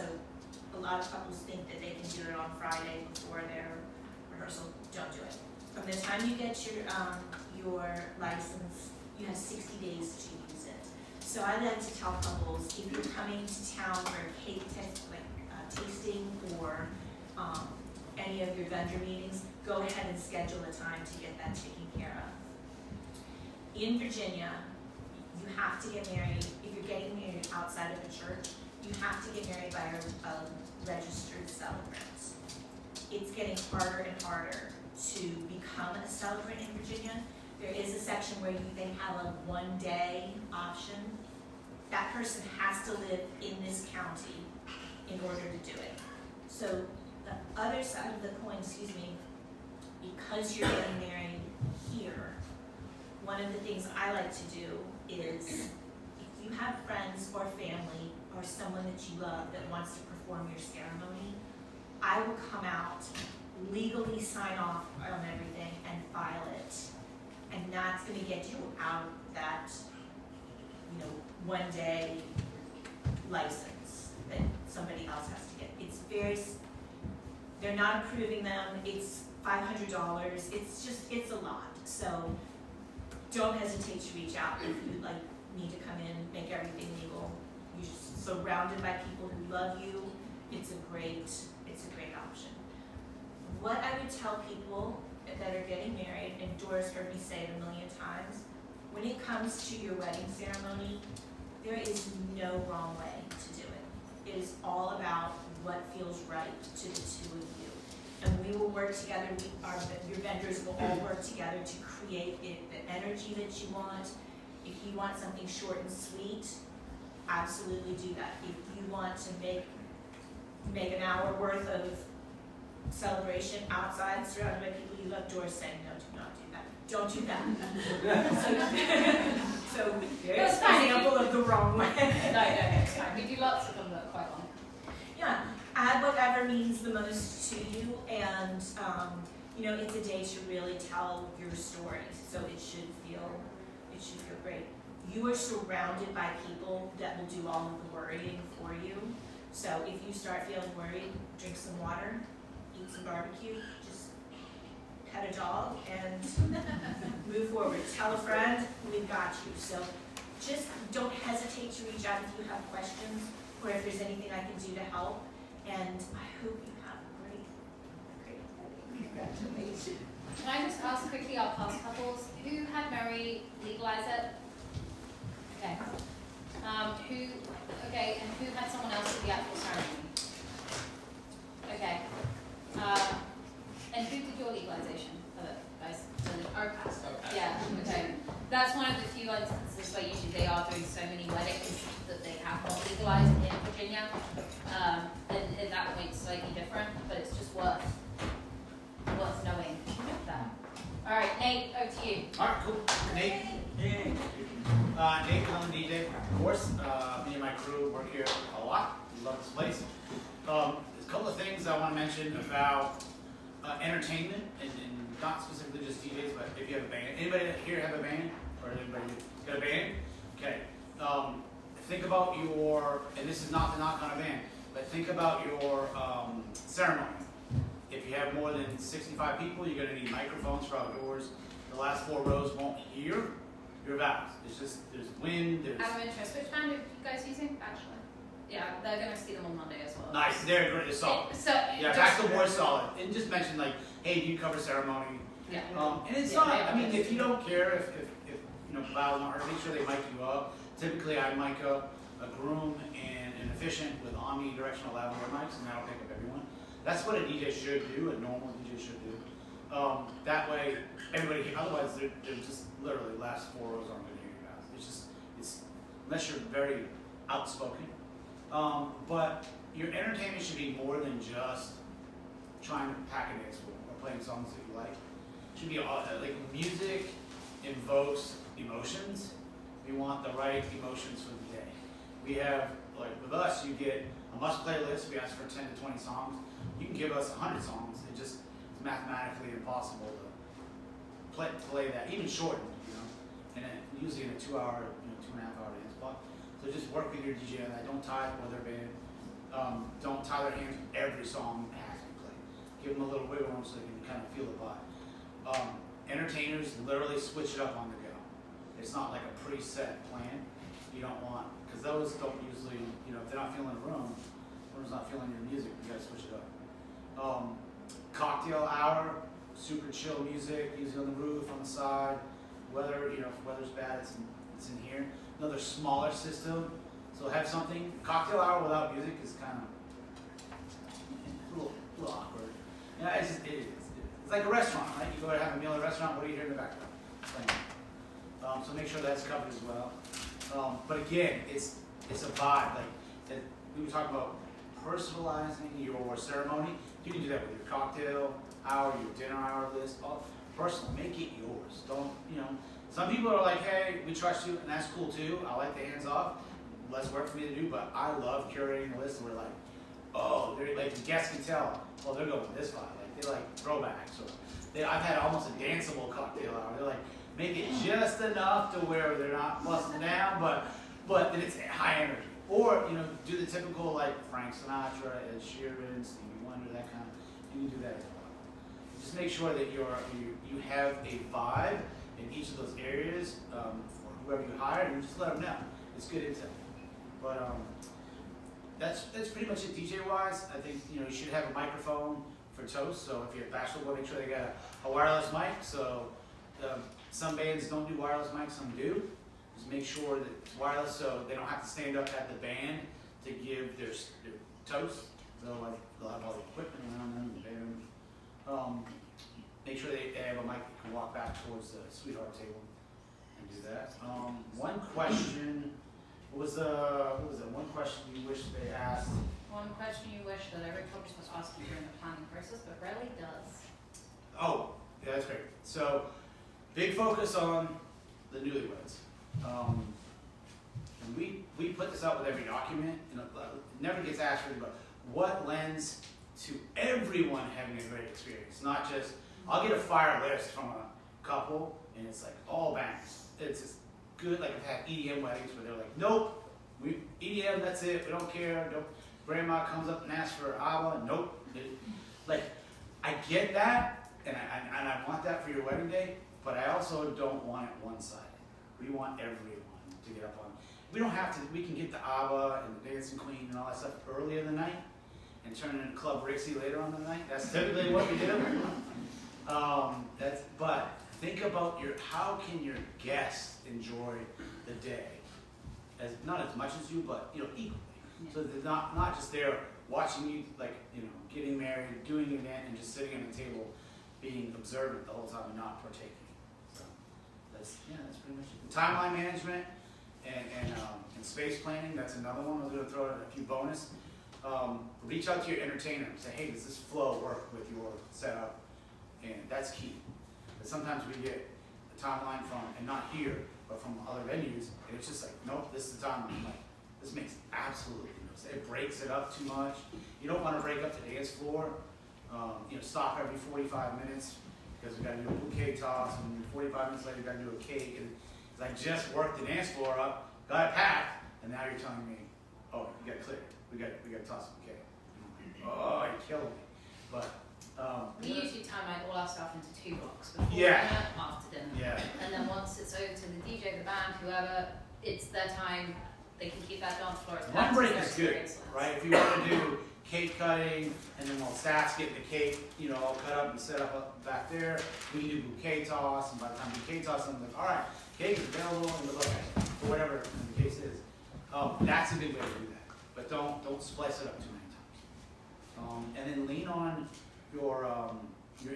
a lot of couples think that they can do it on Friday before their rehearsal. Don't do it. From the time you get your license, you have 60 days to use it. So I like to tell couples, if you're coming to town for a cake tasting or any of your vendor meetings, go ahead and schedule a time to get that taken care of. In Virginia, you have to get married. If you're getting married outside of a church, you have to get married by a registered celebrant. It's getting harder and harder to become a celebrant in Virginia. There is a section where they have a one-day option. That person has to live in this county in order to do it. So the other side of the coin, because you're getting married here, one of the things I like to do is, if you have friends or family or someone that you love that wants to perform your ceremony, I will come out, legally sign off on everything and file it. And that's going to get you out of that, one day license that somebody else has to get. They're not approving them. It's $500. It's a lot. So don't hesitate to reach out if you need to come in, make everything legal. You're surrounded by people who love you. It's a great option. What I would tell people that are getting married, and Dora's heard me say it a million times, when it comes to your wedding ceremony, there is no wrong way to do it. It is all about what feels right to the two of you. And we will work together, your vendors will all work together to create the energy that you want. If you want something short and sweet, absolutely do that. If you want to make an hour worth of celebration outside, surrounded by people you love, Doris saying, no, do not do that. Don't do that. so there's an example of the wrong way. No, it's fine. We do lots of them that are quite long. Yeah, add whatever means the most to you, and you know, it's a day to really tell your story, so it should feel great. You are surrounded by people that will do all of the worrying for you. So if you start feeling worried, drink some water, eat some barbecue, just pet a dog and move forward. Tell a friend, we've got you. So just don't hesitate to reach out if you have questions or if there's anything I can do to help. And I hope you have a great wedding. Congratulations. Can I just ask quickly our past couples, who had Mary legalize it? Okay. And who had someone else do the actual ceremony? Okay. And who did your legalization of it, guys? Our pastor. Yeah, okay. That's one of the few instances where usually they are doing so many weddings that they have not legalized in Virginia. And at that point it's slightly different, but it's just worth knowing that. All right, Nate, over to you. All right, cool. Nate. Nate, I'm the DJ, of course. Me and my crew work here a lot. We love this place. There's a couple of things I want to mention about entertainment, and not specifically just DJs, but if you have a band. Anybody here have a band? Or anybody got a band? Okay. Think about your, and this is not to knock on a band, but think about your ceremony. If you have more than 65 people, you're going to need microphones for outdoors. The last 4 rows won't hear your vows. It's just, there's wind, there's... Out of interest, which band are you guys using? Actually. Yeah, they're going to see them on Monday as well. Nice, they're great, it's solid. Back to more solid. And just mention like, hey, do you cover ceremony? Yeah. And it's not, I mean, if you don't care, if you know, vows aren't heard, make sure they mic you up. Typically, I mic up a groom and an officiant with omnidirectional lavalier mics, and that'll pick up everyone. That's what a DJ should do, a normal DJ should do. That way, everybody, otherwise they're just literally last 4 rows aren't going to hear you guys. It's unless you're very outspoken. But your entertainment should be more than just trying to pack a dance floor or playing songs that you like. It should be like music invokes emotions. We want the right emotions for the day. We have, like with us, you get a must playlist. We ask for 10 to 20 songs. You can give us 100 songs. It's mathematically impossible to play that, even shortened, you know, and usually in a 2-hour, 2.5 hour dance block. So just work with your DJ on that. Don't tie it with their band. Don't tie their hands with every song that has to be played. Give them a little wiggle room so they can kind of feel the vibe. Entertainers literally switch it up on the go. It's not like a preset plan. You don't want, because those don't usually, if they're not feeling the room, everyone's not feeling your music, you gotta switch it up. Cocktail hour, super chill music, usually on the roof, on the side. Weather, if weather's bad, it's in here. Another smaller system, so have something. Cocktail hour without music is kind of a little awkward. It is. It's like a restaurant, right? You go to have a meal at a restaurant, what do you hear in the background? So make sure that's covered as well. But again, it's a vibe. Like we were talking about personalizing your ceremony. You can do that with your cocktail hour, your dinner hour list. All personal. Make it yours. Don't Some people are like, hey, we trust you, and that's cool too. I like the hands off. Less work for me to do, but I love curating a list. We're like, oh, they're like the guests can tell. Well, they're going with this vibe. Like they like throwbacks. Or I've had almost a danceable cocktail hour. They're like, make it just enough to where they're not busting down, but then it's high energy. Or do the typical like Frank Sinatra, Ed Sheeran, Stevie Wonder, that kind of. You can do that as well. Just make sure that you have a vibe in each of those areas for whoever you hire, and just let them know. It's good intel. But that's pretty much it DJ wise. I think you should have a microphone for toast. So if you have bachelor, make sure they got a wireless mic. So some bands don't do wireless mics, some do. Just make sure that it's wireless so they don't have to stand up at the band to give their toast. They'll have all the equipment around them, the band. Make sure they have a mic that can walk back towards the sweetheart table and do that. One question, what was it? One question you wish they asked? One question you wish that every coach was asking during the planning process, but rarely does. Oh, yeah, that's great. So, big focus on the newlyweds. And we put this out with every document, and it never gets asked for, but what lends to everyone having a great experience, not just I'll get a fire list from a couple, and it's like all bangs. It's just good. Like I've had EDM weddings where they're like, nope, we EDM, that's it. We don't care. Nope. Grandma comes up and asks for ABBA. Nope. Like I get that, and I want that for your wedding day, but I also don't want it one-sided. We want everyone to get up on. We don't have to. We can get the ABBA and the Dancing Queen and all that stuff early in the night, and turn it into Club Rixey later on in the night. That's typically what we do. But think about how can your guests enjoy the day, not as much as you, but equally. So they're not just there watching you, like getting married, doing an event, and just sitting at the table, being observant the whole time and not partaking. So that's pretty much it. Timeline management and space planning. That's another one. I was going to throw in a few bonus. Reach out to your entertainer and say, hey, does this flow work with your setup? And that's key. But sometimes we get a timeline from, and not here, but from other venues, and it's just like, nope, this is the timeline. I'm like, this makes absolutely no sense. It breaks it up too much. You don't want to break up the dance floor. Stop every 45 minutes because we got to do a bouquet toss, and 45 minutes later we got to do a cake. And I just worked the dance floor up, got it packed, and now you're telling me, oh, you got to clear it. We got to toss a bouquet. Oh, you're killing me. But we usually time out all our stuff into 2 blocks before Yeah. dinner, after dinner. Yeah. And then once it's over to the DJ, the band, whoever, it's their time. They can keep that dance floor as one break as is their good, experience. right? If you want to do cake cutting, and then while staff's getting the cake, all cut up and set up back there, we can do bouquet toss, and by the time bouquet toss, I'm like, all right, cake is available, and look at it, or whatever the case is. That's a good way to do that, but don't splice it up too many times. And then lean on your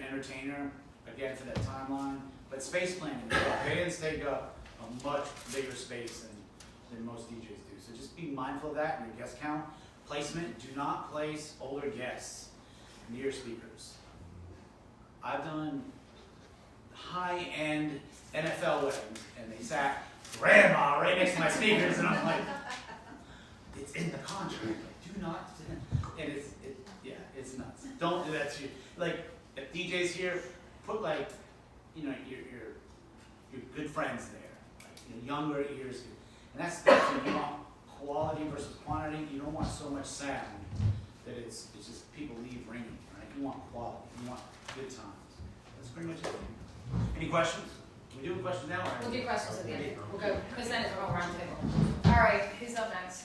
entertainer again for that timeline, but space planning. Bands take up a much bigger space than most DJs do. So just be mindful of that in your guest count. Placement, do not place older guests near speakers. I've done high-end NFL weddings, and they sat grandma right next to my speakers, and I'm like, it's in the contract. Like, do not, and it's nuts. Don't do that to you. Like, if DJ's here, put your good friends there, like, younger ears. And that's when you want quality versus quantity. You don't want so much sound that it's just people leave ringing, right? You want quality. You want good times. That's pretty much it. Any questions? Can we do questions now? Or We'll do questions at the end. We'll go, because then it's all round table. All right, who's up next?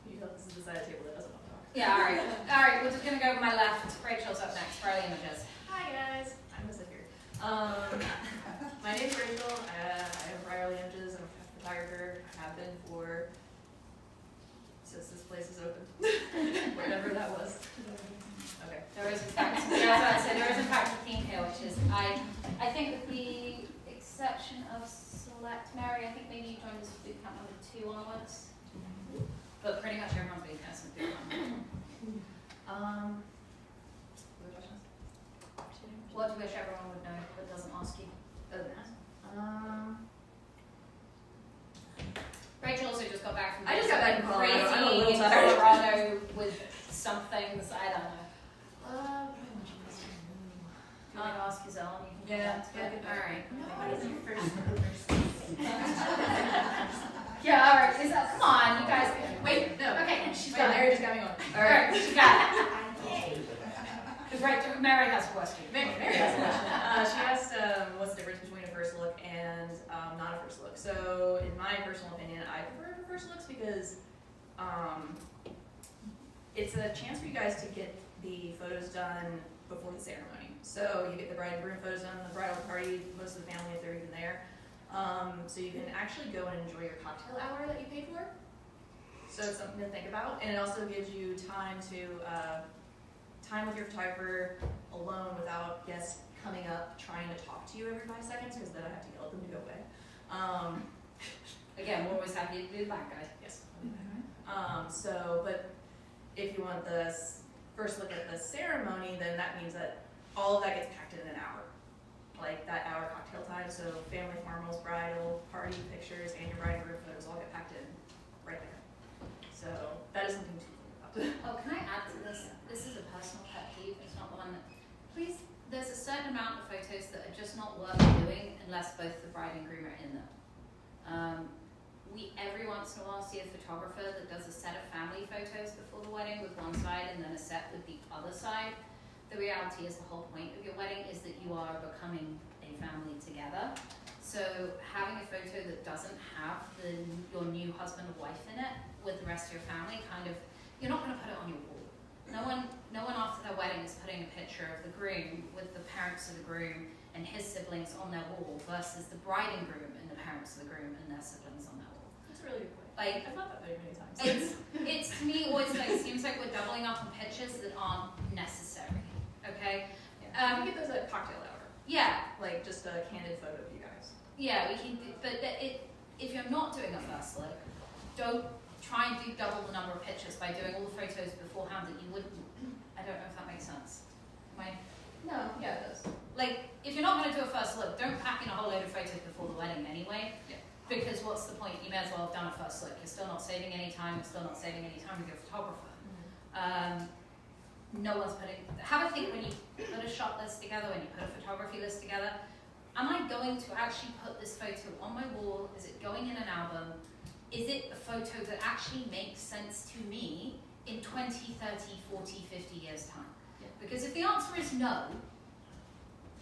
You know, this is the side of the table that doesn't want to talk. Yeah, all right. All right, we're just going to go to my left. Rachel's up next. Riley Images. Hi guys, I'm gonna sit here. My name's Rachel. I am Riley Images. I'm a photographer. I have been since this place is open. Whatever that was. Okay. There is in fact a theme here, which is I think with the exception of Select Mary, I think maybe you joined us for Bootcamp number 2 onwards. But pretty much everyone's been here since Bootcamp. What do you wish everyone would know but doesn't ask you? Rachel also just got back from I just got back from Colorado. crazy I'm a little in tired. Colorado with some things, I don't know. Do you want to ask Giselle? Yeah. Alright. What is your first Yeah, alright. Come on, you guys. Wait, No. okay, she's Wait, got Mary it. just got me on. Alright, she got it. Because Mary has a question. Mary has a question. She asked what's the difference between a first look and not a first look. So in my personal opinion, I prefer first looks because it's a chance for you guys to get the photos done before the ceremony. So you get the bride and groom photos done, the bridal party, most of the family if they're even there. So you can actually go and enjoy your cocktail hour that you paid for. So it's something to think about, and it also gives you time time with your photographer alone without guests coming up trying to talk to you every 5 seconds, because then I have to yell at them to go away. Again, we're always happy to be the bad guy. Yes. But if you want the first look at the ceremony, then that means that all of that gets packed in an hour. Like that hour cocktail time, so family formals, bridal, party pictures, and your bride and groom photos all get packed in right there. So that is something to think about. Oh, can I add to this? This is a personal pet peeve. It's not one that Please, there's a certain amount of photos that are just not worth doing unless both the bride and groom are in them. We every once in a while see a photographer that does a set of family photos before the wedding with one side and then a set with the other side. The reality is the whole point of your wedding is that you are becoming a family together. So having a photo that doesn't have your new husband or wife in it with the rest of your family, you're not going to put it on your wall. No one after their wedding is putting a picture of the groom with the parents of the groom and his siblings on their wall versus the bride and groom and the parents of the groom and their siblings on their wall. That's a really good point. Like, I've thought that very many times. It's to me always seems like we're doubling up on pictures that aren't necessary. Okay. Yeah. We can get those at cocktail hour. Yeah. Like just a candid photo of you guys. Yeah, we can. But if you're not doing a first look, don't try and do double the number of pictures by doing all the photos beforehand that you wouldn't. I don't know if that makes sense. No, yeah, it does. Like, if you're not going to do a first look, don't pack in a whole load of photos before the wedding anyway. Yeah. Because what's the point? You may as well have done a first look. You're still not saving any time. You're still not saving any time with your photographer. No one's putting. Have a think when you put a shot list together, when you put a photography list together. Am I going to actually put this photo on my wall? Is it going in an album? Is it a photo that actually makes sense to me in 20, 30, 40, 50 years' time? Yeah. Because if the answer is no,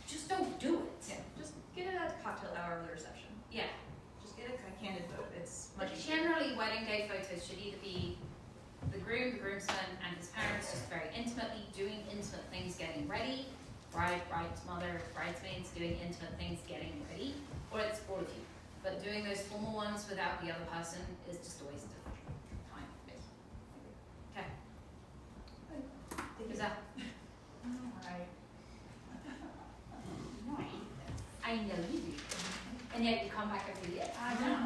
just don't do it. Yeah, just get it at the cocktail hour of the reception. Yeah. Just get a candid photo. It's But much easier. generally, wedding day photos should either be the groom, the groomsman, and his parents just very intimately doing intimate things, getting ready. Bride's mother, bridesmaids doing intimate things, getting ready. Or it's all of you. But doing those formal ones without the other person is just a waste of time. Okay. Is that? Alright. I know you do. And yet you come back every year. I know.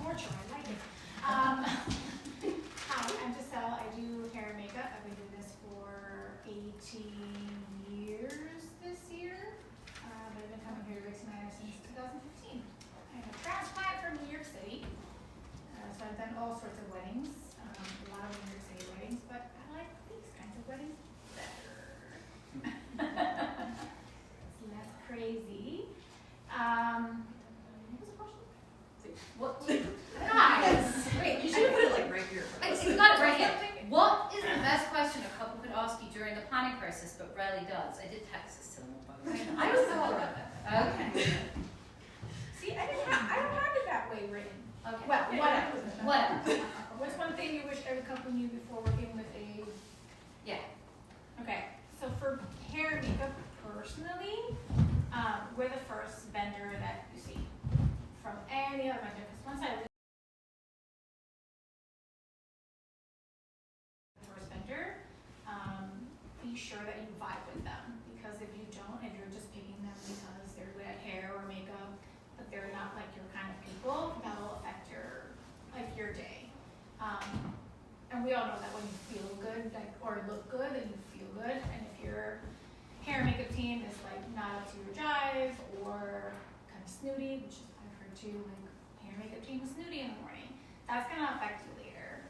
Torture, I like it. Hi, I'm Giselle. I do hair and makeup. I've been doing this for 18 years this year. But I've been coming here to Rixey Manor since 2015. I'm a transplant from New York City. So I've done all sorts of weddings, a lot of New York City weddings, but I like these kinds of weddings better. It's less crazy. What was the question? What? Guys, wait, you should have put it like right here. You got it right here. What is the best question a couple could ask you during the planning process, but rarely does? I did text this to them, by the way. I was all about that. Okay. See, I don't have it that way written. Okay. Well, whatever. Whatever. What's one thing you wish every couple knew before working with a? Yeah. Okay. So for hair and makeup, personally, we're the first vendor that you see from any other vendor. Because once I first vendor, be sure that you vibe with them. Because if you don't, if you're just picking them because they're good at hair or makeup, but they're not like your kind of people, that'll affect your day. And we all know that when you feel good, or look good, then you feel good. And if your hair and makeup team is like not up to your jive or kind of snooty, which is I've heard too, like hair and makeup team was snooty in the morning, that's gonna affect you later.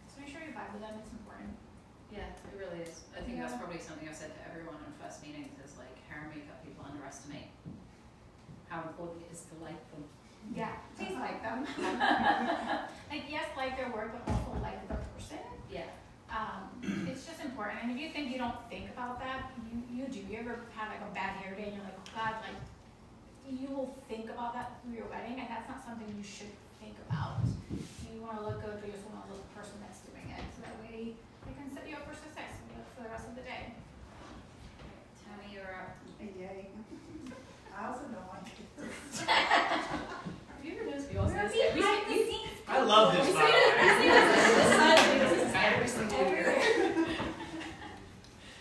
So make sure you vibe with them. It's important. Yeah, it really is. I think that's probably something I've said to everyone in first meetings is like hair and makeup people underestimate how important it is to like them. Yeah, please like them. Like yes, like their work, but also like the person. Yeah. It's just important. And if you think you don't think about that, you do. You ever have like a bad hair day and you're like, oh God, like you will think about that through your wedding, and that's not something you should think about. You want to look good, but you just want to look the person that's doing it, so that way they can set you up for success for the rest of the day. Tammy, you're up. Yay. I also don't want to. Have you ever noticed we always say I love this, by the way. every single year.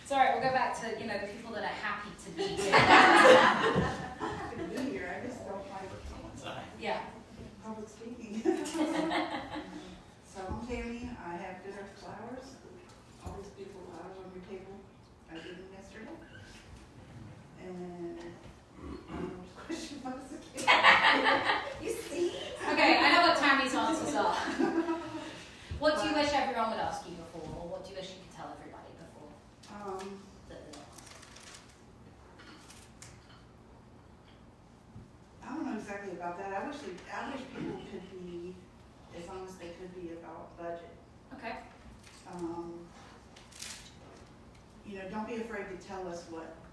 Sorry, we'll go back to, the people that are happy to be here. Happy to be here. I just don't like Yeah. public speaking. So I'm Tammy. I have dinner flowers. All these beautiful flowers on your table. I did them yesterday. And which question was it? You see? Okay, I know what Tammy's answers are. What do you wish everyone would ask you before, or what do you wish you could tell everybody before? about that. I wish people could be as honest as they could be about budget. Okay. You know, don't be afraid to tell us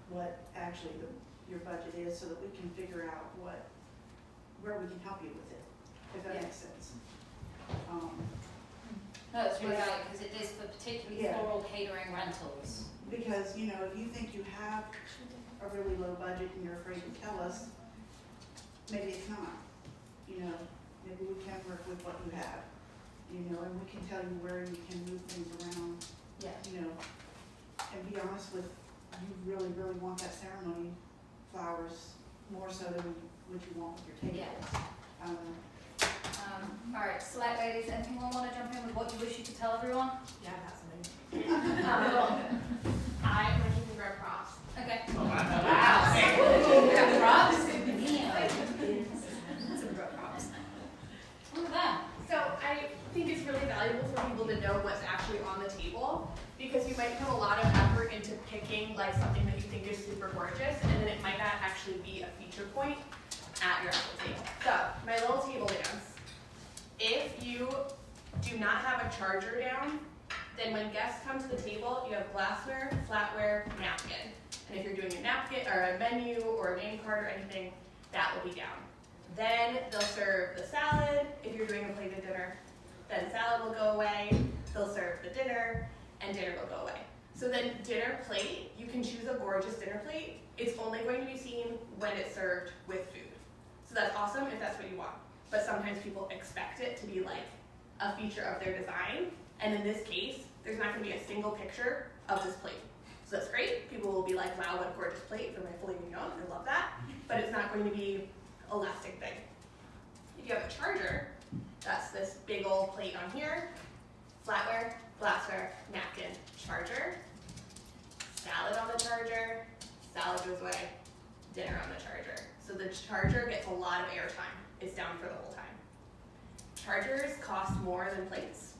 what actually your budget is, so that we can figure out where we can help you with it, if that makes sense. No, it's really right, because it is for particularly floral catering rentals. Because, you know, if you think you have a really low budget and you're afraid to tell us, maybe it's not. You know, maybe we can work with what you have, you know, and we can tell you where you can move things around. Yeah. You know, and be honest with, you really, really want that ceremony flowers more so than what you want with your table. Yeah. All right, select ladies, anything more want to jump in with what you wish you could tell everyone? Yeah, I have something. I want to give you red props. Okay. Oh, wow. Hey. Red props? Some red props. Look at that. So I think it's really valuable for people to know what's actually on the table, because you might put a lot of effort into picking like something that you think is super gorgeous, and then it might not actually be a feature point at your actual table. So my little table dance. If you do not have a charger down, then when guests come to the table, you have glassware, flatware, napkin. And if you're doing a napkin or a menu or a name card or anything, that will be down. Then they'll serve the salad if you're doing a plated dinner. Then salad will go away. They'll serve the dinner, and dinner will go away. So then dinner plate, you can choose a gorgeous dinner plate. It's only going to be seen when it's served with food. So that's awesome if that's what you want. But sometimes people expect it to be like a feature of their design. And in this case, there's not going to be a single picture of this plate. So that's great. People will be like, wow, what a gorgeous plate for my filet mignon. I love that. But it's not going to be a lasting thing. If you have a charger, that's this big old plate on here. Flatware, glassware, napkin, charger. Salad on the charger. Salad goes away. Dinner on the charger. So the charger gets a lot of airtime. It's down for the whole time. Chargers cost more than plates.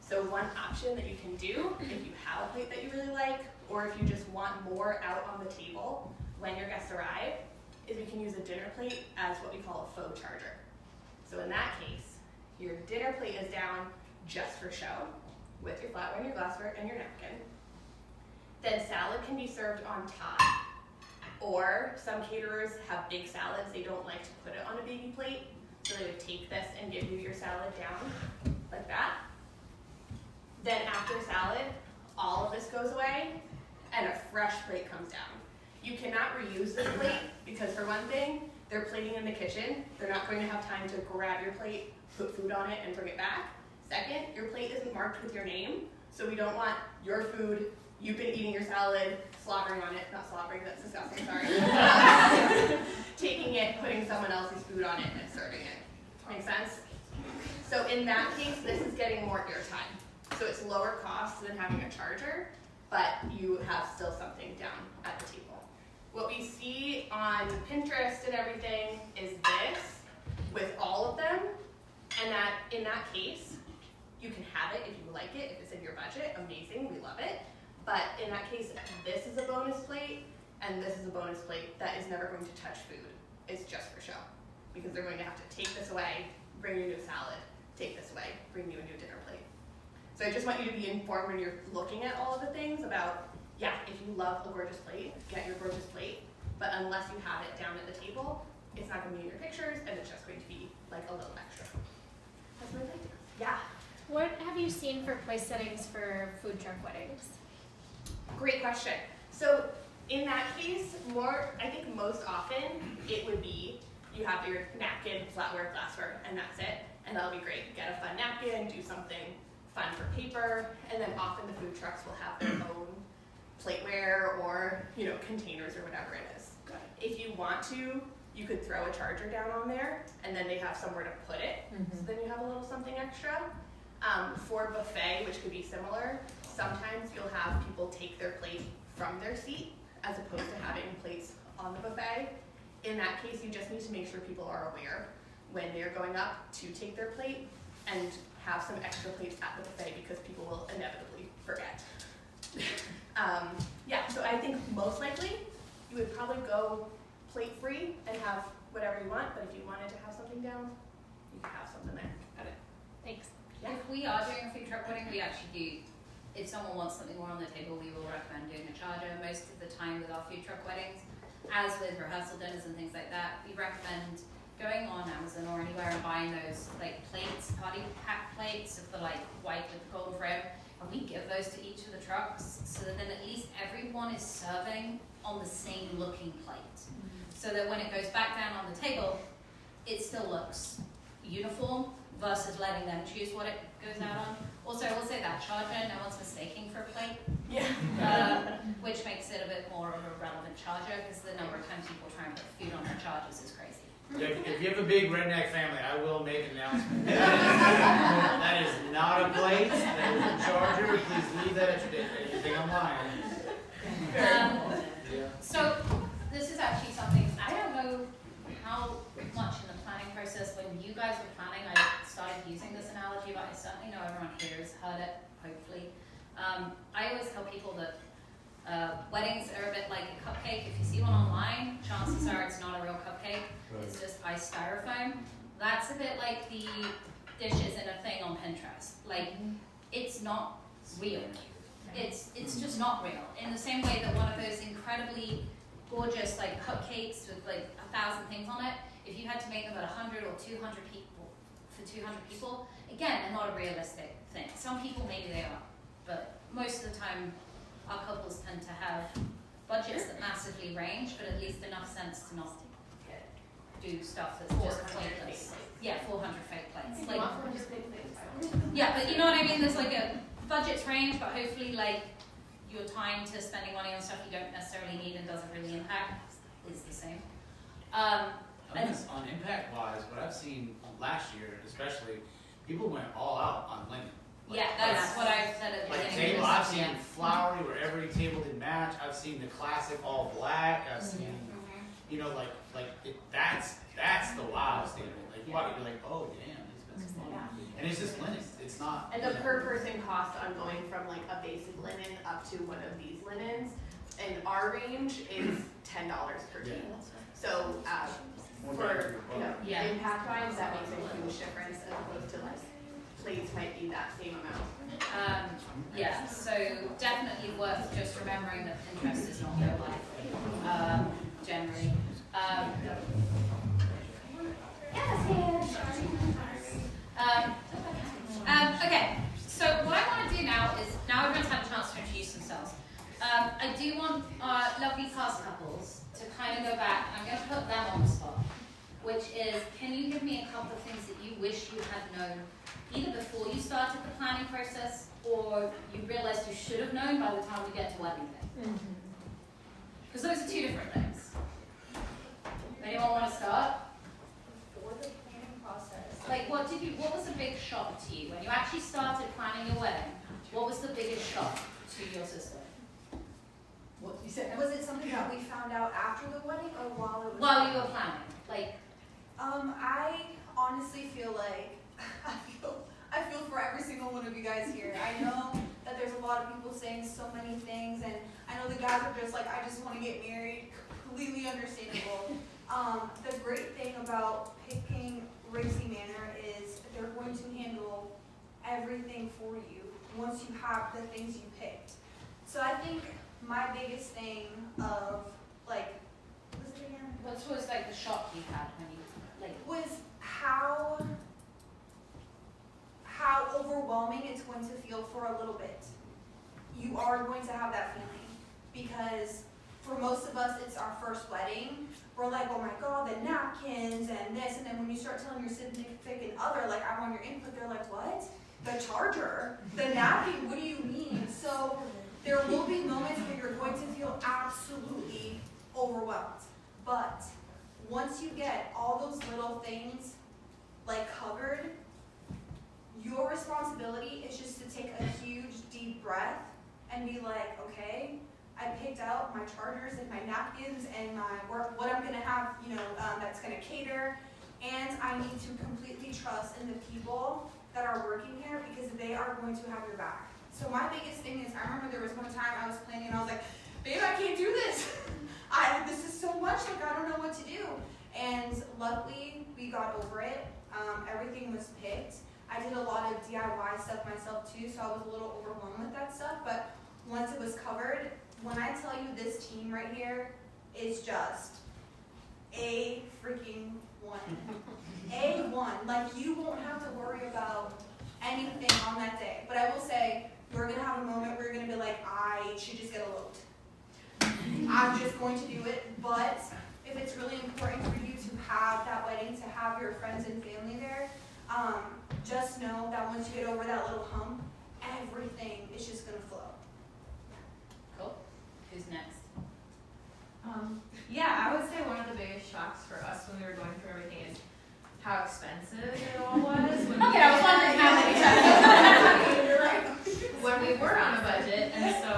So one option that you can do, if you have a plate that you really like, or if you just want more out on the table when your guests arrive, is we can use a dinner plate as what we call a faux charger. So in that case, your dinner plate is down just for show, with your flatware and your glassware and your napkin. Then salad can be served on top, or some caterers have big salads, they don't like to put it on a baby plate, so they would take this and give you your salad down, like that. Then after salad, all of this goes away, and a fresh plate comes down. You cannot reuse this plate, because for one thing, they're plating in the kitchen, they're not going to have time to grab your plate, put food on it, and bring it back. Second, your plate isn't marked with your name, so we don't want your food, you've been eating your salad, slobbering on it, not slobbering, that's disgusting, sorry. Taking it, putting someone else's food on it, and serving it. Make sense? So in that case, this is getting more airtime. So it's lower cost than having a charger, but you have still something down at the table. What we see on Pinterest and everything is this with all of them, and that in that case, you can have it if you like it, if it's in your budget, amazing, we love it. But in that case, this is a bonus plate, and this is a bonus plate that is never going to touch food. It's just for show. Because they're going to have to take this away, bring you a new salad, take this away, bring you a new dinner plate. So I just want you to be informed when you're looking at all of the things about, yeah, if you love a gorgeous plate, get your gorgeous plate, but unless you have it down at the table, it's not going to be in your pictures, and it's just going to be like a little extra. That's my thing. Yeah. What have you seen for place settings for food truck weddings? Great question. So in that case, I think most often it would be you have your napkin, flatware, glassware, and that's it. And that'll be great. Get a fun napkin, do something fun for paper, and then often the food trucks will have their own plateware or containers or whatever it is. If you want to, you could throw a charger down on there, and then they have somewhere to put it. So then you have a little something extra. For buffet, which could be similar, sometimes you'll have people take their plate from their seat as opposed to having plates on the buffet. In that case, you just need to make sure people are aware when they're going up to take their plate and have some extra plates at the buffet, because people will inevitably forget. Yeah, so I think most likely you would probably go plate free and have whatever you want, but if you wanted to have something down, you could have something there. Got it. Thanks. Yeah. If we are doing a food truck wedding, we actually do. If someone wants something more on the table, we will recommend doing a charger. Most of the time with our food truck weddings, as with rehearsal dinners and things like that, we recommend going on Amazon or anywhere and buying those like plates, party pack plates of the like white with the gold rim, and we give those to each of the trucks so that then at least everyone is serving on the same looking plate. So that when it goes back down on the table, it still looks uniform versus letting them choose what it goes out on. Also, I will say that charger, no one's mistaking for a plate. Yeah. Which makes it a bit more of a relevant charger because the number of times people try and put food on their chargers is crazy. If you have a big redneck family, I will make an announcement. That is not a plate, that is a charger. Please leave that at your thing online. So this is actually something, I don't know how much in the planning process, when you guys were planning, I started using this analogy, but I certainly know everyone here has heard it, hopefully. I always tell people that weddings are a bit like a cupcake. If you see one online, chances are it's not a real cupcake. It's just iced styrofoam. That's a bit like the dishes in a thing on Pinterest. Like, it's not real. It's just not real. In the same way that one of those incredibly gorgeous like cupcakes with like 1,000 things on it, if you had to make them at 100 or 200 people, for 200 people, again, they're not a realistic thing. Some people maybe they are, but most of the time our couples tend to have budgets that massively range, but at least enough sense to not do stuff that's just pointless. Yeah, 400 fake plates. Like, yeah, but you know what I mean? There's like a budgets range, but hopefully like your time to spending money on stuff you don't necessarily need and doesn't really impact is the same. On impact wise, what I've seen last year, especially, people went all out on linen. Yeah, that's what I said at the beginning. I've seen flowery where every table did match. I've seen the classic all black. I've seen, you know, that's the wow standard. Like, what, you're like, oh damn, it's been fun. And it's just linen. It's not. And the per person cost on going from like a basic linen up to one of these linens, in our range is $10 per table. So for impact wise, that makes a huge difference as opposed to like plates might be that same amount. Yeah, so definitely worth just remembering that Pinterest is not real life, generally. Okay, so what I want to do now is, now everyone's had a chance to introduce themselves. I do want our lovely past couples to kind of go back. I'm going to put them on the spot, which is, can you give me a couple of things that you wish you had known either before you started the planning process or you realized you should have known by the time we get to wedding day? Because those are two different things. Anyone want to start? For the planning process. Like, what was a big shock to you when you actually started planning your wedding? What was the biggest shock to your sister? What you said? Was it something that we found out after the wedding or while it was? While you were planning, like. I honestly feel like I feel for every single one of you guys here. I know that there's a lot of people saying so many things, and I know the guys are just like, I just want to get married. Completely understandable. The great thing about picking Rixey Manor is they're going to handle everything for you once you have the things you picked. So I think my biggest thing of like, what was it again? What was like the shock you had when you was how overwhelming it's going to feel for a little bit. You are going to have that feeling because for most of us it's our first wedding. We're like, oh my god, the napkins and this, and then when you start telling your significant other, like, I want your input, they're like, what? The charger? The napkin? What do you mean? So there will be moments where you're going to feel absolutely overwhelmed. But once you get all those little things like covered, your responsibility is just to take a huge deep breath and be like, okay, I picked out my chargers and my napkins and my work, what I'm gonna have, that's gonna cater, and I need to completely trust in the people that are working here because they are going to have your back. So my biggest thing is, I remember there was one time I was planning and I was like, babe, I can't do this. This is so much, like I don't know what everything was picked. I did a lot of DIY stuff myself too, so I was a little overwhelmed with that stuff, but once it was covered, when I tell you this team right here is just A freaking one. A1. Like, you won't have to worry about anything on that day. But I will say, we're going to have a moment where you're going to be like, I should just get eloped. I'm just going to do it. But if it's really important for you to have that wedding, to have your friends and family there, just know that once you get over that little hump, everything is just going to flow. Cool. Who's next? Yeah, I would say one of the biggest shocks for us when we were going through everything is how expensive it all was. I was wondering how many times. When we were on a budget, and so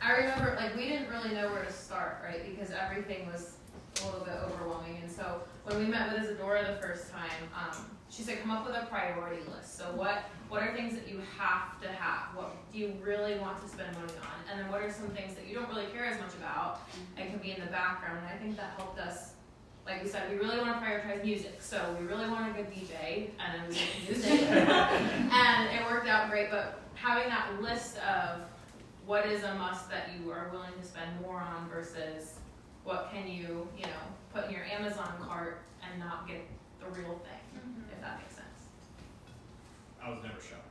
I remember, like, we didn't really know where to start, right? Because everything was a little bit overwhelming. And so when we met with Isadora the first time, she said, come up with a priority list. So what are things that you have to have? What do you really want to spend money on? And then what are some things that you don't really care as much about and can be in the background? And I think that helped us. Like we said, we really want to prioritize music. So we really want a good DJ, and then we get music. And it worked out great. But having that list of what is a must that you are willing to spend more on versus what can you put in your Amazon cart and not get the real thing, if that makes sense. I was never shocked.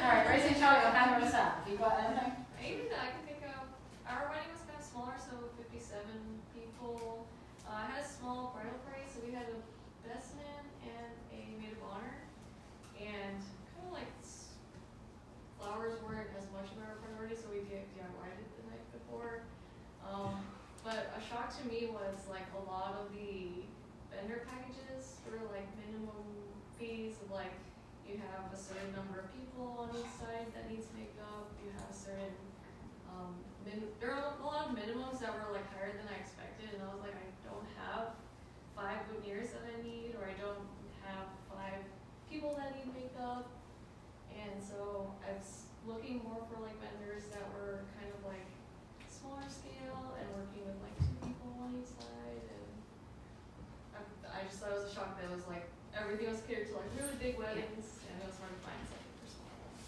Alright, Rixey and Charlie will hammer us out. Have you got anything? Maybe that I can think of. Our wedding was kind of smaller, so 57 people. I had a small bridal party, so we had a best man and a maid of honor. And kind of like flowers weren't as much of our priority, so we DIY'd it the night before. But a shock to me was like a lot of the vendor packages were like minimum fees of like you have a certain number of people on each side that needs makeup, you have a certain there are a lot of minimums that were like higher than I expected, and I was like, I don't have 5 boutonnieres that I need, or I don't have 5 people that need makeup. And so I was looking more for like vendors that were kind of like smaller scale and working with like 2 people on each side. And I just thought it was a shock that it was like everything was catered to like really big weddings, and it was hard to find something for small ones.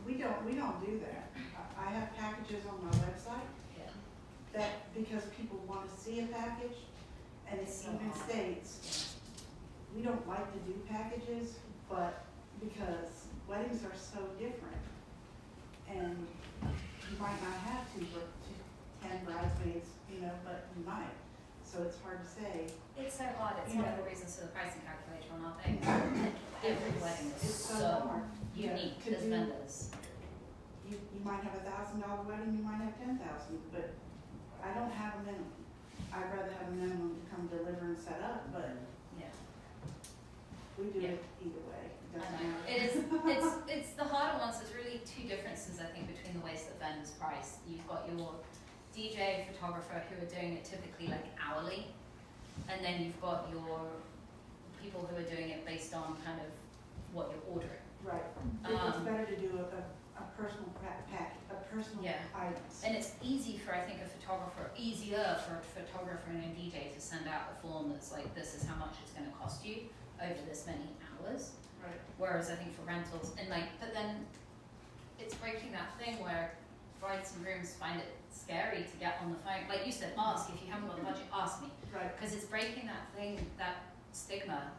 We don't do that. I have packages on my website that because people want to see a package, and it even states, we don't like to do packages, but because weddings are so different, and you might not have to for 10 bridesmaids, but you might. So it's hard to say. It's so hard. It's one of the reasons for the pricing calculator on our thing. Every wedding is so unique as vendors. You might have $1,000 wedding, you might have 10,000, but I don't have a minimum. I'd rather have a minimum to come deliver and set up, but we do it either way. It doesn't matter. It's the harder ones. There's really 2 differences, I think, between the ways that vendors price. You've got your DJ, photographer who are doing it typically like hourly, and then you've got your people who are doing it based on kind of what you're ordering. Right. It's better to do a personal pack, a personal item. And it's easier for a photographer and a DJ to send out a form that's like, this is how much it's going to cost you over this many hours. Right. Whereas I think for rentals, but then it's breaking that thing where brides and grooms find it scary to get on the phone. Like you said, ask. If you haven't got the budget, ask me. Right. Because it's breaking that thing, that stigma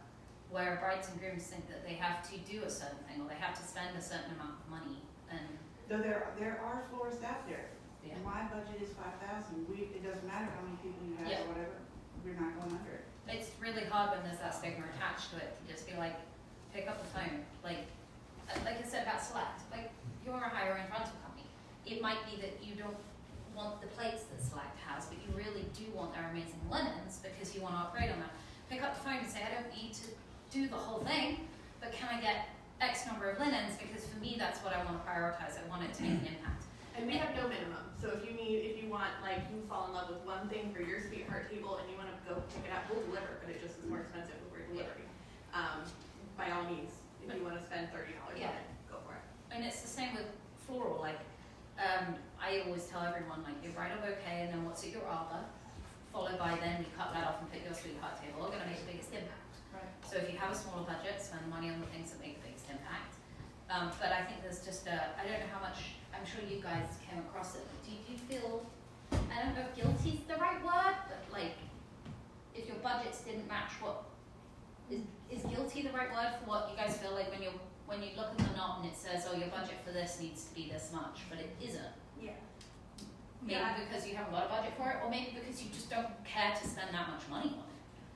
where brides and grooms think that they have to do a certain thing or they have to spend a certain amount of money. And though there are florists out there. Yeah. My budget is 5,000. It doesn't matter how many people you have or whatever. We're not going under it. It's really hard when there's that stigma attached to it to just be like, pick up the phone. Like I said about Select, like you're a higher end rental company. It might be that you don't want the plates that Select has, but you really do want their amazing linens because you want to upgrade on that. Pick up the phone and say, I don't need to do the whole thing, but can I get X number of linens? Because for me, that's what I want to prioritize. I want it to make an impact. And we have no minimum. So if you want, like, you fall in love with one thing for your sweetheart table and you want to go pick it up, we'll deliver, but it just is more expensive if we're delivering. By all means, if you want to spend $30 on it, go for it. And it's the same with floral. Like, I always tell everyone, like, your bridal bouquet, and then what's at your arbor, followed by then you cut that off and put your sweetheart table, are going to make the biggest impact. Right. So if you have a smaller budget, spend money on the things that make the biggest impact. But I think there's just I don't know how much, I'm sure you guys came across it, but do you feel, I don't know if guilty is the right word, but like, if your budgets didn't match what, is guilty the right word for what you guys feel like when you look at the knot and it says, oh, your budget for this needs to be this much, but it isn't? Yeah. Maybe because you haven't got a budget for it, or maybe because you just don't care to spend that much money on it.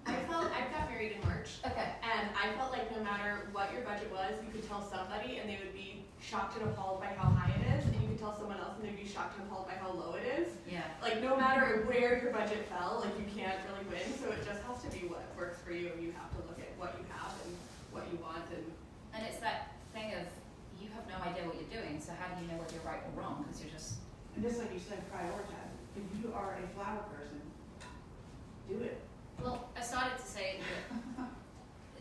I got married in March. Okay. And I felt like no matter what your budget was, you could tell somebody and they would be shocked and appalled by how high it is, and you could tell someone else and they'd be shocked and appalled by how low it is. Yeah. Like no matter where your budget fell, like you can't really win, so it just has to be what works for you, and you have to look at what you have and what you want. And it's that thing of, you have no idea what you're doing, so how do you know whether you're right or wrong? Because you're just... And just like you said, prioritize. If you are a flower person, do it. Well, I started to say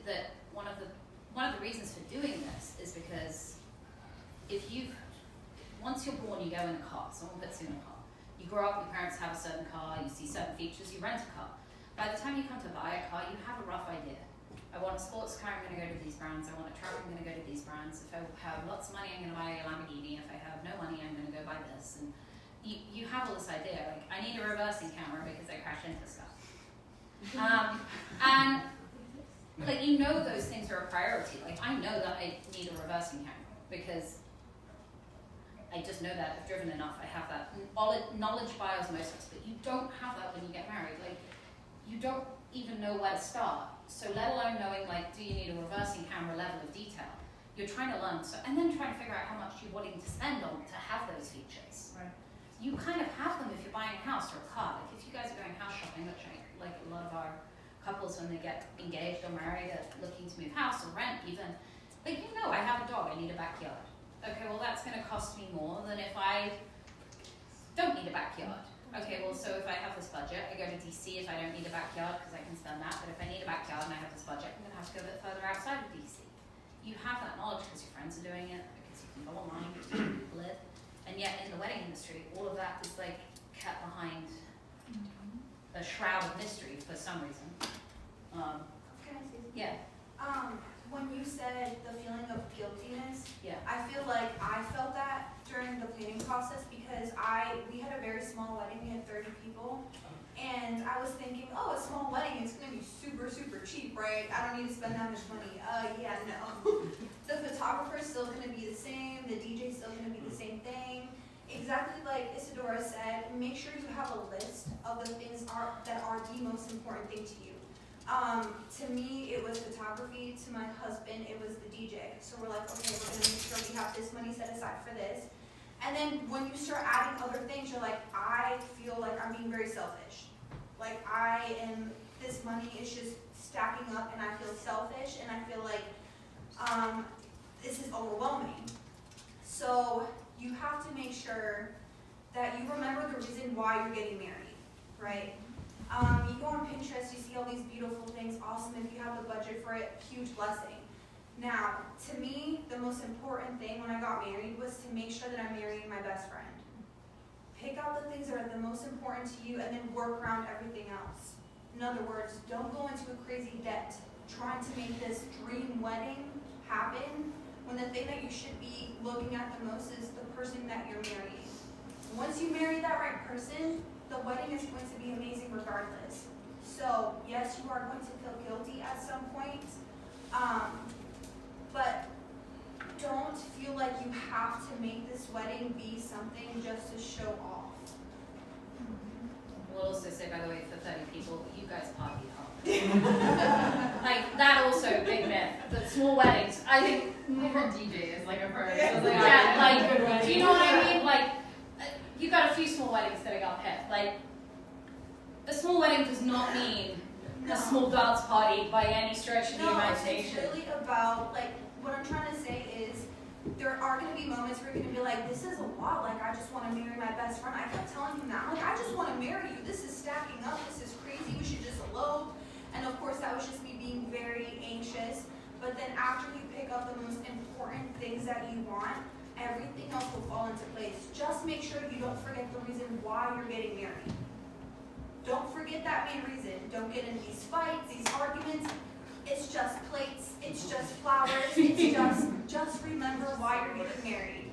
that one of the reasons for doing this is because once you're born, you go in a car, someone puts you in a car. You grow up, your parents have a certain car, you see certain features, you rent a car. By the time you come to buy a car, you have a rough idea. I want a sports car, I'm going to go to these brands. I want a truck, I'm going to go to these brands. If I have lots of money, I'm going to buy a Lamborghini. If I have no money, I'm going to go buy this. And you have all this idea, like, I need a reversing camera because I crash into stuff. And like, you know those things are a priority. Like, I know that I need a reversing camera because I just know that I've driven enough. I have that knowledge by osmosis, but you don't have that when you get married. Like, you don't even know where to start. So let alone knowing, like, do you need a reversing camera level of detail? You're trying to learn, and then trying to figure out how much you're wanting to spend on to have those features. Right. You kind of have them if you're buying a house or a car. Like, if you guys are going house shopping, which I like a lot of our couples when they get engaged or married are looking to move house or rent even, like, you know, I have a dog, I need a backyard. Okay, well, that's going to cost me more than if I don't need a backyard. Okay, well, so if I have this budget, I go to DC if I don't need a backyard because I can spend that, but if I need a backyard and I have this budget, I'm going to have to go a bit further outside of DC. You have that knowledge because your friends are doing it, because you can go online, because people live, and yet in the wedding industry, all of that is like kept behind a shroud of mystery for some reason. Can I say something? Yeah. When you said the feeling of guiltiness, Yeah. I feel like I felt that during the planning process because we had a very small wedding. We had 30 people, and I was thinking, oh, a small wedding, it's going to be super, super cheap, right? I don't need to spend that much money. Yeah, no. The photographer's still going to be the same. The DJ's still going to be the same thing. Exactly like Isadora said, make sure you have a list of the things that are the most important thing to you. To me, it was photography. To my husband, it was the DJ. So we're like, okay, we're going to make sure we have this money set aside for this. And then when you start adding other things, you're like, I feel like I'm being very selfish. Like, this money is just stacking up and I feel selfish and I feel like this is overwhelming. So you have to make sure that you remember the reason why you're getting married, right? You go on Pinterest, you see all these beautiful things, awesome. If you have the budget for it, huge blessing. Now, to me, the most important thing when I got married was to make sure that I'm marrying my best friend. Pick out the things that are the most important to you and then work around everything else. In other words, don't go into a crazy debt trying to make this dream wedding happen when the thing that you should be looking at the most is the person that you're marrying. Once you marry that right person, the wedding is going to be amazing regardless. So, yes, you are going to feel guilty at some point, but don't feel like you have to make this wedding be something just to show off. We'll also say, by the way, for 30 people, you guys party hard. Like, that also, big myth. The small weddings, I think... DJ is like a first. Do you know what I mean? Like, you've got a few small weddings sitting up here. Like, a small wedding does not mean a small dance party by any stretch of the imagination. It's really about, like, what I'm trying to say is, there are going to be moments where you're going to be like, this is a lot, like, I just want to marry my best friend. I kept telling him that, like, I just want to marry you. This is stacking up. This is crazy. We should just elope. And of course, that was just me being very anxious. But then after you pick up the most important things that you want, everything else will fall into place. Just make sure you don't forget the reason why you're getting married. Don't forget that main reason. Don't get into these fights, these arguments. It's just plates, it's just flowers, it's just remember why you're getting married.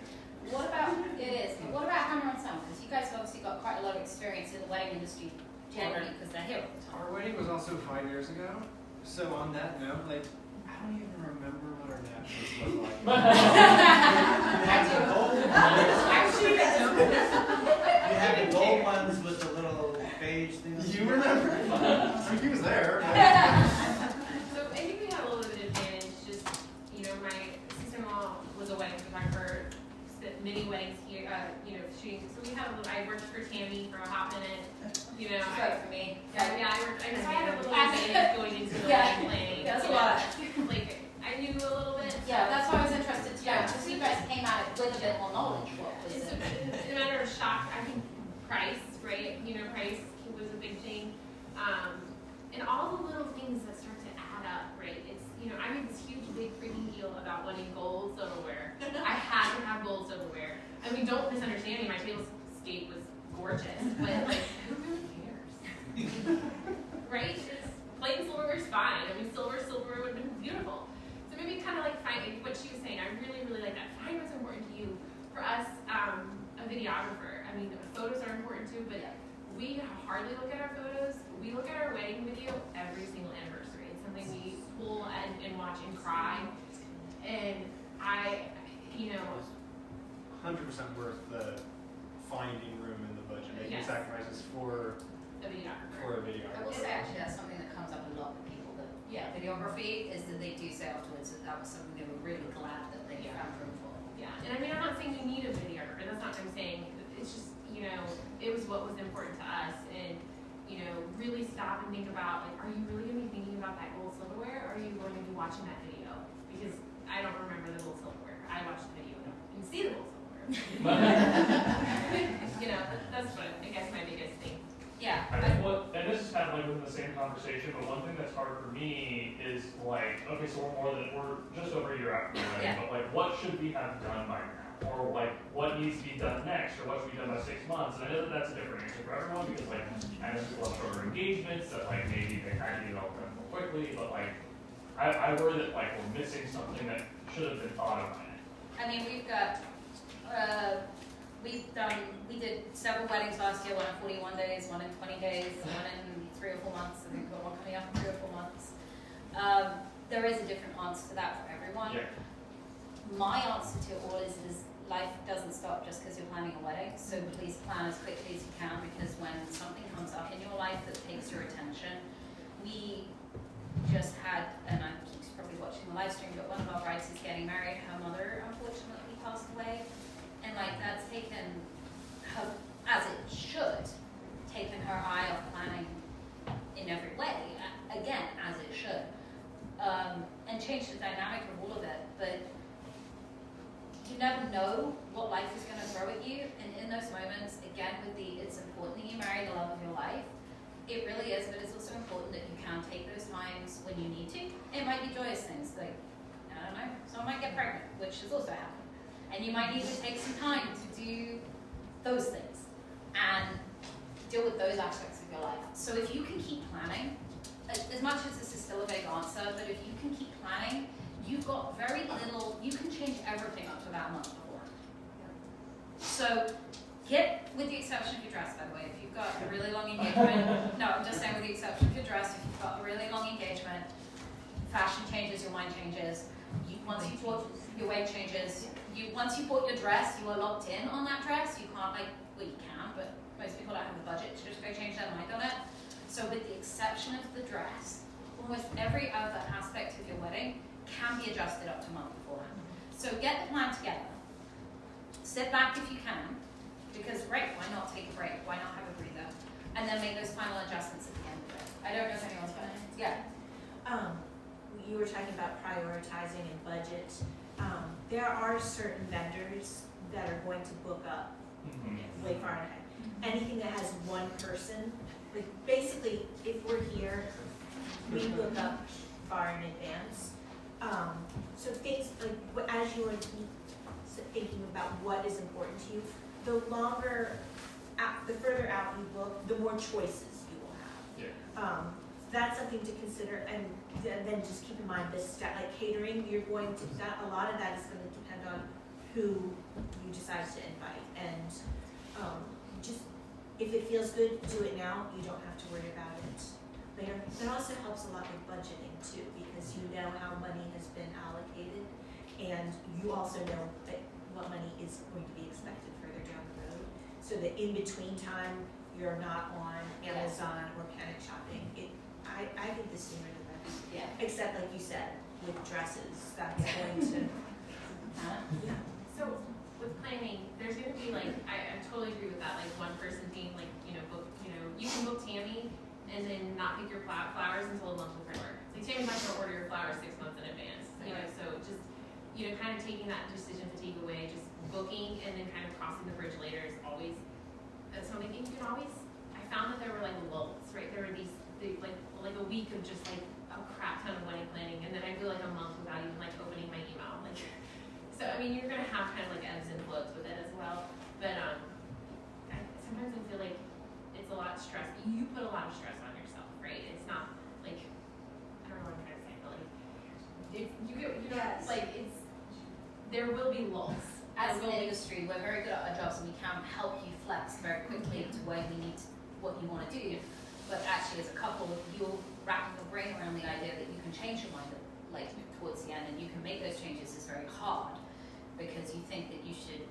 What about, it is, but what about Hammer and Son? Because you guys have obviously got quite a lot of experience in the wedding industry generally, because they're here all the time. Our wedding was also 5 years ago, so on that note, like, I don't even remember what our napkins look like. You had the gold ones with the little beige things. You remember? I mean, he was there. So I think we have a little bit of an advantage, just, you know, my sister-in-law was a wedding photographer, spent many weddings here, you know, shooting. So we have a little, I worked for Tammy for a hot minute, you know. For me. Yeah, I just had a little advantage going into the wedding planning. That's a you know. lot. Like, I knew a little bit. Yeah, that's why I was interested to know, because you guys came at it with a bit more knowledge. What was It's it? a matter of shock. I think price, right? You know, price was a big thing. And all the little things that start to add up, right? It's, you know, I made this huge, big freaking deal about wanting gold silverware. I had to have gold silverware. I mean, don't misunderstand me. My tablescape was gorgeous, but like, who really cares? Right? It's, plate and silverware is fine. I mean, silverware would have been beautiful. So maybe kind of like find what she was saying. I really, really like that. Find what's important to you. For us, a videographer. I mean, photos are important too, but we hardly look at our photos. We look at our wedding video every single anniversary. It's something we pull and watch and cry. And I, you know, 100% worth the finding room in the budget, making Yes. sacrifices for a videographer. For a videographer. I will say actually that's something that comes up a lot with people that, videography is that they do say afterwards that that was something they were really glad that they found room for. Yeah, and I mean, I'm not saying you need a videographer. That's not what I'm saying. It's just, you know, it was what was important to us, and you know, really stop and think about, like, are you really going to be thinking about that gold silverware, or are you going to be watching that video? Because I don't remember the gold silverware. I watched the video. You can see the gold silverware. You know, that's what I guess my biggest thing. Yeah. And this is kind of like within the same conversation, but one thing that's hard for me is like, okay, so we're just over a year after the wedding, but like, what should we have done by now? Or like, what needs to be done next, or what should be done by 6 months? And I know that that's a different answer for everyone, because like, I know people have shorter engagements, that like, maybe they kind of get it all done more quickly, but like, I worry that like, we're missing something that should have been thought of by now. I mean, we've got, we did several weddings last year, one in 41 days, one in 20 days, one in 3 or 4 months, and we've got one coming up in 3 or 4 months. There is a different answer to that for everyone. Yeah. My answer to all is life doesn't stop just because you're planning a wedding, so please plan as quickly as you can, because when something comes up in your life that takes your attention, we just had, and I keep probably watching the live stream, but one of our brides is getting married. Her mother unfortunately passed away, and like that's taken her, as it should, taken her eye off planning in every way, again, as it should, and changed the dynamic of all of it. But you never know what life is going to throw at you, and in those moments, again, it's important that you marry the love of your life. It really is, but it's also important that you can take those times when you need to. It might be joyous things, like, I don't know, someone might get pregnant, which has also happened. And you might need to take some time to do those things and deal with those aspects of your life. So if you can keep planning, as much as this is still a vague answer, but if you can keep planning, you've got very little, you can change everything up to about a month before. So with the exception of your dress, by the way, if you've got a really long engagement, no, I'm just saying with the exception of your dress, if you've got a really long engagement, fashion changes, your mind changes, once you bought your weight changes, once you bought your dress, you are locked in on that dress, you can't well you can, but most people don't have the budget to just go change their mind on it. So with the exception of the dress, almost every other aspect of your wedding can be adjusted up to a month beforehand. So get the plan together, sit back if you can, because great, why not take a break? Why not have a breather? And then make those final adjustments at the end of it. I don't know if anyone's got it. Yeah. You were talking about prioritizing and budget. There are certain vendors that are going to book up way far ahead. Anything that has one person, like basically, if we're here, we book up far in advance. So things like as you're thinking about what is important to you, the further out you book, the more choices you will That's something to consider, and then just keep in mind this, like catering, you're going to, that, a lot of that is gonna depend on who you decide to invite, and, just, if it feels good, do it now, you don't have to worry about it later. It also helps a lot with budgeting too, because you know how money has been allocated, and you also know that what money is going to be expected further down the road, so that in between time, you're not on Amazon or panic shopping. I think the sooner the better. Yeah. Except like you said, with dresses, that's going to. Yeah. So with planning, there's gonna be like, I totally agree with that, like one person being like, book, you can book Tammy and then not pick your flowers until a month before. Like Tammy's not gonna order your flowers 6 months in advance. So just, kind of taking that decision fatigue away, just booking and then kind of crossing the bridge later is always, something you can always, I found that there were like lulls, right? There were these like a week of just like a crap ton of wedding planning, and then I go like a month without even like opening my email. Like, so I mean, you're gonna have kind of like ebbs and flows with it as well. But sometimes I feel like it's a lot of stress. You put a lot of stress on yourself, right? It's not like, I don't know what I'm trying to say, but like there will be lulls. As an industry, we're very good at our jobs and we can help you flex very quickly to where we need what you want to do. But actually, as a couple, you're wrapping your brain around the idea that you can change your mind like towards the end and you can make those changes is very hard because you think that you should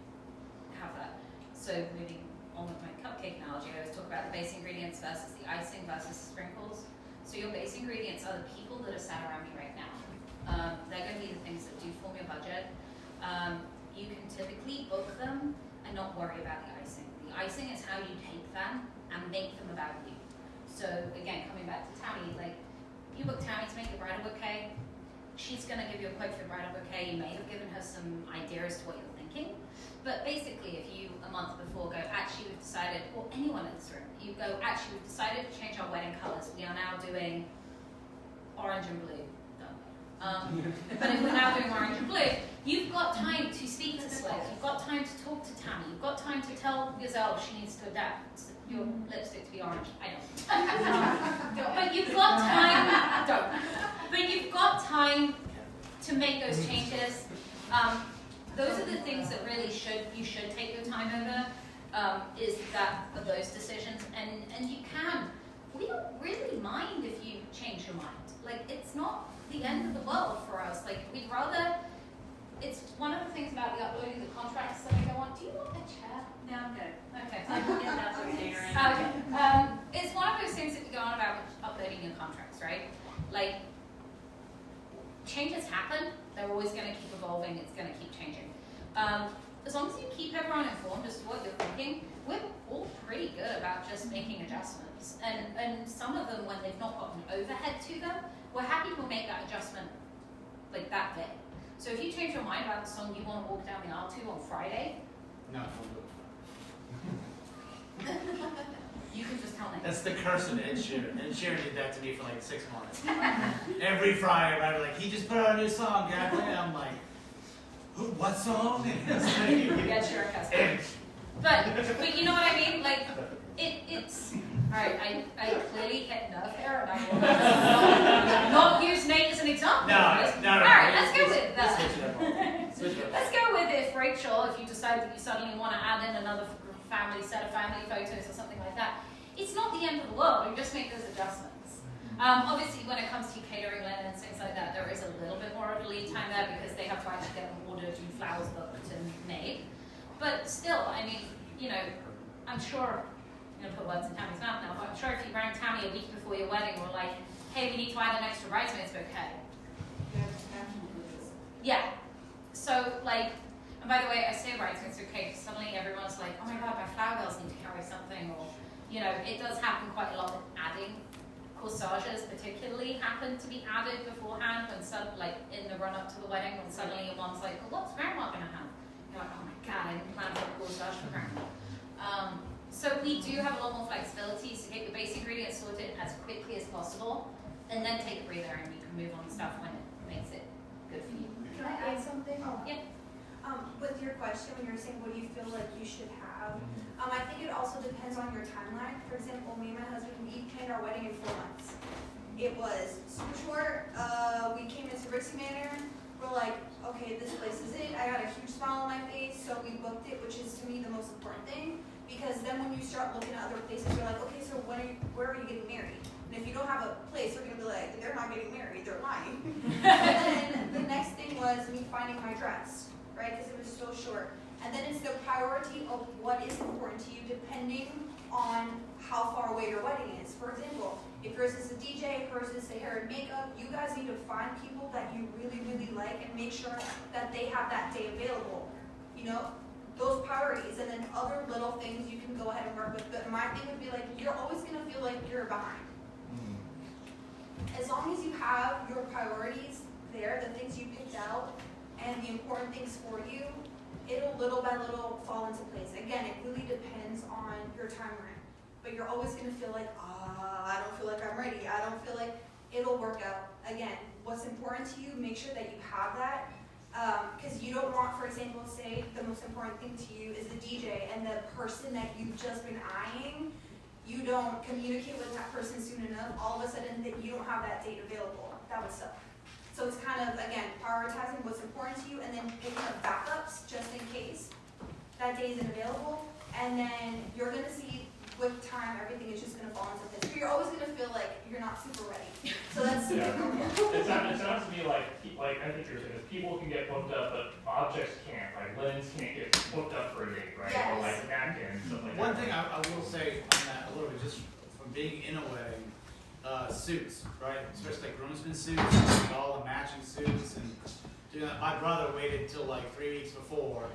have that. So moving on with my cupcake analogy, I always talk about the base ingredients versus the icing versus the sprinkles. So your base ingredients are the people that are sat around you right now. They're going to be the things that do form your budget. You can typically book them and not worry about the icing. The icing is how you take them and make them about you. So again, coming back to Tammy, like you book Tammy to make a bridal bouquet, she's gonna give you a quote for a bridal bouquet. You may have given her some idea as to what you're thinking, but basically if you a month before go, actually we've decided, or anyone in this room, you go, actually we've decided to change our wedding colors. We are now doing orange and blue. But if we're now doing orange and blue, you've got time to speak to Slick, you've got time to talk to Tammy, you've got time to tell Gazelle she needs to adapt your lipstick to be orange. I don't. But you've got time. Don't. But you've got time to make those changes. Those are the things that really you should take your time over. Is those decisions, and you can. We don't really mind if you change your mind. Like it's not the end of the world for us. Like we'd rather. It's one of the things about the uploading the contracts that I go on. Do you want a chair? No, I'm good. Okay. Okay. It's one of those things that we go on about with uploading your contracts, right? Like, changes happen. They're always going to keep evolving. It's going to keep changing. As long as you keep everyone informed as to what you're thinking, we're all pretty good about just making adjustments. And some of them, when they've not got an overhead to them, we're happy to make that adjustment like that day. So if you change your mind about the song you want to walk down the aisle to on Friday, No, don't do it. you can just tell me. That's the curse of Ed Sheeran. Ed Sheeran did that to me for like 6 months. Every Friday, right? Like, he just put out a new song, Gabrielle. And I'm like, what song? Yeah, sure, but you know what I mean? Like, it's alright, I clearly hit nerve here and I will not use Nate as an example. No. Alright, let's go with that. Switch it up. Let's go with if Rachel, if you decide that you suddenly want to add in another set of family photos or something like that, it's not the end of the world. You just make those adjustments. Obviously, when it comes to catering, linen, and things like that, there is a little bit more of a lead time there because they have to actually get them ordered and flowers booked and made. But still, I mean, I'm sure, I'm going to put words in Tammy's mouth now, but I'm sure if you rang Tammy a week before your wedding or like, hey, we need to add an extra bridesmaid's bouquet. Yeah. So, like, and by the way, I say bridesmaids bouquet because suddenly everyone's like, oh my god, my flower girls need to carry something, or, it does happen quite a lot with adding. Corsages particularly happen to be added beforehand when in the run up to the wedding when suddenly your mom's like, well, what's grandma gonna have? You're like, oh my god, I didn't plan for a corsage for grandma. So we do have a lot more flexibility to get your base ingredients sorted as quickly as possible, and then take a breather and you can move on to stuff when it makes it good for you. Can I add something? Yeah. With your question, when you're saying what do you feel like you should have, I think it also depends on your timeline. For example, me and my husband, we planned our wedding in 4 months. It was super short. We came into Rixey Manor. We're like, okay, this place is it. I got a huge smile on my face, so we booked it, which is to me the most important thing. Because then when you start looking at other places, you're like, okay, so where are you getting married? And if you don't have a place, they're gonna be like, they're not getting married, they're lying. And then the next thing was me finding my dress, right? Because it was so short. And then it's the priority of what is important to you depending on how far away your wedding is. For example, if yours is a DJ, hers is the hair and makeup, you guys need to find people that you really, really like and make sure that they have that day available. You know, those priorities, and then other little things you can go ahead and work with. But my thing would be like, you're always gonna feel like you're behind. As long as you have your priorities there, the things you picked out, and the important things for you, it'll little by little fall into place. Again, it really depends on your timeline. But you're always going to feel like, I don't feel like I'm ready. I don't feel like it'll work out. Again, what's important to you, make sure that you have that. Because you don't want, for example, say the most important thing to you is the DJ, and the person that you've just been eyeing, you don't communicate with that person soon enough, all of a sudden that you don't have that date available. That would suck. So it's kind of, again, prioritizing what's important to you and then picking up backups just in case that day isn't available. And then you're going to see with time, everything is just going to fall into place. But you're always going to feel like you're not super ready. So that's normal. It sounds to me like I think you're saying is people can get booked up, but objects can't. Like linens can't get booked up for a date, right? Yes. Or like napkins, stuff like One that. thing I will say on that a little bit, just from being in a wedding, suits, right? Especially like groomsmen suits, and all the matching suits, and doing that. My brother waited till like 3 weeks before,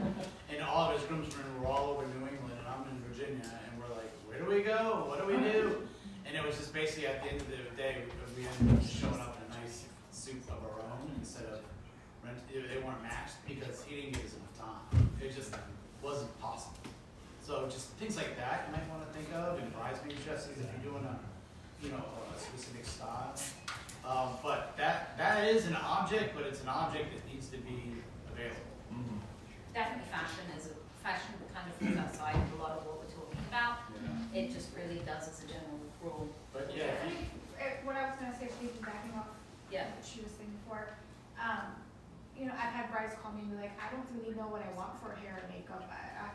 and all of his groomsmen were all over New England, and I'm in Virginia, and we're like, where do we go? What do we do? And it was just basically at the end of the day, we ended up showing up in a nice suit of our own instead of they weren't matched because he didn't give us enough time. It just wasn't possible. So just things like that you might want to think of, and bridesmaid dresses if you're doing a specific style. But that is an object, but it's an object that needs to be available. Definitely fashion kind of falls outside of a lot of what we're talking about. Yeah. It just really does as a general rule. But yeah, I think what I was gonna say, maybe backing off what she was saying before, I've had brides call me and be like, I don't really know what I want for hair and makeup. I